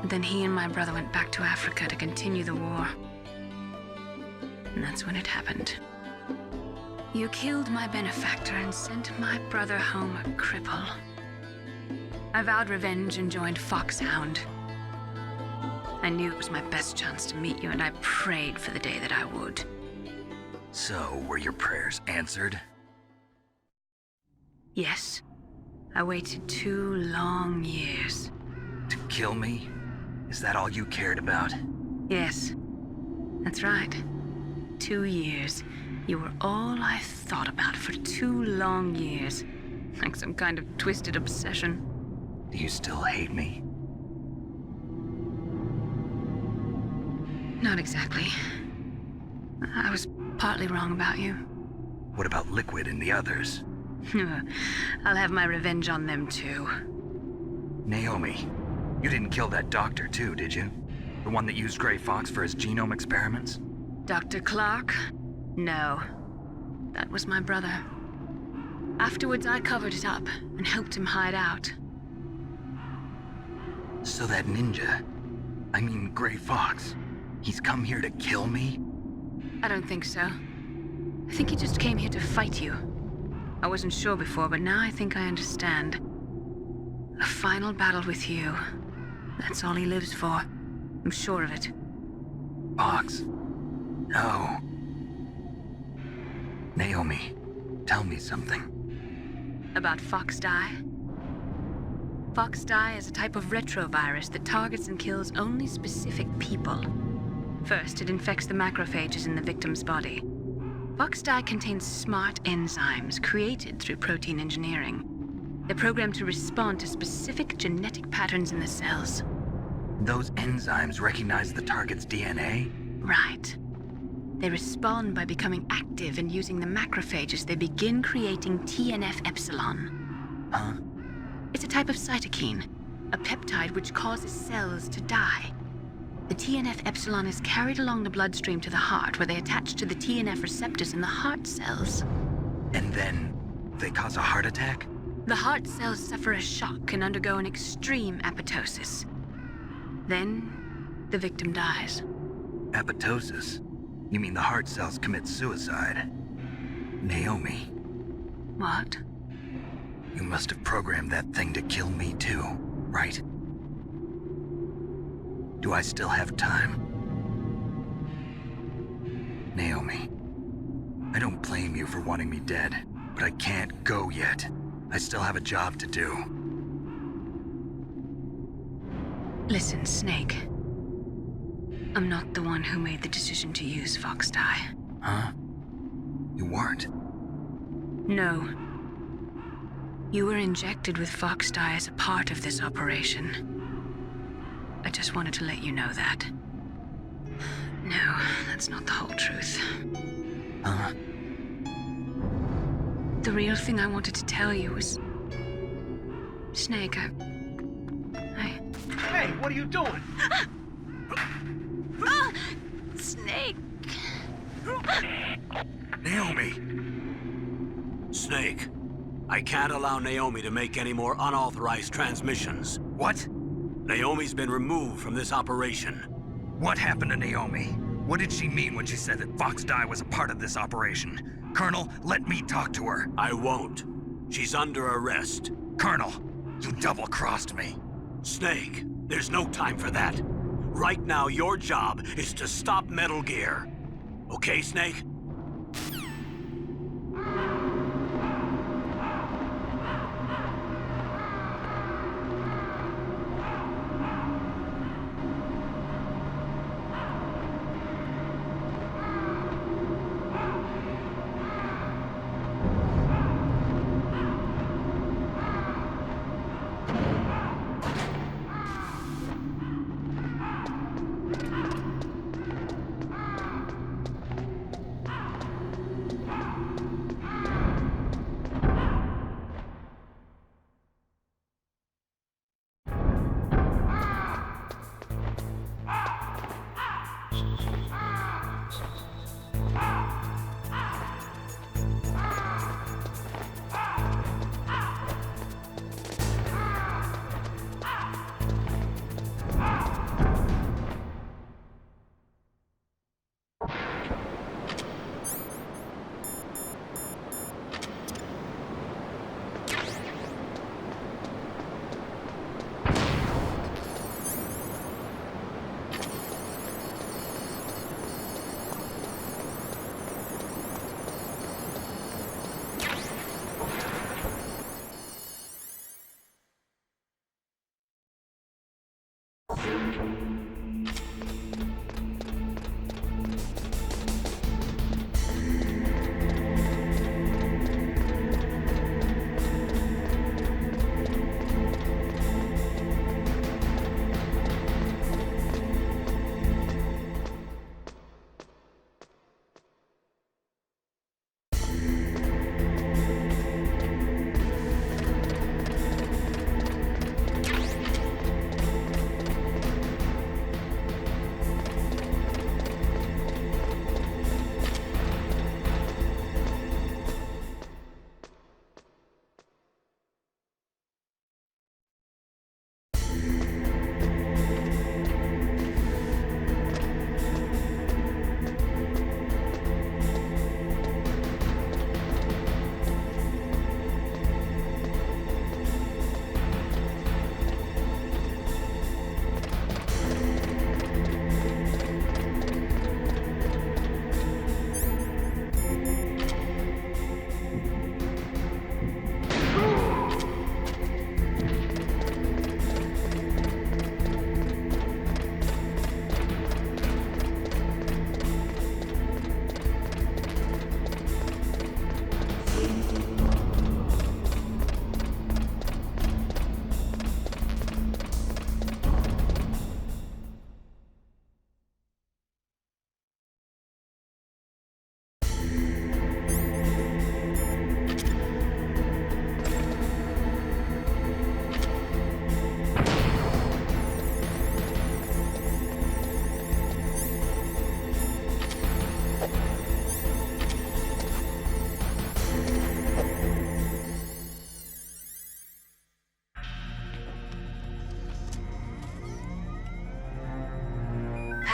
And then he and my brother went back to Africa to continue the war. And that's when it happened. You killed my benefactor and sent my brother home a cripple. I vowed revenge and joined Foxhound. I knew it was my best chance to meet you, and I prayed for the day that I would. So, were your prayers answered? Yes. I waited 2 long years. To kill me? Is that all you cared about? Yes. That's right. 2 years. You were all I thought about for 2 long years. Like some kind of twisted obsession. Do you still hate me? Not exactly. I was partly wrong about you. What about Liquid and the others? I'll have my revenge on them too. Naomi, you didn't kill that doctor too, did you? The one that used Gray Fox for his genome experiments? Dr. Clark? No. That was my brother. Afterwards, I covered it up and helped him hide out. So that ninja, I mean Gray Fox, he's come here to kill me? I don't think so. I think he just came here to fight you. I wasn't sure before, but now I think I understand. A final battle with you. That's all he lives for. I'm sure of it. Fox. No. Naomi, tell me something. About Fox Die? Fox Die is a type of retrovirus that targets and kills only specific people. First, it infects the macrophages in the victim's body. Fox Die contains smart enzymes created through protein engineering. They're programmed to respond to specific genetic patterns in the cells. Those enzymes recognize the target's DNA? Right. They respond by becoming active and using the macrophages. They begin creating TNF-epsilon. Huh? It's a type of cytokine, a peptide which causes cells to die. The TNF-epsilon is carried along the bloodstream to the heart, where they attach to the TNF receptors in the heart cells. And then they cause a heart attack? The heart cells suffer a shock and undergo an extreme apoptosis. Then, the victim dies. Apoptosis? You mean the heart cells commit suicide? Naomi. What? You must have programmed that thing to kill me too, right? Do I still have time? Naomi, I don't blame you for wanting me dead, but I can't go yet. I still have a job to do. Listen, Snake. I'm not the one who made the decision to use Fox Dye. Huh? You weren't? No. You were injected with Fox Dye as a part of this operation. I just wanted to let you know that. No, that's not the whole truth. Huh? The real thing I wanted to tell you was... Snake, I... Hey, what are you doing? Snake! Naomi! Snake, I can't allow Naomi to make any more unauthorized transmissions. What? Naomi's been removed from this operation. What happened to Naomi? What did she mean when she said that Fox Dye was a part of this operation? Colonel, let me talk to her. I won't. She's under arrest. Colonel, you double-crossed me. Snake, there's no time for that. Right now, your job is to stop Metal Gear. Okay, Snake?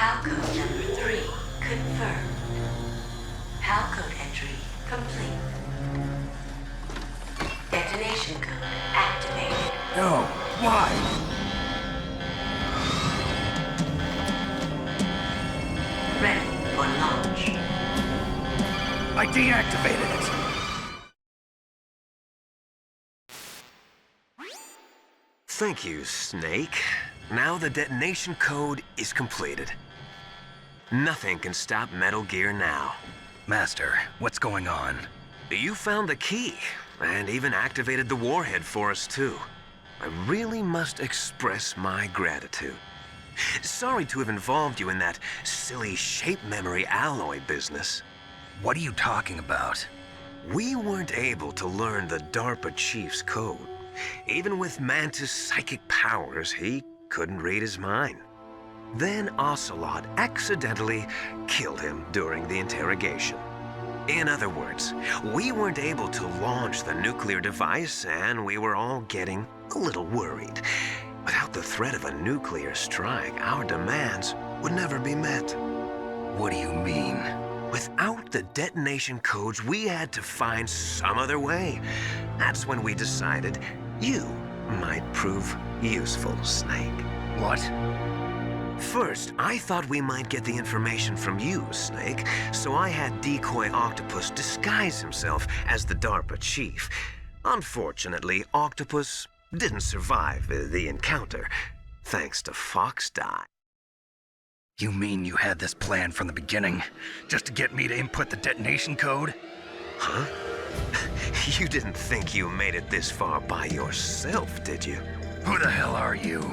PAL code number 3 confirmed. PAL code entry complete. Detonation code Why? Ready for launch. I deactivated it. Thank you, Snake. Now the detonation code is completed. Nothing can stop Metal Gear now. Master, what's going on? You found the key, and even activated the warhead for us, too. I really must express my gratitude. Sorry to have involved you in that silly shape memory alloy business. What are you talking about? We weren't able to learn the DARPA chief's code. Even with Mantis' psychic powers, he couldn't read his mind. Then Ocelot accidentally killed him during the interrogation. In other words, we weren't able to launch the nuclear device, and we were all getting a little worried. Without the threat of a nuclear strike, our demands would never be met. What do you mean? Without the detonation codes, we had to find some other way. That's when we decided you might prove useful, Snake. What? First, I thought we might get the information from you, Snake, so I had Decoy Octopus disguise himself as the DARPA chief. Unfortunately, Octopus didn't survive the encounter, thanks to Fox Die. You mean you had this plan from the beginning, just to get me to input the detonation code? Huh? You didn't think you made it this far by yourself, did you? Who the hell are you?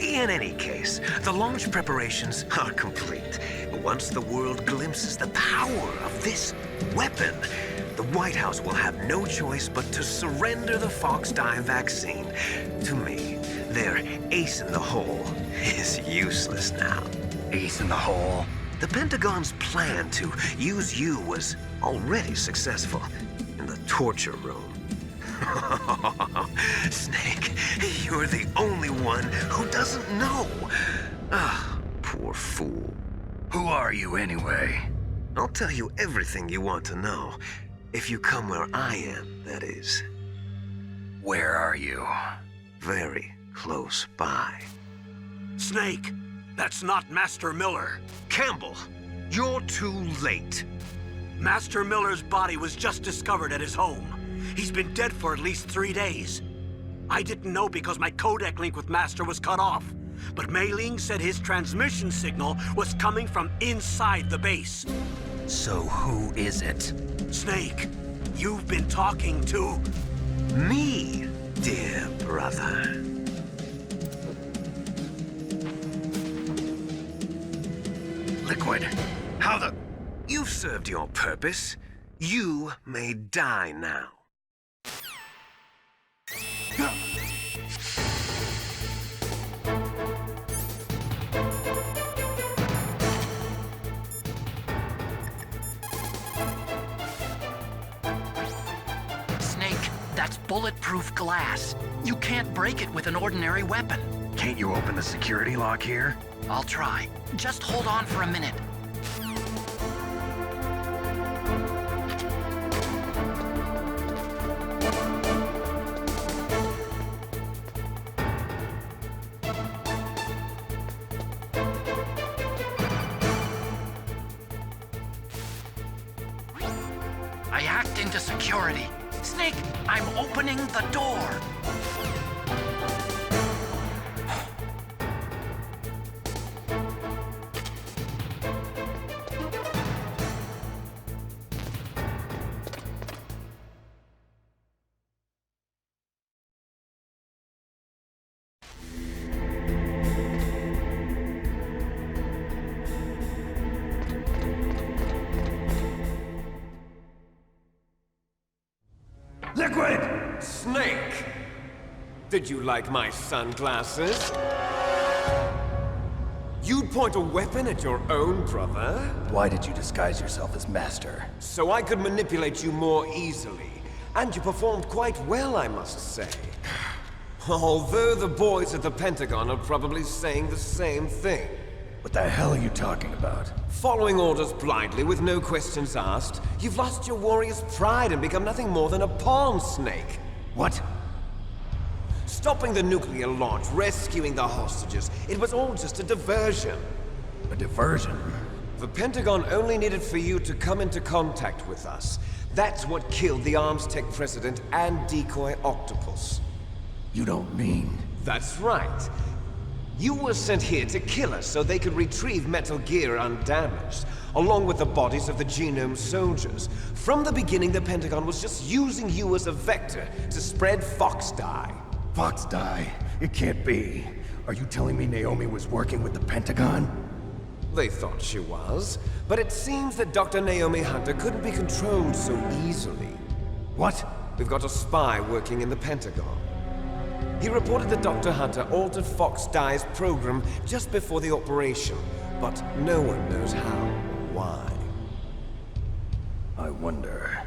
In any case, the launch preparations are complete. Once the world glimpses the power of this weapon, the White House will have no choice but to surrender the Fox Die vaccine to me. Their ace in the hole is useless now. Ace in the hole? The Pentagon's plan to use you was already successful in the torture room. Snake, you're the only one who doesn't know. Ah, poor fool. Who are you anyway? I'll tell you everything you want to know. If you come where I am, that is. Where are you? Very close by. Snake, that's not Master Miller. Campbell, you're too late. Master Miller's body was just discovered at his home. He's been dead for at least 3 days. I didn't know because my codec link with Master was cut off. But Mei Ling said his transmission signal was coming from inside the base. So who is it? Snake, you've been talking to... me, dear brother. Liquid, how the... You've served your purpose. You may die now. Snake, that's bulletproof glass. You can't break it with an ordinary weapon. Can't you open the security lock here? I'll try. Just hold on for a minute. I hacked into security. Snake, I'm opening the door. Liquid! Snake! Did you like my sunglasses? You'd point a weapon at your own brother? Why did you disguise yourself as Master? So I could manipulate you more easily. And you performed quite well, I must say. Although the boys at the Pentagon are probably saying the same thing. What the hell are you talking about? Following orders blindly with no questions asked, you've lost your warrior's pride and become nothing more than a pawn, Snake. What? Stopping the nuclear launch, rescuing the hostages, it was all just a diversion. A diversion? The Pentagon only needed for you to come into contact with us. That's what killed the Arms Tech president and decoy octopus. You don't mean... That's right. You were sent here to kill us so they could retrieve Metal Gear undamaged, along with the bodies of the Genome soldiers. From the beginning, the Pentagon was just using you as a vector to spread Fox dye. Fox dye? It can't be. Are you telling me Naomi was working with the Pentagon? They thought she was, but it seems that Dr. Naomi Hunter couldn't be controlled so easily. What? We've got a spy working in the Pentagon. He reported that Dr. Hunter altered Fox Dye's program just before the operation, but no one knows how or why. I wonder...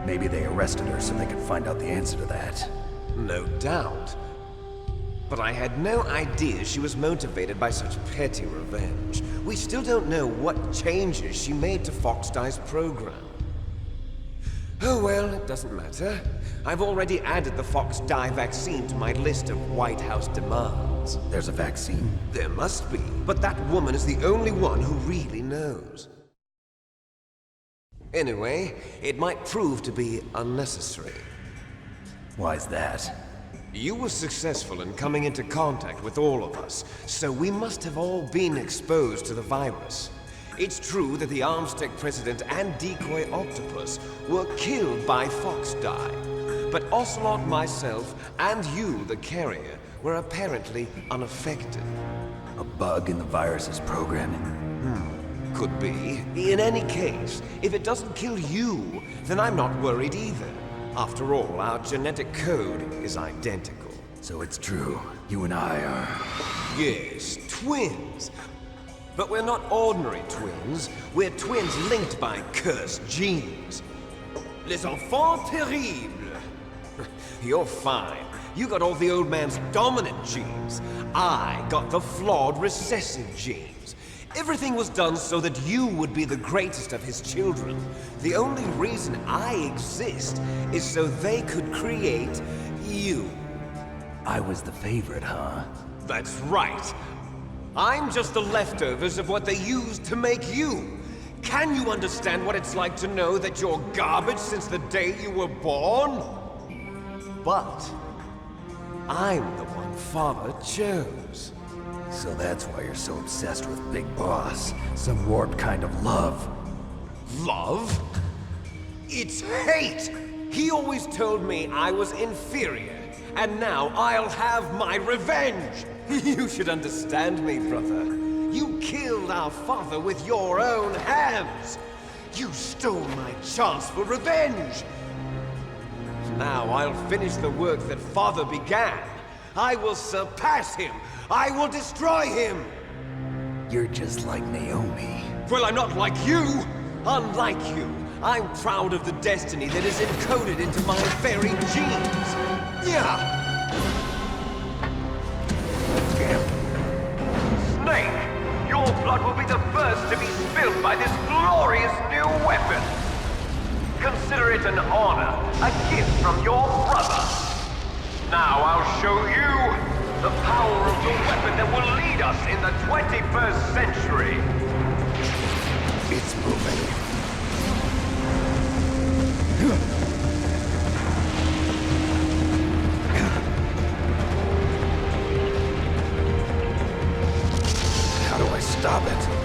Maybe they arrested her so they could find out the answer to that. No doubt. But I had no idea she was motivated by such petty revenge. We still don't know what changes she made to Fox Dye's program. Oh well, it doesn't matter. I've already added the Fox Dye vaccine to my list of White House demands. There's a vaccine? There must be, but that woman is the only one who really knows. Anyway, it might prove to be unnecessary. Why's that? You were successful in coming into contact with all of us, so we must have all been exposed to the virus. It's true that the Arms Tech president and decoy octopus were killed by Fox Dye, but Ocelot, myself, and you, the carrier, were apparently unaffected. A bug in the virus's programming? Could be. In any case, if it doesn't kill you, then I'm not worried either. After all, our genetic code is identical. So it's true. You and I are... Yes, twins. But we're not ordinary twins. We're twins linked by cursed genes. Les enfants terribles. You're fine. You got all the old man's dominant genes. I got the flawed recessive genes. Everything was done so that you would be the greatest of his children. The only reason I exist is so they could create you. I was the favorite, huh? That's right. I'm just the leftovers of what they used to make you. Can you understand what it's like to know that you're garbage since the day you were born? But I'm the one Father chose. So that's why you're so obsessed with Big Boss. Some warped kind of love. Love? It's hate! He always told me I was inferior, and now I'll have my revenge! You should understand me, brother. You killed our father with your own hands! You stole my chance for revenge! Now I'll finish the work that Father began. I will surpass him! I will destroy him! You're just like Naomi. Well, I'm not like you! Unlike you, I'm proud of the destiny that is encoded into my very genes! Yeah! Snake, your blood will be the first to be spilled by this glorious new weapon! Consider it an honor, a gift from your brother! Now I'll show you the power of the weapon that will lead us in the 21st century! It's moving. How do I stop it?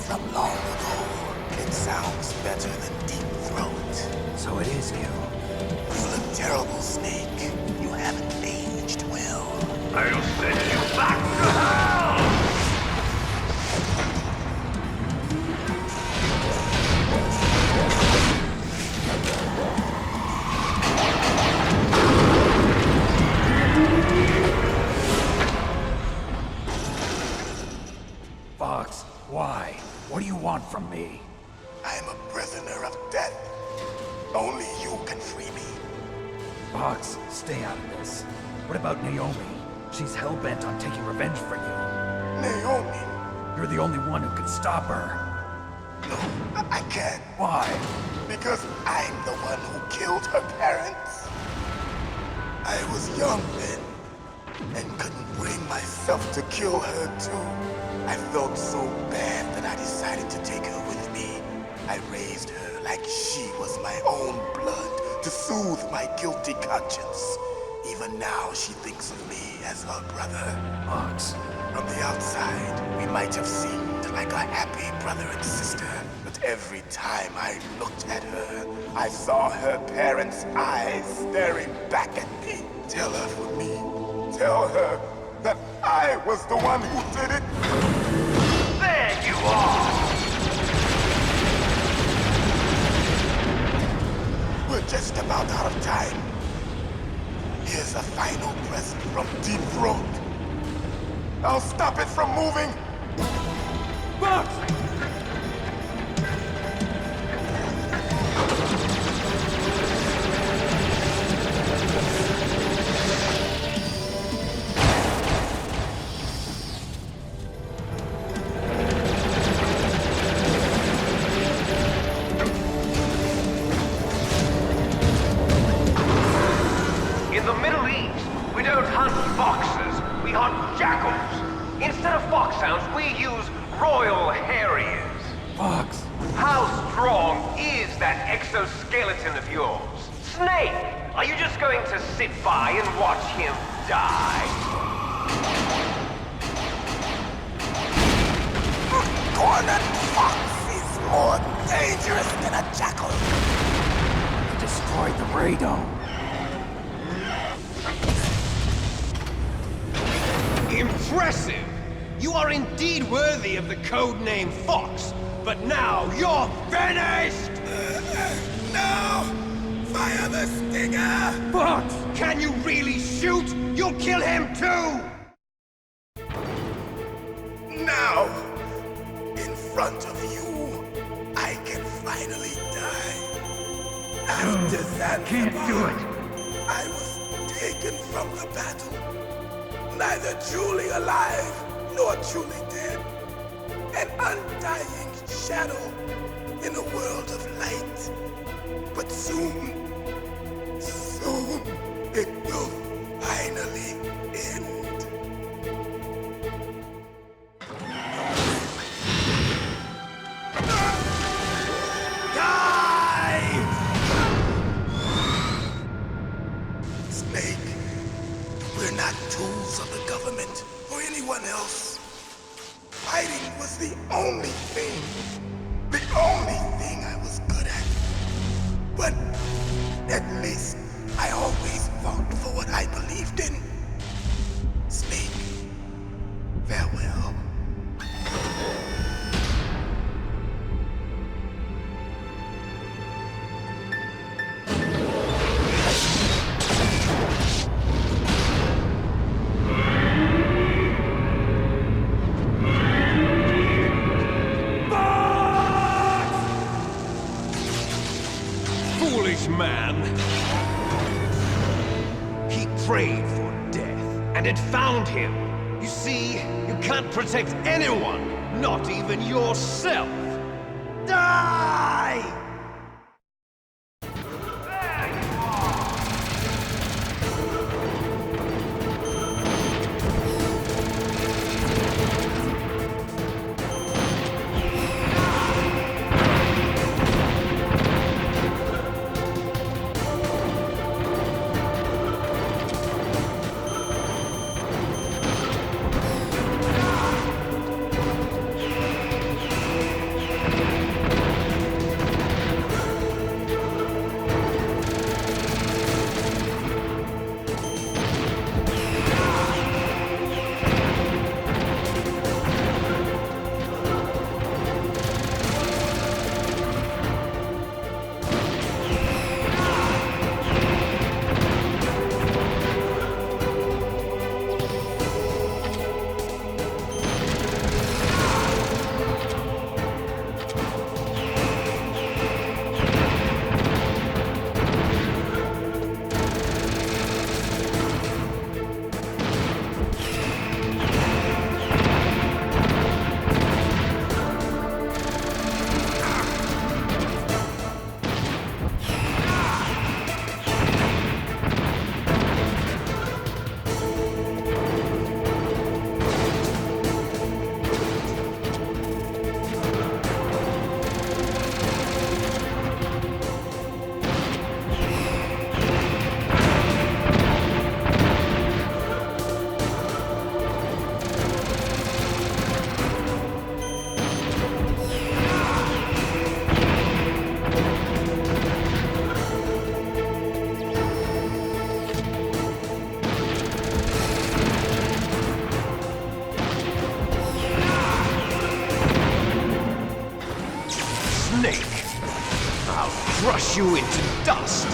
from long ago. It sounds better than Deep Throat. So it is you. You look terrible, Snake. You haven't aged well. I'll send you back to hell! Fox, why? What do you want from me? I am a prisoner of death. Only you can free me. Fox, stay out of this. What about Naomi? She's hell-bent on taking revenge for you. Naomi? You're the only one who can stop her. No, I can't. Why? Because I'm the one who killed her parents. I was young then, and couldn't bring myself to kill her too. I felt so bad that I decided to take her with me. I raised her like she was my own blood to soothe my guilty conscience. Even now, she thinks of me as her brother. Fox. From the outside, we might have seemed like a happy brother and sister, but every time I looked at her, I saw her parents' eyes staring back at me. Tell her for me. Tell her that I was the one who did it. There you are! We're just about out of time. Here's a final present from Deep Throat. I'll stop it from moving. Fox! In the Middle East, we don't hunt foxes, we hunt jackals. Instead of foxhounds, we use royal harriers. Fox! How strong is that exoskeleton of yours? Snake, are you just going to sit by and watch him die? Cornered fox is more dangerous than a jackal. You destroyed the radome. Impressive! You are indeed worthy of the codename Fox, but now you're finished! No! Fire the stinger! Fox! Can you really shoot? You'll kill him too! Now, in front of you, I can finally die. After that, Can't do it. I was taken from the battle. Neither truly alive nor truly dead. An undying shadow in a world of light. But soon, it will finally end. Die! Snake, we're not tools of the government or anyone else. Fighting was the only thing I was good at. But at least I always fought for what I believed in. Snake, farewell. Foolish man! He prayed for death, and it found him. You see, you can't protect anyone, not even yourself. Die! Snake! I'll crush you into dust!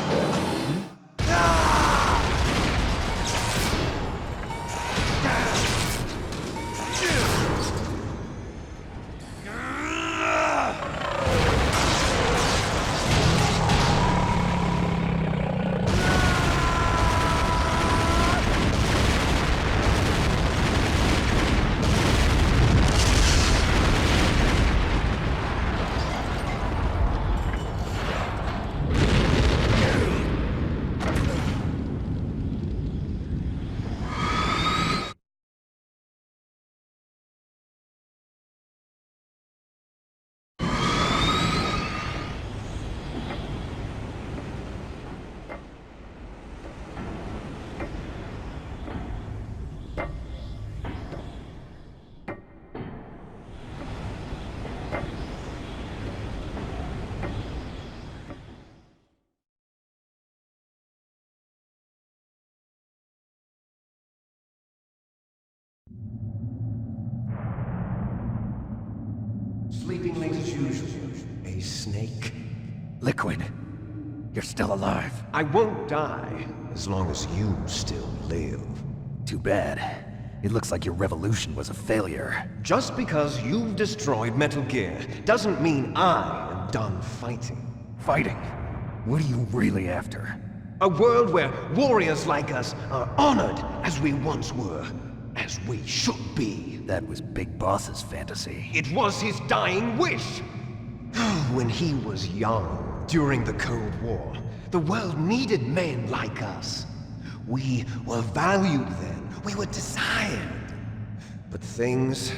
Sleeping late as usual. A snake? Liquid, you're still alive. I won't die as long as you still live. Too bad. It looks like your revolution was a failure. Just because you've destroyed Metal Gear doesn't mean I am done fighting. Fighting? What are you really after? A world where warriors like us are honored as we once were, as we should be. That was Big Boss's fantasy. It was his dying wish! When he was young, during the Cold War, the world needed men like us. We were valued then. We were desired. But things,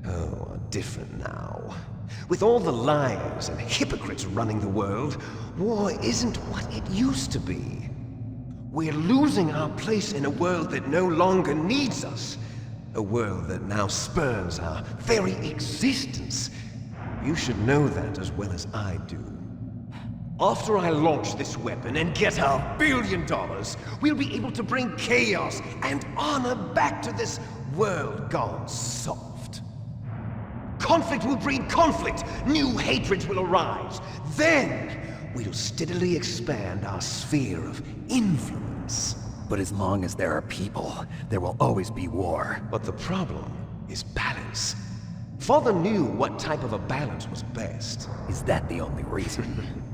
are different now. With all the liars and hypocrites running the world, war isn't what it used to be. We're losing our place in a world that no longer needs us. A world that now spurns our very existence. You should know that as well as I do. After I launch this weapon and get our $1 billion, we'll be able to bring chaos and honor back to this world gone soft. Conflict will breed conflict. New hatreds will arise. Then, we'll steadily expand our sphere of influence. But as long as there are people, there will always be war. But the problem is balance. Father knew what type of a balance was best. Is that the only reason?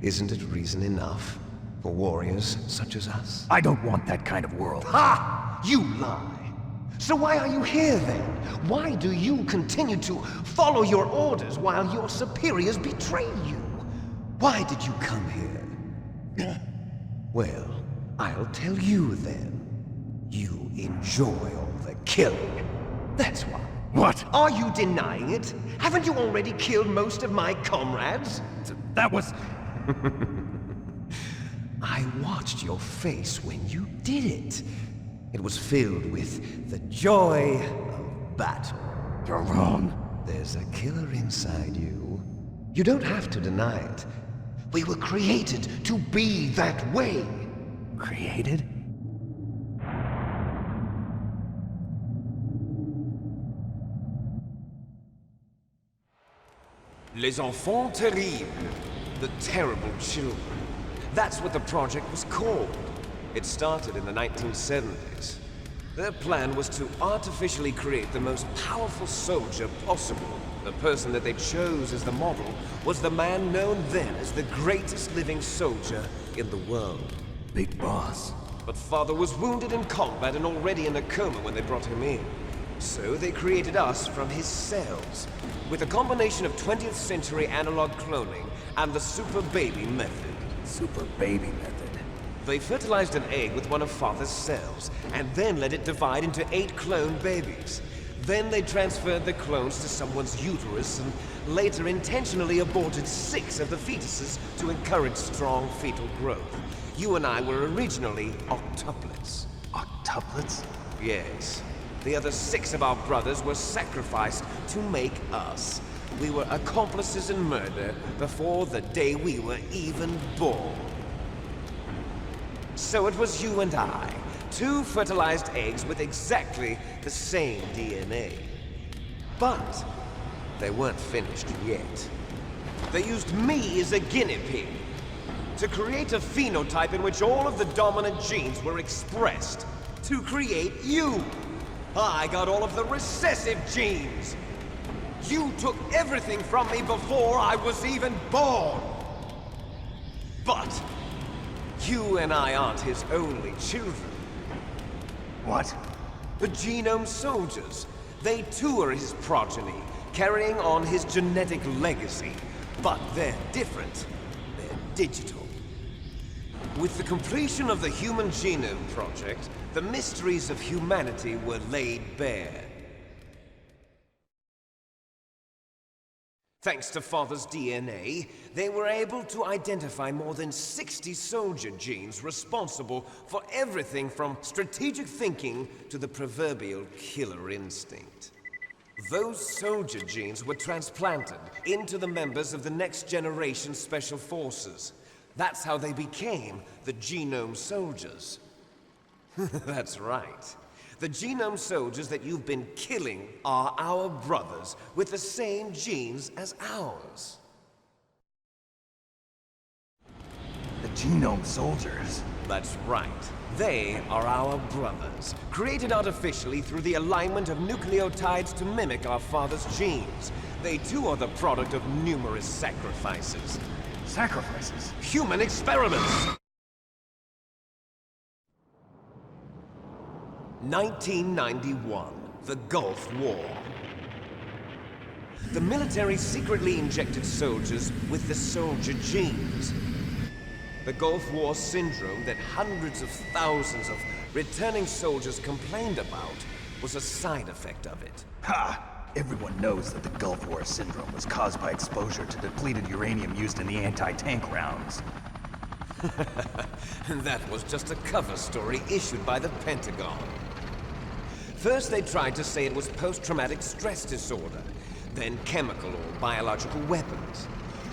Isn't it reason enough for warriors such as us? I don't want that kind of world. Ha! You lie! So why are you here then? Why do you continue to follow your orders while your superiors betray you? Why did you come here? Well, I'll tell you then. You enjoy all the killing. That's why. What? Are you denying it? Haven't you already killed most of my comrades? That was... I watched your face when you did it. It was filled with the joy of battle. You're wrong. There's a killer inside you. You don't have to deny it. We were created to be that way. Created? Les enfants terribles. The terrible children. That's what the project was called. It started in the 1970s. Their plan was to artificially create the most powerful soldier possible. The person that they chose as the model was the man known then as the greatest living soldier in the world. Big Boss. But Father was wounded in combat and already in a coma when they brought him in. So they created us from his cells, with a combination of 20th century analog cloning and the super baby method. Super baby method? They fertilized an egg with one of Father's cells, and then let it divide into 8 clone babies. Then they transferred the clones to someone's uterus, and later intentionally aborted 6 of the fetuses to encourage strong fetal growth. You and I were originally octuplets. Octuplets? Yes. The other 6 of our brothers were sacrificed to make us. We were accomplices in murder before the day we were even born. So it was you and I, 2 fertilized eggs with exactly the same DNA. But they weren't finished yet. They used me as a guinea pig to create a phenotype in which all of the dominant genes were expressed. To create you! I got all of the recessive genes! You took everything from me before I was even born! But you and I aren't his only children. What? The Genome Soldiers. They too are his progeny, carrying on his genetic legacy. But they're different. They're digital. With the completion of the Human Genome Project, the mysteries of humanity were laid bare. Thanks to Father's DNA, they were able to identify more than 60 soldier genes responsible for everything from strategic thinking to the proverbial killer instinct. Those soldier genes were transplanted into the members of the next generation Special Forces. That's how they became the Genome Soldiers. That's right. The Genome Soldiers that you've been killing are our brothers with the same genes as ours. The Genome Soldiers? That's right. They are our brothers, created artificially through the alignment of nucleotides to mimic our father's genes. They too are the product of numerous sacrifices. Sacrifices? Human experiments! 1991, the Gulf War. The military secretly injected soldiers with the soldier genes. The Gulf War syndrome that hundreds of thousands of returning soldiers complained about was a side effect of it. Ha! Everyone knows that the Gulf War syndrome was caused by exposure to depleted uranium used in the anti-tank rounds. That was just a cover story issued by the Pentagon. First they tried to say it was post-traumatic stress disorder, then chemical or biological weapons.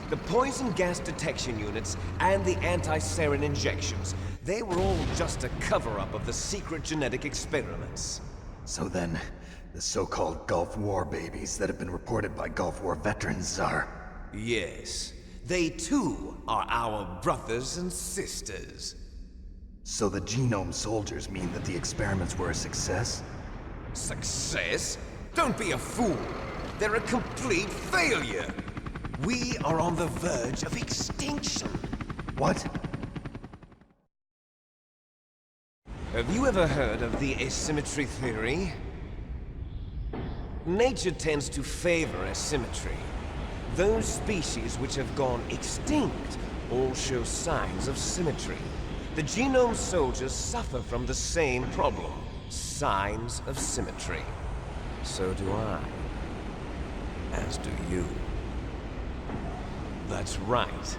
The poison gas detection units and the anti-sarin injections, they were all just a cover-up of the secret genetic experiments. So then, the so-called Gulf War babies that have been reported by Gulf War veterans are... Yes. They too are our brothers and sisters. So the Genome Soldiers mean that the experiments were a success? Success? Don't be a fool. They're a complete failure. We are on the verge of extinction. What? Have you ever heard of the asymmetry theory? Nature tends to favor asymmetry. Those species which have gone extinct all show signs of symmetry. The Genome Soldiers suffer from the same problem. Signs of symmetry. So do I. As do you. That's right.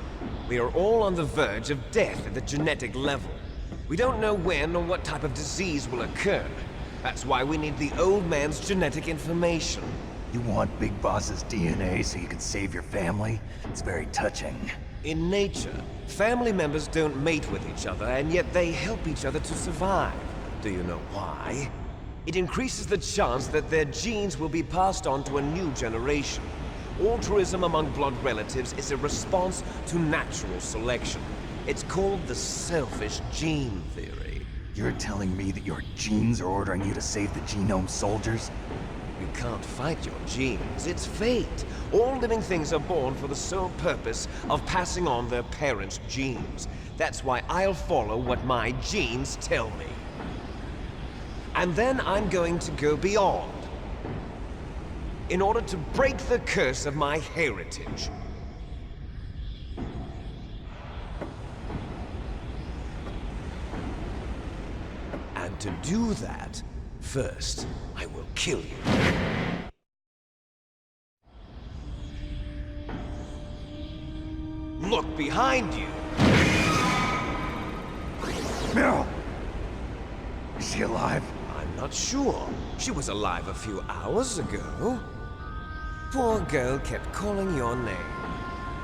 We are all on the verge of death at the genetic level. We don't know when or what type of disease will occur. That's why we need the old man's genetic information. You want Big Boss's DNA so you can save your family? It's very touching. In nature, family members don't mate with each other, and yet they help each other to survive. Do you know why? It increases the chance that their genes will be passed on to a new generation. Altruism among blood relatives is a response to natural selection. It's called the selfish gene theory. You're telling me that your genes are ordering you to save the Genome Soldiers? You can't fight your genes. It's fate. All living things are born for the sole purpose of passing on their parents' genes. That's why I'll follow what my genes tell me. And then I'm going to go beyond. In order to break the curse of my heritage. And to do that, first, I will kill you. Look behind you! Meryl! Is she alive? I'm not sure. She was alive a few hours ago. Poor girl kept calling your name.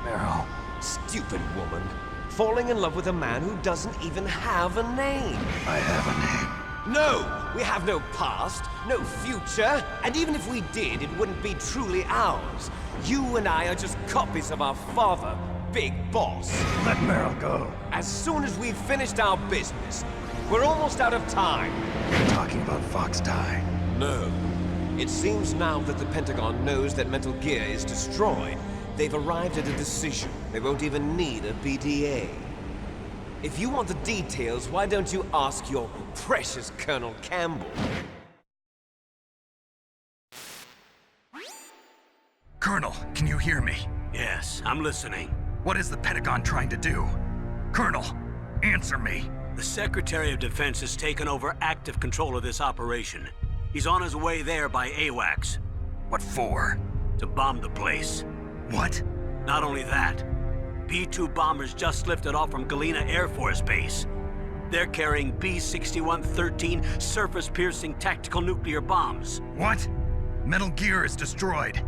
Meryl. Stupid woman. Falling in love with a man who doesn't even have a name. I have a name. No, we have no past, no future, and even if we did, it wouldn't be truly ours. You and I are just copies of our father, Big Boss. Let Meryl go. As soon as we've finished our business, we're almost out of time. You're talking about Fox Die. No. It seems now that the Pentagon knows that Metal Gear is destroyed, they've arrived at a decision. They won't even need a BDA. If you want the details, why don't you ask your precious Colonel Campbell? Colonel, can you hear me? Yes, I'm listening. What is the Pentagon trying to do? Colonel, answer me. The Secretary of Defense has taken over active control of this operation. He's on his way there by AWACS. What for? To bomb the place. What? Not only that, B-2 bombers just lifted off from Galena Air Force Base. They're carrying B-6113 surface-piercing tactical nuclear bombs. What? Metal Gear is destroyed.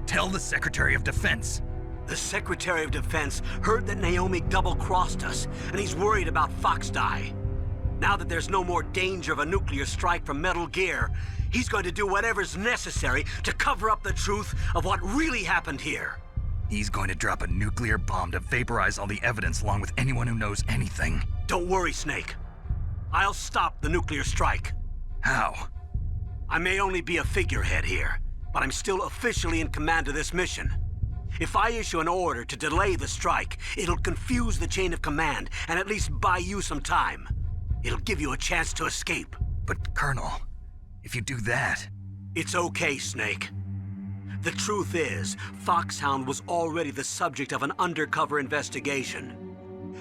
Tell the Secretary of Defense. The Secretary of Defense heard that Naomi double-crossed us, and he's worried about Fox Die. Now that there's no more danger of a nuclear strike from Metal Gear, he's going to do whatever's necessary to cover up the truth of what really happened here. He's going to drop a nuclear bomb to vaporize all the evidence along with anyone who knows anything. Don't worry, Snake. I'll stop the nuclear strike. How? I may only be a figurehead here, but I'm still officially in command of this mission. If I issue an order to delay the strike, it'll confuse the chain of command and at least buy you some time. It'll give you a chance to escape. But, Colonel, if you do that... It's okay, Snake. The truth is, Foxhound was already the subject of an undercover investigation.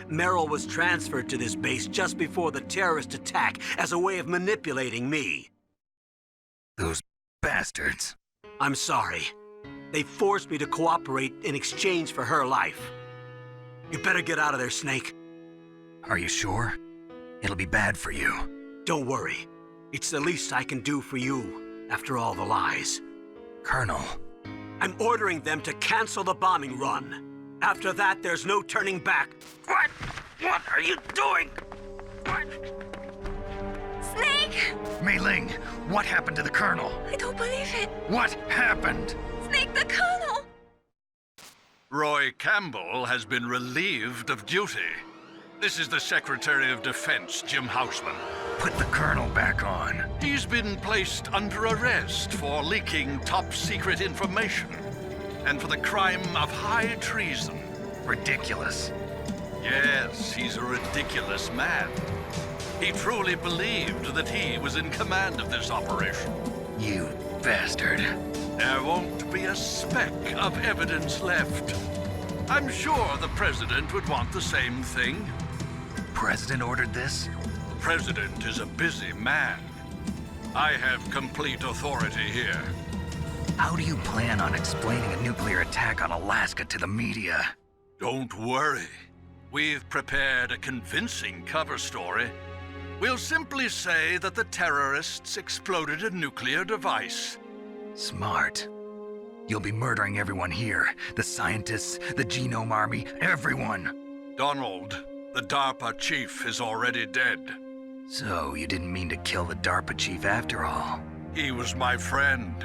Meryl was transferred to this base just before the terrorist attack as a way of manipulating me. Those bastards. I'm sorry. They forced me to cooperate in exchange for her life. You better get out of there, Snake. Are you sure? It'll be bad for you. Don't worry. It's the least I can do for you, after all the lies. Colonel. I'm ordering them to cancel the bombing run. After that, there's no turning back. What? What are you doing? What? Snake! Mei Ling, what happened to the Colonel? I don't believe it. What happened? Snake, the Colonel! Roy Campbell has been relieved of duty. This is the Secretary of Defense, Jim Houseman. Put the Colonel back on. He's been placed under arrest for leaking top-secret information and for the crime of high treason. Ridiculous. Yes, he's a ridiculous man. He truly believed that he was in command of this operation. You bastard. There won't be a speck of evidence left. I'm sure the President would want the same thing. President ordered this? President is a busy man. I have complete authority here. How do you plan on explaining a nuclear attack on Alaska to the media? Don't worry. We've prepared a convincing cover story. We'll simply say that the terrorists exploded a nuclear device. Smart. You'll be murdering everyone here. The scientists, the Genome Army, everyone. Donald, the DARPA chief, is already dead. So, you didn't mean to kill the DARPA chief after all? He was my friend.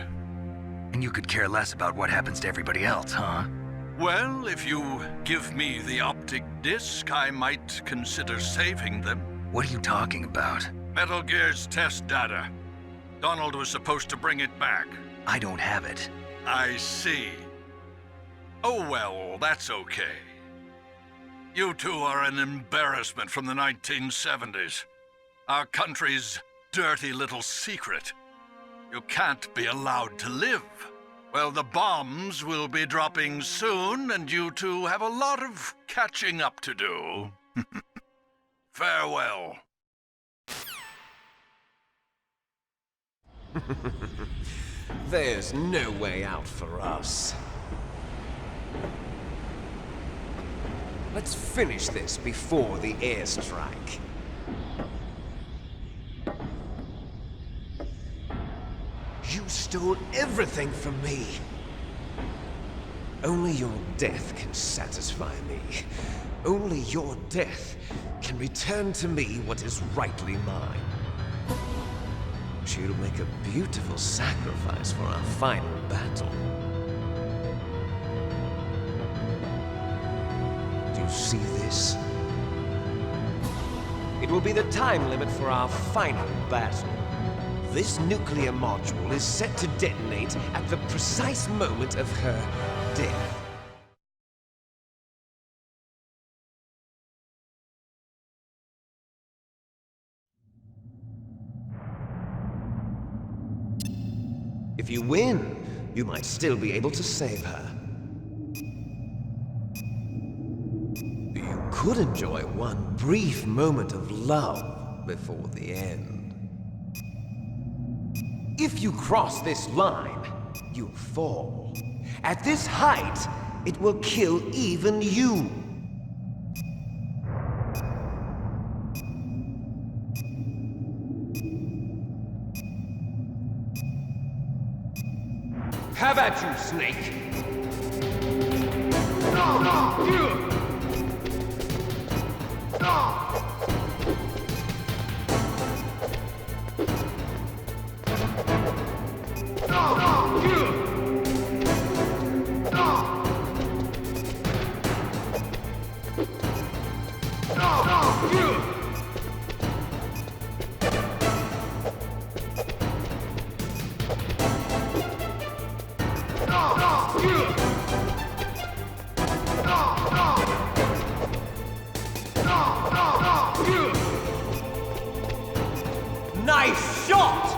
And you could care less about what happens to everybody else, huh? Well, if you give me the optic disc, I might consider saving them. What are you talking about? Metal Gear's test data. Donald was supposed to bring it back. I don't have it. I see. Oh well, that's okay. You two are an embarrassment from the 1970s. Our country's dirty little secret. You can't be allowed to live. Well, the bombs will be dropping soon, and you two have a lot of catching up to do. Farewell. There's no way out for us. Let's finish this before the airstrike. You stole everything from me. Only your death can satisfy me. Only your death can return to me what is rightly mine. She'll make a beautiful sacrifice for our final battle. Do you see this? It will be the time limit for our final battle. This nuclear module is set to detonate at the precise moment of her death. If you win, you might still be able to save her. You could enjoy one brief moment of love before the end. If you cross this line, you'll fall. At this height, it will kill even you. Have at you, Snake! Nice shot!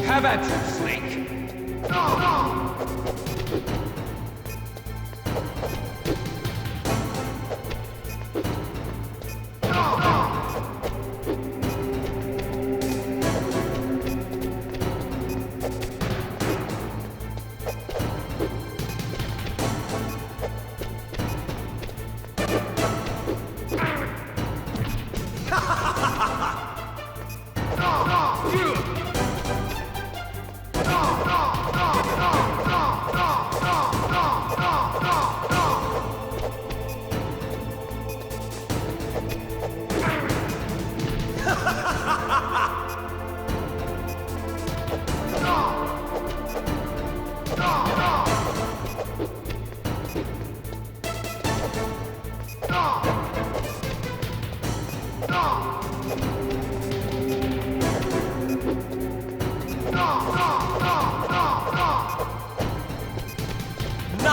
Have at you, Snake!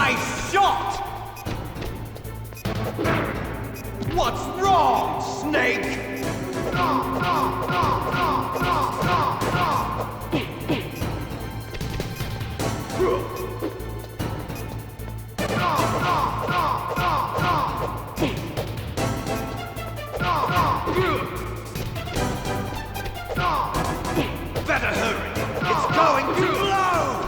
Nice shot! What's wrong, Snake? Better hurry! It's going to blow!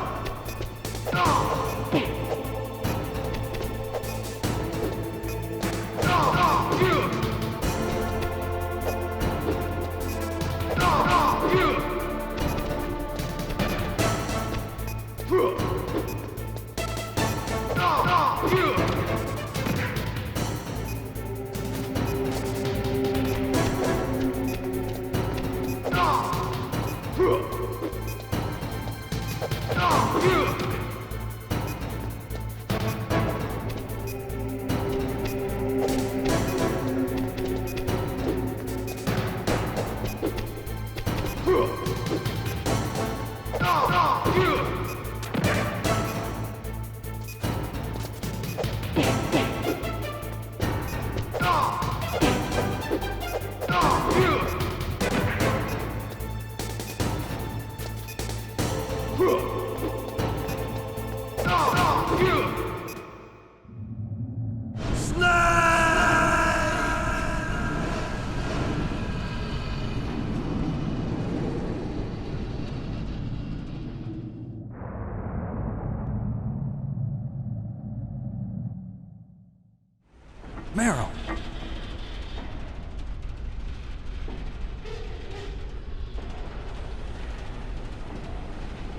Meryl!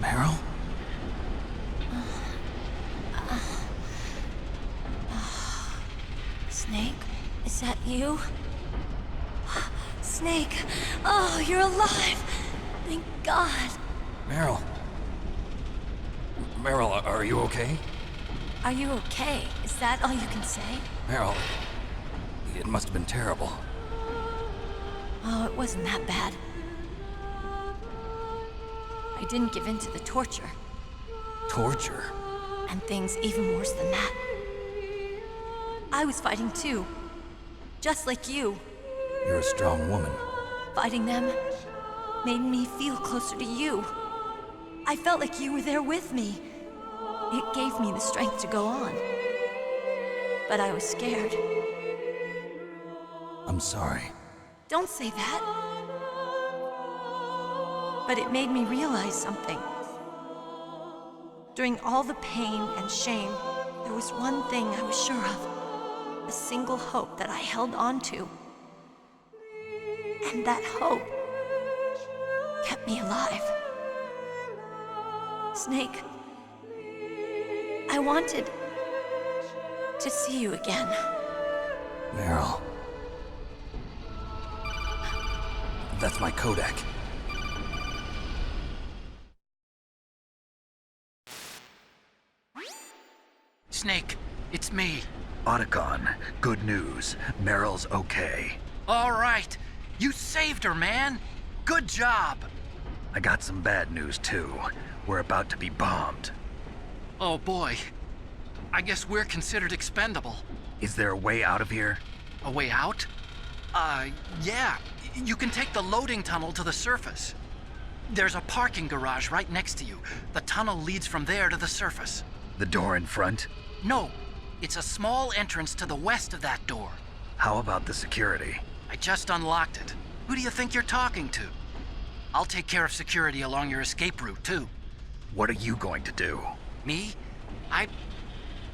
Meryl? Snake, is that you? Snake, oh, you're alive! Thank God. Meryl? Meryl, are you okay? Are you okay? Is that all you can say? Meryl, it must have been terrible. Oh, it wasn't that bad. I didn't give in to the torture. Torture? And things even worse than that. I was fighting too. Just like you. You're a strong woman. Fighting them made me feel closer to you. I felt like you were there with me. It gave me the strength to go on. But I was scared. I'm sorry. Don't say that. But it made me realize something. During all the pain and shame, there was one thing I was sure of. A single hope that I held on to. And that hope kept me alive. Snake, I wanted to see you again. Meryl. That's my Kodak. Snake, it's me. Otacon, good news. Meryl's okay. All right. You saved her, man. Good job. I got some bad news, too. We're about to be bombed. Oh, boy. I guess we're considered expendable. Is there a way out of here? A way out? Yeah. You can take the loading tunnel to the surface. There's a parking garage right next to you. The tunnel leads from there to the surface. The door in front? No. It's a small entrance to the west of that door. How about the security? I just unlocked it. Who do you think you're talking to? I'll take care of security along your escape route, too. What are you going to do? Me?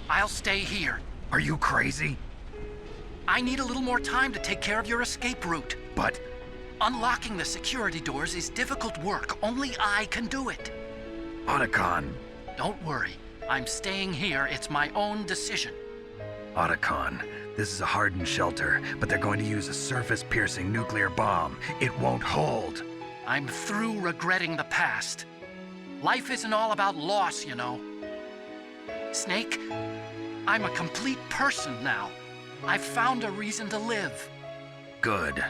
I'll stay here. Are you crazy? I need a little more time to take care of your escape route. But... unlocking the security doors is difficult work. Only I can do it. Otacon. Don't worry. I'm staying here. It's my own decision. Otacon, this is a hardened shelter, but they're going to use a surface-piercing nuclear bomb. It won't hold. I'm through regretting the past. Life isn't all about loss, you know. Snake, I'm a complete person now. I've found a reason to live. Good.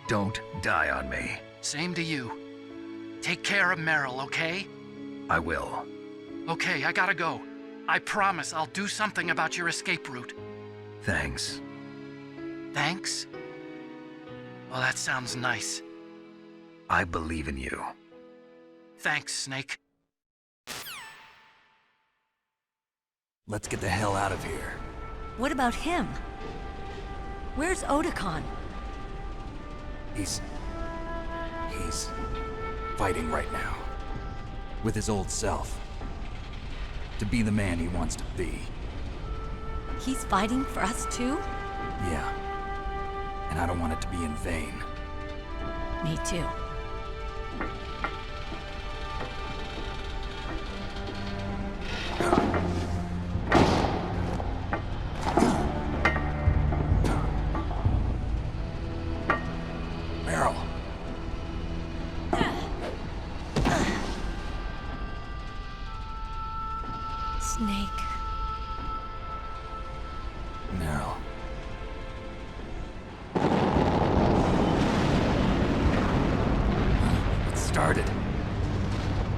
Don't die on me. Same to you. Take care of Meryl, okay? I will. Okay, I gotta go. I promise I'll do something about your escape route. Thanks. Thanks? Well, that sounds nice. I believe in you. Thanks, Snake. Let's get the hell out of here. What about him? Where's Otakon? He's fighting right now. With his old self. To be the man he wants to be. He's fighting for us too? Yeah. And I don't want it to be in vain. Me too. Meryl. Snake. Meryl. It started.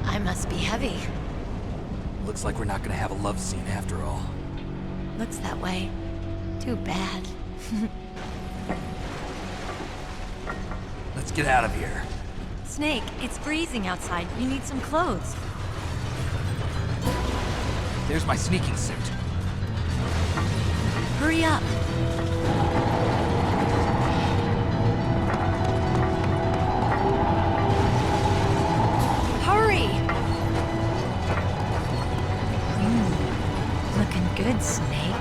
I must be heavy. Looks like we're not gonna have a love scene after all. Looks that way. Too bad. Let's get out of here. Snake, it's freezing outside. You need some clothes. There's my sneaking suit. Hurry up. Hurry! Looking good, Snake.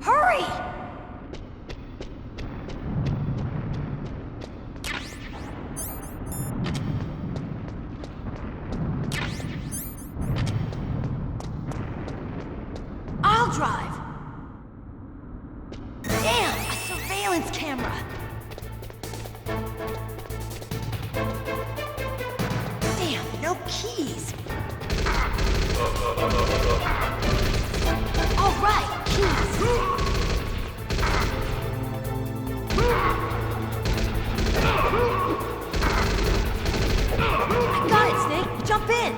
Hurry! I'll drive. Damn, a surveillance camera. Damn, no keys. All right, keys. I got it, Snake. Jump in.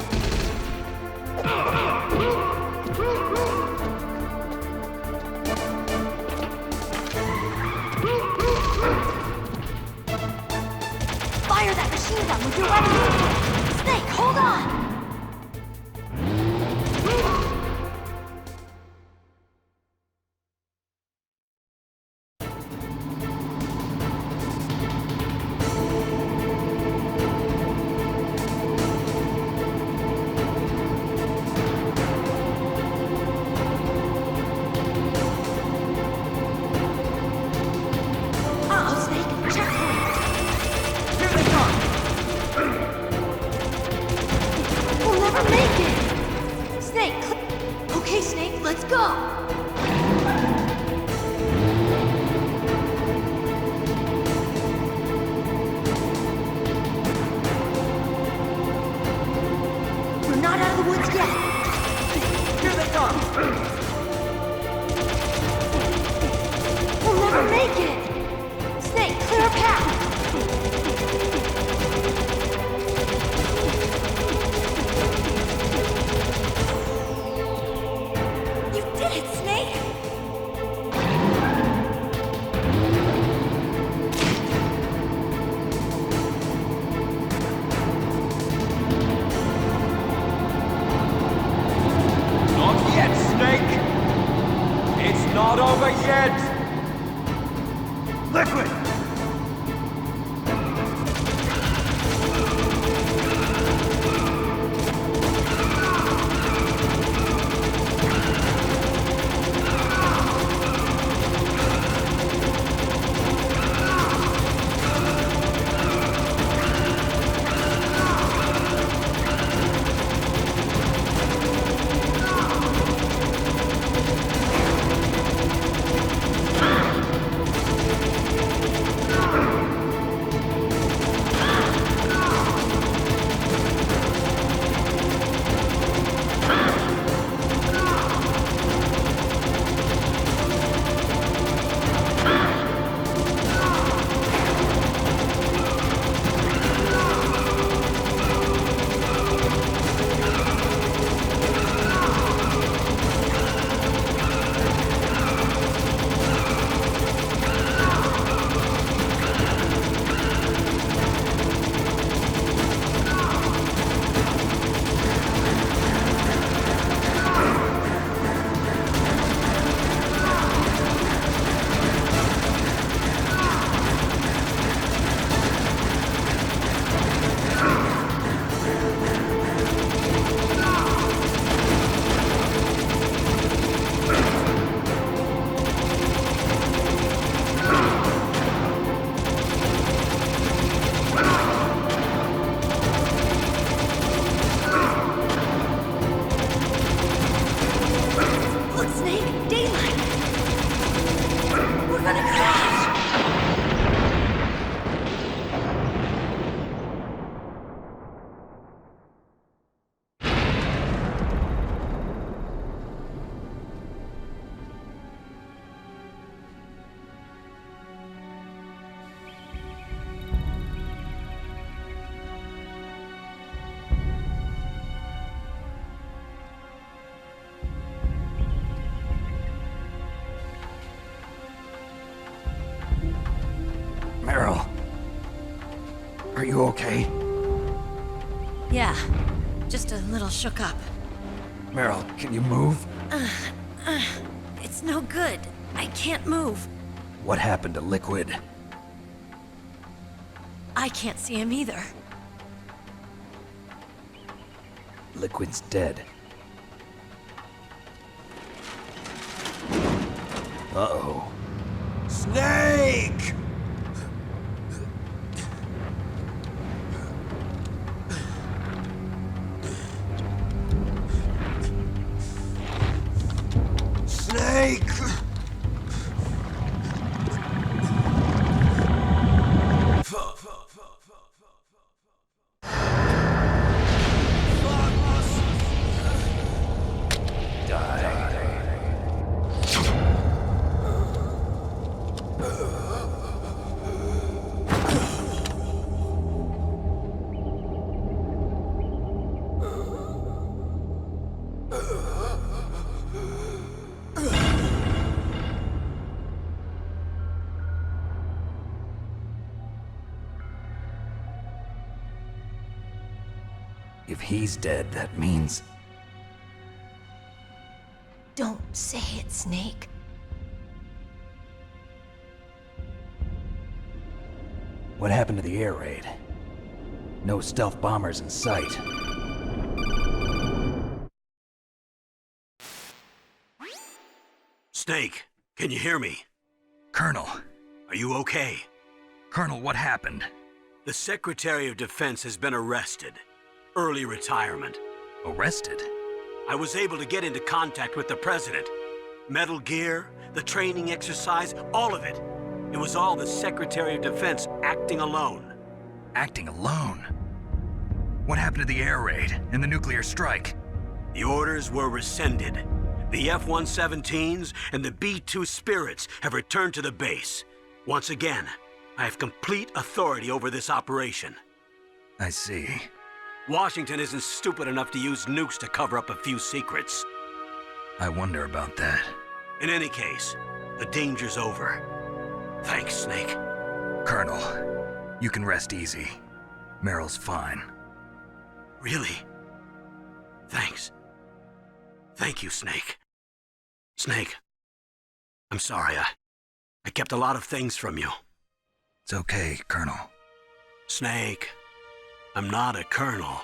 Fire that machine gun with your weapon. Snake, hold on. Uh-oh, Snake. Checkpoint. Here they come. We'll never make it. Snake, okay, Snake, let's go. We're not out of the woods yet. Here they come. We'll never make it. Snake, clear a path. You did it, Snake! Not yet, Snake! It's not over yet! Liquid! You okay? Yeah, just a little shook up. Meryl, can you move? It's no good. I can't move. What happened to Liquid? I can't see him either. Liquid's dead. Uh-oh. Snake! Snake! If he's dead, that means... Don't say it, Snake. What happened to the air raid? No stealth bombers in sight. Snake, can you hear me? Colonel. Are you okay? Colonel, what happened? The Secretary of Defense has been arrested. Early retirement. Arrested? I was able to get into contact with the President. Metal Gear, the training exercise, all of it. It was all the Secretary of Defense acting alone. Acting alone? What happened to the air raid and the nuclear strike? The orders were rescinded. The F-117s and the B-2 Spirits have returned to the base. Once again, I have complete authority over this operation. I see. Washington isn't stupid enough to use nukes to cover up a few secrets. I wonder about that. In any case, the danger's over. Thanks, Snake. Colonel, you can rest easy. Meryl's fine. Really? Thanks. Thank you, Snake. Snake, I'm sorry. I kept a lot of things from you. It's okay, Colonel. Snake, I'm not a colonel.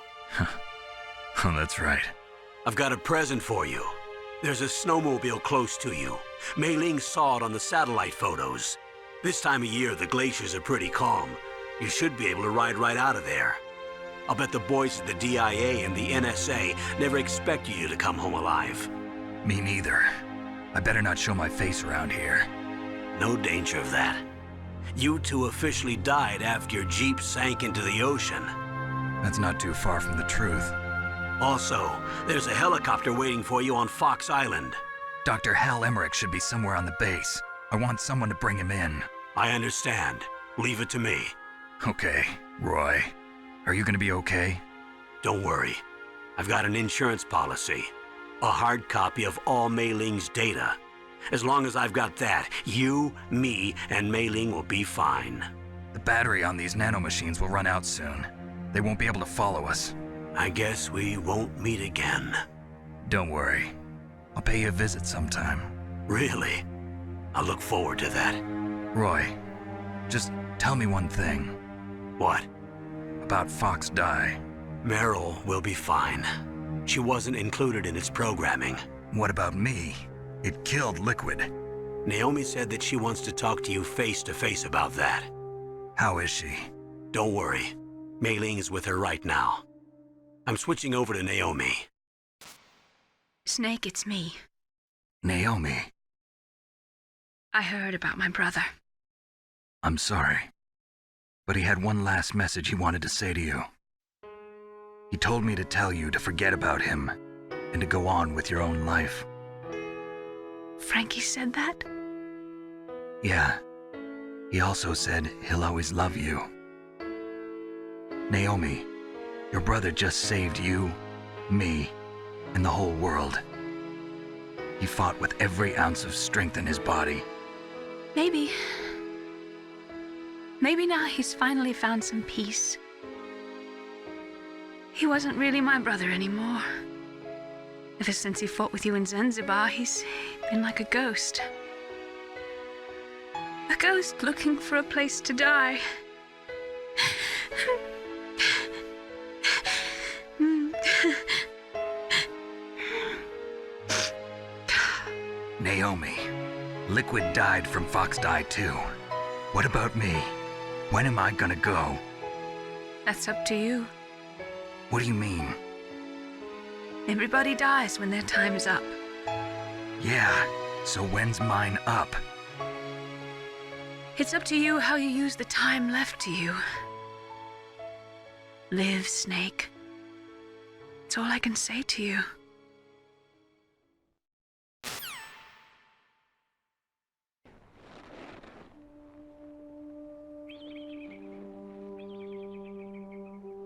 Oh, that's right. I've got a present for you. There's a snowmobile close to you. Mei Ling saw it on the satellite photos. This time of year, the glaciers are pretty calm. You should be able to ride right out of there. I'll bet the boys at the DIA and the NSA never expected you to come home alive. Me neither. I better not show my face around here. No danger of that. You two officially died after your Jeep sank into the ocean. That's not too far from the truth. Also, there's a helicopter waiting for you on Fox Island. Dr. Hal Emmerich should be somewhere on the base. I want someone to bring him in. I understand. Leave it to me. Okay, Roy. Are you gonna be okay? Don't worry. I've got an insurance policy. A hard copy of all Mei Ling's data. As long as I've got that, you, me, and Mei Ling will be fine. The battery on these nanomachines will run out soon. They won't be able to follow us. I guess we won't meet again. Don't worry. I'll pay you a visit sometime. Really? I look forward to that. Roy, just tell me one thing. What? About Fox Die. Meryl will be fine. She wasn't included in its programming. What about me? It killed Liquid. Naomi said that she wants to talk to you face to face about that. How is she? Don't worry. Mei Ling is with her right now. I'm switching over to Naomi. Snake, it's me. Naomi. I heard about my brother. I'm sorry. But he had one last message he wanted to say to you. He told me to tell you to forget about him and to go on with your own life. Frankie said that? Yeah. He also said he'll always love you. Naomi, your brother just saved you, me, and the whole world. He fought with every ounce of strength in his body. Maybe. Maybe now he's finally found some peace. He wasn't really my brother anymore. Ever since he fought with you in Zanzibar, he's been like a ghost. A ghost looking for a place to die. Naomi, Liquid died from Fox Die too. What about me? When am I gonna go? That's up to you. What do you mean? Everybody dies when their time is up. Yeah, so when's mine up? It's up to you how you use the time left to you. Live, Snake. That's all I can say to you.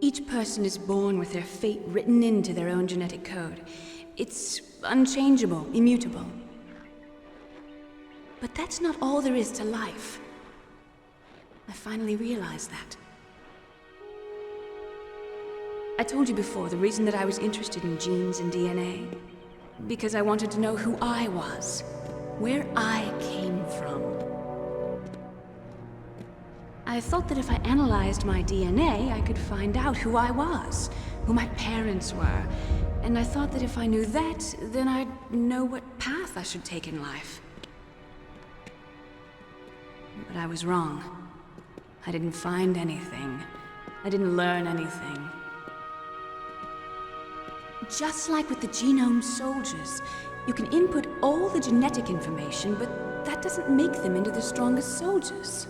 Each person is born with their fate written into their own genetic code. It's unchangeable, immutable. But that's not all there is to life. I finally realized that. I told you before the reason that I was interested in genes and DNA. Because I wanted to know who I was, where I came from. I thought that if I analyzed my DNA, I could find out who I was, who my parents were. And I thought that if I knew that, then I'd know what path I should take in life. But I was wrong. I didn't find anything. I didn't learn anything. Just like with the genome soldiers, you can input all the genetic information, but that doesn't make them into the strongest soldiers.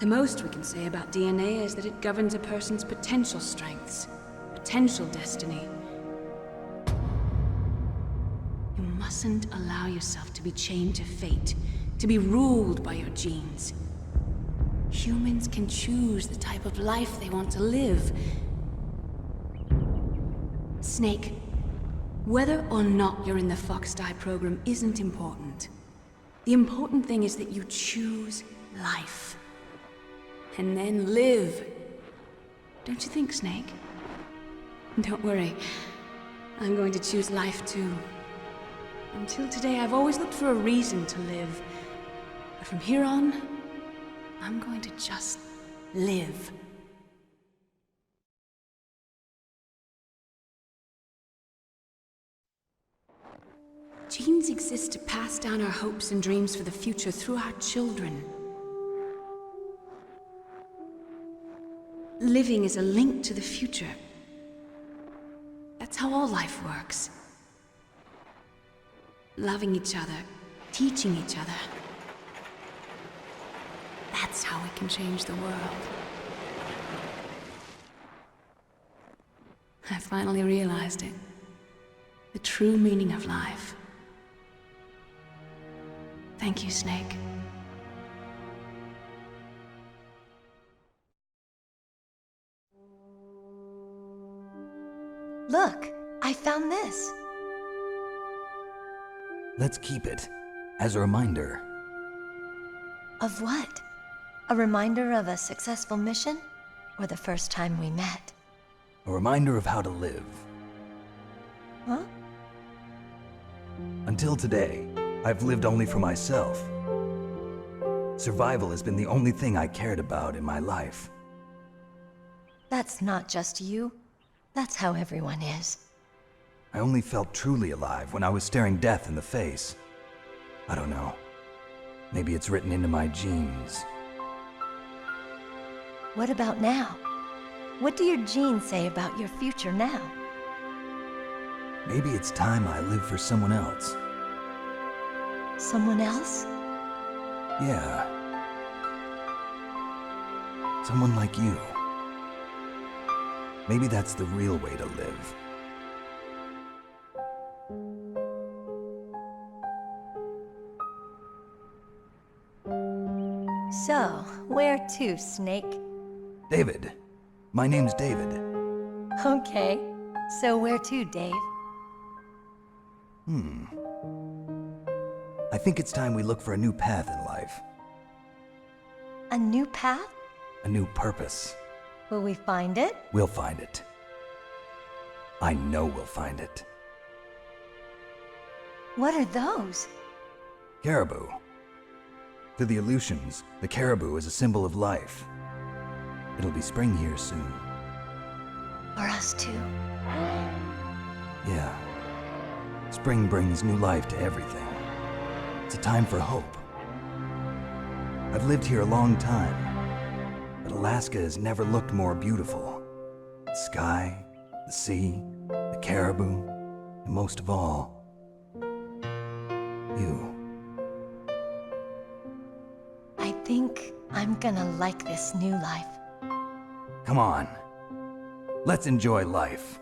The most we can say about DNA is that it governs a person's potential strengths, potential destiny. You mustn't allow yourself to be chained to fate, to be ruled by your genes. Humans can choose the type of life they want to live. Snake, whether or not you're in the Fox Die program isn't important. The important thing is that you choose life. And then live. Don't you think, Snake? Don't worry. I'm going to choose life too. Until today, I've always looked for a reason to live. But from here on, I'm going to just live. Genes exist to pass down our hopes and dreams for the future through our children. Living is a link to the future. That's how all life works. Loving each other, teaching each other. That's how we can change the world. I finally realized it. The true meaning of life. Thank you, Snake. Look, I found this. Let's keep it as a reminder. Of what? A reminder of a successful mission? Or the first time we met? A reminder of how to live. Huh? Until today, I've lived only for myself. Survival has been the only thing I cared about in my life. That's not just you. That's how everyone is. I only felt truly alive when I was staring death in the face. I don't know. Maybe it's written into my genes. What about now? What do your genes say about your future now? Maybe it's time I live for someone else. Someone else? Yeah. Someone like you. Maybe that's the real way to live. So, where to, Snake? David. My name's David. Okay. So where to, Dave? I think it's time we look for a new path in life. A new path? A new purpose. Will we find it? We'll find it. I know we'll find it. What are those? Caribou. To the Aleutians, the caribou is a symbol of life. It'll be spring here soon. For us too. Yeah. Spring brings new life to everything. It's a time for hope. I've lived here a long time, but Alaska has never looked more beautiful. The sky, the sea, the caribou, and most of all, you. I think I'm gonna like this new life. Come on. Let's enjoy life.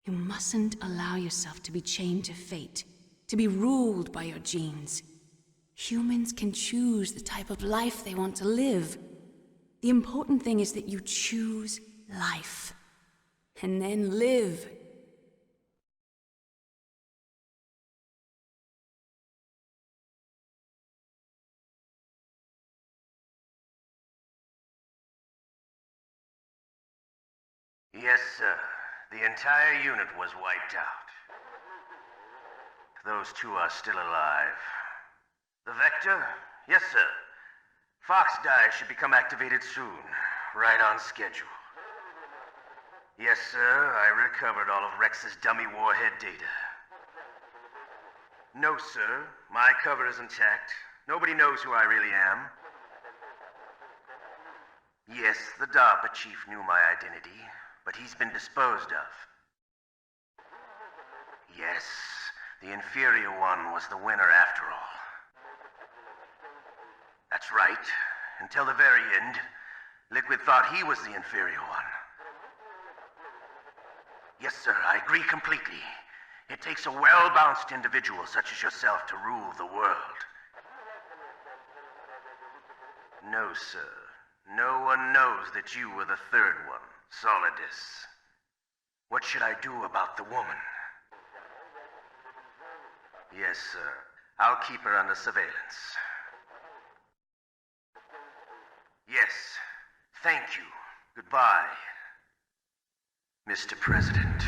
You mustn't allow yourself to be chained to fate, to be ruled by your genes. Humans can choose the type of life they want to live. The important thing is that you choose life. And then live. Yes, sir. The entire unit was wiped out. Those two are still alive. The Vector? Yes, sir. Fox Die should become activated soon. Right on schedule. Yes, sir. I recovered all of Rex's dummy warhead data. No, sir. My cover is intact. Nobody knows who I really am. Yes, the DARPA chief knew my identity, but he's been disposed of. Yes, the inferior one was the winner after all. That's right. Until the very end, Liquid thought he was the inferior one. Yes, sir, I agree completely. It takes a well-balanced individual such as yourself to rule the world. No, sir. No one knows that you were the third one, Solidus. What should I do about the woman? Yes, sir. I'll keep her under surveillance. Yes. Thank you. Goodbye, Mr. President.